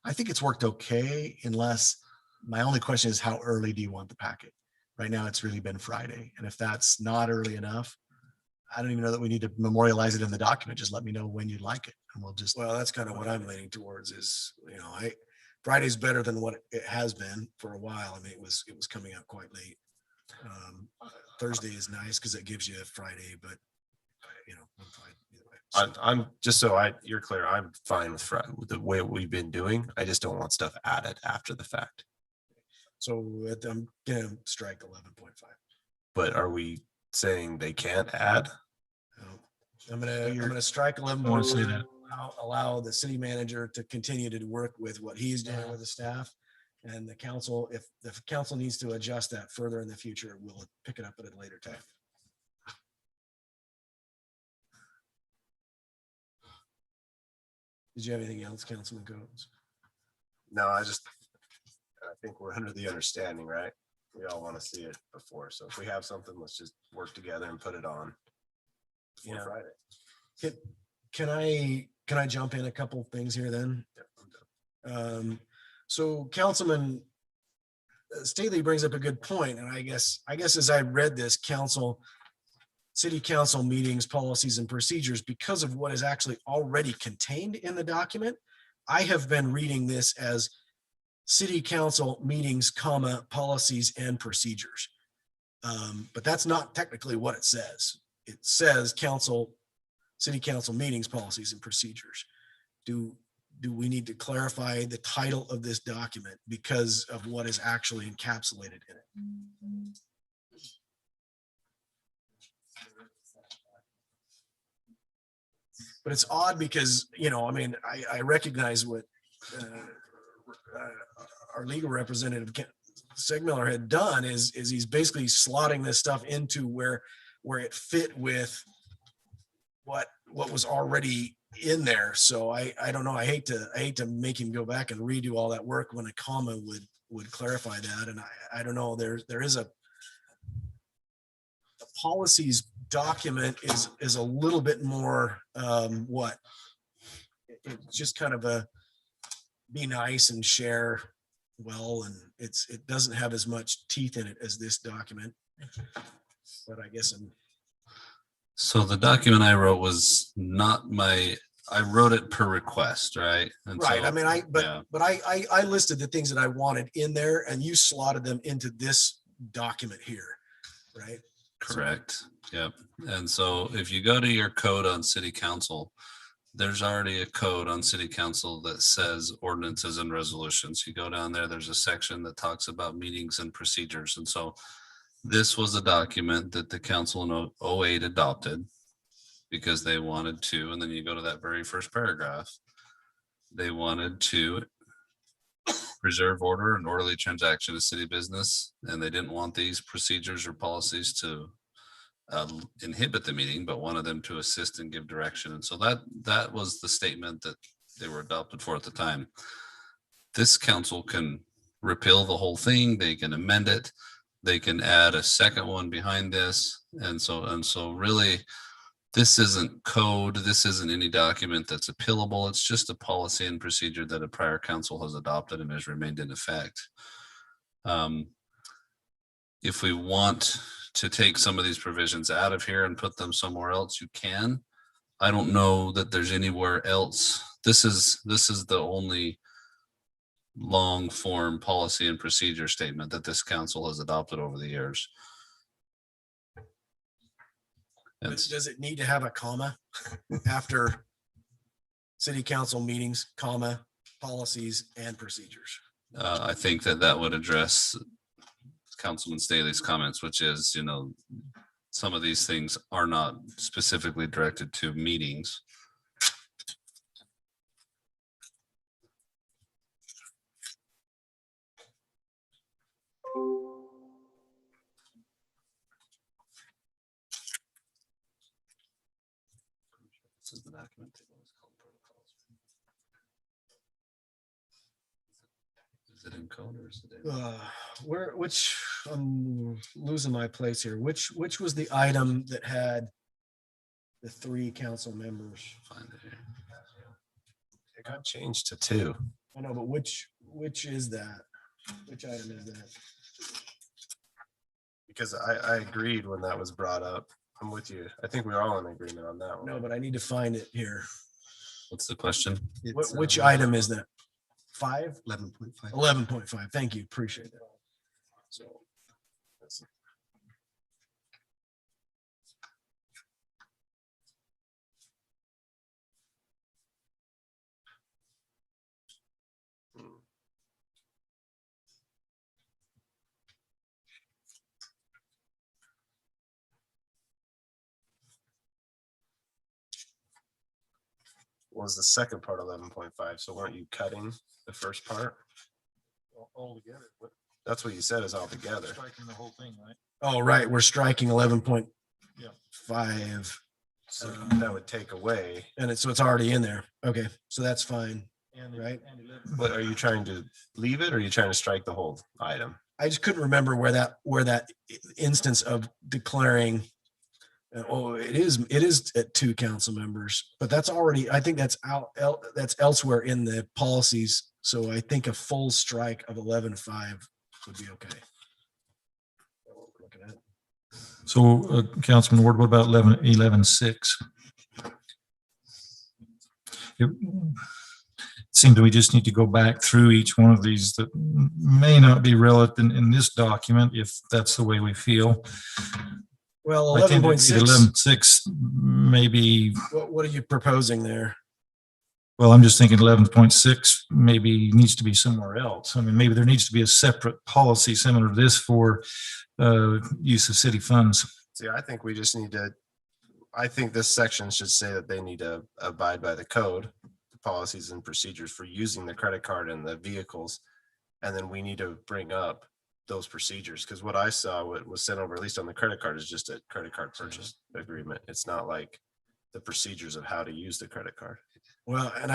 I think it's worked okay, unless my only question is how early do you want the packet? Right now, it's really been Friday. And if that's not early enough, I don't even know that we need to memorialize it in the document. Just let me know when you'd like it and we'll just. Well, that's kind of what I'm leaning towards is, Friday's better than what it has been for a while. I mean, it was coming out quite late. Thursday is nice because it gives you a Friday, but I'm fine either way. So- I'm just you're clear. I'm fine with Friday, with the way we've been doing. I just don't want stuff added after the fact. So I'm gonna strike 11.5. But are we saying they can't add? I'm gonna strike 11. I wanna say that. Allow the city manager to continue to work with what he's doing with the staff. And the council, if the council needs to adjust that further in the future, we'll pick it up at a later time. Did you have anything else, Councilman Coates? No, I think we're under the understanding, right? We all want to see it before. So if we have something, let's just work together and put it on before Friday. Can I jump in a couple things here then? So Councilman Staley brings up a good point, and I guess as I read this city council meetings, policies and procedures, because of what is actually already contained in the document, I have been reading this as city council meetings, policies and procedures. But that's not technically what it says. It says city council meetings, policies and procedures. Do we need to clarify the title of this document because of what is actually encapsulated in it? But it's odd because, I recognize what our legal representative Segmiller had done is he's basically slotting this stuff into where it fit with what was already in there. So I don't know. I hate to make him go back and redo all that work when a comma would clarify that. And I don't know, there is the policies document is a little bit more it's just kind of a be nice and share well, and it doesn't have as much teeth in it as this document. But I guess So the document I wrote was not I wrote it per request, right? And right. so, I mean, yeah. but I listed the things that I wanted in there, and you slotted them into this document here, right? Correct. Yep. And so if you go to your code on city council, there's already a code on city council that says ordinances and resolutions. You go down there, there's a section that talks about meetings and procedures. And so this was a document that the council in 08 adopted because they wanted to, and then you go to that very first paragraph, they wanted to preserve order and orderly transaction of city business, and they didn't want these procedures or policies to inhibit the meeting, but wanted them to assist and give direction. And so that was the statement that they were adopted for at the time. This council can repeal the whole thing, they can amend it, they can add a second one behind this. And so really, this isn't code, this isn't any document that's appealable, it's just a policy and procedure that a prior council has adopted and has remained in effect. If we want to take some of these provisions out of here and put them somewhere else, you can. I don't know that there's anywhere else. This is the only long form policy and procedure statement that this council has adopted over the years. And Does it need to have a comma after city council meetings, comma, policies and procedures? I think that that would address Councilman Staley's comments, which is, you know, some of these things are not specifically directed to meetings. This is the document. Is it in code or is it in? Which, I'm losing my place here. Which was the item that had the 3 council members? Find it here. It got changed to 2. I know, but which is that? Which item is that? Because I agreed when that was brought up. I'm with you. I think we're all in agreement on that one. No, but I need to find it here. What's the question? Which item is that? 5? 11.5. 11.5. Thank you. Appreciate that. So. Was the second part 11.5? So weren't you cutting the first part? All together. That's what you said is all together. Striking the whole thing, right? Oh, right. We're striking 11.5. Yeah. So that would take away. And so it's already in there. Okay, so that's fine. Right. But are you trying to leave it or are you trying to strike the whole item? I just couldn't remember where that instance of declaring, it is at 2 council members, but that's already, I think that's that's elsewhere in the policies. So I think a full strike of 11.5 would be okay. So, Councilman Ward, what about 11.6? It seemed that we just need to go back through each one of these that may not be relevant in this document, if that's the way we feel. Well, I think 11.6. 11.6 maybe. What are you proposing there? Well, I'm just thinking 11.6 maybe needs to be somewhere else. I mean, maybe there needs to be a separate policy similar to this for use of city funds. See, I think we just need to, I think this section should say that they need to abide by the code, the policies and procedures for using the credit card and the vehicles. And then we need to bring up those procedures, because what I saw, what was sent over, at least on the credit card, is just a credit card purchase agreement. It's not like the procedures of how to use the credit card. Well, and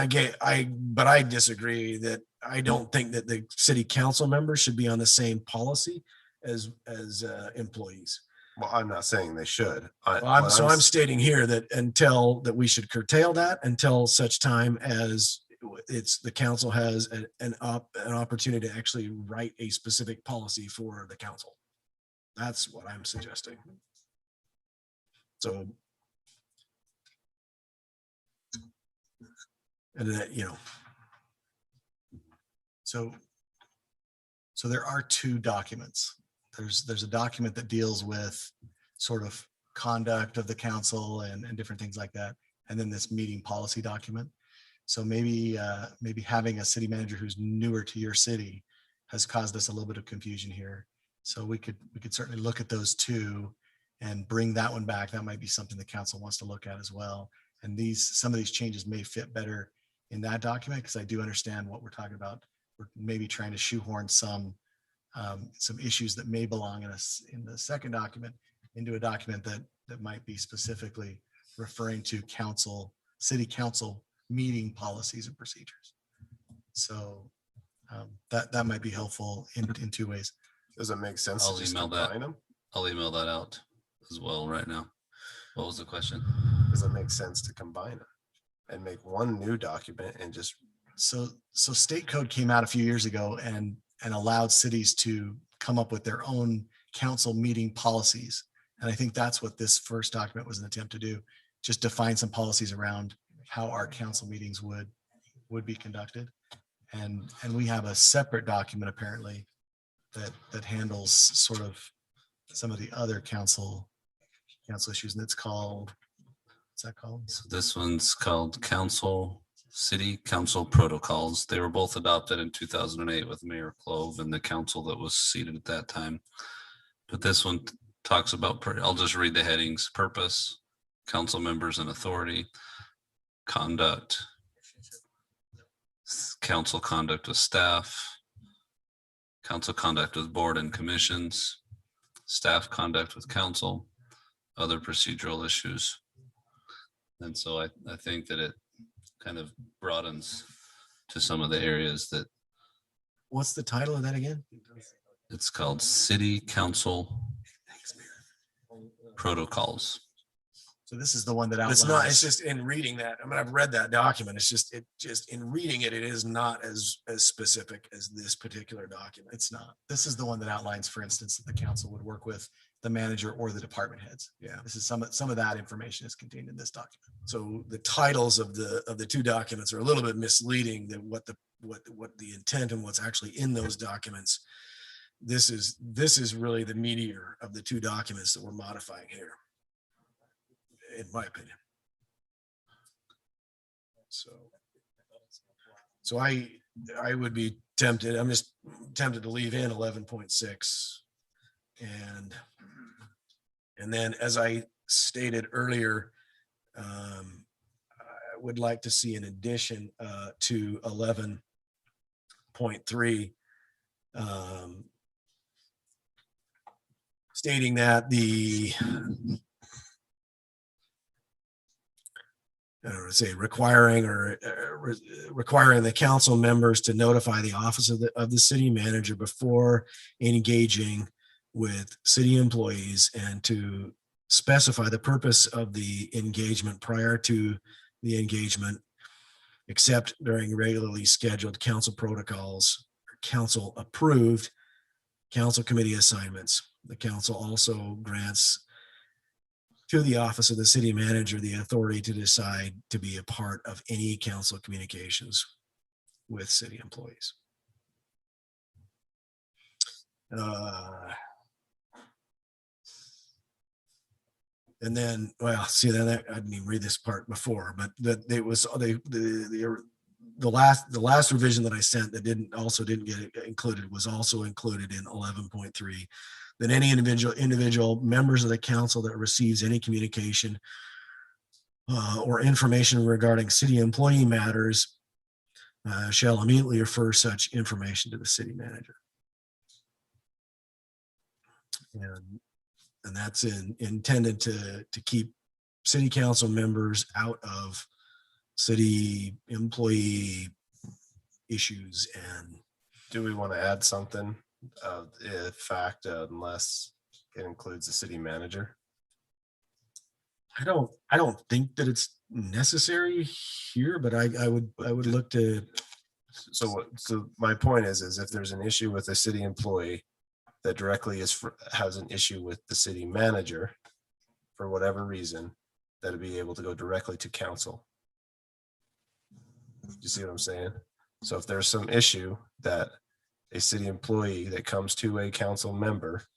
but I disagree that I don't think that the city council members should be on the same policy as employees. Well, I'm not saying they should. I'm stating here that we should curtail that until such time as the council has an opportunity to actually write a specific policy for the council. That's what I'm suggesting. So. And that, So there are 2 documents. There's a document that deals with sort of conduct of the council and different things like that. And then this meeting policy document. So maybe having a city manager who's newer to your city has caused us a little bit of confusion here. So we could certainly look at those 2 and bring that one back. That might be something the council wants to look at as well. And some of these changes may fit better in that document, because I do understand what we're talking about. We're maybe trying to shoehorn some issues that may belong in the second document into a document that might be specifically referring to city council meeting policies and procedures. So that might be helpful in 2 ways. Does it make sense? I'll email that. I'll email that out as well right now. What was the question? Does it make sense to combine it and make one new document and just? So state code came out a few years ago and allowed cities to come up with their own council meeting policies. And I think that's what this first document was an attempt to do, just define some policies around how our council meetings would be conducted. And we have a separate document apparently that handles sort of some of the other council council issues, and it's called, what's that called? So this one's called City Council Protocols. They were both adopted in 2008 with Mayor Clove and the council that was seated at that time. But this one talks about, I'll just read the headings: purpose, council members and authority, conduct, council conduct with staff, council conduct with board and commissions, staff conduct with council, other procedural issues. And so I think that it kind of broadens to some of the areas that. What's the title of that again? It's called City Council Protocols. So this is the one that It's outlines. not, it's just in reading that, I mean, I've read that document. It's just, in reading it, it is not as specific as this particular document. It's not. This is the one that outlines, for instance, that the council would work with the manager or the department heads. Yeah. This is some of that information is contained in this document. So the titles of the two documents are a little bit misleading than what the intent and what's actually in those documents. This is really the meteor of the two documents that we're modifying here, in my opinion. So I would be tempted, I'm just tempted to leave in 11.6. And then, as I stated earlier, I would like to see an addition to 11.3, stating that requiring the council members to notify the office of the city manager before engaging with city employees, and to specify the purpose of the engagement prior to the engagement, except during regularly scheduled council protocols, or council approved council committee assignments. The council also grants to the office of the city manager the authority to decide to be a part of any council communications with city employees. And then, well, see, then I didn't even read this part before, but that it was the last revision that I sent that didn't get included was also included in 11.3. That any individual members of the council that receives any communication or information regarding city employee matters shall immediately refer such information to the city manager. And that's intended to keep city council members out of city employee issues. And do we want to add something of the fact unless it includes the city manager? I don't think that it's necessary here, but I would look to. So my point is if there's an issue with a city employee that directly has an issue with the city manager for whatever reason, that'll be able to go directly to council. You see what I'm saying? So if there's some issue that a city employee that comes to a council member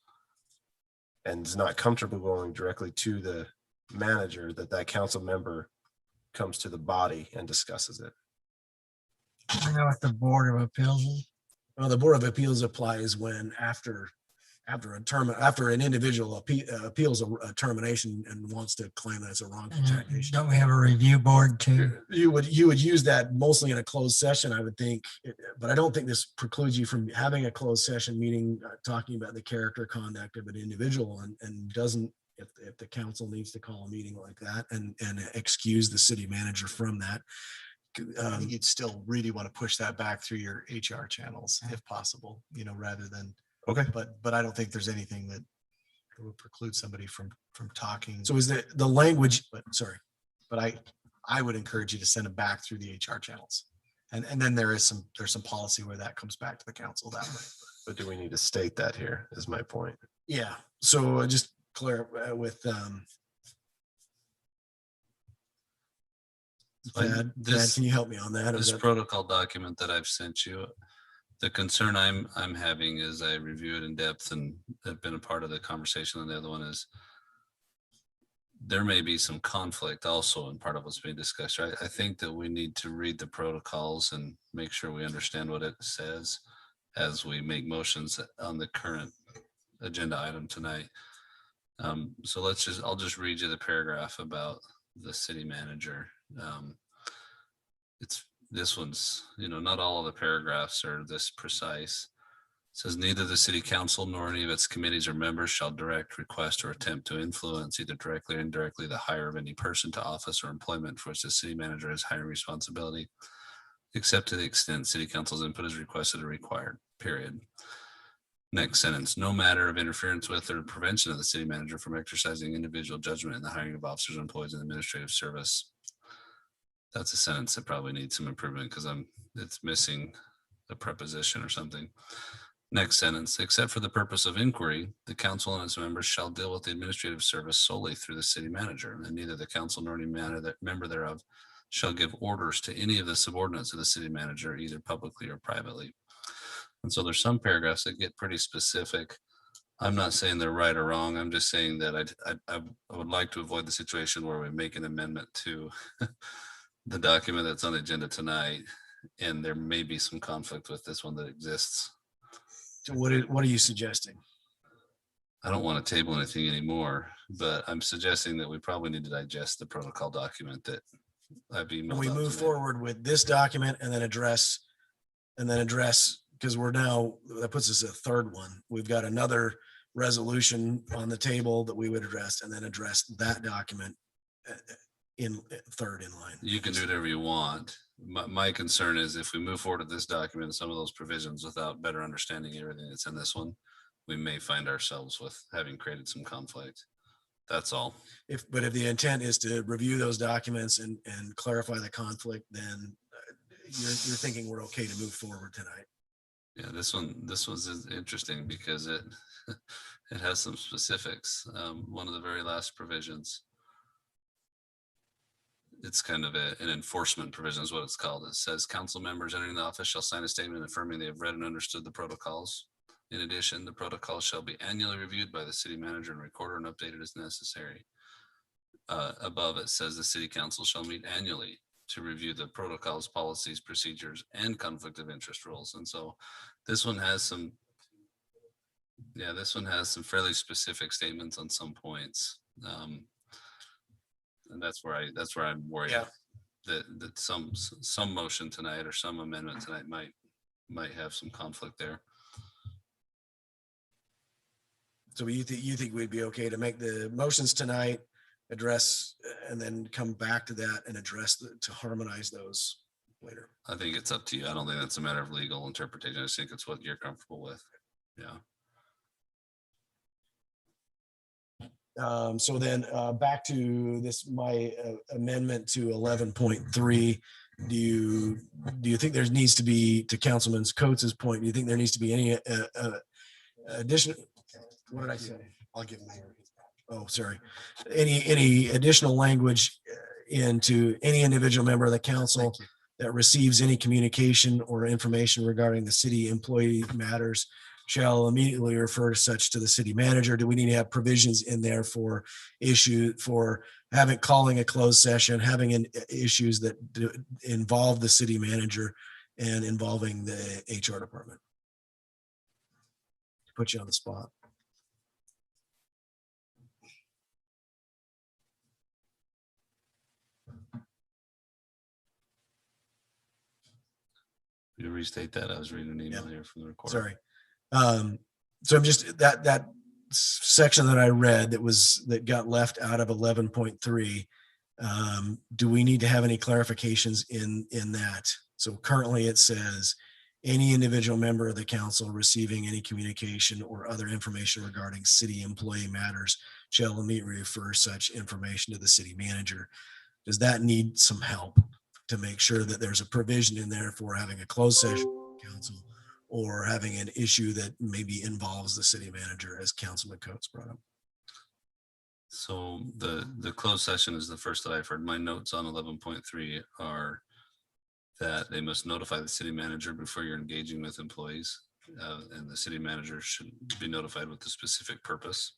and is not comfortable going directly to the manager, that council member comes to the body and discusses it. I know what the Board of Appeals is. Well, the Board of Appeals applies when after an individual appeals a termination and wants to claim that it's a wrongful termination. Don't we have a review board too? You would use that mostly in a closed session, I would think, but I don't think this precludes you from having a closed session meeting, talking about the character conduct of an individual, and doesn't, if the council needs to call a meeting like that and excuse the city manager from that. I think you'd still really want to push that back through your HR channels if possible, rather than. Okay. But I don't think there's anything that would preclude somebody from talking. So is the language, but I would encourage you to send them back through the HR channels. And then there's some policy where that comes back to the council that way. But do we need to state that here is my point. Yeah. So just clarify with Thad, can you help me on that? This protocol document that I've sent you, the concern I'm having is I review it in depth and have been a part of the conversation. And the other one is there may be some conflict also in part of what's being discussed, right? I think that we need to read the protocols and make sure we understand what it says as we make motions on the current agenda item tonight. So I'll just read you the paragraph about the city manager. This one's, not all of the paragraphs are this precise. It says neither the city council nor any of its committees or members shall direct, request, or attempt to influence either directly or indirectly the hire of any person to office or employment for which the city manager has hiring responsibility, except to the extent city council's input is requested or required, period. Next sentence, no matter of interference with or prevention of the city manager from exercising individual judgment in the hiring of officers and employees in administrative service. That's a sentence that probably needs some improvement because it's missing a preposition or something. Next sentence, except for the purpose of inquiry, the council and its members shall deal with the administrative service solely through the city manager, and neither the council nor any member thereof shall give orders to any of the subordinates of the city manager, either publicly or privately. And so there's some paragraphs that get pretty specific. I'm not saying they're right or wrong. I'm just saying that I would like to avoid the situation where we make an amendment to the document that's on the agenda tonight, and there may be some conflict with this one that exists. So what are you suggesting? I don't want to table anything anymore, but I'm suggesting that we probably need to digest the protocol document that I've emailed. Can we out move tonight. forward with this document and then address, because we're now, that puts us at a third one. We've got another resolution on the table that we would address and then address that document in third in line. You can do whatever you want. My concern is if we move forward with this document, some of those provisions without better understanding everything that's in this one, we may find ourselves with having created some conflict. That's all. But if the intent is to review those documents and clarify the conflict, then you're thinking we're okay to move forward tonight. Yeah, this was interesting because it has some specifics. One of the very last provisions, it's kind of an enforcement provision is what it's called. It says council members entering the office shall sign a statement affirming they have read and understood the protocols. In addition, the protocols shall be annually reviewed by the city manager and recorder and updated as necessary. Above it says the city council shall meet annually to review the protocols, policies, procedures, and conflict of interest rules. And so this one has some fairly specific statements on some points. And that's where I'm worried that some motion tonight or some amendment tonight might have some conflict there. So you think we'd be okay to make the motions tonight, address, and then come back to that and address to harmonize those later? I think it's up to you. I don't think that's a matter of legal interpretation. I just think it's what you're comfortable with. Yeah. So then back to my amendment to 11.3. Do you think there needs to be, to Councilman Coates's point, do you think there needs to be any additional? What did I say? I'll give Mayor. Oh, sorry. Any additional language into any individual member of the council that receives any communication or information regarding the city employee matters shall immediately refer such to the city manager? Do we need to have provisions in there for calling a closed session, having issues that involve the city manager and involving the HR department? Put you on the spot. You restate that. I was reading an email here from the recorder. Sorry. So I'm just that section that I read that got left out of 11.3. Do we need to have any clarifications in that? So currently it says any individual member of the council receiving any communication or other information regarding city employee matters shall immediately refer such information to the city manager. Does that need some help to make sure that there's a provision in there for having a closed session council or having an issue that maybe involves the city manager, as Councilman Coates brought up? So the closed session is the first that I've heard. My notes on 11.3 are that they must notify the city manager before you're engaging with employees, and the city manager should be notified with the specific purpose.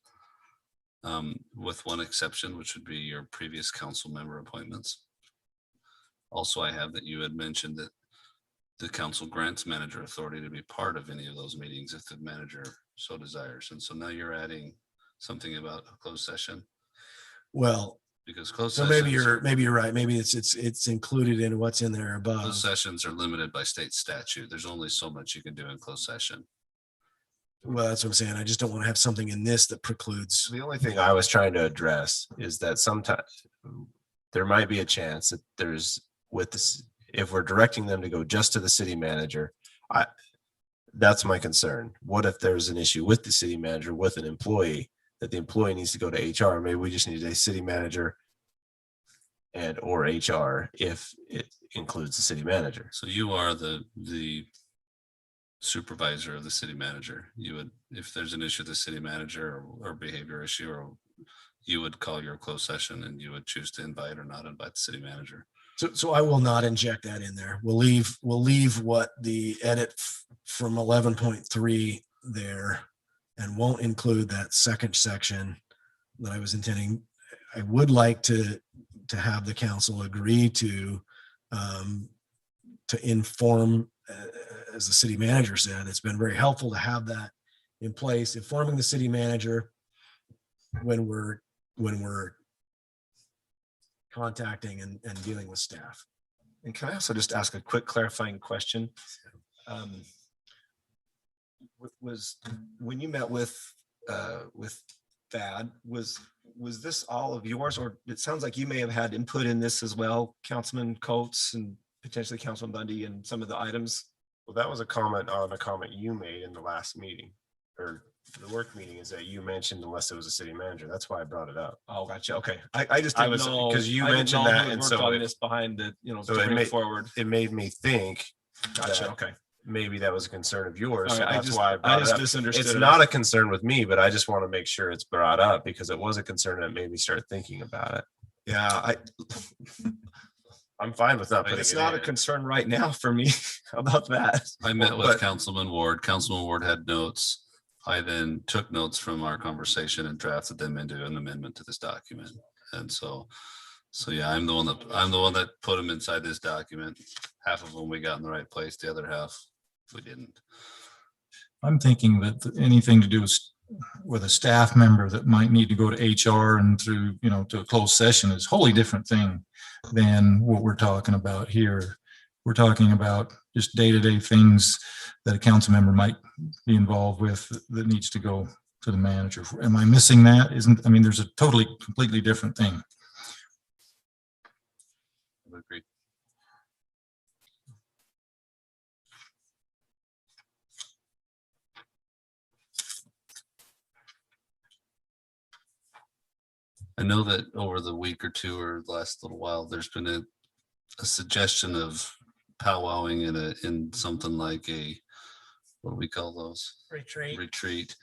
with one exception, which would be your previous council member appointments. Also, I have that you had mentioned that the council grants manager authority to be part of any of those meetings if the manager so desires. And so now you're adding something about a closed session, Well, because closed so sessions. maybe you're right. Maybe it's included in what's in there above. Closed sessions are limited by state statute. There's only so much you can do in closed session. Well, that's what I'm saying. I just don't want to have something in this that precludes. The only thing I was trying to address is that sometimes there might be a chance that there's with this, if we're directing them to go just to the city manager, that's my concern. What if there's an issue with the city manager with an employee that the employee needs to go to HR? Maybe we just need a city manager and or HR if it includes the city manager. So you are the supervisor of the city manager. You would, if there's an issue with the city manager or behavior issue, or you would call your closed session and you would choose to invite or not invite the city manager. So I will not inject that in there. We'll leave what the edit from 11.3 there, and won't include that second section that I was intending. I would like to have the council agree to inform, as the city manager said, it's been very helpful to have that in place, informing the city manager when we're contacting and dealing with staff. And can I also just ask a quick clarifying question? Was when you met with Thad, was this all of yours, or it sounds like you may have had input in this as well, Councilman Coates and potentially Councilman Bundy, and some of the items? Well, that was a comment on a comment you made in the last meeting, or the work meeting, is that you mentioned unless it was a city manager. That's why I brought it up. Oh, Gotcha. Okay. I just didn't know, because you mentioned that, and so this behind the, so to it bring made, forward. it made me think. Gotcha. that Okay. Maybe that was a concern of yours. All So right, that's why I brought it up. misunderstood. It's not a concern with me, but I just want to make sure it's brought up because it was a concern that made me start thinking about it. Yeah, I'm fine with not putting it's it not a in. concern right now for me about that. I met with But- Councilman Ward. Councilman Ward had notes. I then took notes from our conversation and drafted them into an amendment to this document. And so yeah, I'm the one that put them inside this document. Half of them we got in the right place, the other half we didn't. I'm thinking that anything to do with a staff member that might need to go to HR and through, to a closed session is a wholly different thing than what we're talking about here. We're talking about just day-to-day things that a council member might be involved with that needs to go to the manager. Am I missing that? There's a completely different thing. Agreed. I know that over the week or two or the last little while, there's been a suggestion of powwowing in something like what do we call those? Retreat.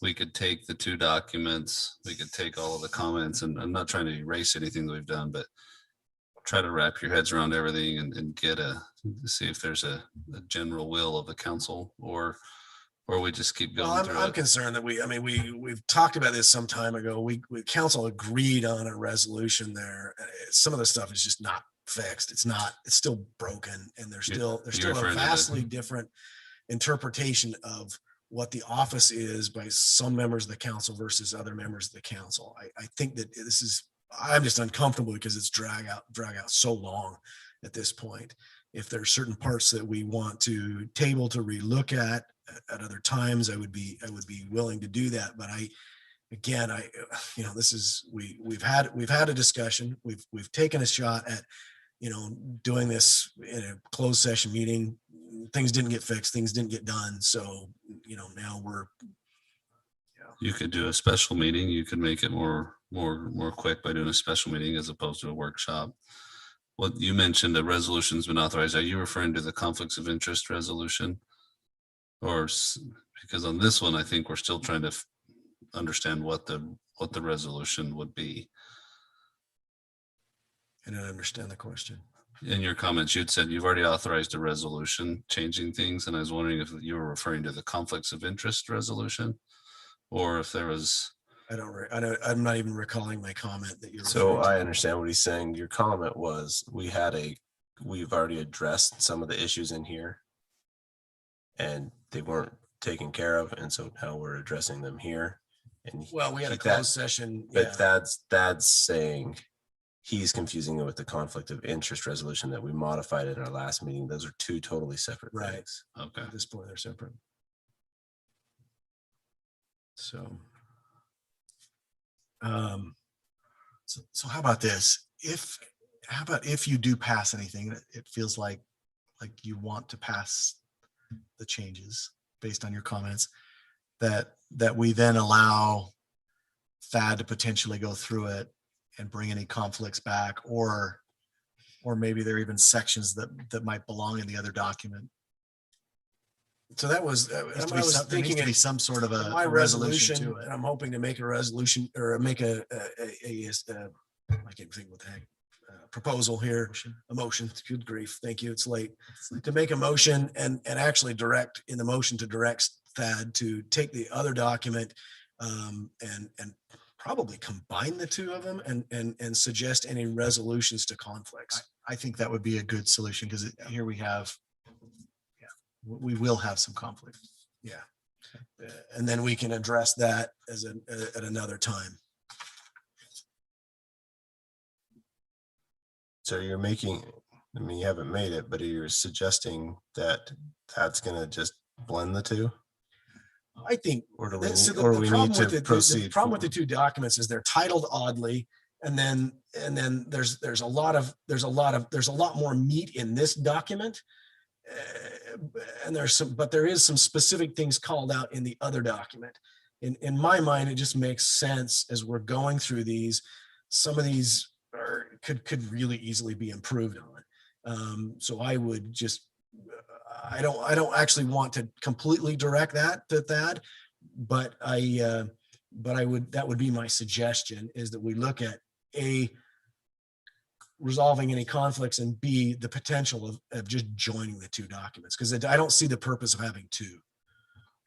We could take the two documents, we could take all of the comments, and I'm not trying to erase anything that we've done, but try to wrap your heads around everything and see if there's a general will of the council, or we just keep going Well, through I'm it. concerned that we've talked about this some time ago. We council agreed on a resolution there. Some of the stuff is just not fixed. It's still broken, and there's still a referring to the- vastly different interpretation of what the office is by some members of the council versus other members of the council. I think that I'm just uncomfortable because it's drag out so long at this point. If there's certain parts that we want to table to relook at other times, I would be willing to do that. But we've had a discussion. We've taken a shot at, doing this in a closed session meeting. Things didn't get fixed. Things didn't get done. So, now You could do a special meeting. You could make it more quick by doing a special meeting as opposed to a workshop. What you mentioned, a resolution's been authorized. Are you referring to the conflicts of interest resolution? Because on this one, I think we're still trying to understand what the resolution would be. I don't understand the question. In your comments, you'd said you've already authorized a resolution changing things, and I was wondering if you were referring to the conflicts of interest resolution, or if there was I'm not even recalling my comment that you're. So referring to. I understand what he's saying. Your comment was, we've already addressed some of the issues in here. And they weren't taken care of, and so now we're addressing them here. And Well, we had a he- that- closed session. But Yeah. that's saying he's confusing it with the conflict of interest resolution that we modified in our last meeting. Those are two totally separate Right. things. Okay. At this point, they're separate. So. So how about this? How about if you do pass anything, it feels like you want to pass the changes based on your comments, that we then allow Thad to potentially go through it and bring any conflicts back, or maybe there are even sections that might belong in the other document. So that was, I was thinking of some sort of my resolution to it. And I'm hoping to make a resolution or make I can't think what the heck, proposal here, a motion. Good grief. Thank you. It's late. To make a motion and actually direct in the motion to direct Thad to take the other document and probably combine the two of them and suggest any resolutions to conflicts. I think that would be a good solution because here we have, we will have some conflict. Yeah. And then we can address that at another time. So you're making, I mean, you haven't made it, but you're suggesting that that's gonna just blend the two? I think, Or do we, so or we need to the proceed? problem with the two documents is they're titled oddly. And then there's a lot more meat in this document. And there is some specific things called out in the other document. In my mind, it just makes sense as we're going through these. Some of these could really easily be improved on. So I would just, I don't actually want to completely direct that to Thad, but that would be my suggestion, is that we look at A, resolving any conflicts, and B, the potential of just joining the two documents, because I don't see the purpose of having two.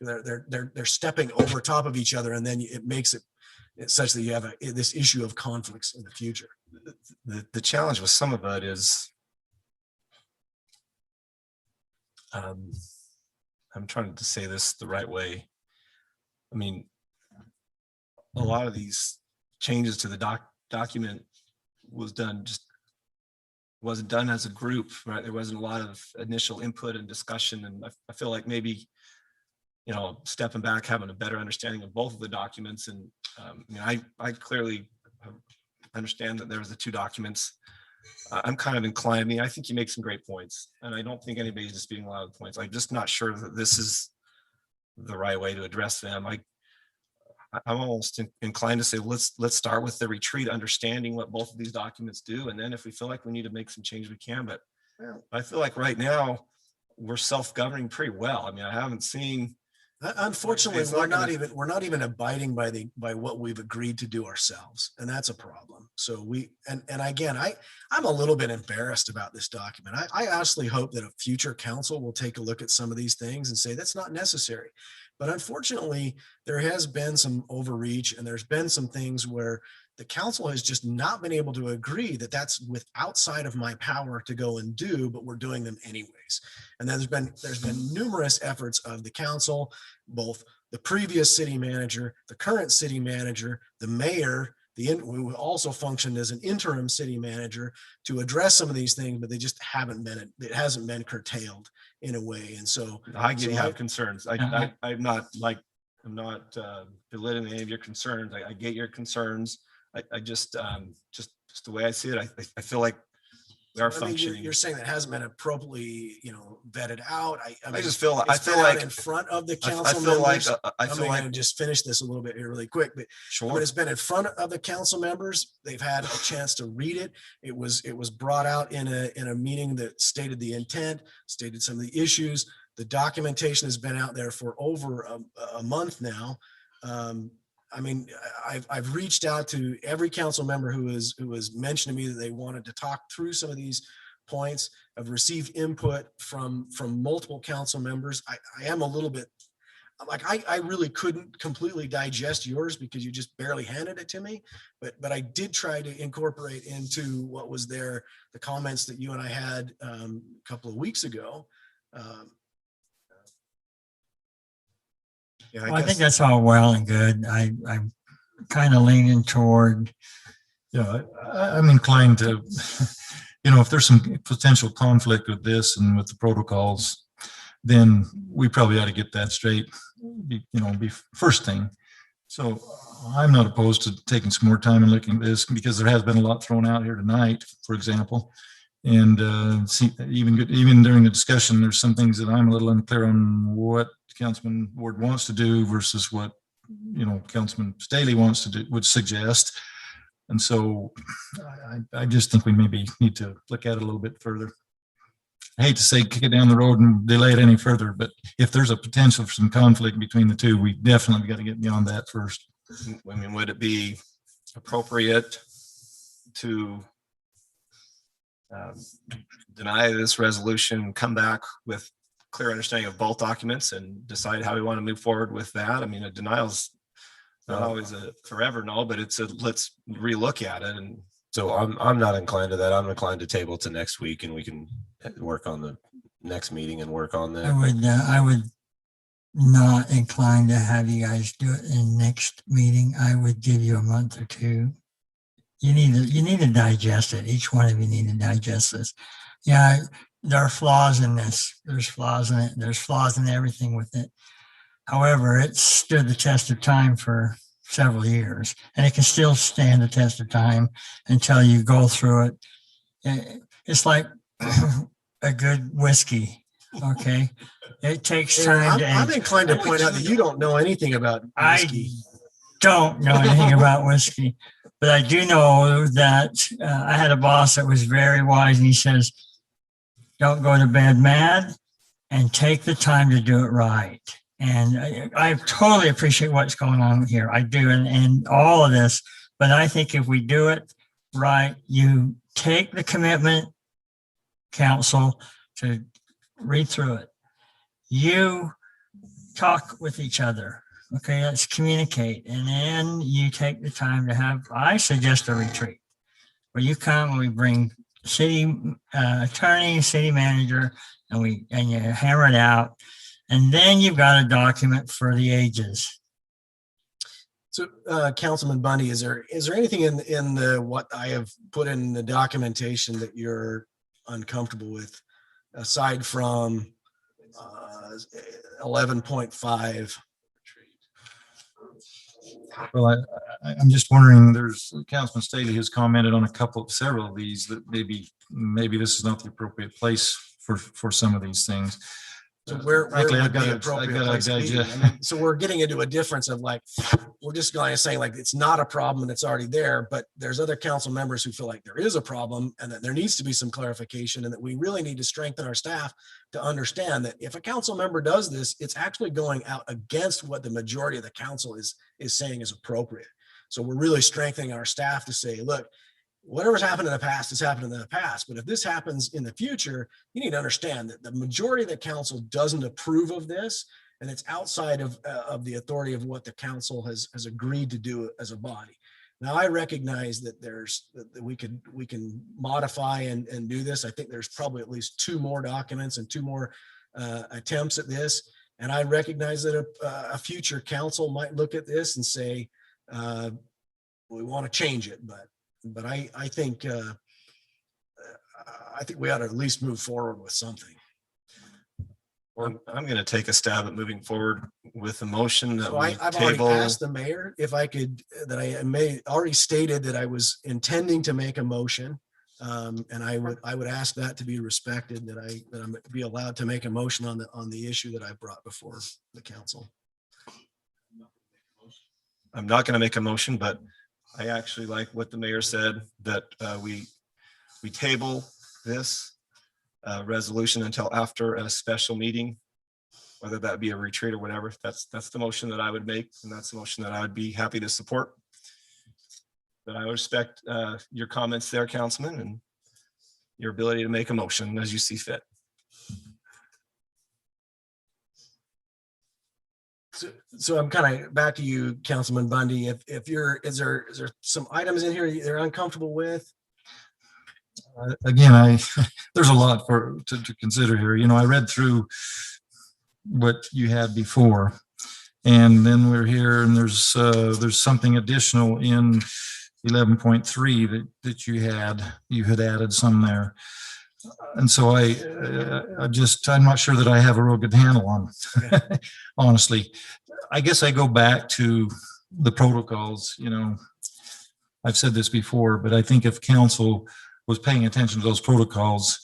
They're stepping over top of each other, and then it makes it such that you have this issue of conflicts in the future. The challenge with some of it is, I'm trying to say this the right way. I mean, a lot of these changes to the document wasn't done as a group, right? There wasn't a lot of initial input and discussion. And I feel like maybe, stepping back, having a better understanding of both of the documents. And I clearly understand that there was the two documents. I'm kind of inclined, I think you make some great points, and I don't think anybody's disputing a lot of the points. I'm just not sure that this is the right way to address them. I'm almost inclined to say, let's start with the retreat, understanding what both of these documents do. And then if we feel like we need to make some change, we can. But I feel like right now we're self-governing pretty well. I haven't seen. Unfortunately, It's we're not not even abiding by what we've agreed to do ourselves, and that's a problem. So and again, I'm a little bit embarrassed about this document. I honestly hope that a future council will take a look at some of these things and say that's not necessary. But unfortunately, there has been some overreach, and there's been some things where the council has just not been able to agree that that's outside of my power to go and do, but we're doing them anyways. And there's been numerous efforts of the council, both the previous city manager, the current city manager, the mayor, who also functioned as an interim city manager, to address some of these things, but they just it hasn't been curtailed in a way. And so I get you have concerns. I'm not belittling any of your concerns. I get your concerns. I just the way I see it, I feel like we are functioning. You're saying that hasn't been appropriately, vetted out. I feel like in front of the council members. I'm going to just finish this a little bit here really quick, but when it's been in front of the council members, they've had a chance to read it. It was brought out in a meeting that stated the intent, stated some of the issues. The documentation has been out there for over a month now. I've reached out to every council member who has mentioned to me that they wanted to talk through some of these points. I've received input from multiple council members. I am a little bit, like, I really couldn't completely digest yours because you just barely handed it to me. But I did try to incorporate into what was there, the comments that you and I had a couple of weeks ago. Yeah, Well, I think that's all well and good. I'm kind of leaning toward, Yeah, I'm inclined to, if there's some potential conflict with this and with the protocols, then we probably ought to get that straight, be first thing. So I'm not opposed to taking some more time and looking at this because there has been a lot thrown out here tonight, for example. And see, even during the discussion, there's some things that I'm a little unclear on what Councilman Ward wants to do versus what, Councilman Staley wants to do, would suggest. And so I just think we maybe need to look at it a little bit further. I hate to say kick it down the road and delay it any further, but if there's a potential for some conflict between the two, we definitely got to get beyond that first. I mean, would it be appropriate to deny this resolution, come back with clear understanding of both documents and decide how we want to move forward with that? I mean, a denial's not always a forever no, but it's a let's relook at it. And So I'm not inclined to that. I'm inclined to table to next week, and we can work on the next meeting and work on that. I would not incline to have you guys do it in next meeting. I would give you a month or two. You need to digest it. Each one of you need to digest this. Yeah, there are flaws in this. There's flaws in it. There's flaws in everything with it. However, it stood the test of time for several years, and it can still stand the test of time until you go through it. It's like a good whiskey. Okay. It takes time. I'm inclined to point out that you don't know anything about whiskey. I don't know anything about whiskey, but I do know that I had a boss that was very wise, and he says, don't go to bed mad and take the time to do it right. And I totally appreciate what's going on here. I do, and all of this, but I think if we do it right, you take the commitment, council, to read through it. You talk with each other. Okay, let's communicate. And then you take the time to have, I suggest a retreat where you come and we bring city attorney, city manager, and you hammer it out. And then you've got a document for the ages. So, Councilman Bundy, is there anything in the what I have put in the documentation that you're uncomfortable with, aside from 11.5? Well, I'm just wondering, there's Councilman Staley has commented on several of these that maybe this is not the appropriate place for some of these things. So where Frankly, would the appropriate place be? I mean, so we're getting into a difference of like, we're just going to say like, it's not a problem and it's already there, but there's other council members who feel like there is a problem and that there needs to be some clarification and that we really need to strengthen our staff to understand that if a council member does this, it's actually going out against what the majority of the council is saying is appropriate. So we're really strengthening our staff to say, look, whatever's happened in the past has happened in the past. But if this happens in the future, you need to understand that the majority of the council doesn't approve of this, and it's outside of the authority of what the council has agreed to do as a body. Now, I recognize that that we can modify and do this. I think there's probably at least 2 more documents and 2 more attempts at this. And I recognize that a future council might look at this and say, we want to change it, but I think we ought to at least move forward with something. I'm going to take a stab at moving forward with a motion that So we I've already table. asked the mayor if I could, that I may already stated that I was intending to make a motion. And I would ask that to be respected, that I'm be allowed to make a motion on the issue that I brought before the council. I'm not going to make a motion, but I actually like what the mayor said, that we table this resolution until after a special meeting, whether that be a retreat or whatever. That's the motion that I would make, and that's the motion that I would be happy to support. But I respect your comments there, Councilman, and your ability to make a motion as you see fit. So I'm kind of back to you, Councilman Bundy. If you're, is there some items in here you're uncomfortable with? Again, there's a lot to consider here. You know, I read through what you had before, and then we're here, and there's something additional in 11.3 that you had added some there. And so I'm not sure that I have a real good handle on it, honestly. I guess I go back to the protocols. You know, I've said this before, but I think if council was paying attention to those protocols,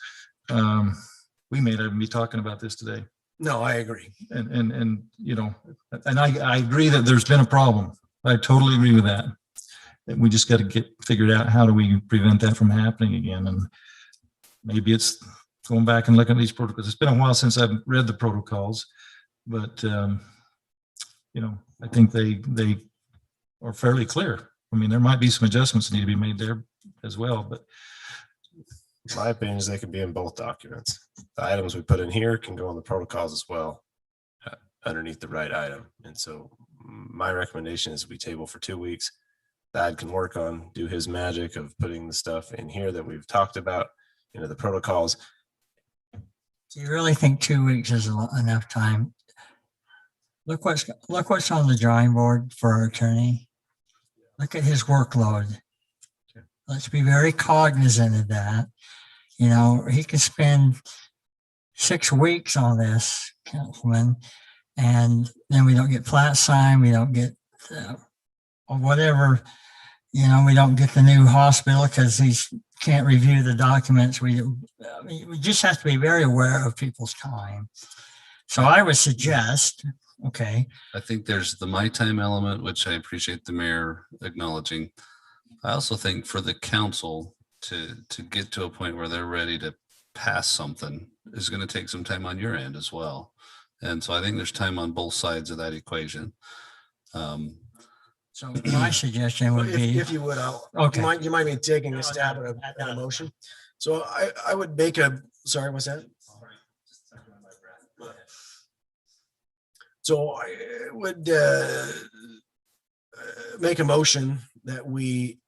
we may not even be talking about this today. No, I agree. And you know, and I agree that there's been a problem. I totally agree with that. And we just got to get figured out, how do we prevent that from happening again? And maybe it's going back and looking at these protocols. It's been a while since I've read the protocols, but you know, I think they are fairly clear. I mean, there might be some adjustments that need to be made there as well, but My opinion is they could be in both documents. The items we put in here can go on the protocols as well, underneath the right item. And so my recommendation is we table for 2 weeks. Thad can work on, do his magic of putting the stuff in here that we've talked about into the protocols. Do you really think 2 weeks is enough time? Look what's on the drawing board for our attorney. Look at his workload. Let's be very cognizant of that. You know, he could spend 6 weeks on this, Councilman, and then we don't get plat signed, we don't get or whatever, you know, we don't get the new hospital because he can't review the documents. We just have to be very aware of people's time. So I would suggest, okay. I think there's the my time element, which I appreciate the mayor acknowledging. I also think for the council to get to a point where they're ready to pass something is going to take some time on your end as well. And so I think there's time on both sides of that equation. So my suggestion would be, if you would, okay. you might be taking a stab at a motion. So I would make a, sorry, what's that? So I would make a motion that we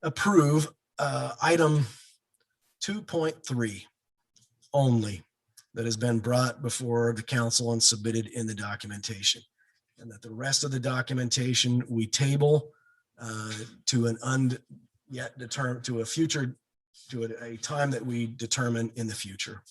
approve item 2.3 only that has been brought before the council and submitted in the documentation. And that the rest of the documentation we table to an yet determined, to a future, to a time that we determine in the future.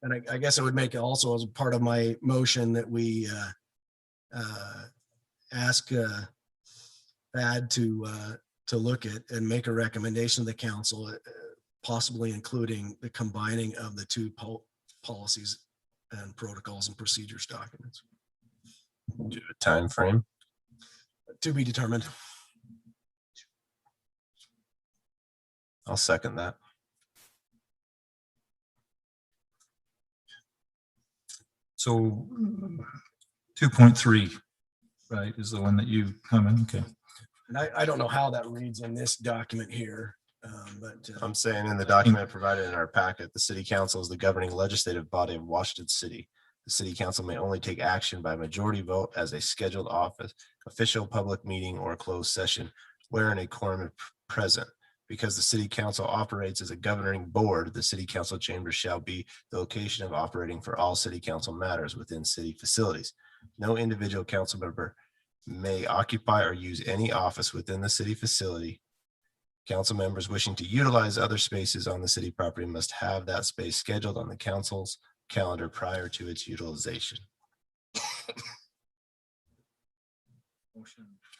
And I guess I would make it also as a part of my motion that we ask Thad to look at and make a recommendation to the council, possibly including the combining of the two policies and protocols and procedures documents. Do a time frame. To be determined. I'll second that. So 2.3, right, is the one that you comment, okay. And I don't know how that reads in this document here, but I'm saying in the document provided in our packet, the city council is the governing legislative body of Washington City. The city council may only take action by majority vote as a scheduled office, official public meeting, or closed session wherein a quorum is present. Because the city council operates as a governing board, the city council chambers shall be the location of operating for all city council matters within city facilities. No individual council member may occupy or use any office within the city facility. Council members wishing to utilize other spaces on the city property must have that space scheduled on the council's calendar prior to its utilization.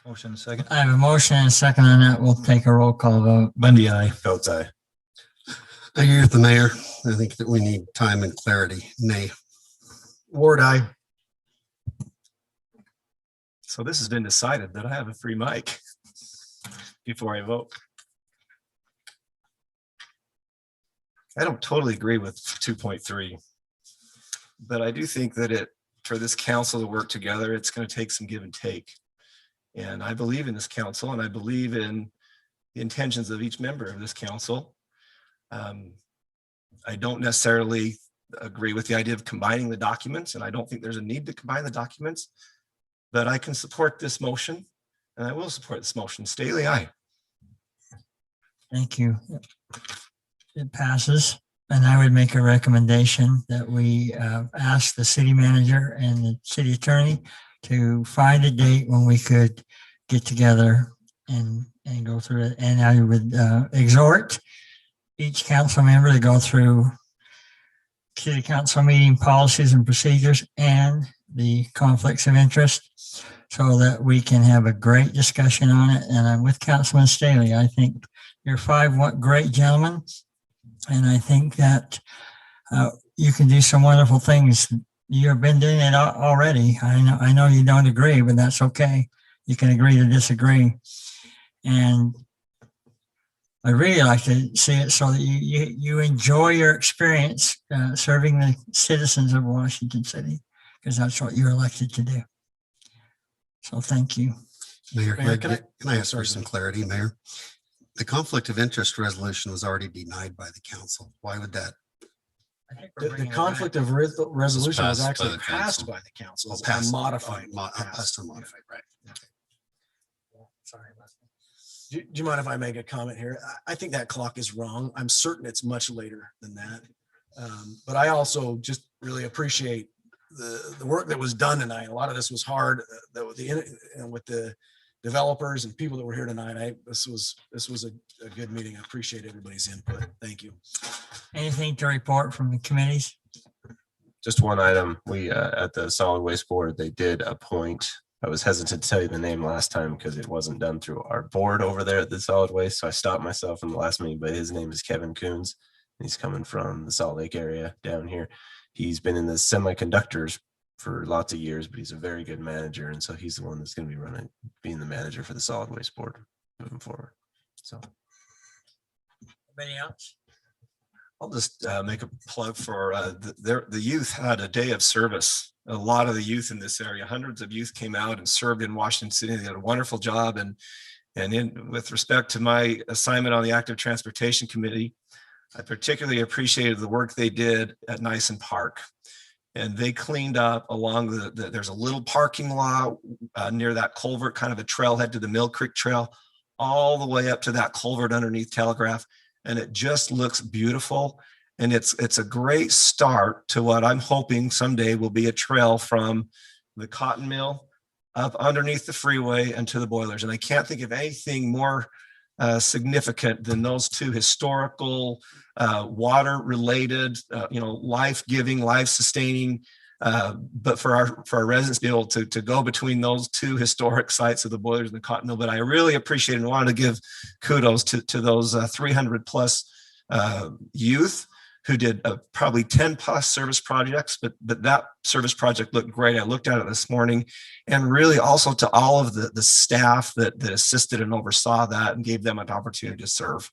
Motion second. I have a motion and a second on that. We'll take a roll call vote. Bundy, aye. Coates, aye. I agree with the mayor. I think that we need time and clarity. Nay. Ward, aye. So this has been decided that I have a free mic before I vote. I don't totally agree with 2.3, but I do think that for this council to work together, it's going to take some give and take. And I believe in this council, and I believe in the intentions of each member of this council. I don't necessarily agree with the idea of combining the documents, and I don't think there's a need to combine the documents, but I can support this motion, and I will support this motion. Staley, aye. Thank you. It passes. And I would make a recommendation that we ask the city manager and the city attorney to find a date when we could get together and go through it. And I would exhort each council member to go through city council meeting policies and procedures and the conflicts of interest so that we can have a great discussion on it. And I'm with Councilman Staley. I think you're five great gentlemen. And I think that you can do some wonderful things. You've been doing it already. I know you don't agree, but that's okay. You can agree to disagree. And I really like to see it so that you enjoy your experience serving the citizens of Washington City, because that's what you're elected to do. So thank you. Mayor, Mayor, can I ask for some clarity, Mayor? The conflict of interest resolution was already denied by the council. Why would that? The conflict of resolution was passed by actually the passed council. by the council. Oh, It's passed. Modified. Passed and modified, right. Sorry about that. Do you mind if I make a comment here? I think that clock is wrong. I'm certain it's much later than that. But I also just really appreciate the work that was done tonight. A lot of this was hard, with the developers and people that were here tonight. This was a good meeting. I appreciate everybody's input. Thank you. Anything to report from the committees? Just one item, we, at the solid waste board, they did appoint, I was hesitant to tell you the name last time because it wasn't done through our board over there at the solid waste. So I stopped myself in the last meeting, but his name is Kevin Coons. He's coming from the Salt Lake area down here. He's been in the semiconductors for lots of years, but he's a very good manager. And so he's the one that's going to be being the manager for the solid waste board moving forward. So. Anybody else? I'll just make a plug for the youth had a day of service. A lot of the youth in this area, hundreds of youth came out and served in Washington City. They did a wonderful job. And with respect to my assignment on the Active Transportation Committee, I particularly appreciated the work they did at Nyson Park. And they cleaned up along there's a little parking lot near that culvert, kind of a trailhead to the Mill Creek Trail, all the way up to that culvert underneath Telegraph. And it just looks beautiful. And it's a great start to what I'm hoping someday will be a trail from the cotton mill up underneath the freeway and to the boilers. And I can't think of anything more significant than those two historical, water related, life-giving, life-sustaining, but for our residents to be able to go between those two historic sites of the boilers and the cotton mill. But I really appreciate and wanted to give kudos to those 300 plus youth who did probably 10 plus service projects, but that service project looked great. I looked at it this morning, and really also to all of the staff that assisted and oversaw that and gave them an opportunity to serve.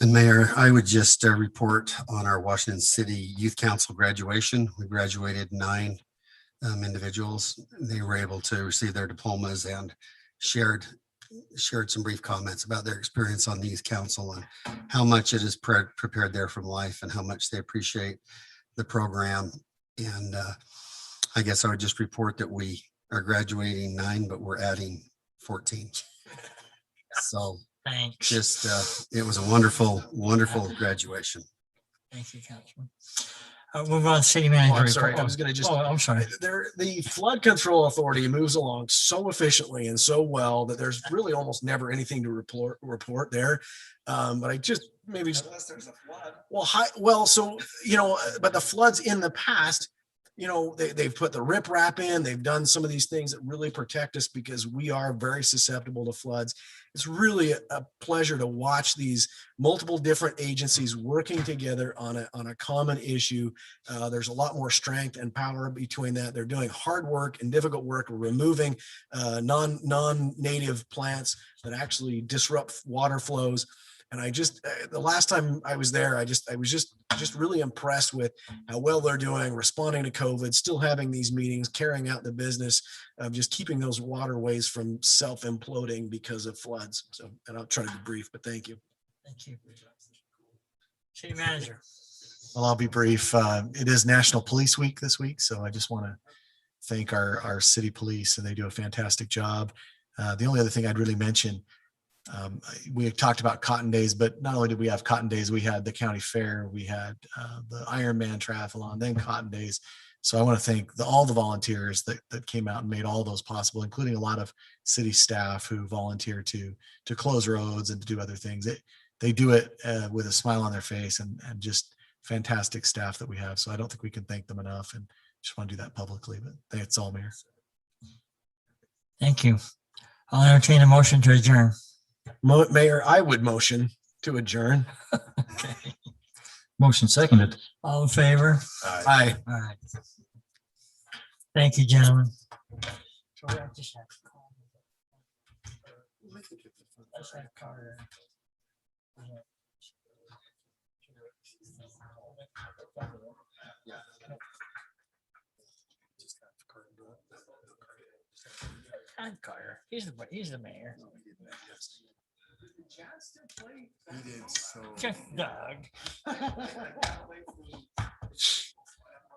And Mayor, I would just report on our Washington City Youth Council graduation. We graduated 9 individuals. They were able to receive their diplomas and shared some brief comments about their experience on the Youth Council and how much it has prepared there from life and how much they appreciate the program. And I guess I would just report that we are graduating 9, but we're adding 14. So thanks. Just it was a wonderful graduation. Thank you, Councilman. Move on, city manager. I'm sorry. report. I was going to just. Oh, I'm sorry. The flood control authority moves along so efficiently and so well that there's really almost never anything to report there. But I just maybe just. Unless there's a flood. But the floods in the past, they've put the riprap in. They've done some of these things that really protect us because we are very susceptible to floods. It's really a pleasure to watch these multiple different agencies working together on a common issue. There's a lot more strength and power between that. They're doing hard work and difficult work, removing non-native plants that actually disrupt water flows. And I just, the last time I was there, I was just really impressed with how well they're doing, responding to COVID, still having these meetings, carrying out the business of just keeping those waterways from self-imploding because of floods. So, and I'll try to be brief, but thank you. Thank you. City manager. Well, I'll be brief. It is National Police Week this week, so I just want to thank our city police, and they do a fantastic job. The only other thing I'd really mention, we had talked about Cotton Days, but not only did we have Cotton Days, we had the county fair, we had the Ironman Triathlon, then Cotton Days. So I want to thank all the volunteers that came out and made all those possible, including a lot of city staff who volunteer to close roads and to do other things. They do it with a smile on their face, and just fantastic staff that we have. So I don't think we can thank them enough, and just want to do that publicly, but that's all, Mayor. Thank you. I'll entertain a motion to adjourn. Mayor, I would motion to adjourn. Motion seconded. All in favor? Aye. All right. Thank you, gentlemen. So we have to have to call. Let's have Carter. And Carter, he's the mayor. Just Doug.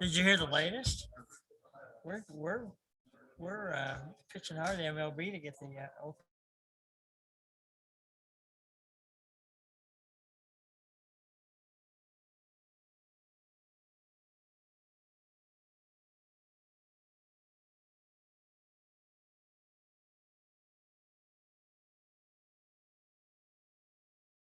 Did you hear the latest? We're pitching hard to MLB to get the